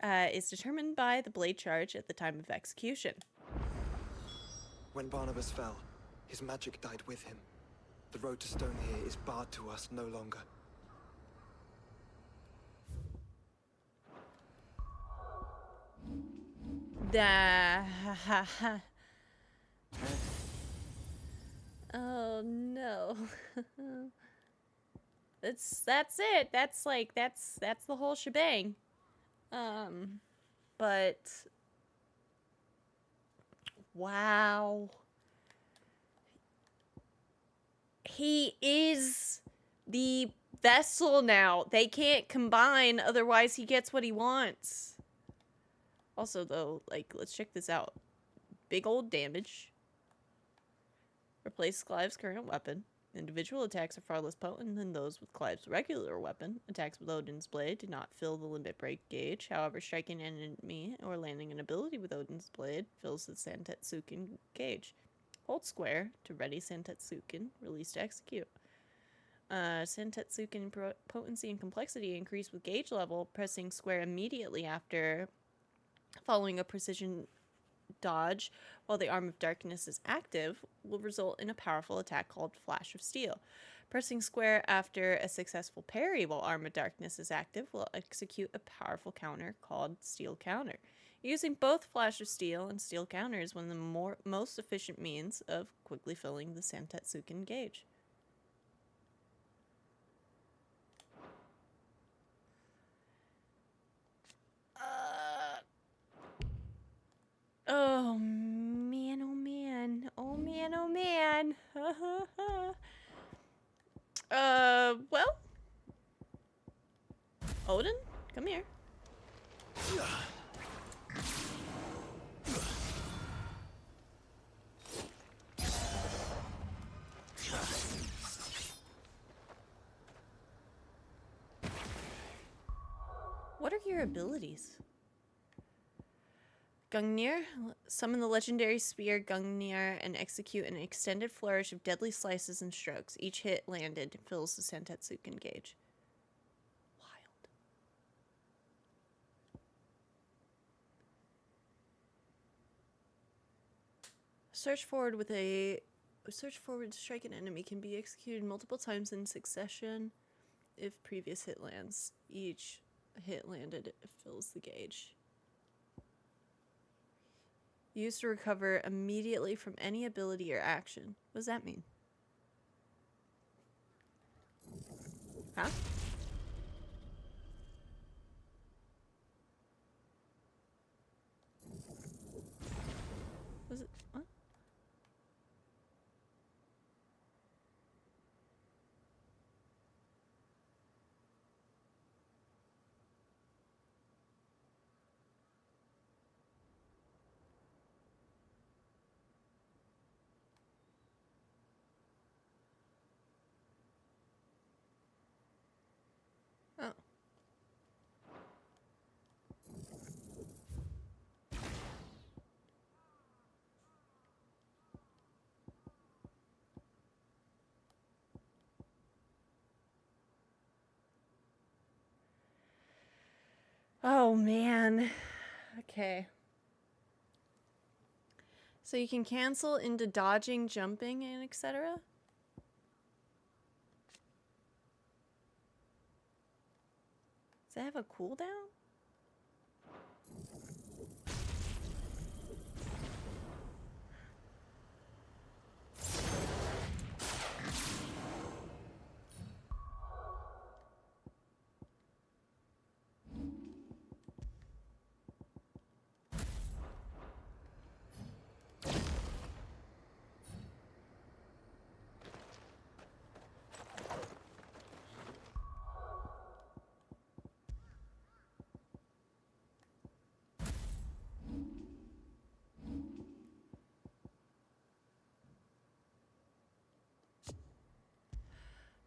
is determined by the blade charge at the time of execution. When Barnabus fell, his magic died with him. The road to Stone here is barred to us no longer. Oh no. That's it. That's the whole shebang. But wow. He is the vessel now. They can't combine, otherwise he gets what he wants. Also, though, like, let's check this out. Big old damage. Replace Clive's current weapon. Individual attacks are far less potent than those with Clive's regular weapon. Attacks with Odin's blade do not fill the limit break gauge. However, striking an enemy or landing an ability with Odin's blade fills the Zantetsuken gauge. Hold square to ready Zantetsuken. Release to execute. Zantetsuken potency and complexity increase with gauge level. Pressing square immediately after following a precision dodge while the Arm of Darkness is active will result in a powerful attack called Flash of Steel. Pressing square after a successful parry while Arm of Darkness is active will execute a powerful counter called Steel Counter. Using both Flash of Steel and Steel Counter is one of the most efficient means of quickly filling the Santetsuken gauge. Oh man, oh man. Oh man, oh man. Well. Odin, come here. What are your abilities? Gungnir, summon the legendary spear Gungnir and execute an extended flourish of deadly slices and strokes. Each hit landed fills the Santetsuken gauge. Wild. Search forward to strike an enemy can be executed multiple times in succession if previous hit lands. Each hit landed fills the gauge. Used to recover immediately from any ability or action. What does that mean? Huh? Was it? What? Oh. Oh man. Okay. So you can cancel into dodging, jumping, and etc. Does that have a cooldown?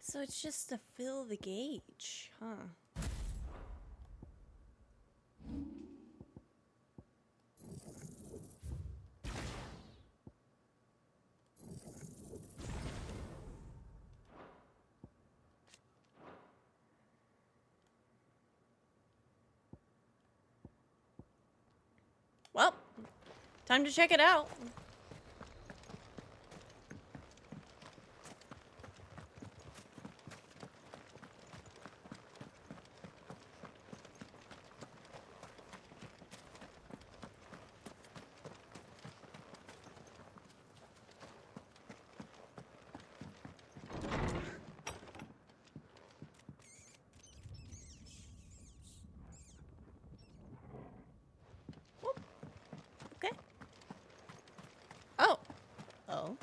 So it's just to fill the gauge, huh? Well, time to check it out. Okay. Oh. Oh.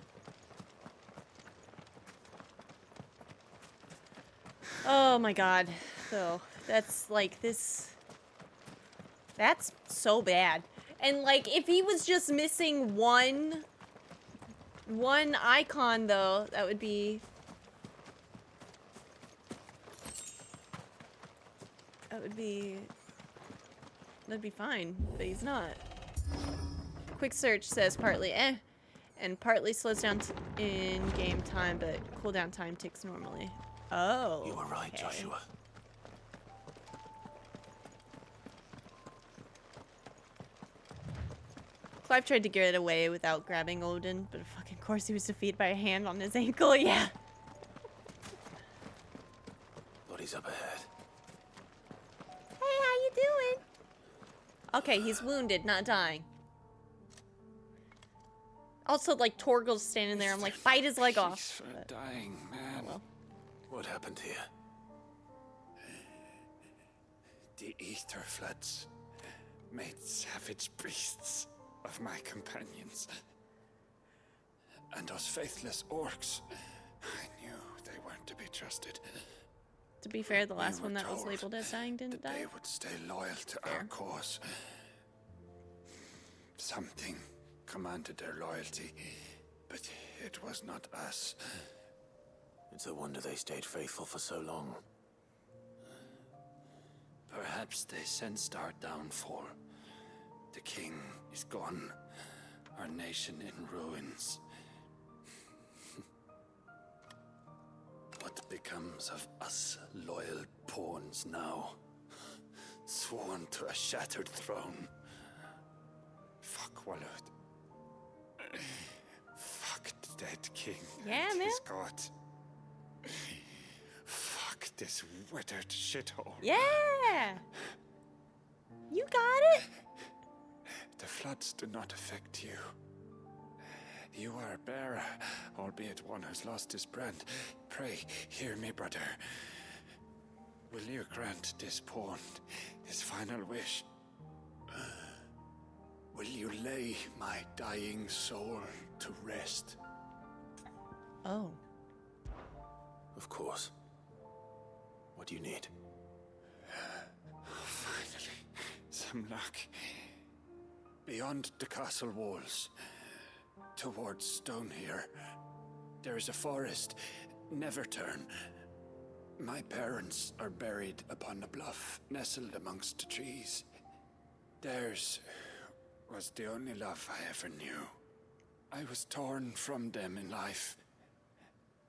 Oh my god. So that's like this. That's so bad. And like if he was just missing one icon though, that'd be fine, but he's not. Quick search says partly and partly slows down in-game time, but cooldown time ticks normally. Oh. You were right, okay. Joshua. Clive tried to get away without grabbing Odin, but of fucking course he was defeated by a hand on his ankle, yeah. Body's up ahead. Hey, how you doing? Okay, he's wounded, not dying. Also, like, Torgal's standing there. I'm like, bite his leg off. For a dying man. Oh, well. What happened here? The ether floods made savage beasts of my companions. And those faithless orcs, I knew they weren't to be trusted. To be fair, the last We one were that was told labeled as dying didn't die. They would stay loyal to our cause. Something commanded their loyalty, but it was not us. It's a wonder they stayed faithful for so long. Perhaps they sensed our downfall. The king is gone, our nation in ruins. What becomes of us loyal pawns now? Sworn to a shattered throne. Fuck Walud. Fuck the dead king. Yeah, and man. his god. Fuck this withered shithole. Yeah! You got it! The floods do not affect you. You are a bearer, albeit one who's lost his brand. Pray, hear me, brother. Will you grant this pawn his final wish? Will you lay my dying soul to rest? Oh. Of course. What do you need? Finally, some luck. Beyond the castle walls, towards Stone here, there is a forest. Never turn. My parents are buried upon a bluff, nestled amongst the trees. Theirs was the only love I ever knew. I was torn from them in life,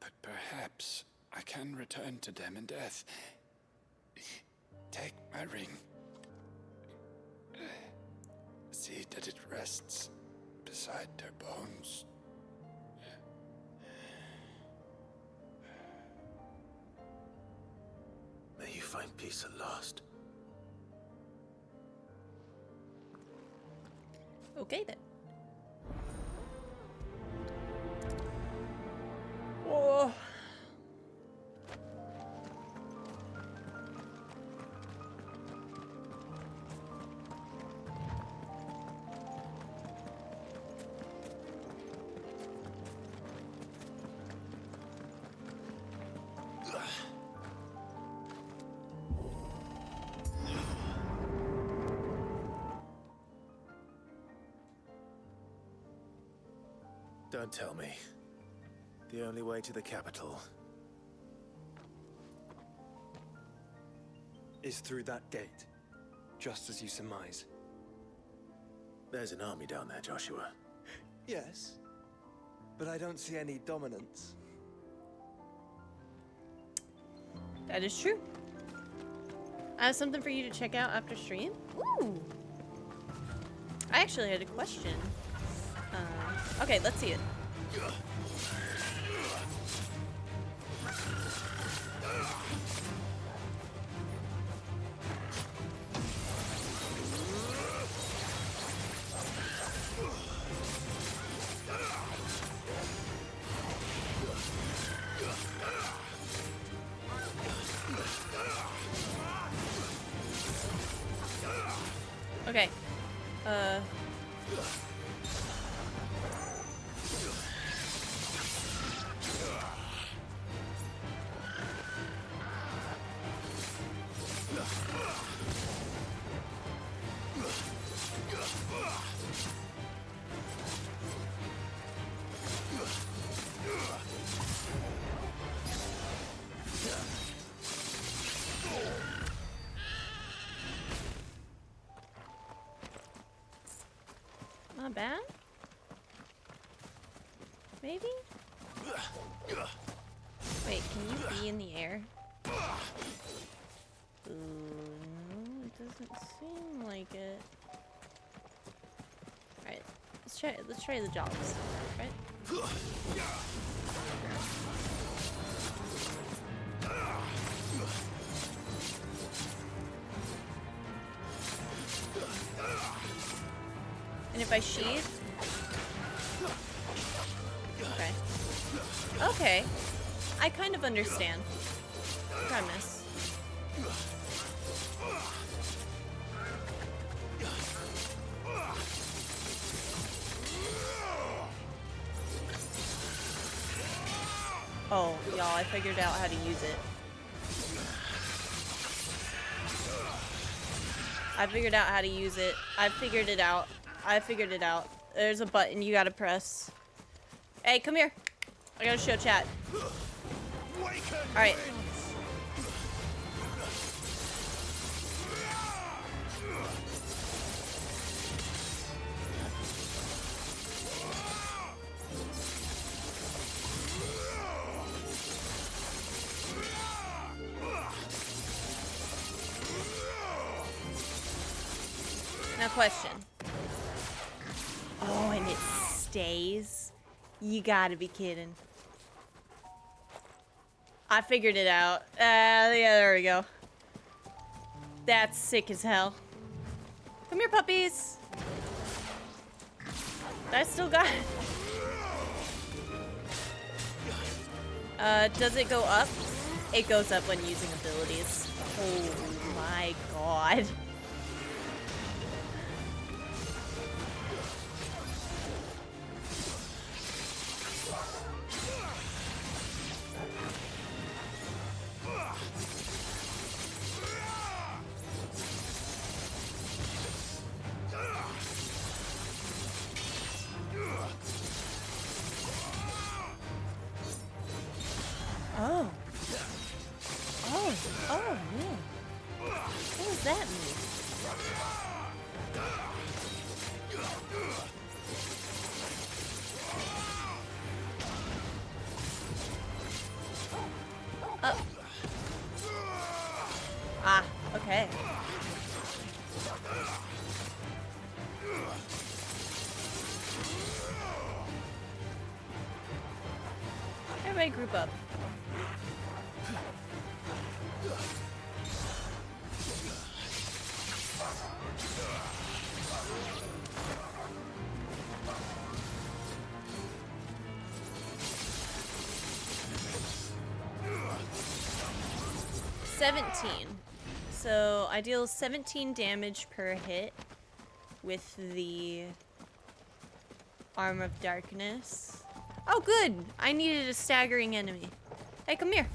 but perhaps I can return to them in death. Take my ring. See that it rests beside their bones. May you find peace at last. Okay, then. Whoa. Don't tell me. The only way to the capital is through that gate, just as you surmise. There's an army down there, Joshua. Yes, but I don't see any dominance. That is true. I have something for you to check out after stream. Ooh. I actually had a question. Okay, let's see it. Okay. Not bad. Maybe? Wait, can you be in the air? Ooh, no, it doesn't seem like it. Alright, let's try the jobs. Right? if I sheath? Okay. Okay. I kind of understand the premise. Oh, y'all, I figured out how to use it. I figured out how to use it. I figured it out. I figured it out. There's a button you gotta press. Hey, come here. I gotta show chat. Alright. Now question. Oh, and it stays? You gotta be kidding. I figured it out. Yeah, there we go. That's sick as hell. Come here, puppies. I still got it. Does it go up? It goes up when using abilities. Oh my god. Oh. Oh, man. What does that mean? Oh. Ah, okay. Everybody group up. So I deal 17 damage per hit with the Arm of Darkness. Oh, good! I needed a staggering enemy. Hey, come here.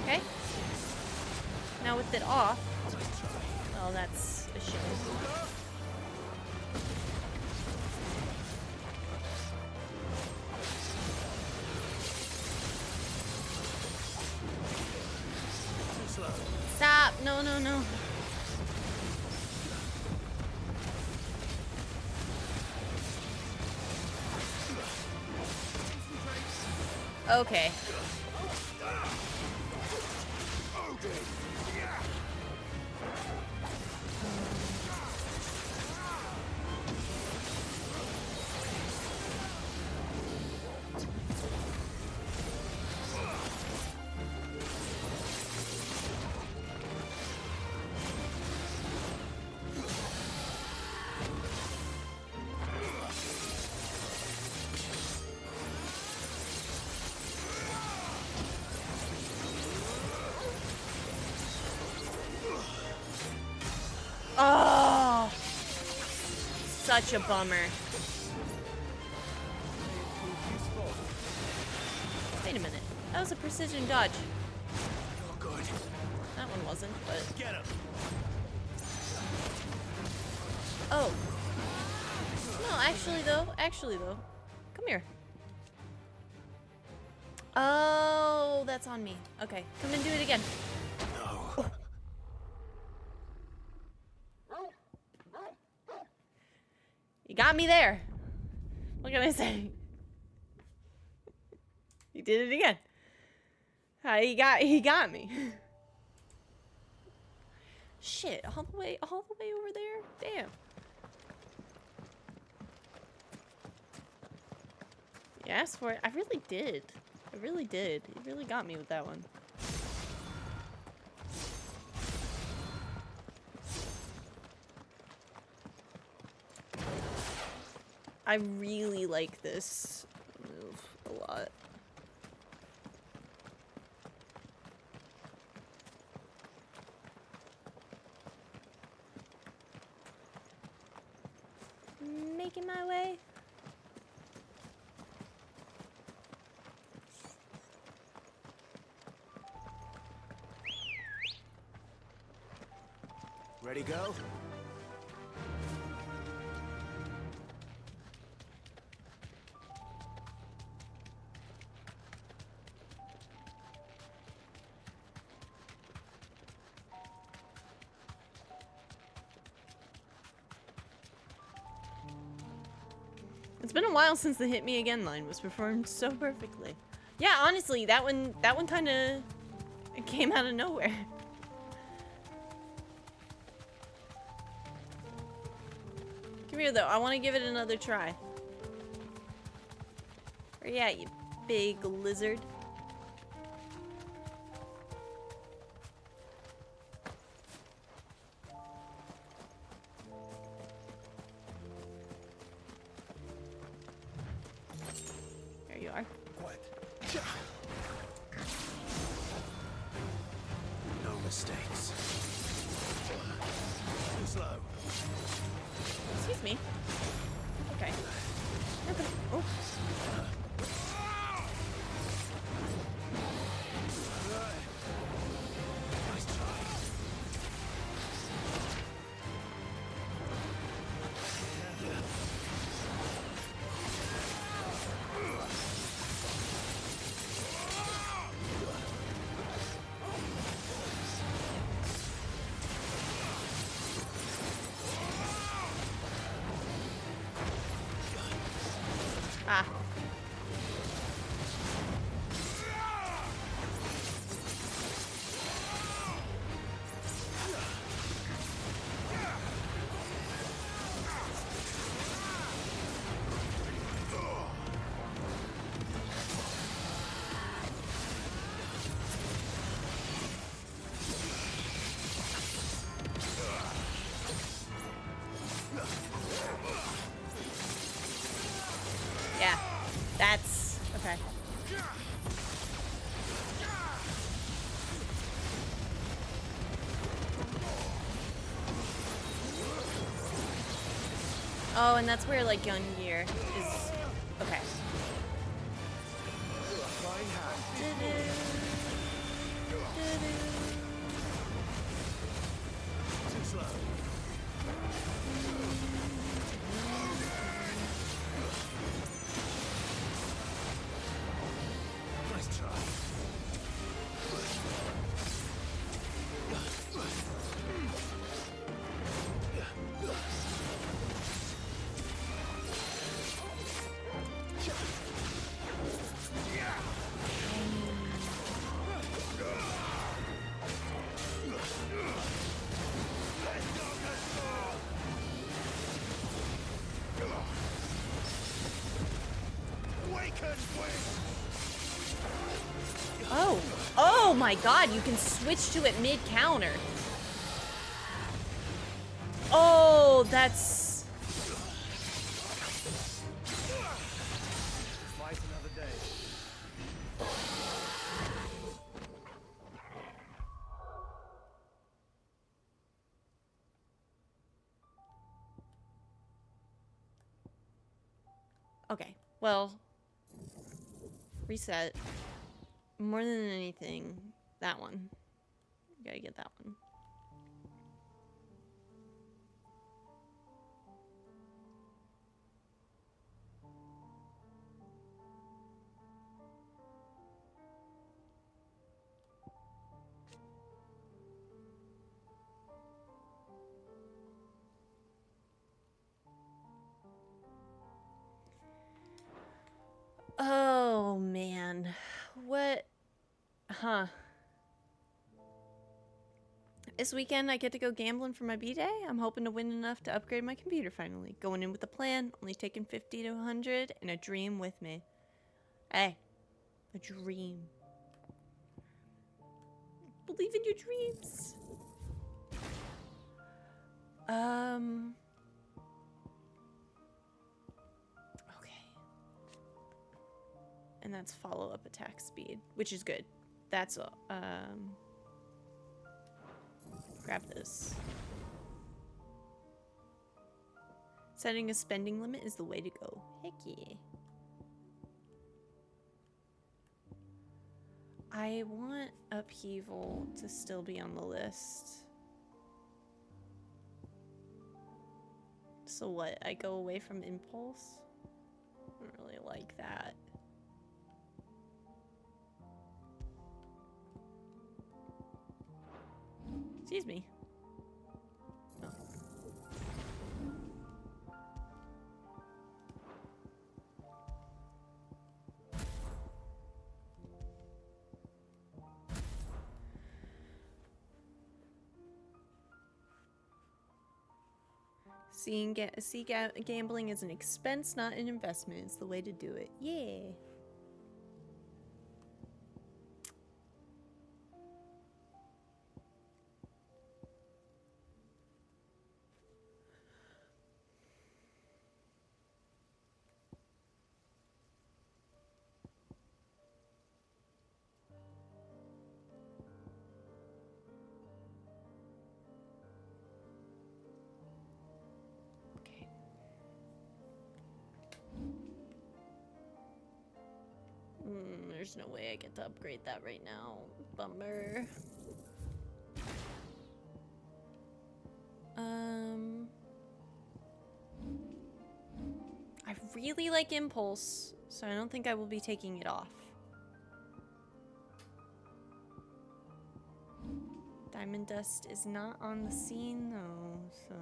Okay. Now with it off. Oh, that's a shame. Stop! No, no, no. Okay. Oh, such a bummer. Wait a minute. That was a precision dodge. Oh, good. That one wasn't, but... Get him. Oh. No, actually though. Come here. Oh, that's on me. Okay, come and do it again. No. Oh. You got me there. What can I say? He did it again. He got me. Shit, all the way over there? Damn. You asked for it. I really did. I really did. You really got me with that one. I really like this move a lot. Making my way. Ready, go? It's been a while since the "Hit Me Again" line was performed so perfectly. Yeah, honestly, that one kind of came out of nowhere. Come here, though. I want to give it another try. Where you at, you big lizard? There you are. Quiet. No mistakes. Too slow. Excuse me. Okay. Okay. Oh. Ah. Yeah, that's okay. Oh, and that's where like gun gear is. Okay. Too slow. Nice try. Oh. Oh my god, you can switch to it mid-counter. Oh, that's... Fight another day. Okay, well... Reset. More than anything, that one. Gotta get that one. Oh, man. What? Huh. This weekend, I get to go gambling for my B-Day. I'm hoping to win enough to upgrade my computer finally. Going in with a plan, only taking 50 to 100, and a dream with me. Hey, a dream. Believe in your dreams. and that's follow-up attack speed, which is good. That's grab this. Setting a spending limit is the way to go. Heck yeah. I want upheaval to still be on the list. So what? I go away from impulse? I don't really like that. Excuse me. Oh. Gambling is an expense, not an investment. It's the way to do it. Yeah. There's no way I get to upgrade that right now. Bummer. I really like impulse, so I don't think I will be taking it off. Diamond dust is not on the scene though, so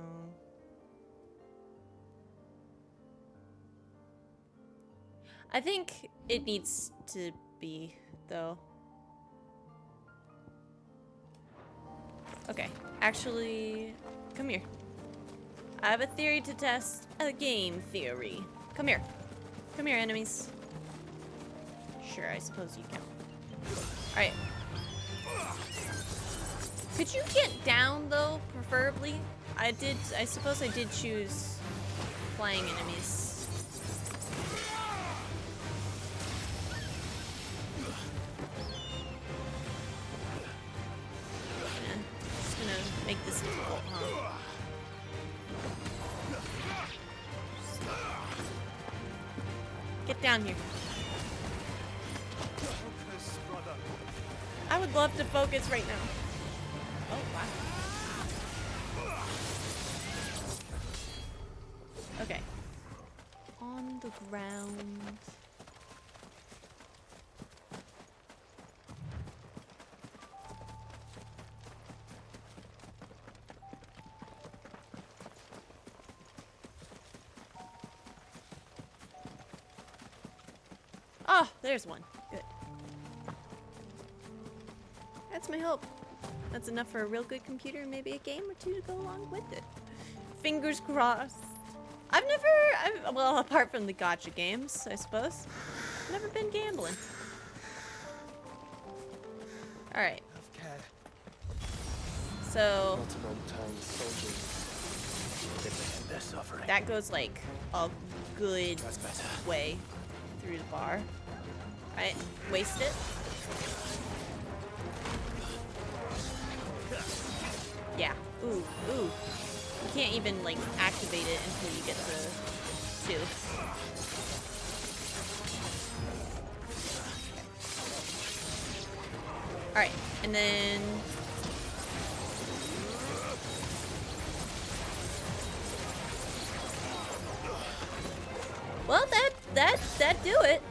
I think it needs to be, though. Okay, actually, come here. I have a theory to test a game theory. Come here. Come here, enemies. Sure, I suppose you can. Alright. Could you get down, though, preferably? I suppose I did choose flying enemies. Make this difficult, huh? Get down here. Focus, brother. I would love to focus right now. Oh, wow. Okay. On the ground. Oh, there's one. Good. That's my hope. That's enough for a real good computer and maybe a game or two to go along with it. Fingers crossed. Well, apart from the gacha games, I suppose. I've never been gambling. Alright. So that goes like a good way through the bar. Alright, waste it. Yeah. Ooh, ooh. You can't even like activate it until you get to 2. Alright, and then well, that do it.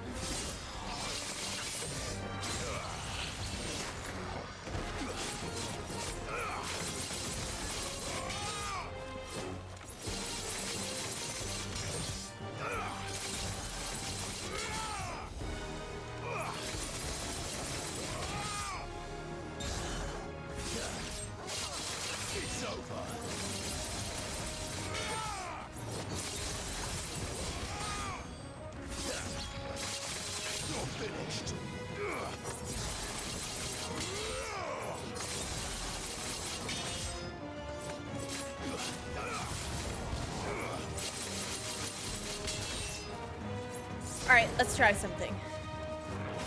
Alright, let's try something.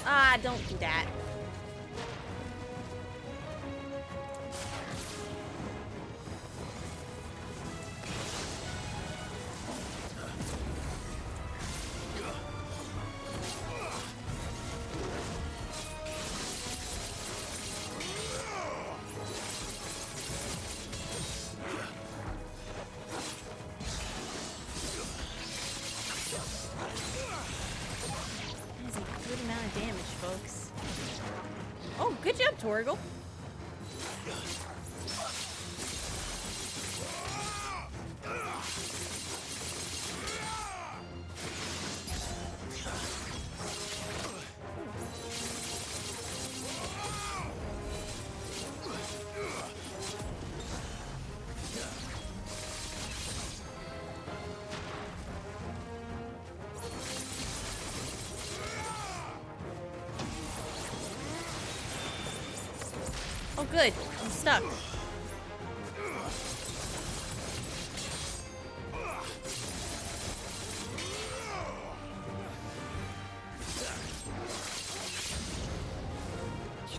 Ah, don't do that. Folks. Oh, good job, Torgal. Oh, good. I'm stuck. You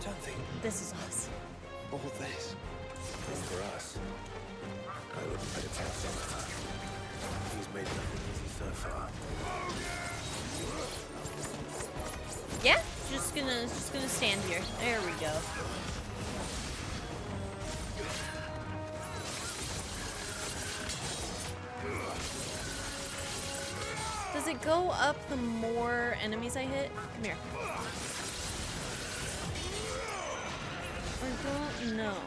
don't think this is awesome? All this For us, I wouldn't put it past him. He's made nothing easy so far. Yeah, just gonna stand here. There we go. Does it go up the more enemies I hit? Come here. I don't know.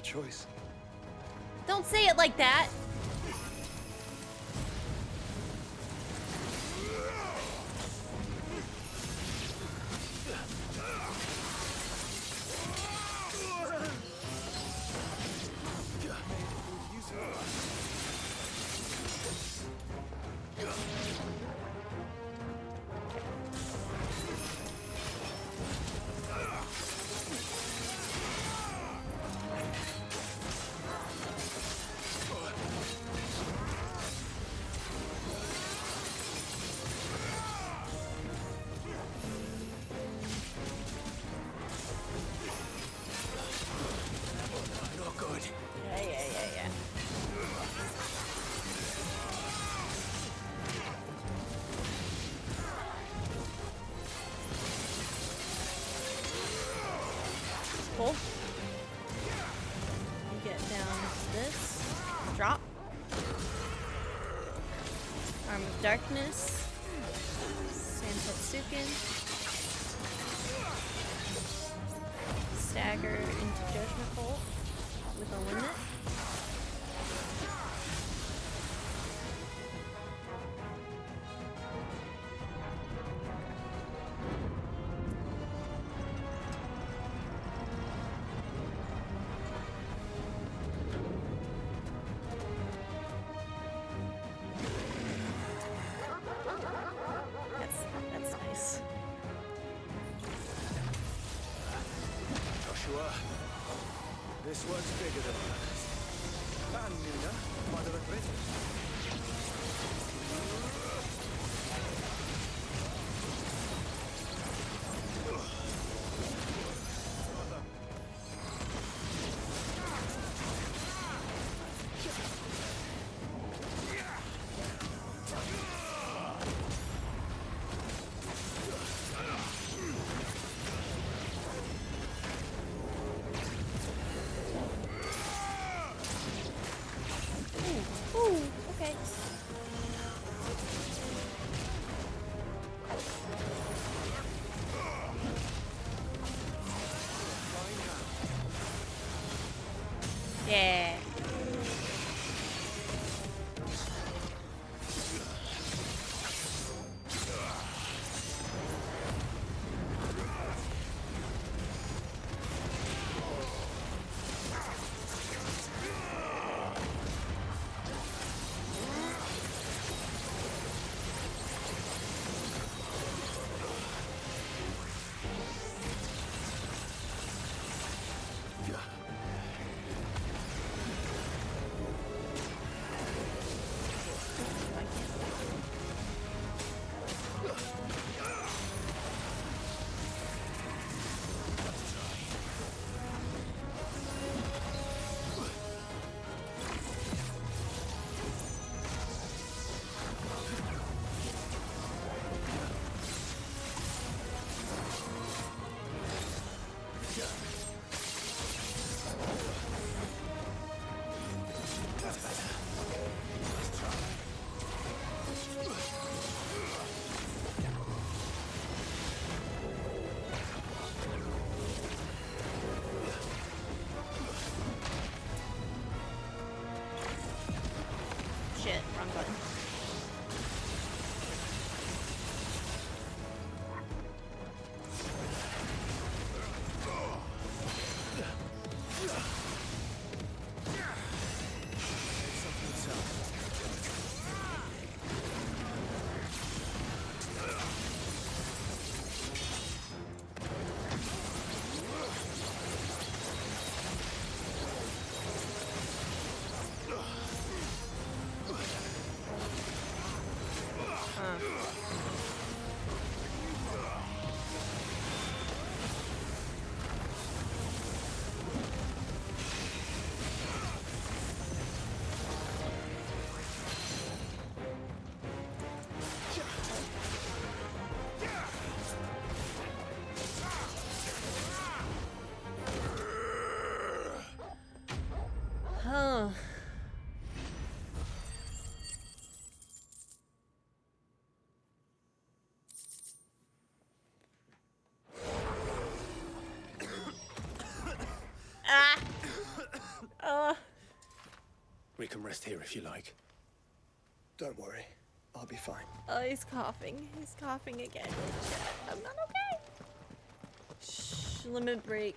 Choice. Don't say it like that. Pull. You get down to this. Drop. Arm of Darkness. Santetsuken. Stagger into Judgment Bolt with a limit. That's nice. Joshua, this one's bigger than others. And Nina, mother of Britain. shit, wrong button. Huh. We can rest here if you like. Don't worry, I'll be fine. Oh, he's coughing. He's coughing again. I'm not okay. Shh, limit break.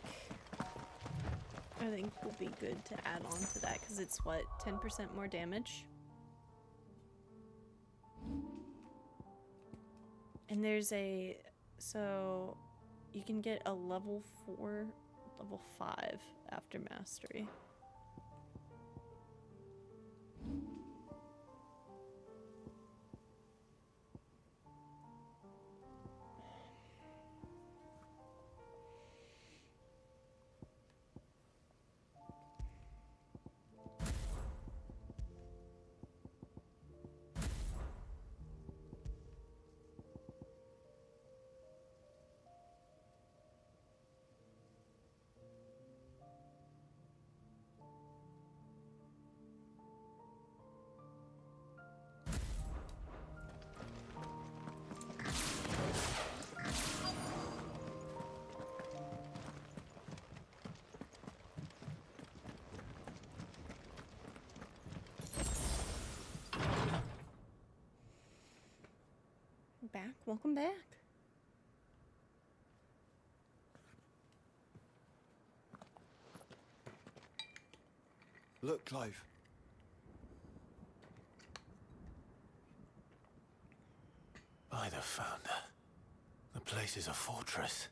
I think would be good to add on to that because it's what, 10% more damage? And there's a, so you can get a level 4, level 5 after mastery. Back. Welcome back. Look, Clive. By the Founder. The place is a fortress.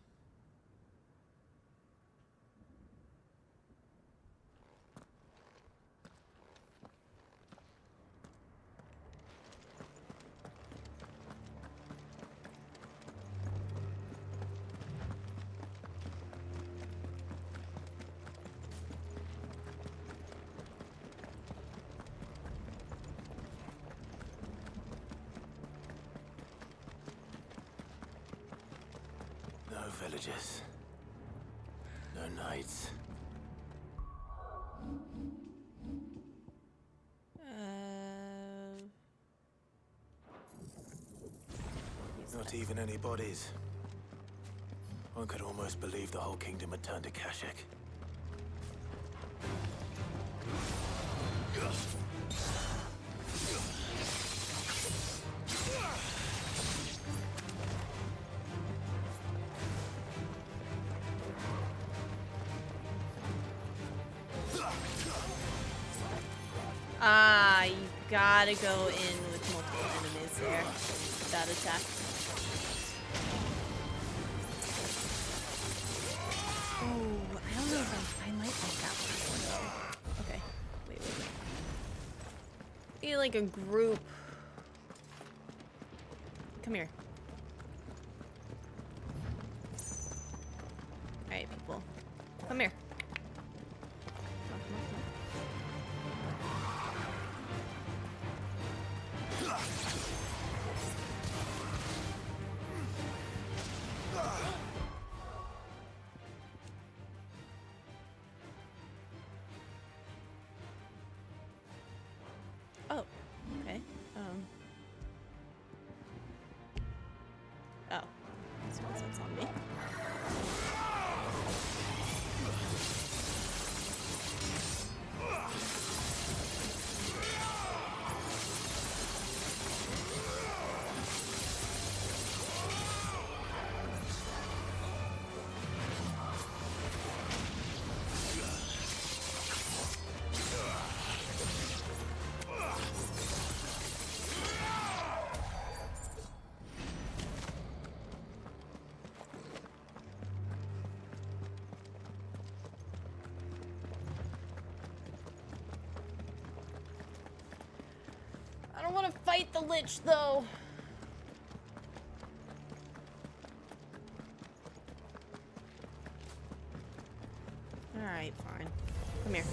No villages. No knights. Not even any bodies. One could almost believe the whole kingdom had turned to Kashik. Ah, you gotta go in with multiple enemies there. That attack. Oh, I don't know if I might like that one though. Okay, wait. Need like a group. Come here. Alright, people. Come here. Oh, okay. Oh, this one's a zombie. don't want to fight the Lich, though. Alright, fine. Come here.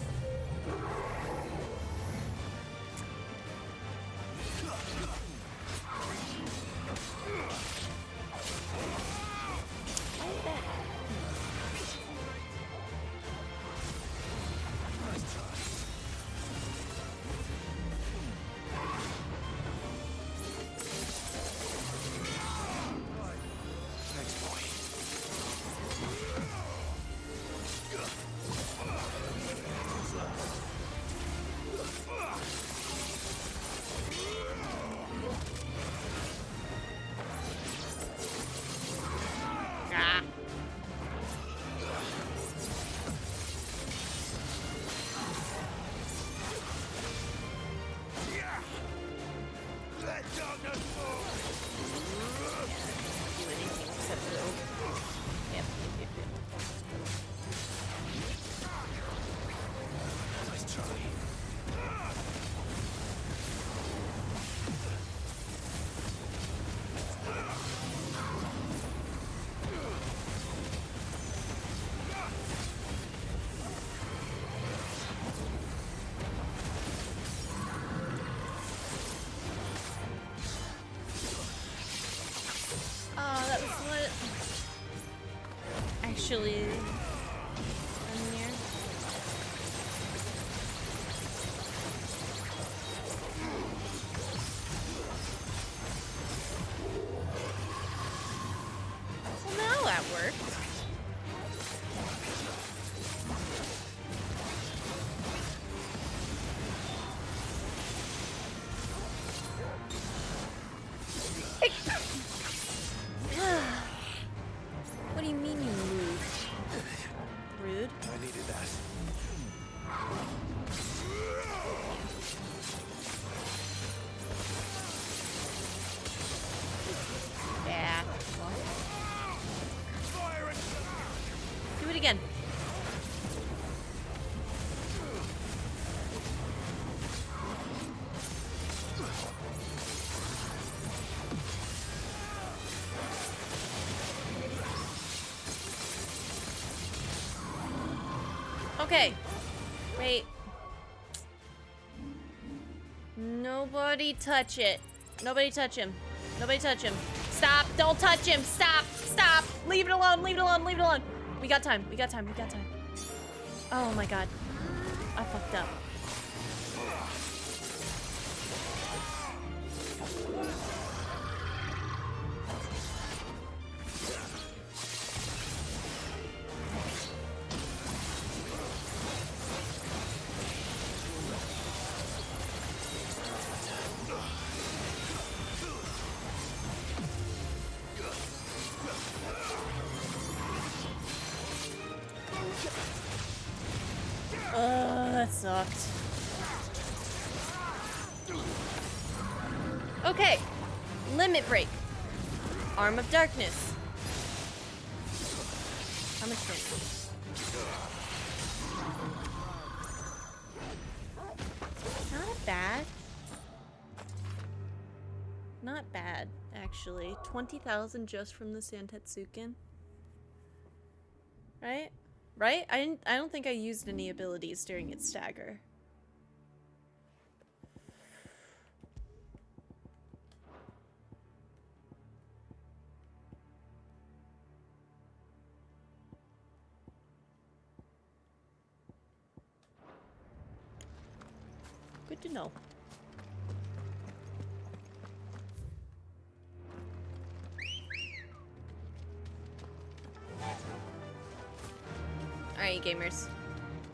Actually, in here. Well, now that worked. What do you mean you moved? Rude. I needed that. Yeah. Do it again. Okay. Wait. Nobody touch it. Nobody touch him. Nobody touch him. Stop. Don't touch him. Stop. Stop. Leave it alone. Leave it alone. Leave it alone. We got time. We got time. We got time. Oh my god. I fucked up. That sucked. Okay. Limit break. Arm of darkness. How much damage? Not bad. Not bad, actually. 20,000 just from the Santetsuken. Right? Right? I don't think I used any abilities during its stagger. Good to know. Alright, gamers.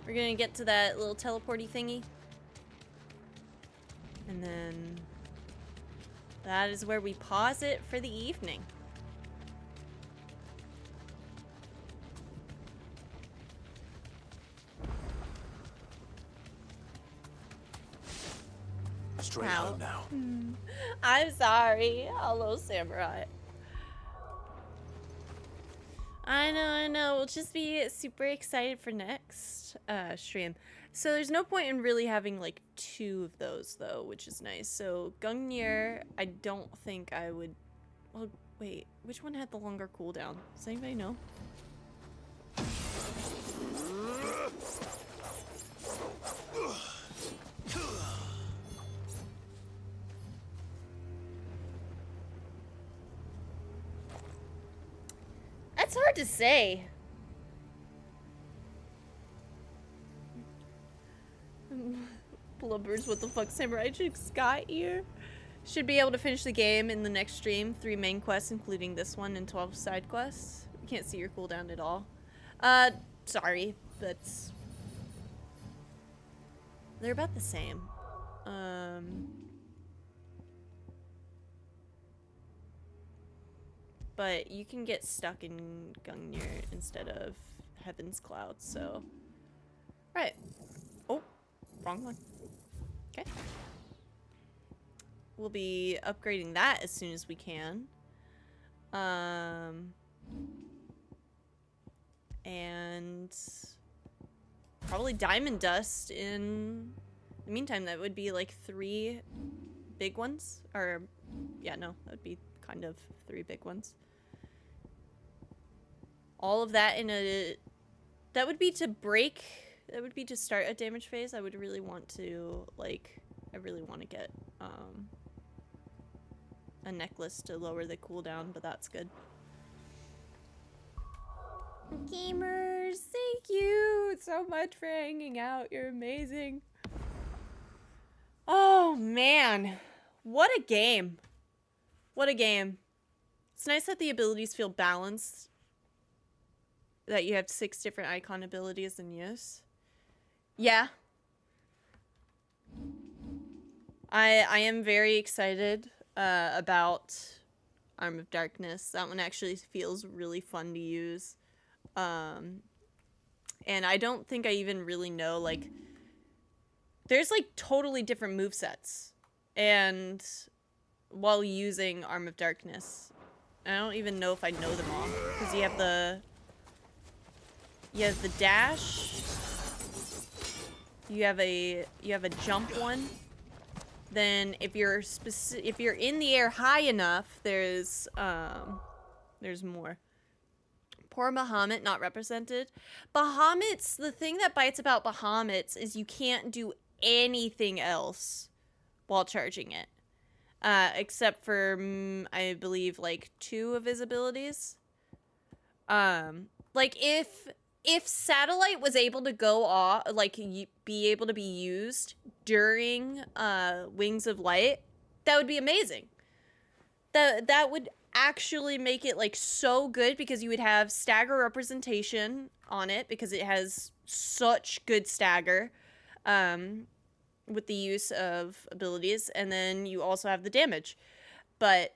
We're gonna get to that little teleporty thingy. And then that is where we pause it for the evening. Straight home now. I'm sorry. Hello, Samurai. I know. We'll just be super excited for next stream. So there's no point in really having like 2 of those though, which is nice. So Gungnir, I don't think I would. Well, wait, which one had the longer cooldown? Does anybody know? That's hard to say. Blubbers, what the fuck, Samurai just got here? Should be able to finish the game in the next stream. 3 main quests, including this one, and 12 side quests. You can't see your cooldown at all. Sorry, but they're about the same. But you can get stuck in Gungnir instead of Heaven's Cloud, so. Right. Oh, wrong one. Okay. We'll be upgrading that as soon as we can. And probably Diamond Dust in the meantime. That would be like 3 big ones. Or, yeah, no, that would be kind of 3 big ones. All of that in a... That would be to break... That would be to start a damage phase. I would really want to, like... I really want to get, a necklace to lower the cooldown, but that's good. Gamers, thank you so much for hanging out. You're amazing. Oh, man. What a game. What a game. It's nice that the abilities feel balanced. That you have 6 different icon abilities in use. Yeah. I am very excited about Arm of Darkness. That one actually feels really fun to use. And I don't think I even really know, like... There's, like, totally different movesets. And while using Arm of Darkness, I don't even know if I know them all. Because you have the... You have the dash. You have a jump one. Then if you're in the air high enough, there's more. Poor Bahamut, not represented. Bahamut's, the thing that bites about Bahamut's is you can't do anything else while charging it. Except for, I believe, like 2 of his abilities. Like if Satellite was able to go off, like, be able to be used during Wings of Light, that would be amazing. That would actually make it, like, so good, because you would have stagger representation on it, because it has such good stagger with the use of abilities, and then you also have the damage. But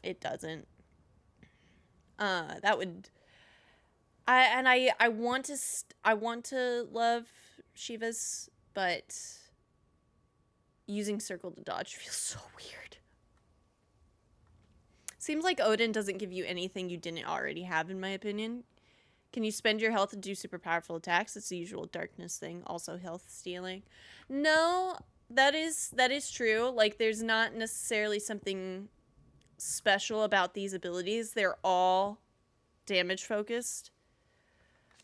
it doesn't. That would... I want to love Shiva's, but using circle to dodge feels so weird. Seems like Odin doesn't give you anything you didn't already have, in my opinion. Can you spend your health to do super powerful attacks? It's the usual darkness thing. Also health stealing. No, that is true. Like, there's not necessarily something special about these abilities. They're all damage focused.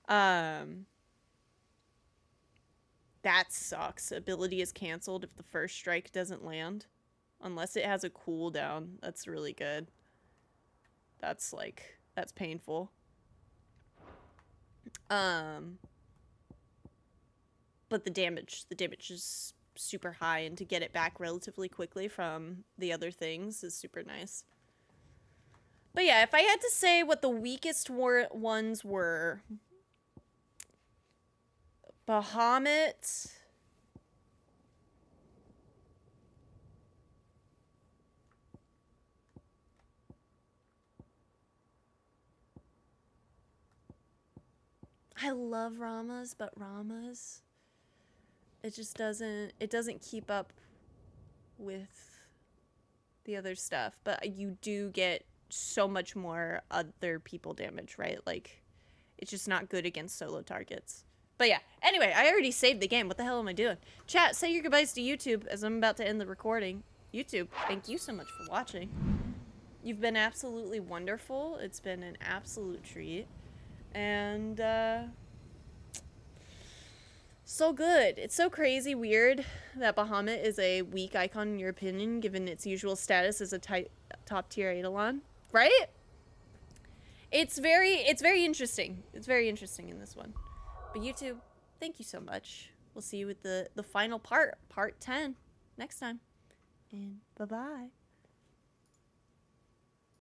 That sucks. Ability is canceled if the first strike doesn't land. Unless it has a cooldown. That's really good. That's painful. But the damage is super high, and to get it back relatively quickly from the other things is super nice. But yeah, if I had to say what the weakest ones were... Bahamut. I love Rama's, but Rama's, it just doesn't keep up with the other stuff. But you do get so much more other people damage, right? Like, it's just not good against solo targets. But yeah, anyway, I already saved the game. What the hell am I doing? Chat, say your goodbyes to YouTube as I'm about to end the recording. YouTube, thank you so much for watching. You've been absolutely wonderful. It's been an absolute treat. And, so good. It's so crazy weird that Bahamut is a weak icon in your opinion, given its usual status as a top tier Eidolon, right? It's very interesting. It's very interesting in this one. But YouTube, thank you so much. We'll see you with the final part 10, next time. And bye-bye.